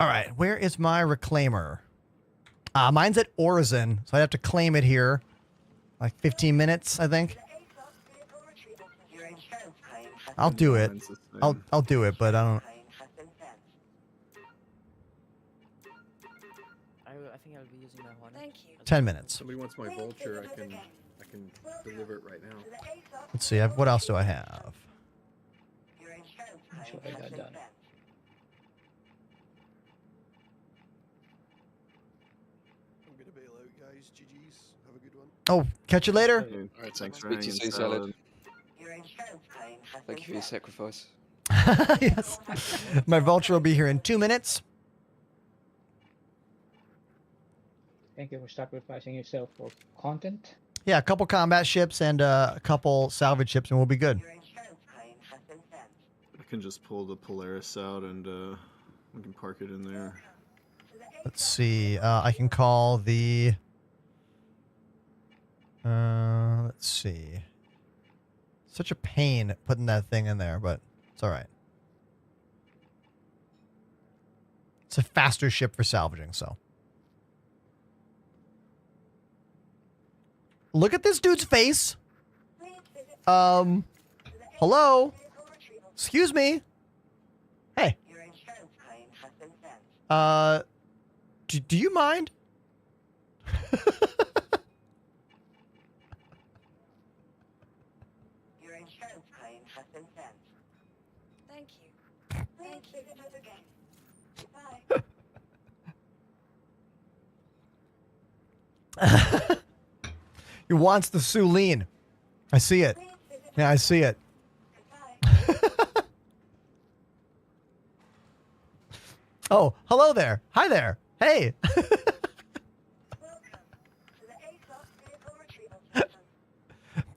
All right, where is my reclaimer? Mine's at Orison, so I have to claim it here. Like 15 minutes, I think. I'll do it. I'll do it, but I don't. I think I'll be using my hornet. Thank you. 10 minutes. Somebody wants my vulture. I can deliver it right now. Let's see. What else do I have? That's what I got done. I'm gonna bail out, guys. GG's. Have a good one. Oh, catch you later. All right, thanks for Speak to you hanging, soon, Salad. Salad. Thank you for your sacrifice. Yes. My vulture will be here in 2 minutes. Thank you for sacrificing yourself for content. Yeah, a couple combat ships and a couple salvage ships, and we'll be good. I can just pull the Polaris out and we can park it in there. Let's see. I can call the. Let's see. Such a pain putting that thing in there, but it's all right. It's a faster ship for salvaging, so. Look at this dude's face. Hello? Excuse me? Hey. Do you mind? Your insurance claim has been sent. Thank you. Please visit us again. Goodbye. He wants the Suline. I see it. Yeah, I see it. Oh, hello there. Hi there. Hey.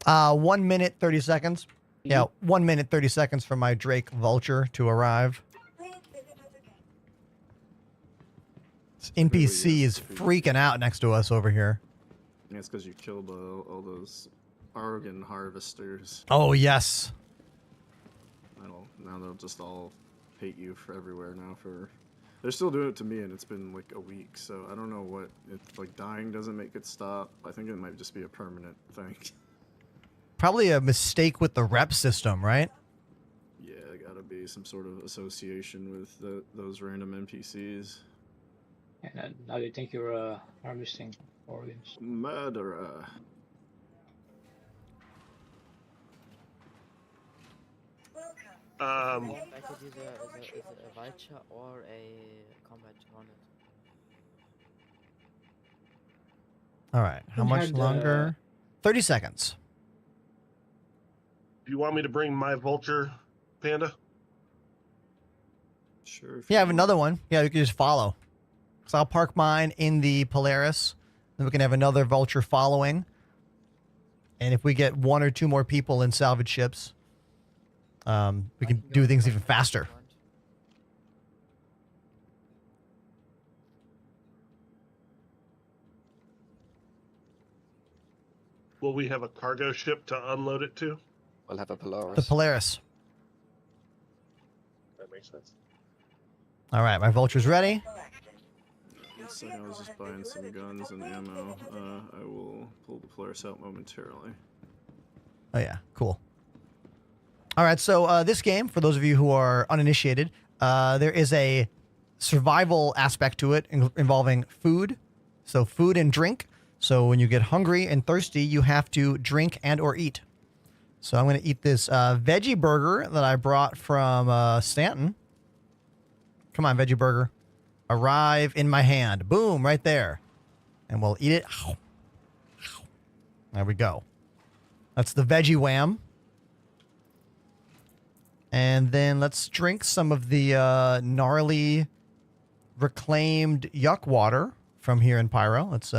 1 minute, 30 seconds. Yeah, 1 minute, 30 seconds for my Drake Vulture to arrive. This NPC is freaking out next to us over here. Yeah, it's because you killed all those organ harvesters. Oh, yes. Now they'll just all hate you for everywhere now for... They're still doing it to me, and it's been like a week, so I don't know what... like, dying doesn't make it stop. I think it might just be a permanent thing. Probably a mistake with the rep system, right? Yeah, gotta be some sort of association with those random NPCs. And now they think you're harvesting organs. Murderer. I could use a vulture or a combat hornet. All right. How much longer? 30 seconds. Do you want me to bring my vulture, Panda? Sure. Yeah, I have another one. Yeah, you can just follow. So I'll park mine in the Polaris. Then we can have another vulture following. And if we get 1 or 2 more people in salvage ships, we can do things even faster. Will we have a cargo ship to unload it to? We'll have a Polaris. The Polaris. That makes sense. All right, my vulture's ready. Looks like I was just buying some guns and ammo. I will pull the Polaris out momentarily. Oh, yeah. Cool. All right, so this game, for those of you who are uninitiated, there is a survival aspect to it involving food. So food and drink. So when you get hungry and thirsty, you have to drink and or eat. So I'm going to eat this veggie burger that I brought from Stanton. Come on, veggie burger. Arrive in my hand. Boom, right there. And we'll eat it. There we go. That's the veggie wham. And then let's drink some of the gnarly reclaimed yuck water from here in Pyro. Let's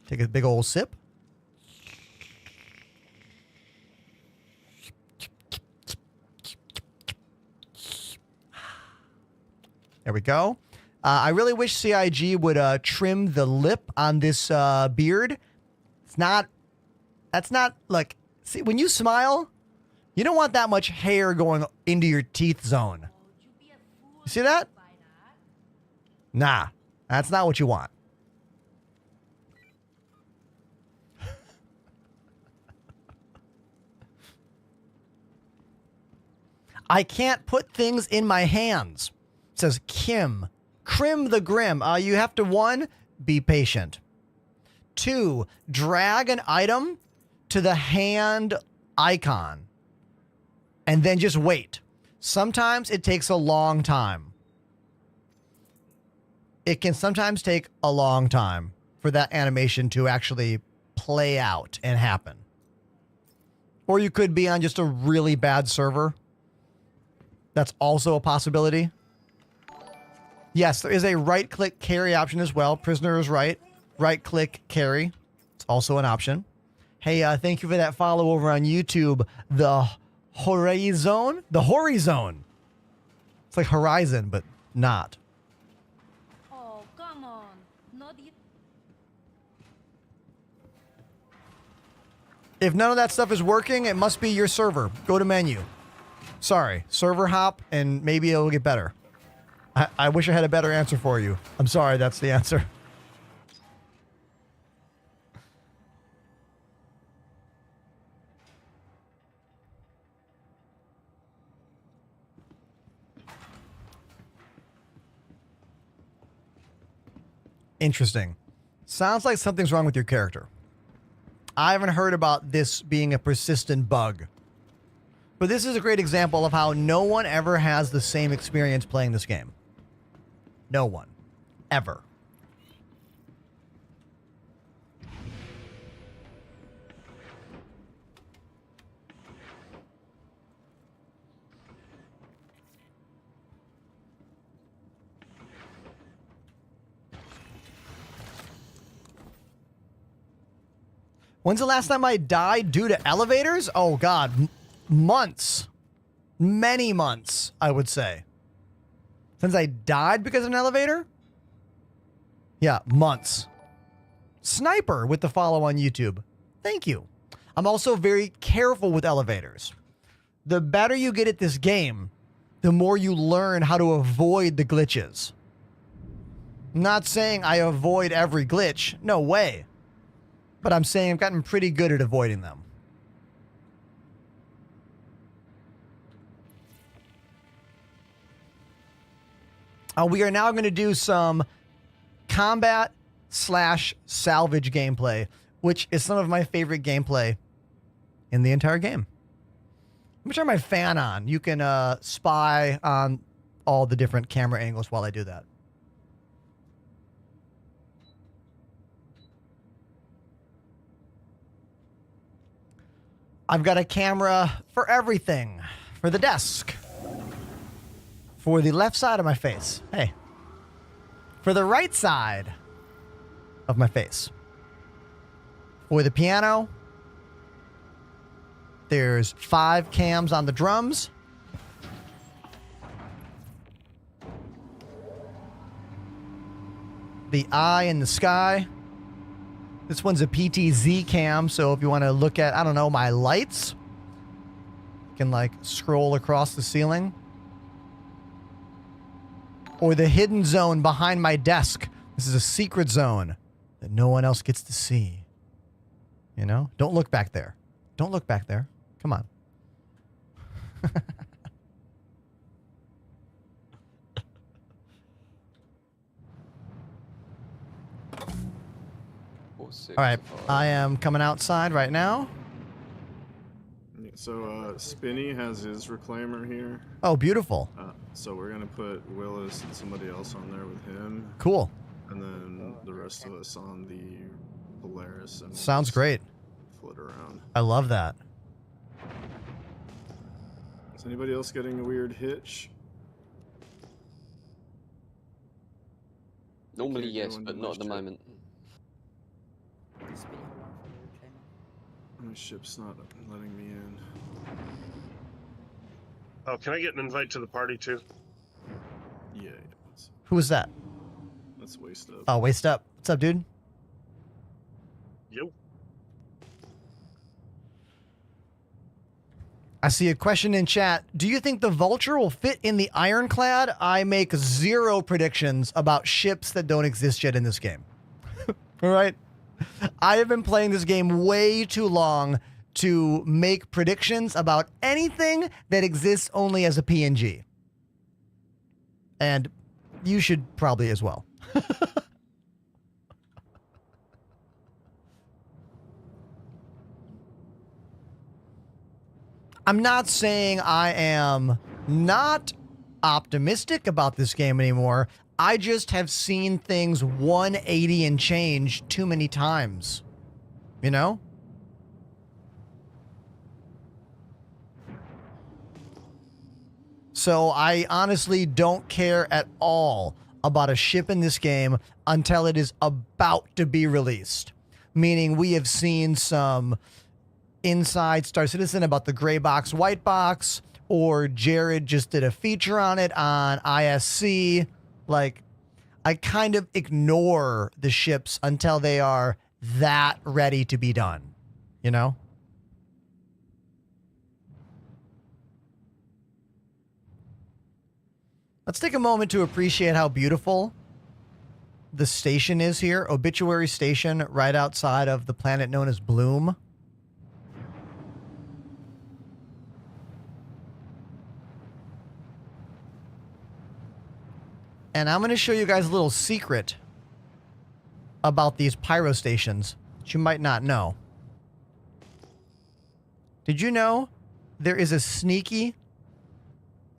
take a big old sip. There we go. I really wish CIG would trim the lip on this beard. That's not, like, see, when you smile, you don't want that much hair going into your teeth zone. You see that? Nah, that's not what you want. I can't put things in my hands. It says Kim. Crim the Grim. You have to, 1, be patient. 2, drag an item to the hand icon. And then just wait. Sometimes it takes a long time. It can sometimes take a long time for that animation to actually play out and happen. Or you could be on just a really bad server. That's also a possibility. Yes, there is a right-click carry option as well. Prisoner is right. Right-click carry. It's also an option. Hey, thank you for that follow over on YouTube. The Horizon? The Horizon. It's like Horizon, but not. Oh, come on. Not yet. If none of that stuff is working, it must be your server. Go to menu. Sorry, server hop, and maybe it'll get better. I wish I had a better answer for you. I'm sorry, that's the answer. Interesting. Sounds like something's wrong with your character. I haven't heard about this being a persistent bug. But this is a great example of how no one ever has the same experience playing this game. No one. Ever. When's the last time I died due to elevators? Oh, God. Months. Many months, I would say. Since I died because of an elevator? Yeah, months. Sniper with the follow on YouTube. Thank you. I'm also very careful with elevators. The better you get at this game, the more you learn how to avoid the glitches. I'm not saying I avoid every glitch. No way. But I'm saying I've gotten pretty good at avoiding them. We are now going to do some combat / salvage gameplay, which is some of my favorite gameplay in the entire game. Let me turn my fan on. You can spy on all the different camera angles while I do that. I've got a camera for everything. For the desk. For the left side of my face. Hey. For the right side of my face. For the piano, there's 5 cams on the drums. The eye in the sky. This one's a PTZ cam, so if you want to look at, I don't know, my lights, you can like scroll across the ceiling. Or the hidden zone behind my desk. This is a secret zone that no one else gets to see. You know? Don't look back there. Don't look back there. Come on. All right, I am coming outside right now. So Spinny has his reclaimer here. Oh, beautiful. So we're gonna put Willis and somebody else on there with him. Cool. And then the rest of us on the Polaris. And Sounds great. Flit around. I love that. Is anybody else getting a weird hitch? Normally yes, but not at the moment. My ship's not letting me in. Oh, can I get an invite to the party too? Yeah. Who was that? Let's waste up. Oh, waste up. What's up, dude? Yo. I see a question in chat. Do you think the Vulture will fit in the Ironclad? I make 0 predictions about ships that don't exist yet in this game. All right? I have been playing this game way too long to make predictions about anything that exists only as a PNG. And you should probably as well. I'm not saying I am not optimistic about this game anymore. I just have seen things 180 and change too many times. You know? So I honestly don't care at all about a ship in this game until it is about to be released. Meaning we have seen some inside Star Citizen about the gray box, white box, or Jared just did a feature on it on ISC. Like, I kind of ignore the ships until they are that ready to be done, you know? Let's take a moment to appreciate how beautiful the station is here. Obituary Station, right outside of the planet known as Bloom. And I'm going to show you guys a little secret about these pyro stations that you might not know. Did you know there is a sneaky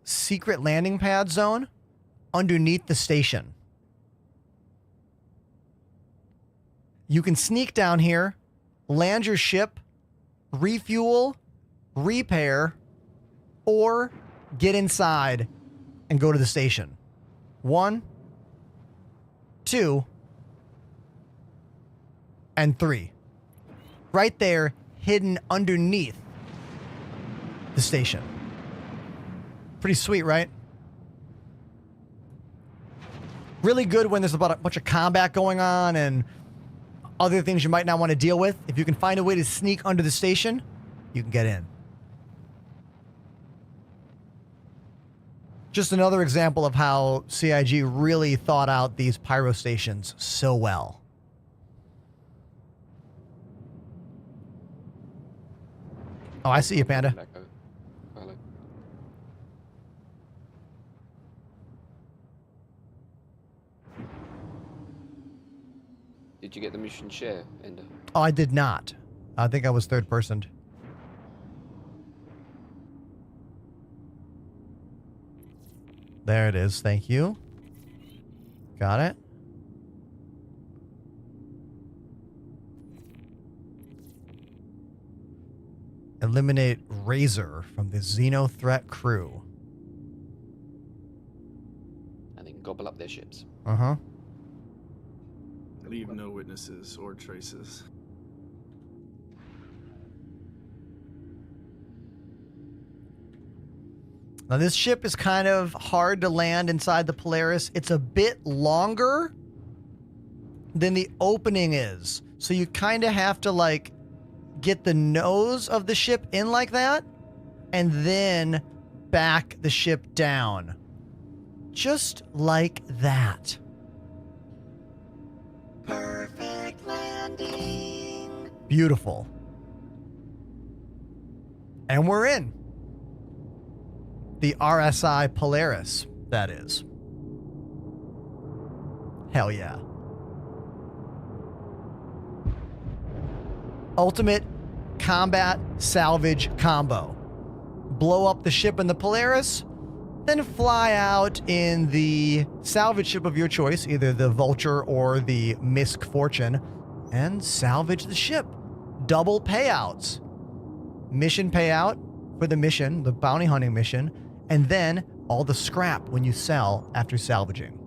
secret landing pad zone underneath the station? You can sneak down here, land your ship, refuel, repair, or get inside and go to the station. 1, 2, and 3. Right there, hidden underneath the station. Pretty sweet, right? Really good when there's about a bunch of combat going on and other things you might not want to deal with. If you can find a way to sneak under the station, you can get in. Just another example of how CIG really thought out these pyro stations so well. Oh, I see you, Panda. Did you get the mission share, Ender? Oh, I did not. I think I was third person. There it is. Thank you. Got it. Eliminate Razor from the Xeno threat crew. And then gobble up their ships. Uh-huh. Leave no witnesses or traces. Now, this ship is kind of hard to land inside the Polaris. It's a bit longer than the opening is. So you kind of have to, like, get the nose of the ship in like that and then back the ship down. Just like that. Perfect landing. Beautiful. And we're in. The RSI Polaris, that is. Hell yeah. Ultimate combat salvage combo. Blow up the ship in the Polaris, then fly out in the salvage ship of your choice, either the Vulture or the Misk Fortune, and salvage the ship. Double payouts. Mission payout for the mission, the bounty hunting mission, and then all the scrap when you sell after salvaging.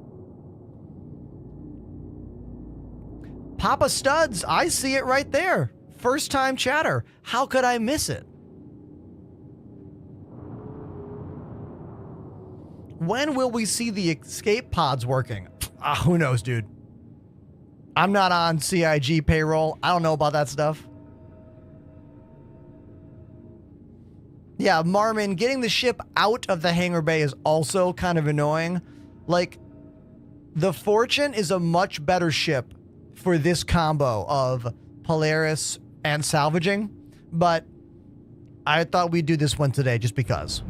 Papa Studs, I see it right there. First time chatter. How could I miss it? When will we see the escape pods working? Who knows, dude? I'm not on CIG payroll. I don't know about that stuff. Yeah, Marmon, getting the ship out of the hangar bay is also kind of annoying. Like, the Fortune is a much better ship for this combo of Polaris and salvaging, but I thought we'd do this one today just because.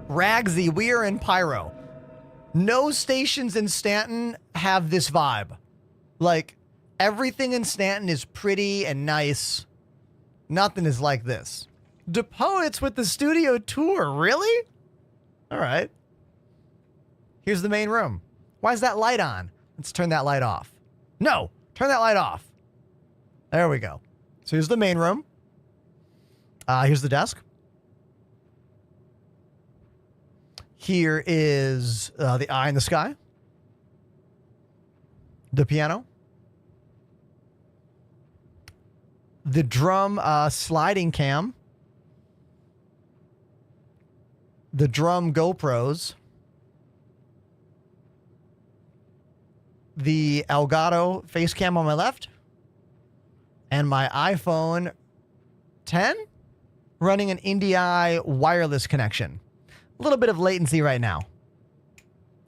Ragsy, we are in Pyro. No stations in Stanton have this vibe. Like, everything in Stanton is pretty and nice. Nothing is like this. DePoets with the studio tour, really? All right. Here's the main room. Why is that light on? Let's turn that light off. No, turn that light off. There we go. So here's the main room. Here's the desk. Here is the eye in the sky. The piano. The drum sliding cam. The drum GoPros. The Elgato face cam on my left. And my iPhone 10 running an NDI wireless connection. A little bit of latency right now.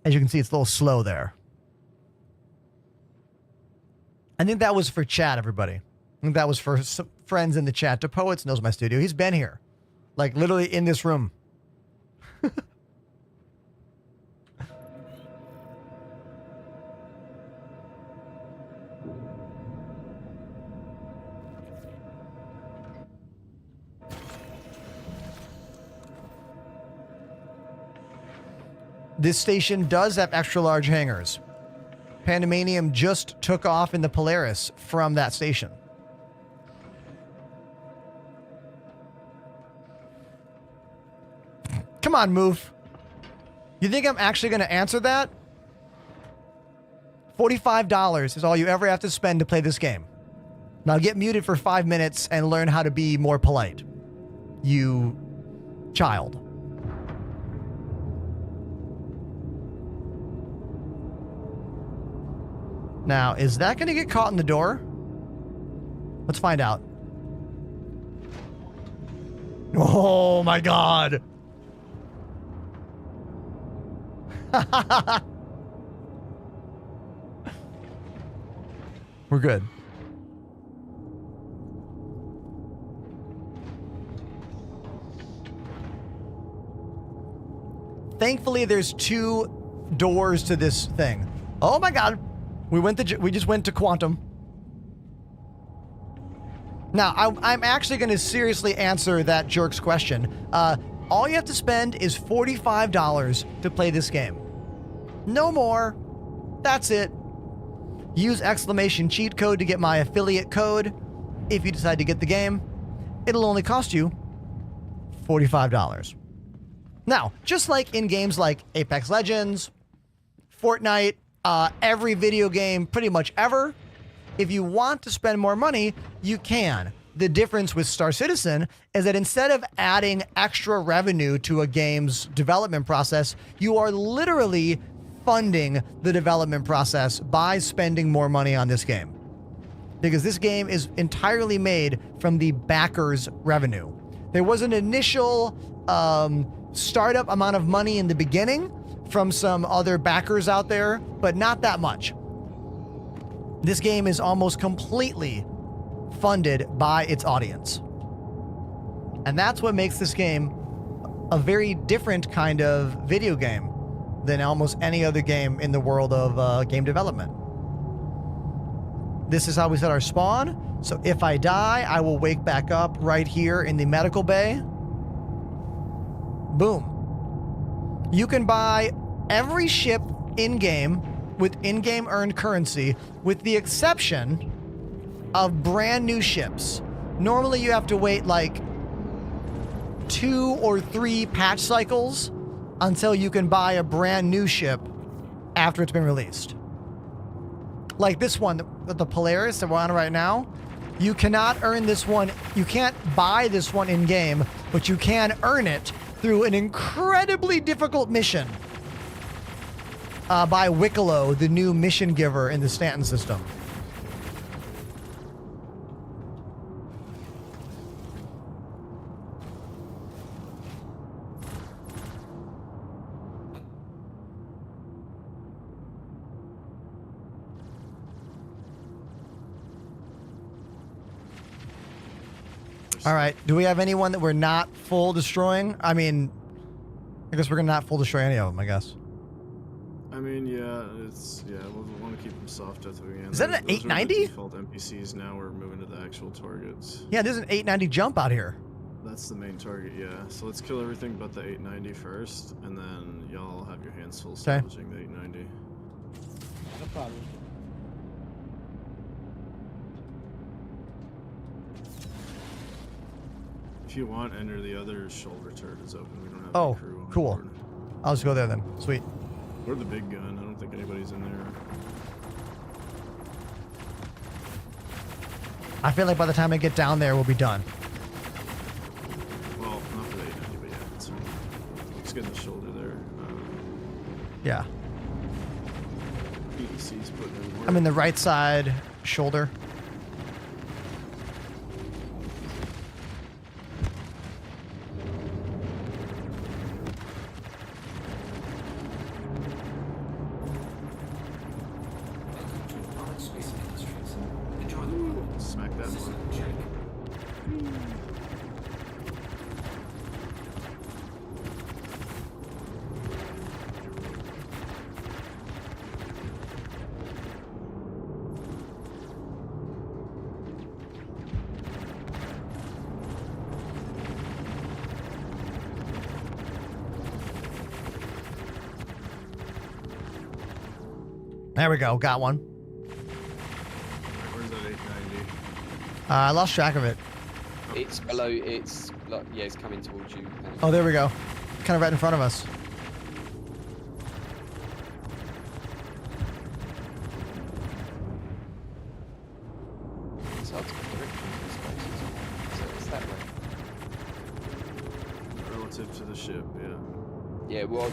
As you can see, it's a little slow there. I think that was for chat, everybody. I think that was for some friends in the chat. DePoets knows my studio. He's been here. Like, literally in this room. This station does have extra large hangars. Pandemanium just took off in the Polaris from that station. Come on, move. You think I'm actually going to answer that? $45 is all you ever have to spend to play this game. Now get muted for 5 minutes and learn how to be more polite. You child. Now, is that going to get caught in the door? Let's find out. Oh my God. We're good. Thankfully, there's 2 doors to this thing. Oh my God. We just went to Quantum. Now, I'm actually going to seriously answer that jerk's question. All you have to spend is $45 to play this game. No more. That's it. Use exclamation cheat code to get my affiliate code. If you decide to get the game, it'll only cost you $45. Now, just like in games like Apex Legends, Fortnite, every video game pretty much ever. If you want to spend more money, you can. The difference with Star Citizen is that instead of adding extra revenue to a game's development process, you are literally funding the development process by spending more money on this game. Because this game is entirely made from the backers' revenue. There was an initial startup amount of money in the beginning from some other backers out there, but not that much. This game is almost completely funded by its audience. And that's what makes this game a very different kind of video game than almost any other game in the world of game development. This is how we set our spawn. So if I die, I will wake back up right here in the medical bay. Boom. You can buy every ship in-game with in-game earned currency, with the exception of brand new ships. Normally you have to wait like 2 or 3 patch cycles until you can buy a brand new ship after it's been released. Like this one, the Polaris that we're on right now, you cannot earn this one. You can't buy this one in game, but you can earn it through an incredibly difficult mission by Wicklow, the new mission giver in the Stanton system. All right. Do we have anyone that we're not full destroying? I mean, I guess we're gonna not full destroy any of them, I guess. I mean, yeah, we'll want to keep them soft as we can. Is that an 890? Default NPCs. Now we're moving to the actual targets. Yeah, there's an 890 jump out here. That's the main target, yeah. So let's kill everything but the 890 first, and then y'all have your hands full salvaging the 890. No problem. If you want, enter the other shoulder turret is open. We don't have Oh, any crew on cool. board. I'll just go there then. Sweet. Or the big gun. I don't think anybody's in there. I feel like by the time I get down there, we'll be done. Well, not for the 890, but yeah, it's fine. Let's get in the shoulder there. Yeah. PDC's putting in work. I'm in the right side shoulder. Smack that one. There we go. Got one. Where's that 890? I lost track of it. It's below. It's like it's coming towards you. Oh, there we go. Kind of right in front of us. It's hard to put directions in spaces. So it's that way. Relative to the ship, yeah. Yeah, well, I'm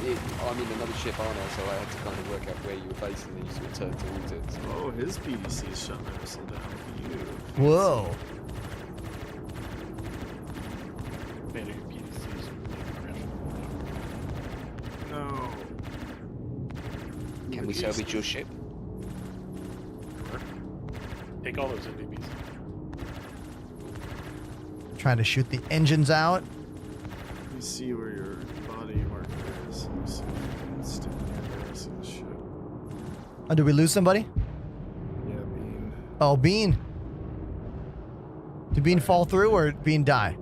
in another ship, aren't I? So I had to kind of work out where you were based and then you sort of turn towards it. So. Oh, his PDC is shutting that missile down for you. Whoa. Man, your PDCs No. Can we salvage your ship? Take all those NDBs. Trying to shoot the engines out. Let me see where your body marker is. Let me see. Let's stick here. I see the ship. Oh, did we lose somebody? Yeah, Bean. Oh, Bean. Did Bean fall through or Bean die?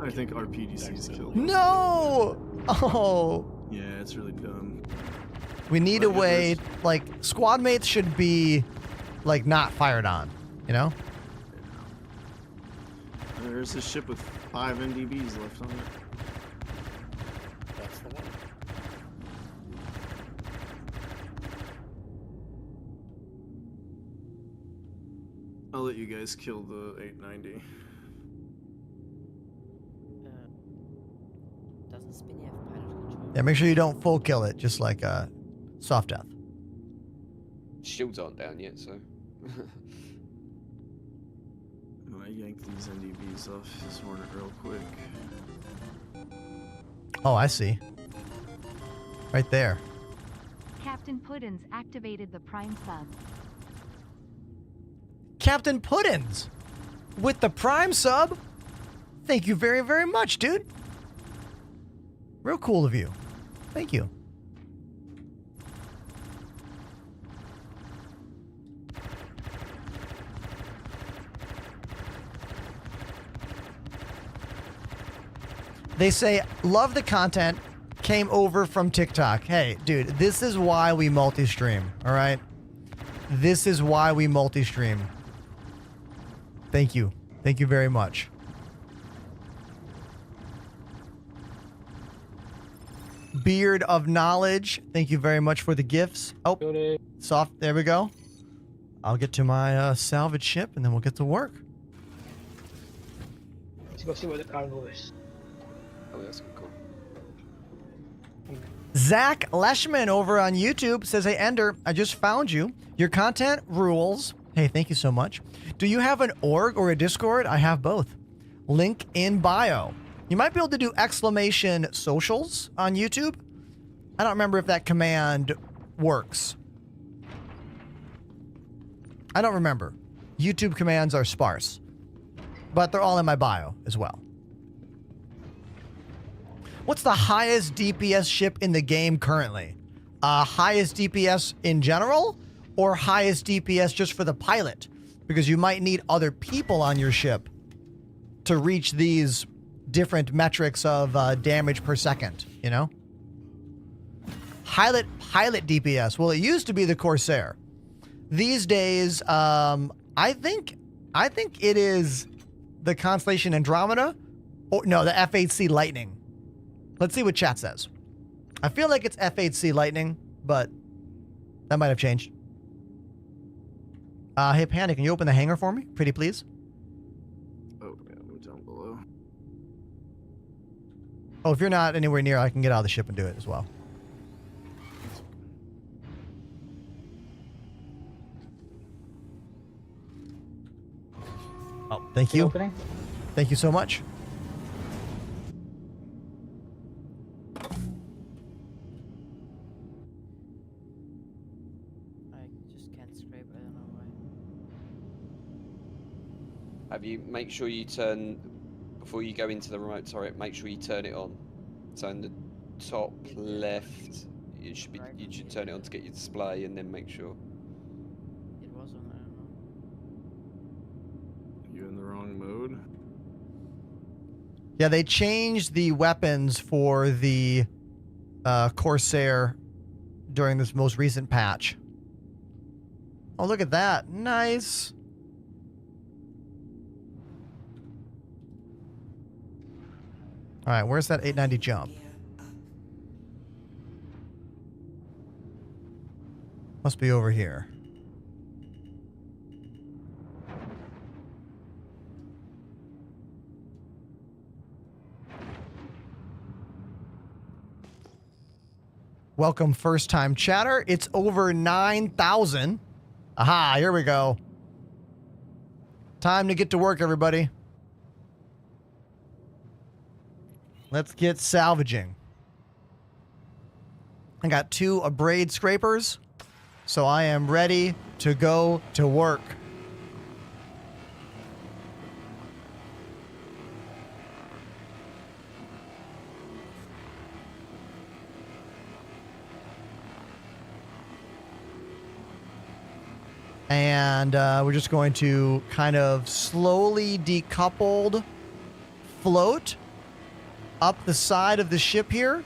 I think our PDC's killed him. No! Oh. Yeah, it's really dumb. We need a way, like, squad mates should be, like, not fired on, you know? There's a ship with 5 NDBs left on it. That's the one. I'll let you guys kill the 890. Doesn't Spinny have pilot control? Yeah, make sure you don't full kill it, just like soft death. Shields aren't down yet, so. I yank these NDBs off this hornet real quick. Oh, I see. Right there. Captain Puddins activated the Prime sub. Captain Puddins with the Prime sub. Thank you very, very much, dude. Real cool of you. Thank you. They say, love the content, came over from TikTok. Hey, dude, this is why we multi-stream, all right? This is why we multi-stream. Thank you. Thank you very much. Beard of Knowledge, thank you very much for the gifts. Oh, soft, there we go. I'll get to my salvage ship and then we'll get to work. Let's go see what the cargo is. Oh, that's cool. Zach Leishman over on YouTube says, hey, Ender, I just found you. Your content rules. Hey, thank you so much. Do you have an org or a Discord? I have both. Link in bio. You might be able to do exclamation socials on YouTube. I don't remember if that command works. I don't remember. YouTube commands are sparse, but they're all in my bio as well. What's the highest DPS ship in the game currently? Highest DPS in general or highest DPS just for the pilot? Because you might need other people on your ship to reach these different metrics of damage per second, you know? Pilot DPS. Well, it used to be the Corsair. These days, I think it is the Constellation Andromeda. Or no, the F8C Lightning. Let's see what chat says. I feel like it's F8C Lightning, but that might have changed. Hey, Panda, can you open the hangar for me? Pretty please. Oh, yeah, I'm down below. Oh, if you're not anywhere near, I can get out of the ship and do it as well. Oh, thank you. Opening? Thank you so much. Have you make sure you turn before you go into the remote turret? Make sure you turn it on. So in the top left, it should be. You should turn it on to get your display, and then make sure. It was on. I don't know. You in the wrong mode? Yeah, they changed the weapons for the Corsair during this most recent patch. Oh, look at that. Nice. All right, where's that 890 jump? Must be over here. Welcome, first-time chatter. It's over 9,000. Aha, here we go. Time to get to work, everybody. Let's get salvaging. I got 2 abrade scrapers, so I am ready to go to work. And we're just going to kind of slowly decoupled float up the side of the ship here.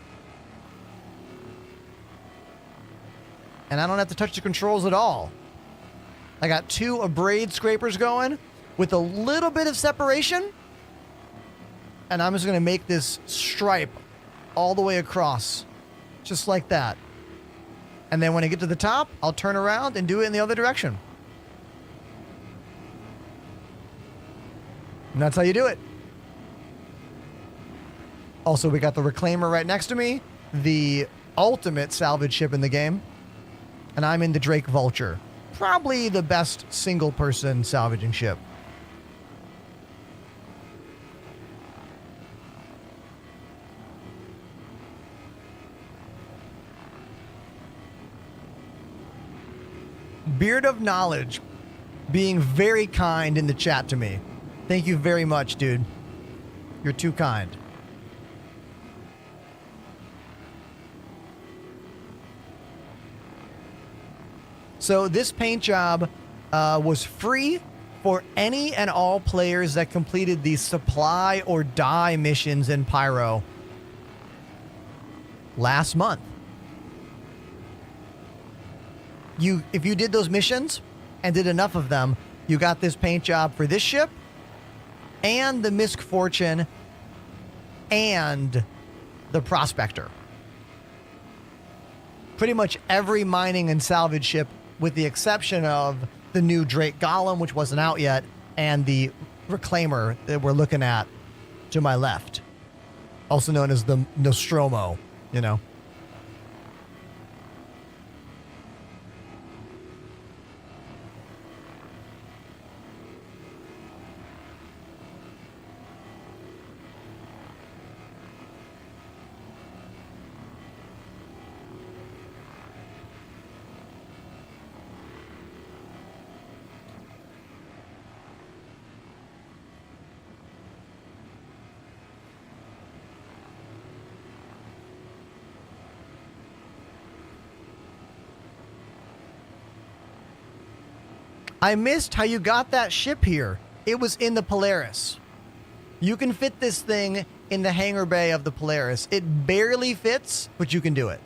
And I don't have to touch the controls at all. I got 2 abrade scrapers going with a little bit of separation. And I'm just going to make this stripe all the way across. Just like that. And then when I get to the top, I'll turn around and do it in the other direction. And that's how you do it. Also, we got the Reclaimer right next to me, the ultimate salvage ship in the game. And I'm in the Drake Vulture. Probably the best single-person salvaging ship. Beard of Knowledge being very kind in the chat to me. Thank you very much, dude. You're too kind. So this paint job was free for any and all players that completed the supply or die missions in Pyro last month. If you did those missions and did enough of them, you got this paint job for this ship and the Misk Fortune and the Prospector. Pretty much every mining and salvage ship, with the exception of the new Drake Golem, which wasn't out yet, and the Reclaimer that we're looking at to my left, also known as the Nostromo, you know. I missed how you got that ship here. It was in the Polaris. You can fit this thing in the hangar bay of the Polaris. It barely fits, but you can do it.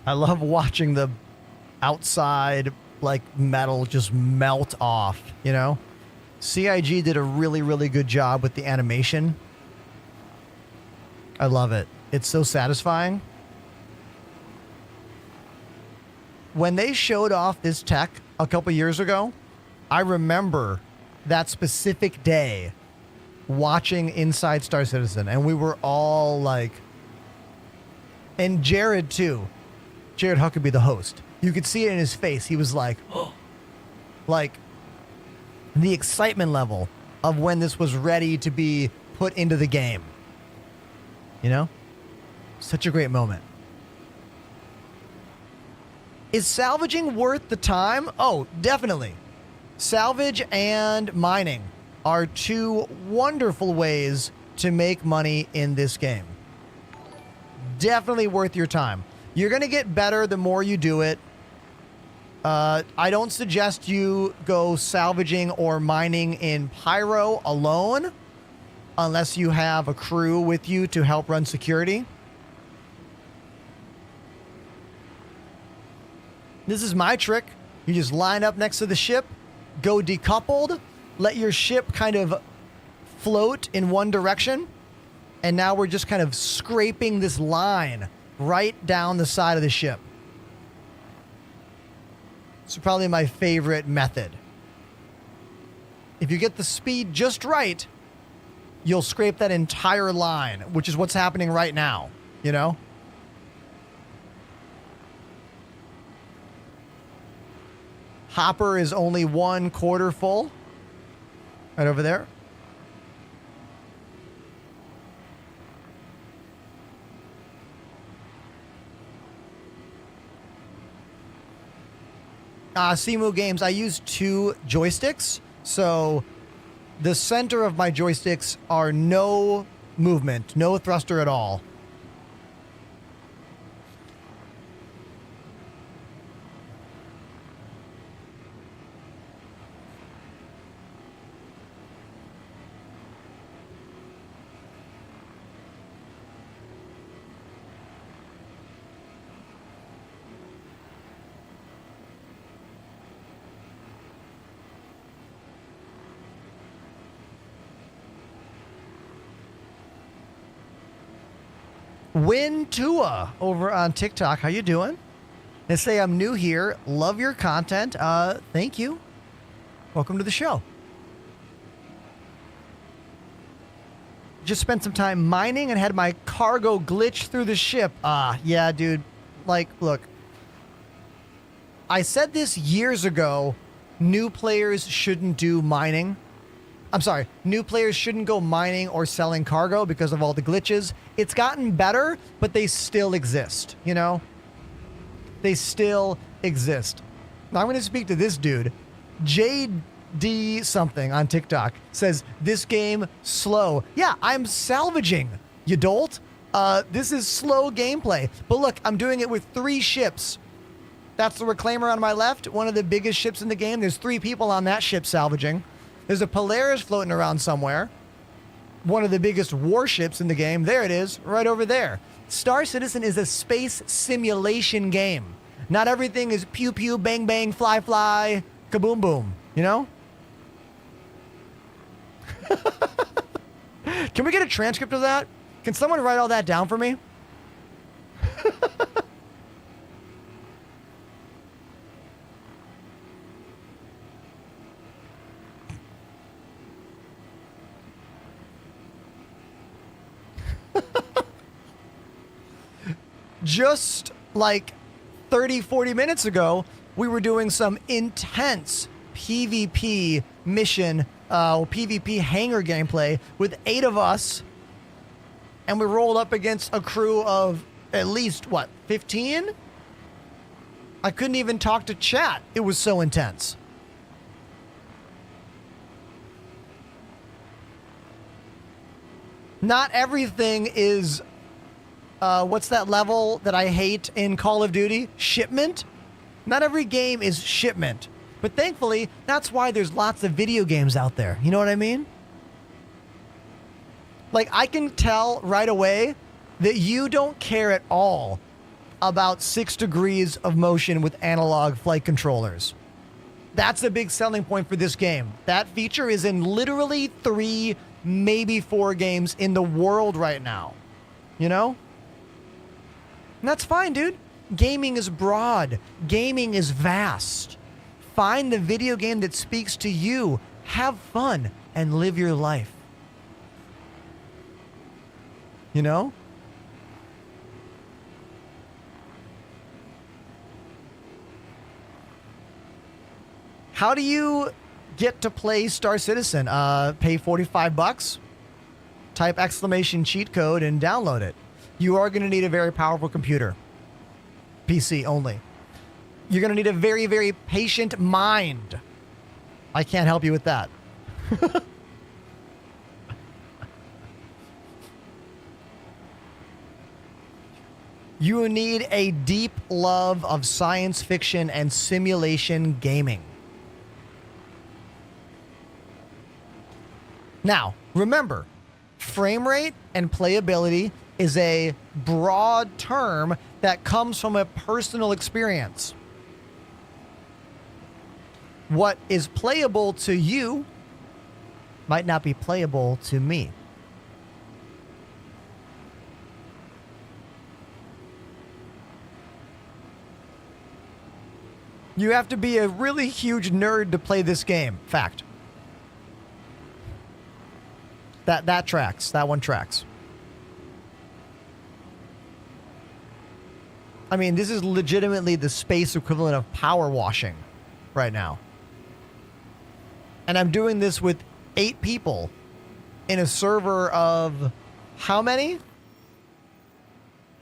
I love watching the outside, like, metal just melt off, you know? CIG did a really, really good job with the animation. I love it. It's so satisfying. When they showed off this tech a couple years ago, I remember that specific day watching Inside Star Citizen, and we were all like, and Jared too. Jared Huckabee, the host. You could see it in his face. He was like, oh, like the excitement level of when this was ready to be put into the game. You know? Such a great moment. Is salvaging worth the time? Oh, definitely. Salvage and mining are two wonderful ways to make money in this game. Definitely worth your time. You're going to get better the more you do it. I don't suggest you go salvaging or mining in Pyro alone unless you have a crew with you to help run security. This is my trick. You just line up next to the ship, go decoupled, let your ship kind of float in one direction, and now we're just kind of scraping this line right down the side of the ship. It's probably my favorite method. If you get the speed just right, you'll scrape that entire line, which is what's happening right now, you know? Hopper is only 1/4 full. Right over there. Simu Games, I use 2 joysticks, so the center of my joysticks are no movement, no thruster at all. Win Tua over on TikTok. How you doing? They say I'm new here. Love your content. Thank you. Welcome to the show. Just spent some time mining and had my cargo glitch through the ship. Yeah, dude. Like, look. I said this years ago. New players shouldn't do mining. I'm sorry. New players shouldn't go mining or selling cargo because of all the glitches. It's gotten better, but they still exist, you know? They still exist. Now I'm going to speak to this dude. JD something on TikTok says, this game slow. Yeah, I'm salvaging, you dolt. This is slow gameplay. But look, I'm doing it with 3 ships. That's the Reclaimer on my left, one of the biggest ships in the game. There's 3 people on that ship salvaging. There's a Polaris floating around somewhere. One of the biggest warships in the game. There it is, right over there. Star Citizen is a space simulation game. Not everything is pew pew, bang bang, fly fly, kaboom boom, you know? Can we get a transcript of that? Can someone write all that down for me? Just like 30, 40 minutes ago, we were doing some intense PvP mission, PvP hangar gameplay with 8 of us. And we rolled up against a crew of at least, 15? I couldn't even talk to chat. It was so intense. Not everything is... what's that level that I hate in Call of Duty? Shipment? Not every game is shipment. But thankfully, that's why there's lots of video games out there. You know what I mean? Like, I can tell right away that you don't care at all about 6 degrees of motion with analog flight controllers. That's a big selling point for this game. That feature is in literally 3, maybe 4 games in the world right now. You know? And that's fine, dude. Gaming is broad. Gaming is vast. Find the video game that speaks to you. Have fun and live your life. You know? How do you get to play Star Citizen? Pay $45, type exclamation cheat code and download it. You are going to need a very powerful computer. PC only. You're going to need a very, very patient mind. I can't help you with that. You need a deep love of science fiction and simulation gaming. Now, remember, frame rate and playability is a broad term that comes from a personal experience. What is playable to you might not be playable to me. You have to be a really huge nerd to play this game. Fact. That tracks. That one tracks. I mean, this is legitimately the space equivalent of power washing right now. And I'm doing this with 8 people in a server of how many?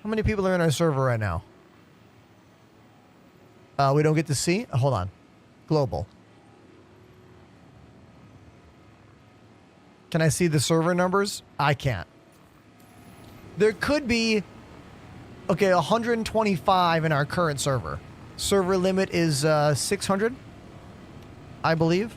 How many people are in our server right now? We don't get to see. Hold on. Global. Can I see the server numbers? I can't. There could be, okay, 125 in our current server. Server limit is 600, I believe.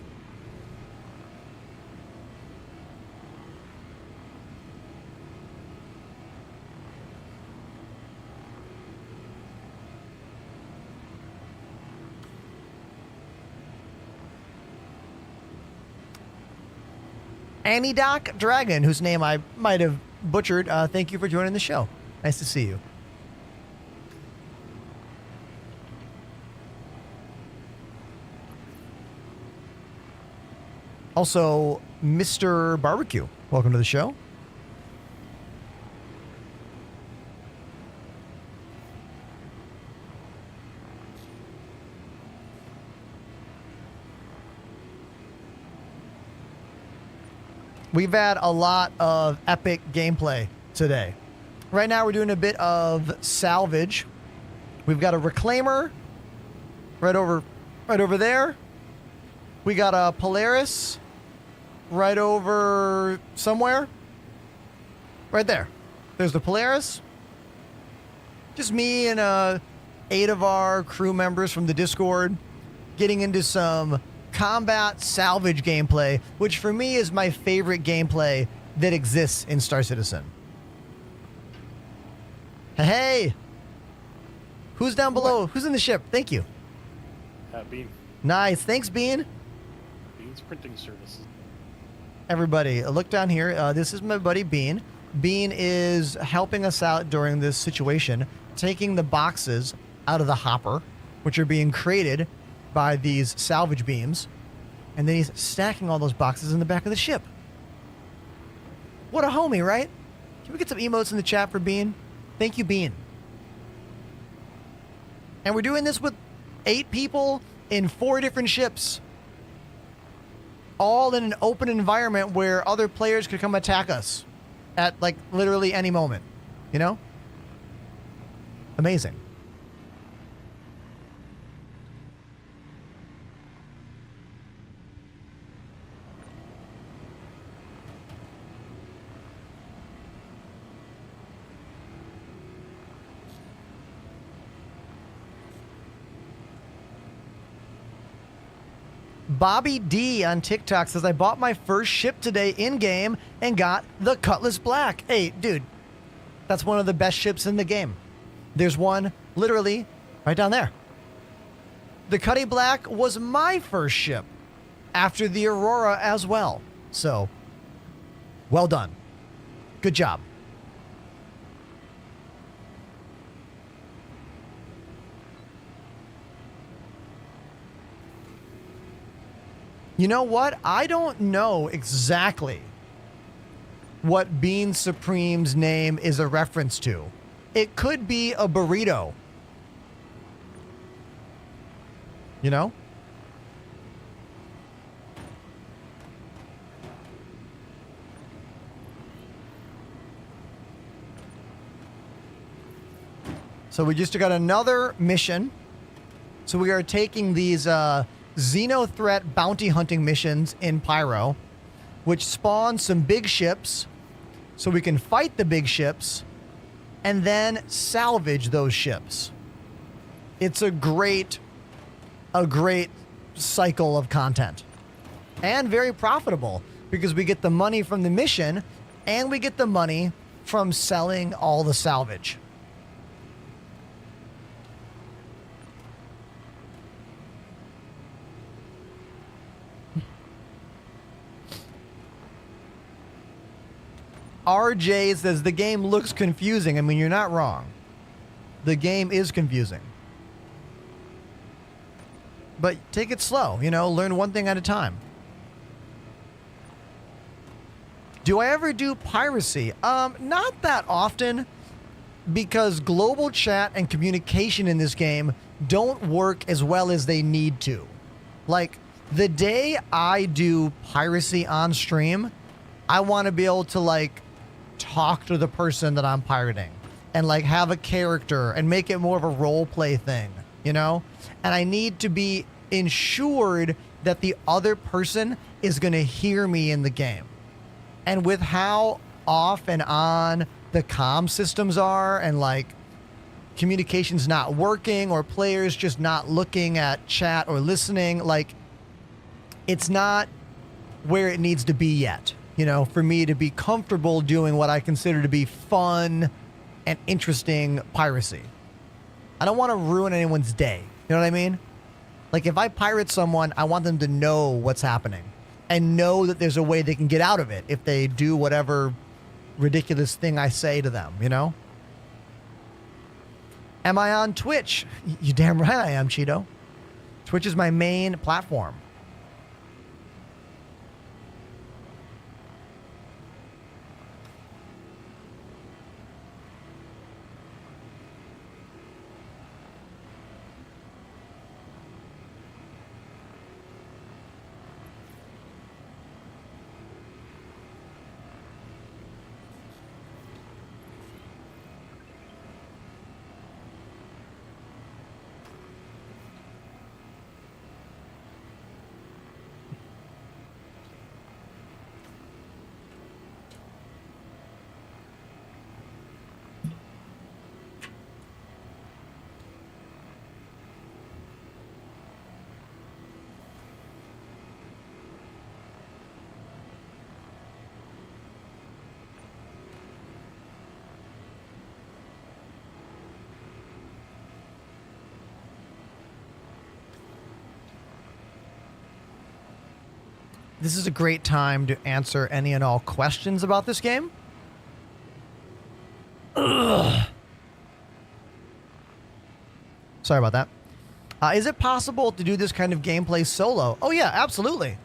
Annie Doc Dragon, whose name I might have butchered, thank you for joining the show. Nice to see you. Also, Mr. Barbecue, welcome to the show. We've had a lot of epic gameplay today. Right now, we're doing a bit of salvage. We've got a reclaimer right over there. We got a Polaris right over somewhere. Right there. There's the Polaris. Just me and 8 of our crew members from the Discord getting into some combat salvage gameplay, which for me is my favorite gameplay that exists in Star Citizen. Hey! Who's down below? Who's in the ship? Thank you. Bean. Nice. Thanks, Bean. Bean's printing services. Everybody, look down here. This is my buddy Bean. Bean is helping us out during this situation, taking the boxes out of the hopper, which are being created by these salvage beams, and then he's stacking all those boxes in the back of the ship. What a homie, right? Can we get some emotes in the chat for Bean? Thank you, Bean. And we're doing this with 8 people in 4 different ships, all in an open environment where other players could come attack us at like literally any moment, you know? Amazing. Bobby D on TikTok says, I bought my first ship today in-game and got the Cutlass Black. Hey, dude, that's one of the best ships in the game. There's one literally right down there. The Cutty Black was my first ship after the Aurora as well. So, well done. Good job. You know what? I don't know exactly what Bean Supreme's name is a reference to. It could be a burrito. You know? So we just got another mission. So we are taking these Xenothreat bounty hunting missions in Pyro, which spawn some big ships so we can fight the big ships and then salvage those ships. It's a great cycle of content and very profitable because we get the money from the mission and we get the money from selling all the salvage. RJ says the game looks confusing. I mean, you're not wrong. The game is confusing. But take it slow, you know, learn one thing at a time. Do I ever do piracy? Not that often, because global chat and communication in this game don't work as well as they need to. Like, the day I do piracy on stream, I want to be able to, like, talk to the person that I'm pirating and like have a character and make it more of a role play thing, you know? And I need to be ensured that the other person is going to hear me in the game. And with how off and on the comm systems are and like communications not working or players just not looking at chat or listening, like it's not where it needs to be yet. You know, for me to be comfortable doing what I consider to be fun and interesting piracy. I don't want to ruin anyone's day. You know what I mean? Like if I pirate someone, I want them to know what's happening and know that there's a way they can get out of it if they do whatever ridiculous thing I say to them, you know? Am I on Twitch? You damn right I am, Cheeto. Twitch is my main platform. This is a great time to answer any and all questions about this game. Ugh. Sorry about that. Is it possible to do this kind of gameplay solo? Oh yeah, absolutely.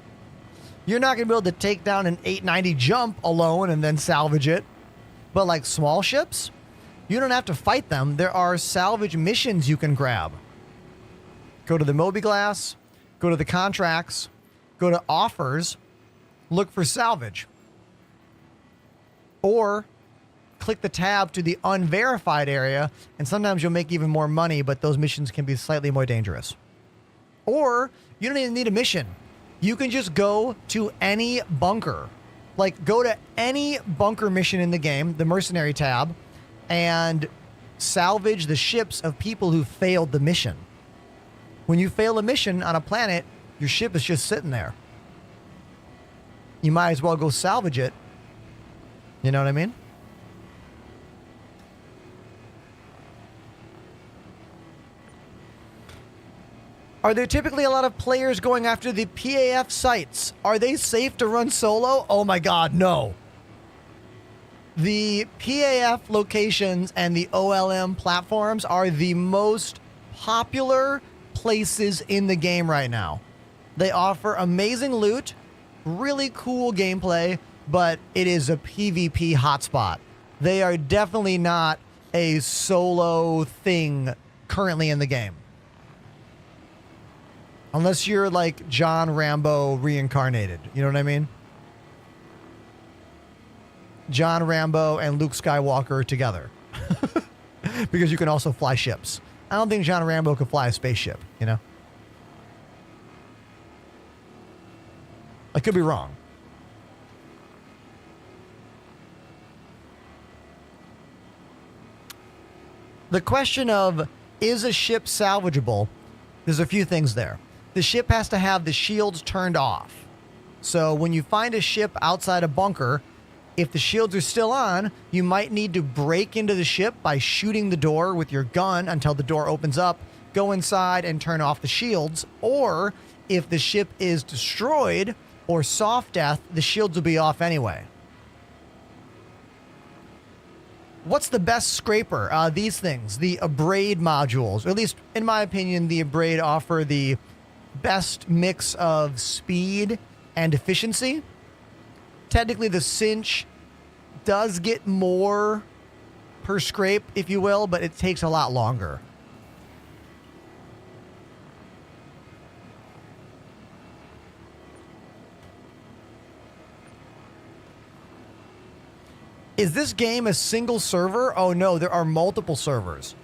You're not going to be able to take down an 890 jump alone and then salvage it. But like small ships, you don't have to fight them. There are salvage missions you can grab. Go to the Mobiglass, go to the contracts, go to offers, look for salvage. Or click the tab to the unverified area, and sometimes you'll make even more money, but those missions can be slightly more dangerous. Or you don't even need a mission. You can just go to any bunker. Like, go to any bunker mission in the game, the mercenary tab, and salvage the ships of people who failed the mission. When you fail a mission on a planet, your ship is just sitting there. You might as well go salvage it. You know what I mean? Are there typically a lot of players going after the PAF sites? Are they safe to run solo? Oh my God, no. The PAF locations and the OLM platforms are the most popular places in the game right now. They offer amazing loot, really cool gameplay, but it is a PvP hotspot. They are definitely not a solo thing currently in the game. Unless you're like John Rambo reincarnated. You know what I mean? John Rambo and Luke Skywalker together. Because you can also fly ships. I don't think John Rambo could fly a spaceship, you know? I could be wrong. The question of, is a ship salvageable? There's a few things there. The ship has to have the shields turned off. So when you find a ship outside a bunker, if the shields are still on, you might need to break into the ship by shooting the door with your gun until the door opens up, go inside and turn off the shields. Or if the ship is destroyed or soft death, the shields will be off anyway. What's the best scraper? These things, the Abrade modules, or at least in my opinion, the Abrade offer the best mix of speed and efficiency. Technically, the Cinch does get more per scrape, if you will, but it takes a lot longer. Is this game a single server? Oh no, there are multiple servers.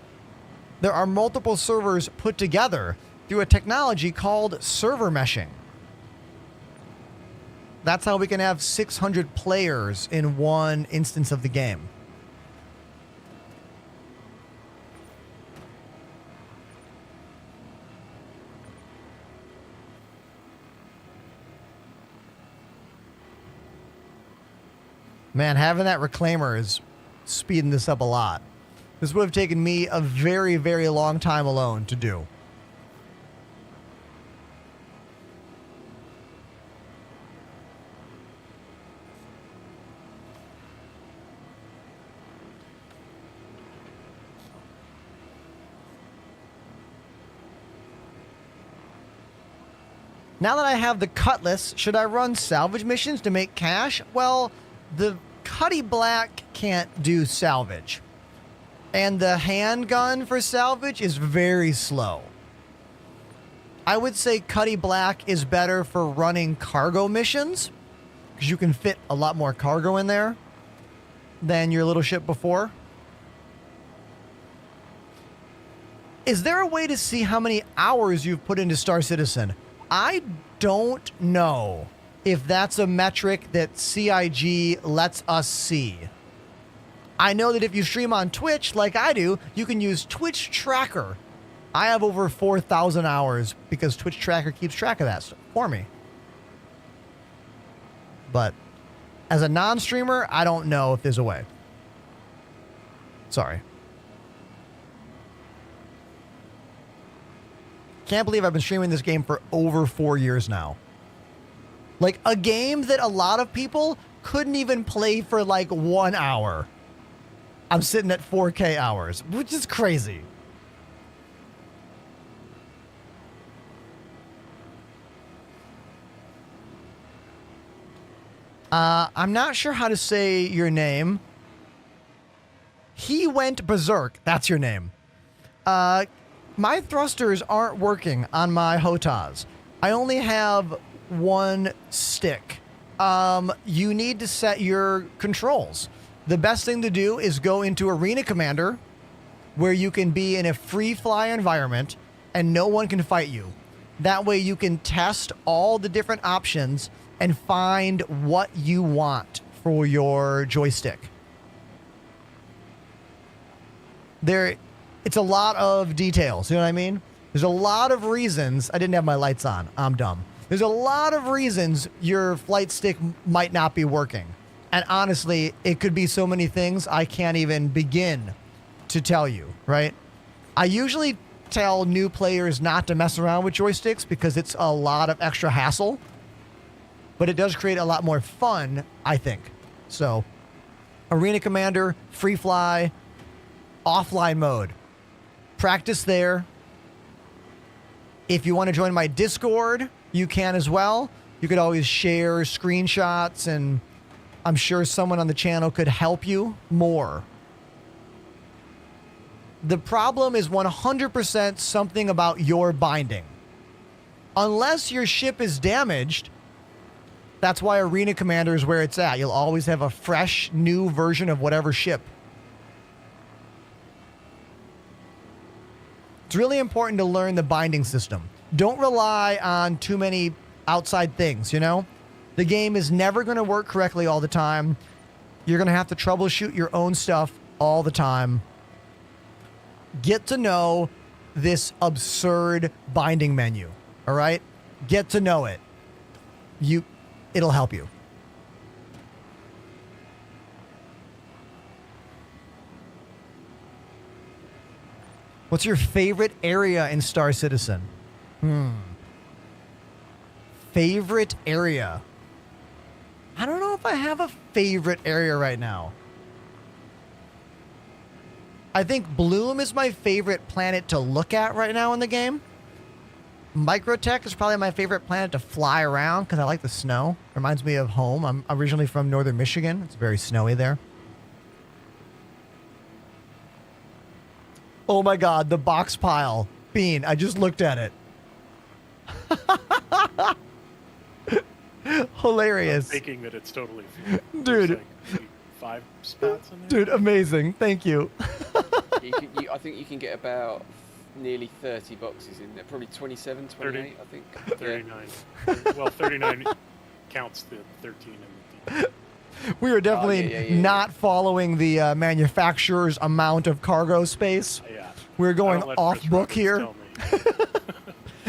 There are multiple servers put together through a technology called server meshing. That's how we can have 600 players in one instance of the game. Man, having that reclaimer is speeding this up a lot. This would have taken me a very, very long time alone to do. Now that I have the cutlass, should I run salvage missions to make cash? Well, the Cuddy Black can't do salvage. And the handgun for salvage is very slow. I would say Cuddy Black is better for running cargo missions, because you can fit a lot more cargo in there than your little ship before. Is there a way to see how many hours you've put into Star Citizen? I don't know if that's a metric that CIG lets us see. I know that if you stream on Twitch like I do, you can use Twitch Tracker. I have over 4,000 hours because Twitch Tracker keeps track of that stuff for me. But as a non-streamer, I don't know if there's a way. Sorry. Can't believe I've been streaming this game for over 4 years now. Like a game that a lot of people couldn't even play for like 1 hour. I'm sitting at 4K hours, which is crazy. I'm not sure how to say your name. He went berserk. That's your name. My thrusters aren't working on my HOTAS. I only have one stick. You need to set your controls. The best thing to do is go into Arena Commander, where you can be in a free fly environment and no one can fight you. That way you can test all the different options and find what you want for your joystick. It's a lot of details, you know what I mean? There's a lot of reasons. I didn't have my lights on. I'm dumb. There's a lot of reasons your flight stick might not be working. And honestly, it could be so many things I can't even begin to tell you, right? I usually tell new players not to mess around with joysticks because it's a lot of extra hassle. But it does create a lot more fun, I think. So, Arena Commander, free fly, offline mode. Practice there. If you want to join my Discord, you can as well. You could always share screenshots, and I'm sure someone on the channel could help you more. The problem is 100% something about your binding. Unless your ship is damaged, that's why Arena Commander is where it's at. You'll always have a fresh, new version of whatever ship. It's really important to learn the binding system. Don't rely on too many outside things, you know? The game is never going to work correctly all the time. You're going to have to troubleshoot your own stuff all the time. Get to know this absurd binding menu, all right? Get to know it. It'll help you. What's your favorite area in Star Citizen? Favorite area? I don't know if I have a favorite area right now. I think Bloom is my favorite planet to look at right now in the game. Microtech is probably my favorite planet to fly around because I like the snow. Reminds me of home. I'm originally from northern Michigan. It's very snowy there. Oh my God, the box pile. Bean, I just looked at it. Hilarious. I'm thinking that it's totally full. Dude. Like 5 spots in there. Dude, amazing. Thank you. I think you can get about nearly 30 boxes in there. Probably 27, 28, 30, I think. 39. Yeah. Well, 39 counts the 13 and the We are definitely not following the manufacturer's amount of cargo space. Yeah. We're going off book here.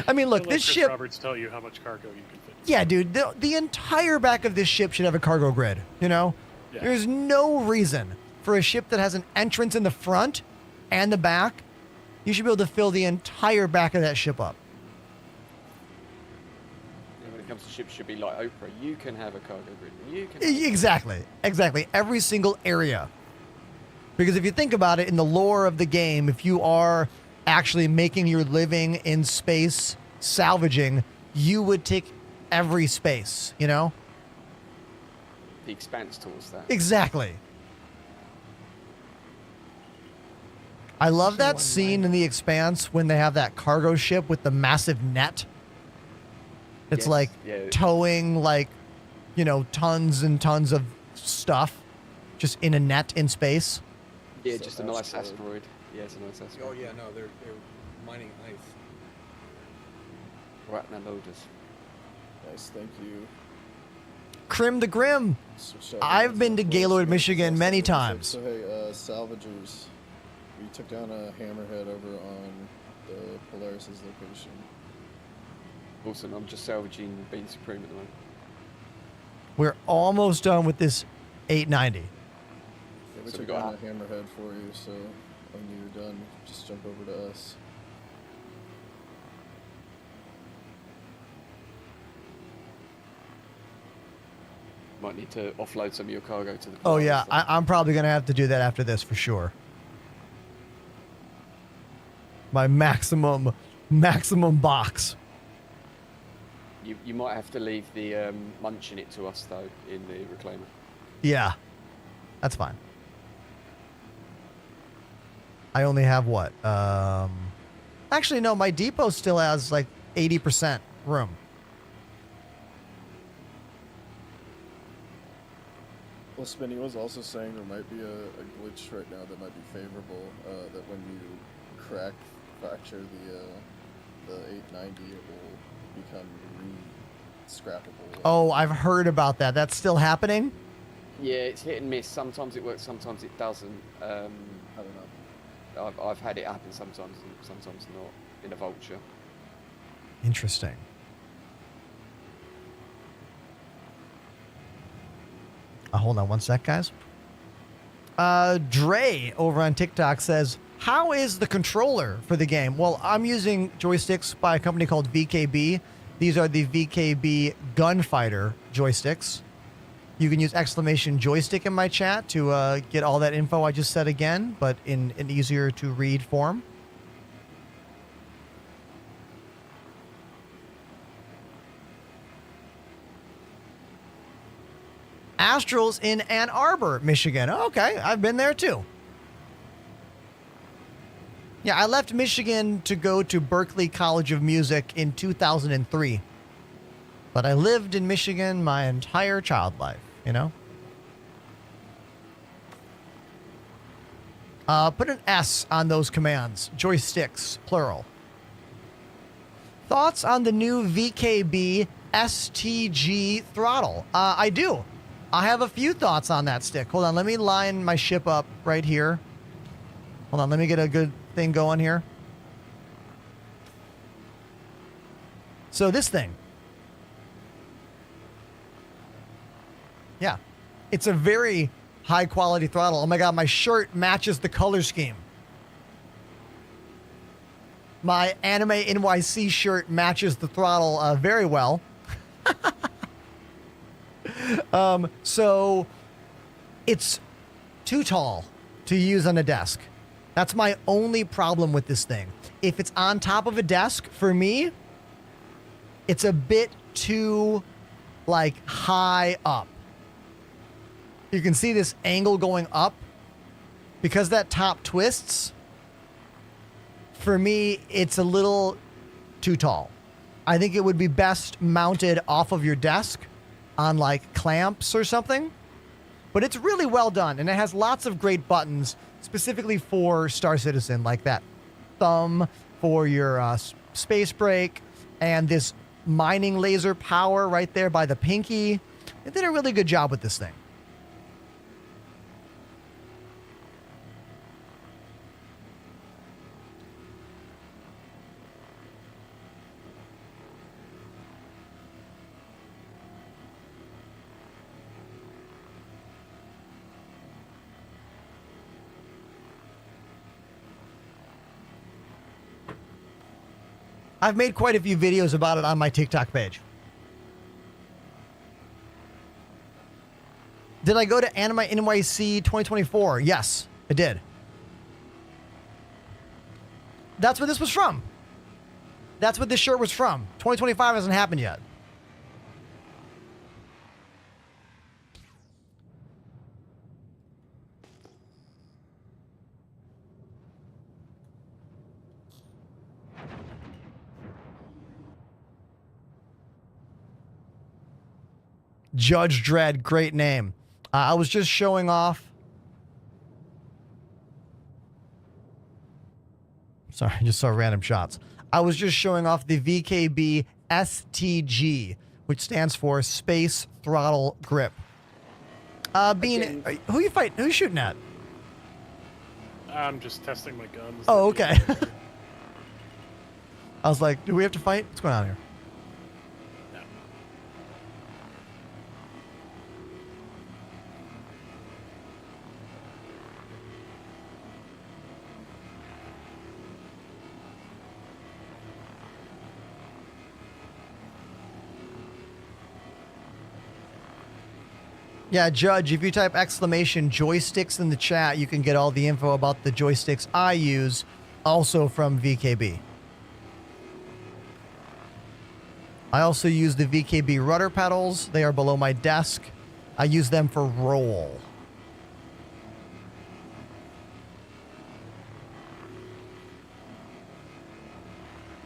I mean, look, Don't let this Chris ship. Roberts tell you how much cargo you can fit. Yeah, dude, the entire back of this ship should have a cargo grid, you know? Yeah. There's no reason for a ship that has an entrance in the front and the back. You should be able to fill the entire back of that ship up. Yeah, when it comes to ships, should be like Oprah. You can have a cargo grid. You can. Exactly. Every single area. Because if you think about it, in the lore of the game, if you are actually making your living in space salvaging, you would take every space, you know? The expanse towards that. Exactly. I love that scene in The Expanse when they have that cargo ship with the massive net. It's Yes, like yeah. towing like, you know, tons and tons of stuff just in a net in space. Yeah, just a nice asteroid. Yeah, it's a nice asteroid. Oh yeah, no, they're mining ice. Ratna loaders. Nice, thank you. Crim the Grim. I've been to Gaylord, Michigan many times. So hey, salvagers, we took down a hammerhead over on the Polaris' location. Awesome, I'm just salvaging Bean Supreme at the moment. We're almost done with this 890. Yeah, we So took we got- down a hammerhead for you, so when you're done, just jump over to us. Might need to offload some of your cargo to the Oh Polaris yeah, then. I'm probably gonna have to do that after this for sure. My maximum box. You might have to leave the munching it to us though in the reclaimer. Yeah, that's fine. I only have what? Actually, no, my depot still has like 80% room. Well, Spinny was also saying there might be a glitch right now that might be favorable. That when you fracture the 890, it will become scrappable. Oh, I've heard about that. That's still happening? Yeah, it's hit and miss. Sometimes it works, sometimes it doesn't. I don't know. I've had it happen sometimes and sometimes not in a vulture. Interesting. Hold on one sec, guys. Dre over on TikTok says, how is the controller for the game? Well, I'm using joysticks by a company called VKB. These are the VKB Gunfighter joysticks. You can use exclamation joystick in my chat to get all that info I just said again, but in an easier to read form. Astrals in Ann Arbor, Michigan. Okay, I've been there too. Yeah, I left Michigan to go to Berklee College of Music in 2003. But I lived in Michigan my entire child life, you know? Put an S on those commands. Joysticks, plural. Thoughts on the new VKB STG throttle? I do. I have a few thoughts on that stick. Hold on, let me line my ship up right here. Hold on, let me get a good thing going here. So this thing. Yeah, it's a very high quality throttle. Oh my God, my shirt matches the color scheme. My Anime NYC shirt matches the throttle very well. So it's too tall to use on a desk. That's my only problem with this thing. If it's on top of a desk, for me, it's a bit too, like, high up. You can see this angle going up. Because that top twists, for me, it's a little too tall. I think it would be best mounted off of your desk on like clamps or something. But it's really well done, and it has lots of great buttons specifically for Star Citizen, like that thumb for your space brake and this mining laser power right there by the pinky. They did a really good job with this thing. I've made quite a few videos about it on my TikTok page. Did I go to Anime NYC 2024? Yes, I did. That's where this was from. That's what this shirt was from. 2025 hasn't happened yet. Judge Dredd, great name. I was just showing off. Sorry, I just saw random shots. I was just showing off the VKB STG, which stands for Space Throttle Grip. Bean, who you fighting? Who you shooting at? I'm just testing my guns. Oh, okay. I was like, do we have to fight? What's going on here? Yeah, Judge, if you type exclamation joysticks in the chat, you can get all the info about the joysticks I use, also from VKB. I also use the VKB rudder pedals. They are below my desk. I use them for roll.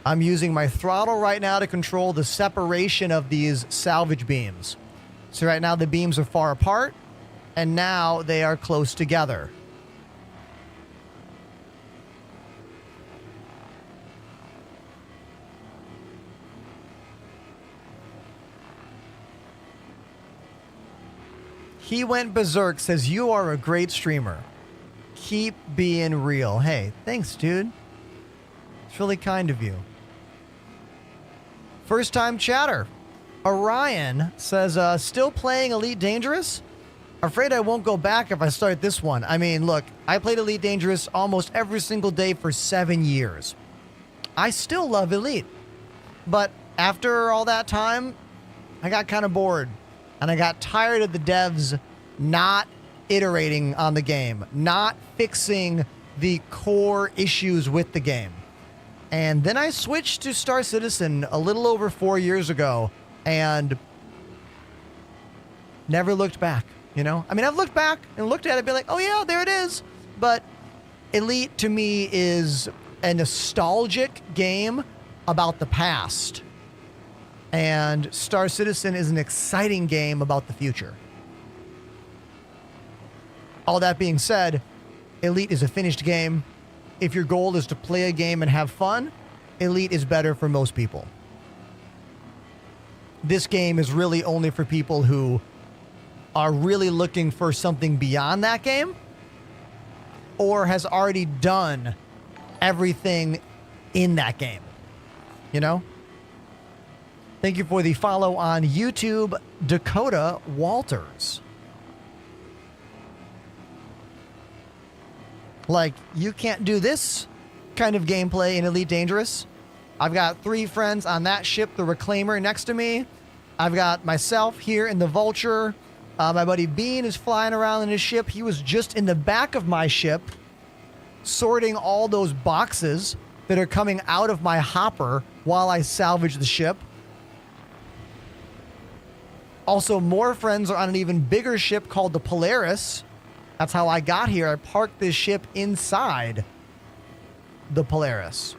I'm using my throttle right now to control the separation of these salvage beams. So right now the beams are far apart, and now they are close together. He Went Berserk says, you are a great streamer. Keep being real. Hey, thanks, dude. It's really kind of you. First time chatter. Orion says, still playing Elite Dangerous? Afraid I won't go back if I start this one. I mean, look, I played Elite Dangerous almost every single day for 7 years. I still love Elite. But after all that time, I got kind of bored. And I got tired of the devs not iterating on the game, not fixing the core issues with the game. And then I switched to Star Citizen a little over 4 years ago. And never looked back, you know? I mean, I've looked back and looked at it and be like, oh yeah, there it is. But Elite to me is a nostalgic game about the past. And Star Citizen is an exciting game about the future. All that being said, Elite is a finished game. If your goal is to play a game and have fun, Elite is better for most people. This game is really only for people who are really looking for something beyond that game or has already done everything in that game. You know? Thank you for the follow on YouTube, Dakota Walters. Like, you can't do this kind of gameplay in Elite Dangerous. I've got 3 friends on that ship, the Reclaimer, next to me. I've got myself here in the Vulture. My buddy Bean is flying around in his ship. He was just in the back of my ship, sorting all those boxes that are coming out of my hopper while I salvage the ship. Also, more friends are on an even bigger ship called the Polaris. That's how I got here. I parked this ship inside the Polaris.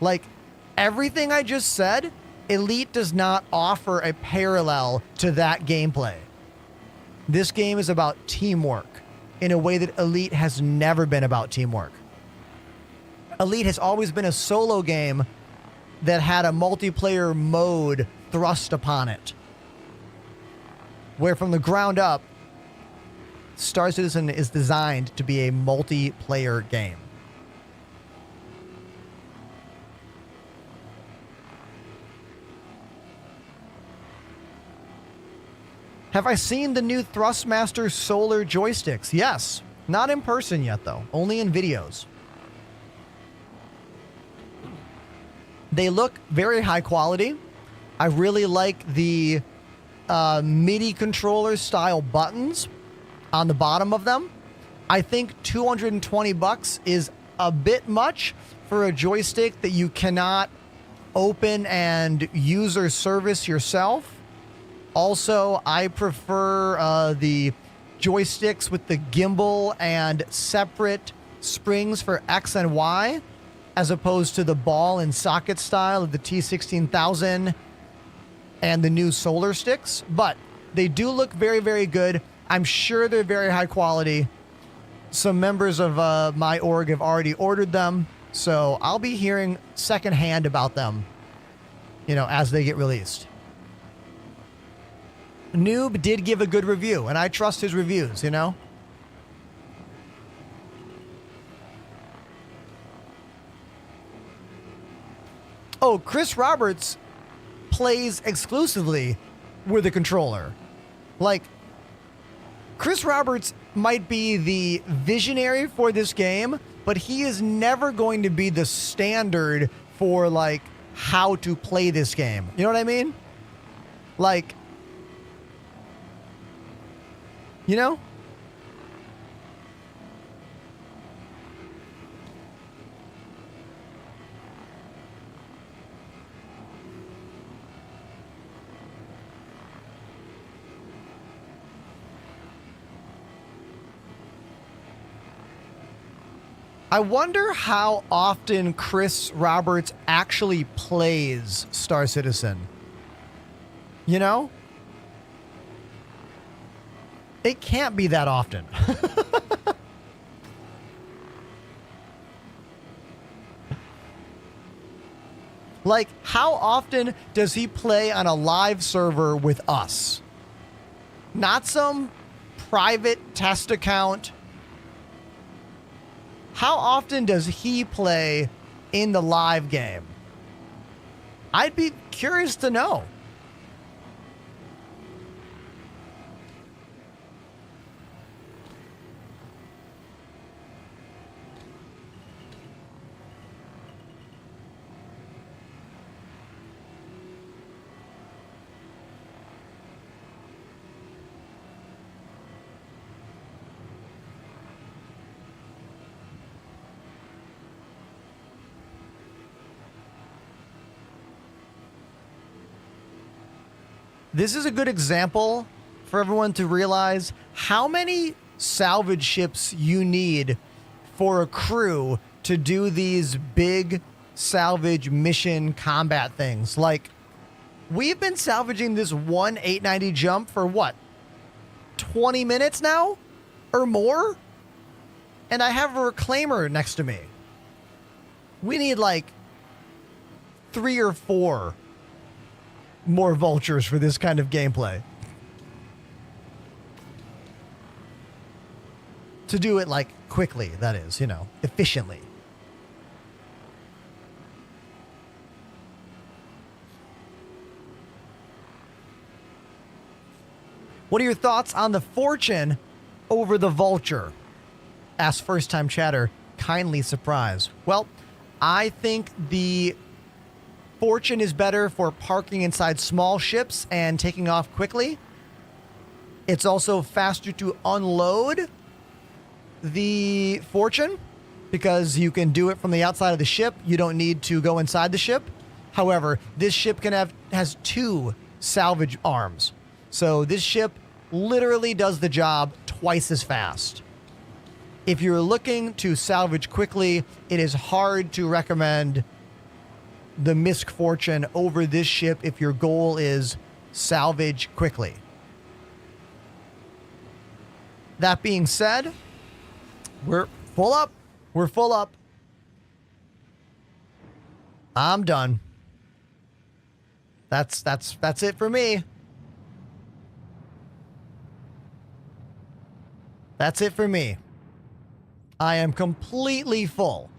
Like, everything I just said, Elite does not offer a parallel to that gameplay. This game is about teamwork in a way that Elite has never been about teamwork. Elite has always been a solo game that had a multiplayer mode thrust upon it. Where from the ground up, Star Citizen is designed to be a multiplayer game. Have I seen the new Thrustmaster Solar joysticks? Yes. Not in person yet, though. Only in videos. They look very high quality. I really like the MIDI controller style buttons on the bottom of them. I think $220 is a bit much for a joystick that you cannot open and user service yourself. Also, I prefer the joysticks with the gimbal and separate springs for X and Y, as opposed to the ball and socket style of the T16000 and the new solar sticks. But they do look very, very good. I'm sure they're very high quality. Some members of my org have already ordered them, so I'll be hearing secondhand about them, as they get released. Noob did give a good review, and I trust his reviews, Oh, Chris Roberts plays exclusively with a controller. Like, Chris Roberts might be the visionary for this game, but he is never going to be the standard for, like, how to play this game. You know what I mean? Like, I wonder how often Chris Roberts actually plays Star Citizen. It can't be that often. Like, how often does he play on a live server with us? Not some private test account. How often does he play in the live game? I'd be curious to know. This is a good example for everyone to realize how many salvage ships you need for a crew to do these big salvage mission combat things. Like, we've been salvaging this one 890 jump for what? 20 minutes now? Or more? And I have a reclaimer next to me. We need like 3 or 4 more vultures for this kind of gameplay. To do it like quickly, that is, efficiently. What are your thoughts on the Fortune over the Vulture? Asked first time chatter, kindly surprised. Well, I think the Fortune is better for parking inside small ships and taking off quickly. It's also faster to unload the Fortune because you can do it from the outside of the ship. You don't need to go inside the ship. However, this ship has 2 salvage arms. So this ship literally does the job twice as fast. If you're looking to salvage quickly, it is hard to recommend the Misk Fortune over this ship if your goal is salvage quickly. That being said, we're full up. We're full up. I'm done. That's it for me. That's it for me. I am completely full.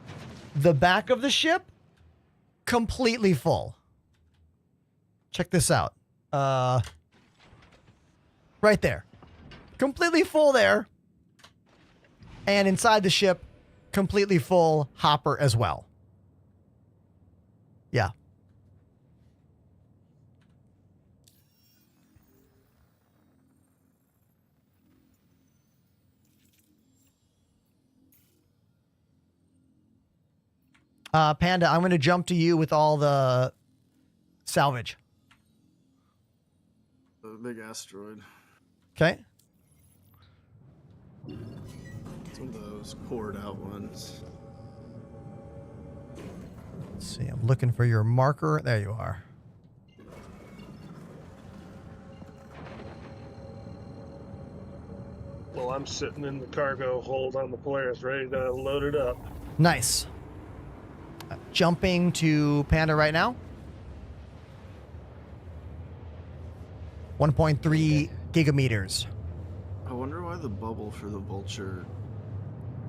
The back of the ship, completely full. Check this out. Right there. Completely full there. And inside the ship, completely full hopper as well. Yeah. Panda, I'm going to jump to you with all the salvage? The big asteroid. Okay. It's one of those poured out ones. Let's see. I'm looking for your marker. There you are. Well, I'm sitting in the cargo hold on the Polaris, ready to load it up. Nice. Jumping to Panda right now. 1.3 gigameters. I wonder why the bubble for the vulture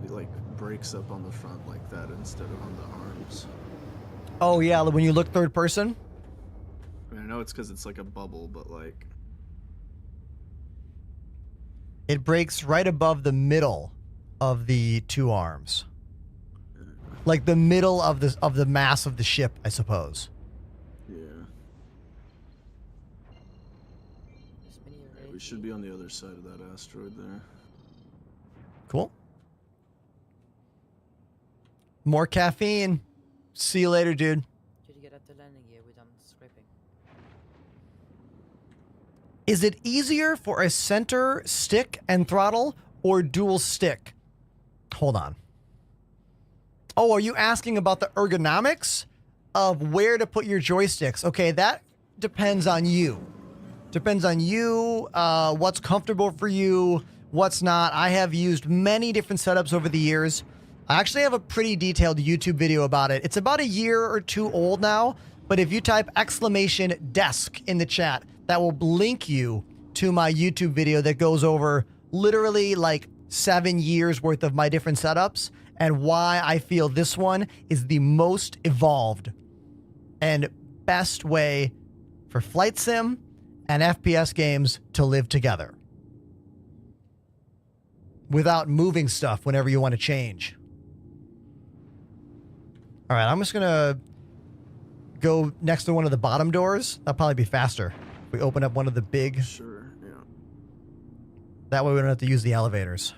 like breaks up on the front like that instead of on the arms. Oh yeah, when you look third person. I mean, I know it's because it's like a bubble, but like It breaks right above the middle of the two arms. Like the middle of the mass of the ship, I suppose. yeah. Yeah, we should be on the other side of that asteroid there. Cool. More caffeine. See you later, dude. Did you get at the landing gear with scraping? Is it easier for a center stick and throttle or dual stick? Hold on. Oh, are you asking about the ergonomics of where to put your joysticks? Okay, that depends on you. Depends on you, what's comfortable for you, what's not. I have used many different setups over the years. I actually have a pretty detailed YouTube video about it. It's about a year or two old now, but if you type !desk in the chat, that will link you to my YouTube video that goes over literally like 7 years worth of my different setups and why I feel this one is the most evolved and best way for flight sim and FPS games to live together without moving stuff whenever you want to change. All right, I'm just going to go next to one of the bottom doors. That'll probably be faster. If we open up one of the big... Sure, yeah. That way we don't have to use the elevators.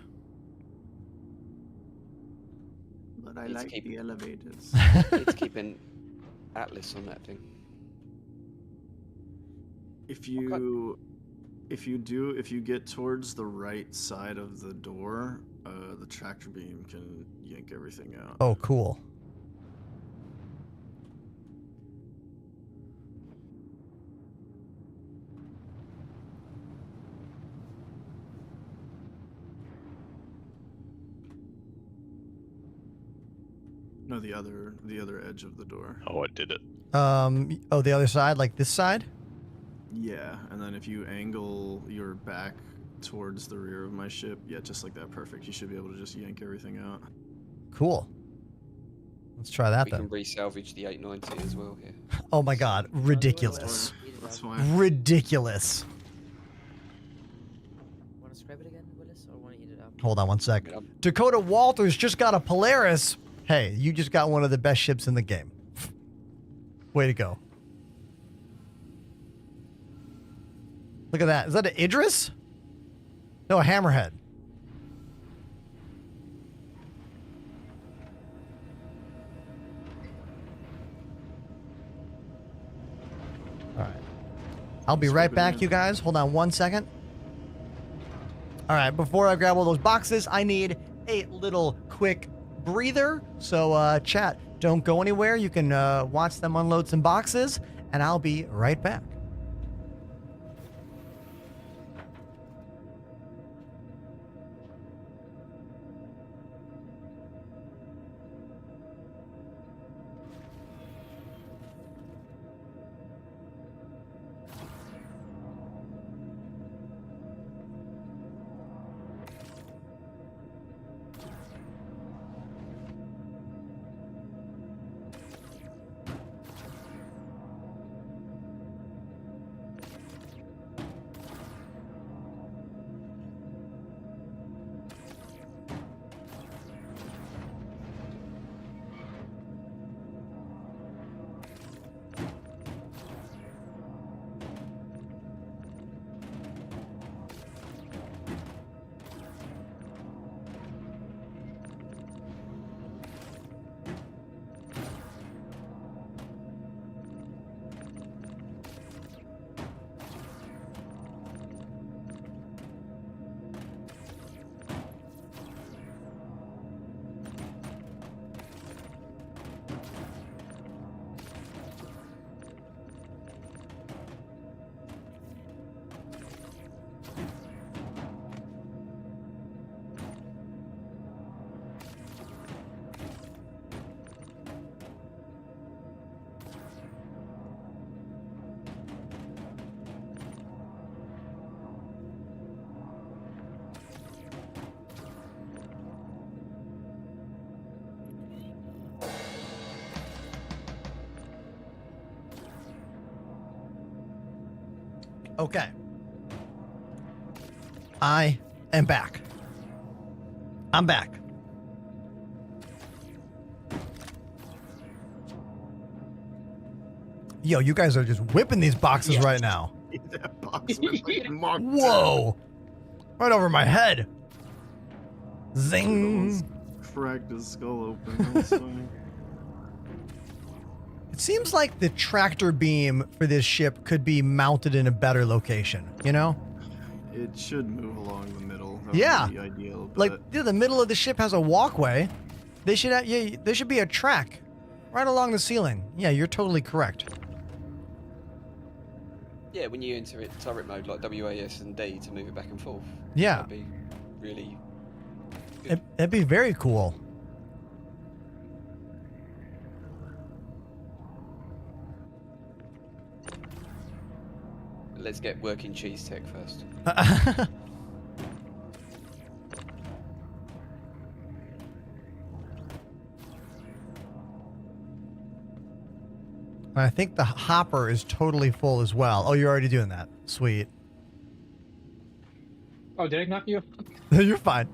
But I like the elevators. It's keeping Atlas on that thing. If you get towards the right side of the door, the tractor beam can yank everything out. Oh, cool. No, the other edge of the door. Oh, it did it. Oh, the other side, like this side? Yeah, and then if you angle your back towards the rear of my ship, yeah, just like that, perfect. You should be able to just yank everything out. Cool. Let's try that We then. can re-salvage the 890 as well here. Oh my god, ridiculous. That's fine. Ridiculous. Want to scrape it again, Willis, or want to eat it up? Hold on one sec. Dakota Walters just got a Polaris. Hey, you just got one of the best ships in the game. Way to go. Look at that. Is that an Idris? No, a Hammerhead. All right. I'll be right back, you guys. Hold on one second. All right, before I grab all those boxes, I need a little quick breather. So, chat, don't go anywhere. You can watch them unload some boxes, and I'll be right back. Okay. I am back. I'm back. Yo, you guys are just whipping these boxes right now. That box went like Mach 10. Whoa. Right over my head. Zing. Almost cracked his skull open. That was funny. It seems like the tractor beam for this ship could be mounted in a better location, you know? It should move along the middle. That Yeah. would be ideal. Like, But yeah, the middle of the ship has a walkway. They should have, yeah, there should be a track right along the ceiling. Yeah, you're totally correct. Yeah, when you enter it turret mode like WAS and D to move it back and forth. Yeah. That'd be really That'd be very cool. Let's get working cheese tech first. I think the hopper is totally full as well. Oh, you're already doing that. Sweet. Oh, did I knock you? You're fine.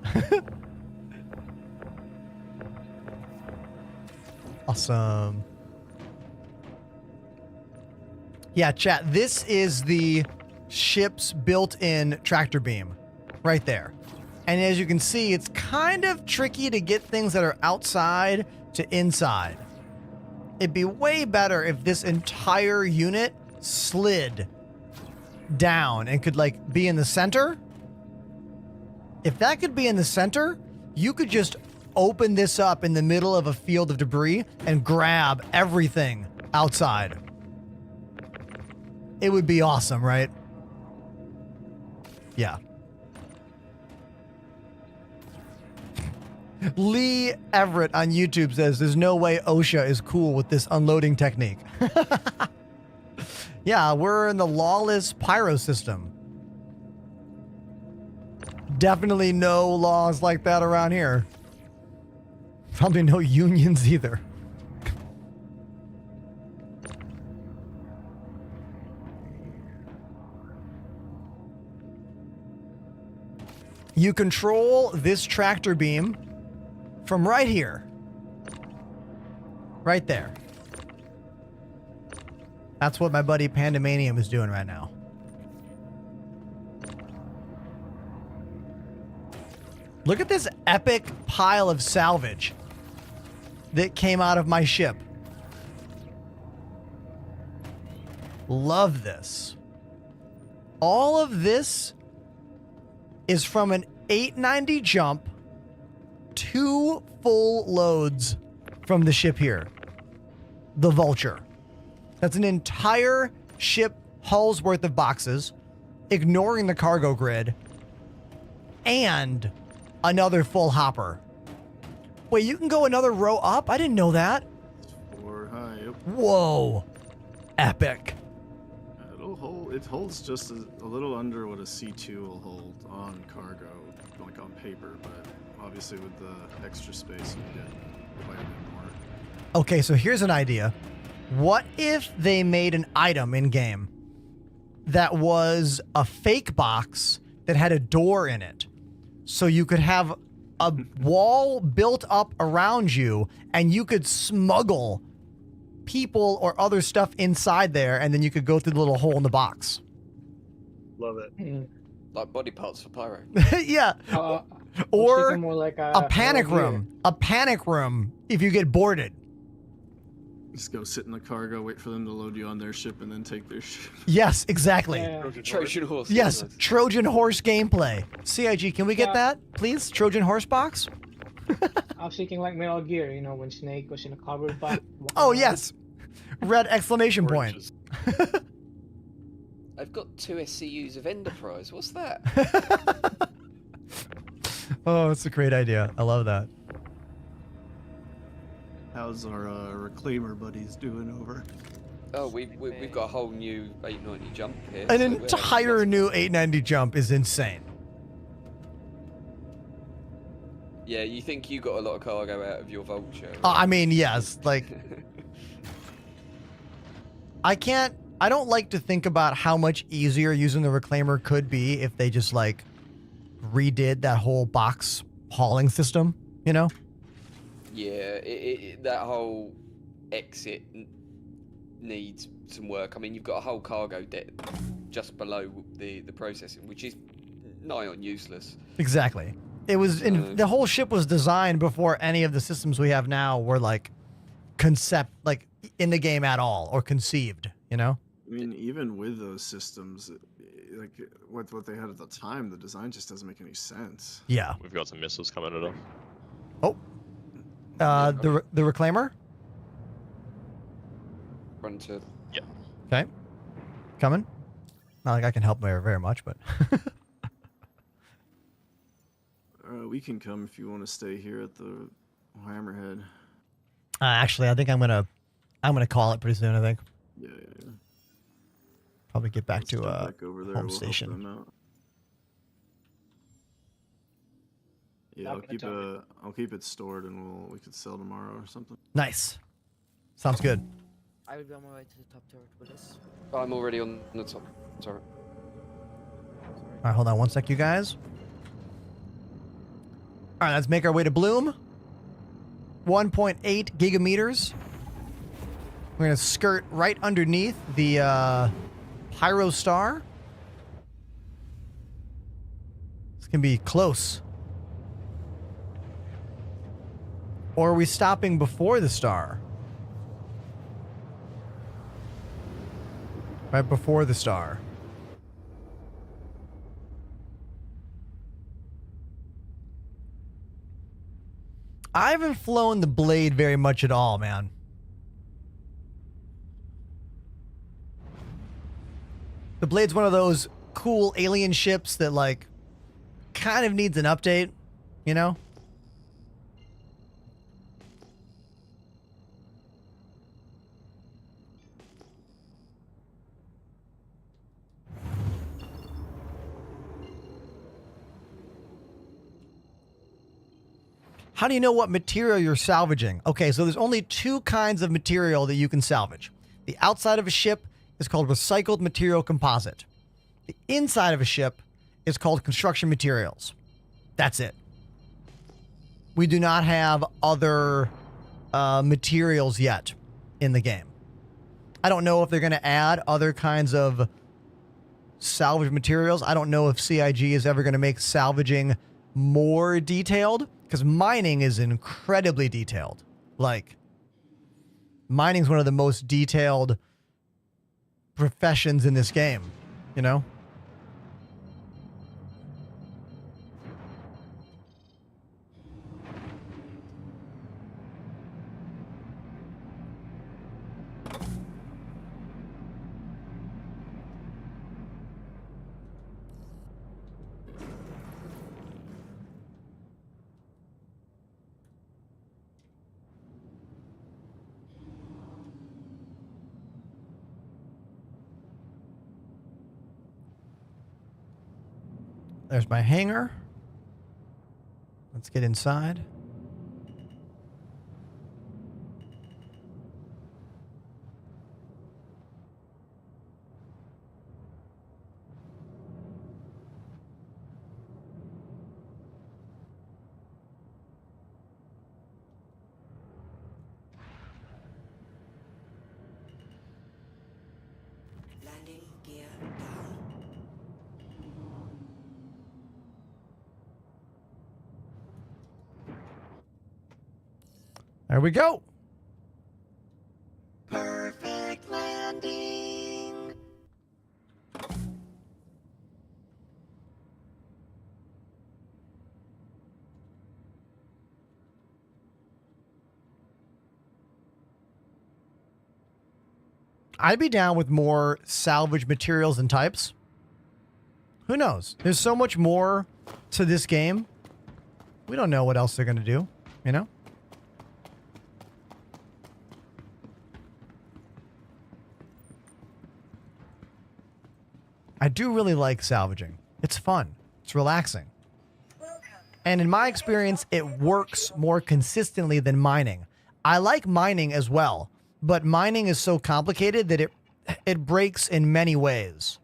Awesome. Yeah, chat, this is the ship's built-in tractor beam right there. And as you can see, it's kind of tricky to get things that are outside to inside. It'd be way better if this entire unit slid down and could like be in the center. If that could be in the center, you could just open this up in the middle of a field of debris and grab everything outside. It would be awesome, right? Yeah. Lee Everett on YouTube says there's no way OSHA is cool with this unloading technique. Yeah, we're in the lawless pyro system. Definitely no laws like that around here. Probably no unions either. You control this tractor beam from right here. Right there. That's what my buddy Pandemanium is doing right now. Look at this epic pile of salvage that came out of my ship. Love this. All of this is from an 890 jump, 2 full loads from the ship here. The Vulture. That's an entire ship hull's worth of boxes, ignoring the cargo grid, and another full hopper. Wait, you can go another row up? I didn't know that. 4 high. Yep. Whoa. Epic. It holds just a little under what a C2 will hold on cargo, like on paper, but obviously with the extra space you get quite a bit more. Okay, so here's an idea. What if they made an item in game that was a fake box that had a door in it? So you could have a wall built up around you and you could smuggle people or other stuff inside there, and then you could go through the little hole in the box. Love it. Like body parts for pyro. Yeah. Or more like a panic room. A panic room if you get boarded. Just go sit in the cargo, wait for them to load you on their ship, and then take their ship. Yes, exactly. Trojan horse. Yes, Trojan horse gameplay. CIG, can we get that, please? Trojan horse box? I was thinking like Metal Gear, you know, when Snake was in a cardboard box. Oh, yes. Red exclamation point. I've got 2 SCUs of Enterprise. What's that? Oh, it's a great idea. I love that. How's our reclaimer buddies doing over? Oh, we've got a whole new 890 jump here. An so entire new 890 jump is insane. Yeah, you think you got a lot of cargo out of your Vulture? I mean, yes. Like, I can't I don't like to think about how much easier using the reclaimer could be if they just like redid that whole box hauling system, you know? Yeah, that whole exit needs some work. I mean, you've got a whole cargo deck just below the processing, which is nigh on useless. Exactly. It was the whole ship was designed before any of the systems we have now were like in the game at all or conceived, you know? I mean, even with those systems, like what they had at the time, the design just doesn't make any sense. Yeah. We've got some missiles coming at us. Oh. The reclaimer? Run to. Yeah. Okay. Coming. Not like I can help very much, but We can come if you want to stay here at the Hammerhead. actually I think I'm gonna call it pretty soon, I think. Yeah. Probably get back Let's to jump back over there. home We'll help station. them out. Yeah, I'll keep it stored and we could sell tomorrow or something. Nice. Sounds good. I will be on my way to the top turret with this. I'm already on the top turret. All right, hold on one sec, you guys. All right, let's make our way to Bloom. 1.8 gigameters. We're gonna skirt right underneath the Pyro Star. This can be close. Or are we stopping before the star? Right before the star. I haven't flown the Blade very much at all, man. The Blade's one of those cool alien ships that, like, kind of needs an update, you know? How do you know what material you're salvaging? Okay, so there's only two kinds of material that you can salvage. The outside of a ship is called recycled material composite. The inside of a ship is called construction materials. That's it. We do not have other materials yet in the game. I don't know if they're going to add other kinds of salvage materials. I don't know if CIG is ever going to make salvaging more detailed, because mining is incredibly detailed. Like, mining is one of the most detailed professions in this game, you know? There's my hangar. Let's get inside. Landing gear down. There we go. Perfect landing. I'd be down with more salvage materials and types. Who knows? There's so much more to this game. We don't know what else they're going to do, you know? I do really like salvaging. It's fun. It's relaxing. And in my experience, it works more consistently than mining. I like mining as well, but mining is so complicated that it breaks in many ways.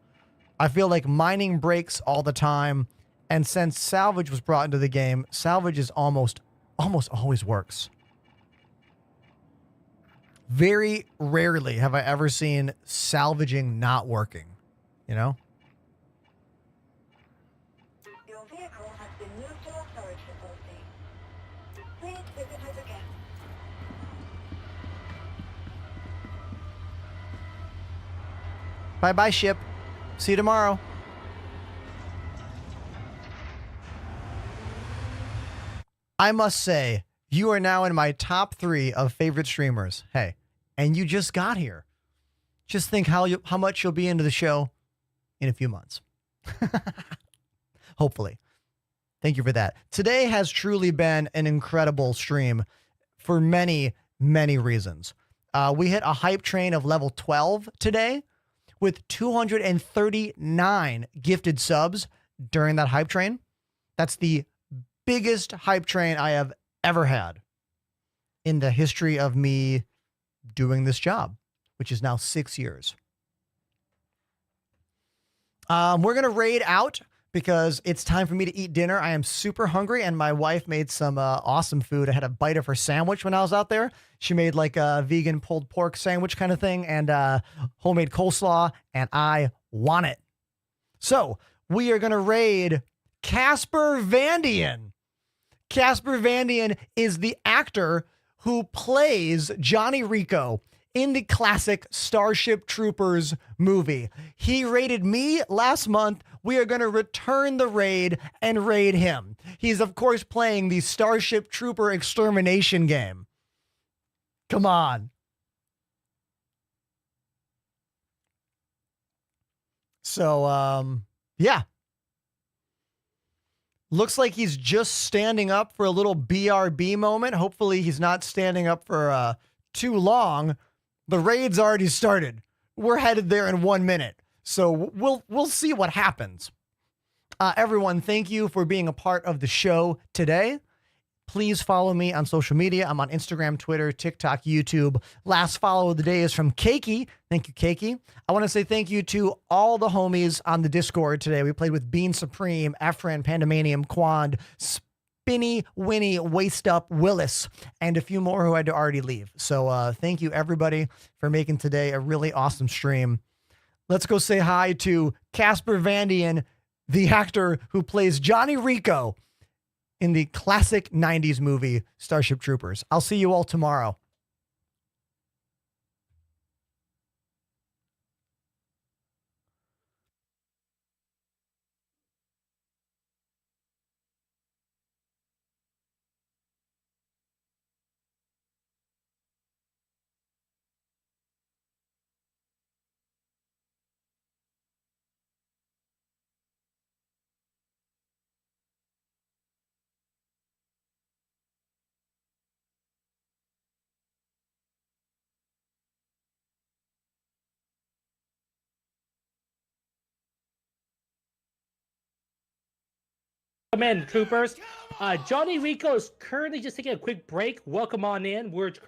I feel like mining breaks all the time, and since salvage was brought into the game, salvage is almost always works. Very rarely have I ever seen salvaging not working, you know? Your vehicle has been moved to our storage facility. Please visit us again. Bye-bye, ship. See you tomorrow. I must say, you are now in my top 3 of favorite streamers. Hey, and you just got here. Just think how much you'll be into the show in a few months. Hopefully. Thank you for that. Today has truly been an incredible stream for many, many reasons. We hit a hype train of level 12 today with 239 gifted subs during that hype train. That's the biggest hype train I have ever had in the history of me doing this job, which is now 6 years. We're going to raid out because it's time for me to eat dinner. I am super hungry, and my wife made some awesome food. I had a bite of her sandwich when I was out there. She made like a vegan pulled pork sandwich kind of thing and homemade coleslaw, and I want it. So we are going to raid Casper Van Dien. Casper Van Dien is the actor who plays Johnny Rico in the classic Starship Troopers movie. He raided me last month. We are going to return the raid and raid him. He's, of course, playing the Starship Trooper extermination game. Come on. So, yeah. Looks like he's just standing up for a little BRB moment. Hopefully he's not standing up for too long. The raid's already started. We're headed there in 1 minute. So we'll see what happens. Everyone, thank you for being a part of the show today. Please follow me on social media. I'm on Instagram, Twitter, TikTok, YouTube. Last follow of the day is from Keiki. Thank you, Keiki. I want to say thank you to all the homies on the Discord today. We played with Bean Supreme, Efren, Pandemanium, Quand, Spinny, Winnie, Waste Up, Willis, and a few more who had to already leave. So thank you, everybody, for making today a really awesome stream. Let's go say hi to Casper Van Dien, the actor who plays Johnny Rico in the classic 90s movie Starship Troopers. I'll see you all tomorrow. Command troopers. Johnny Rico is currently just taking a quick break. Welcome on in. We're currently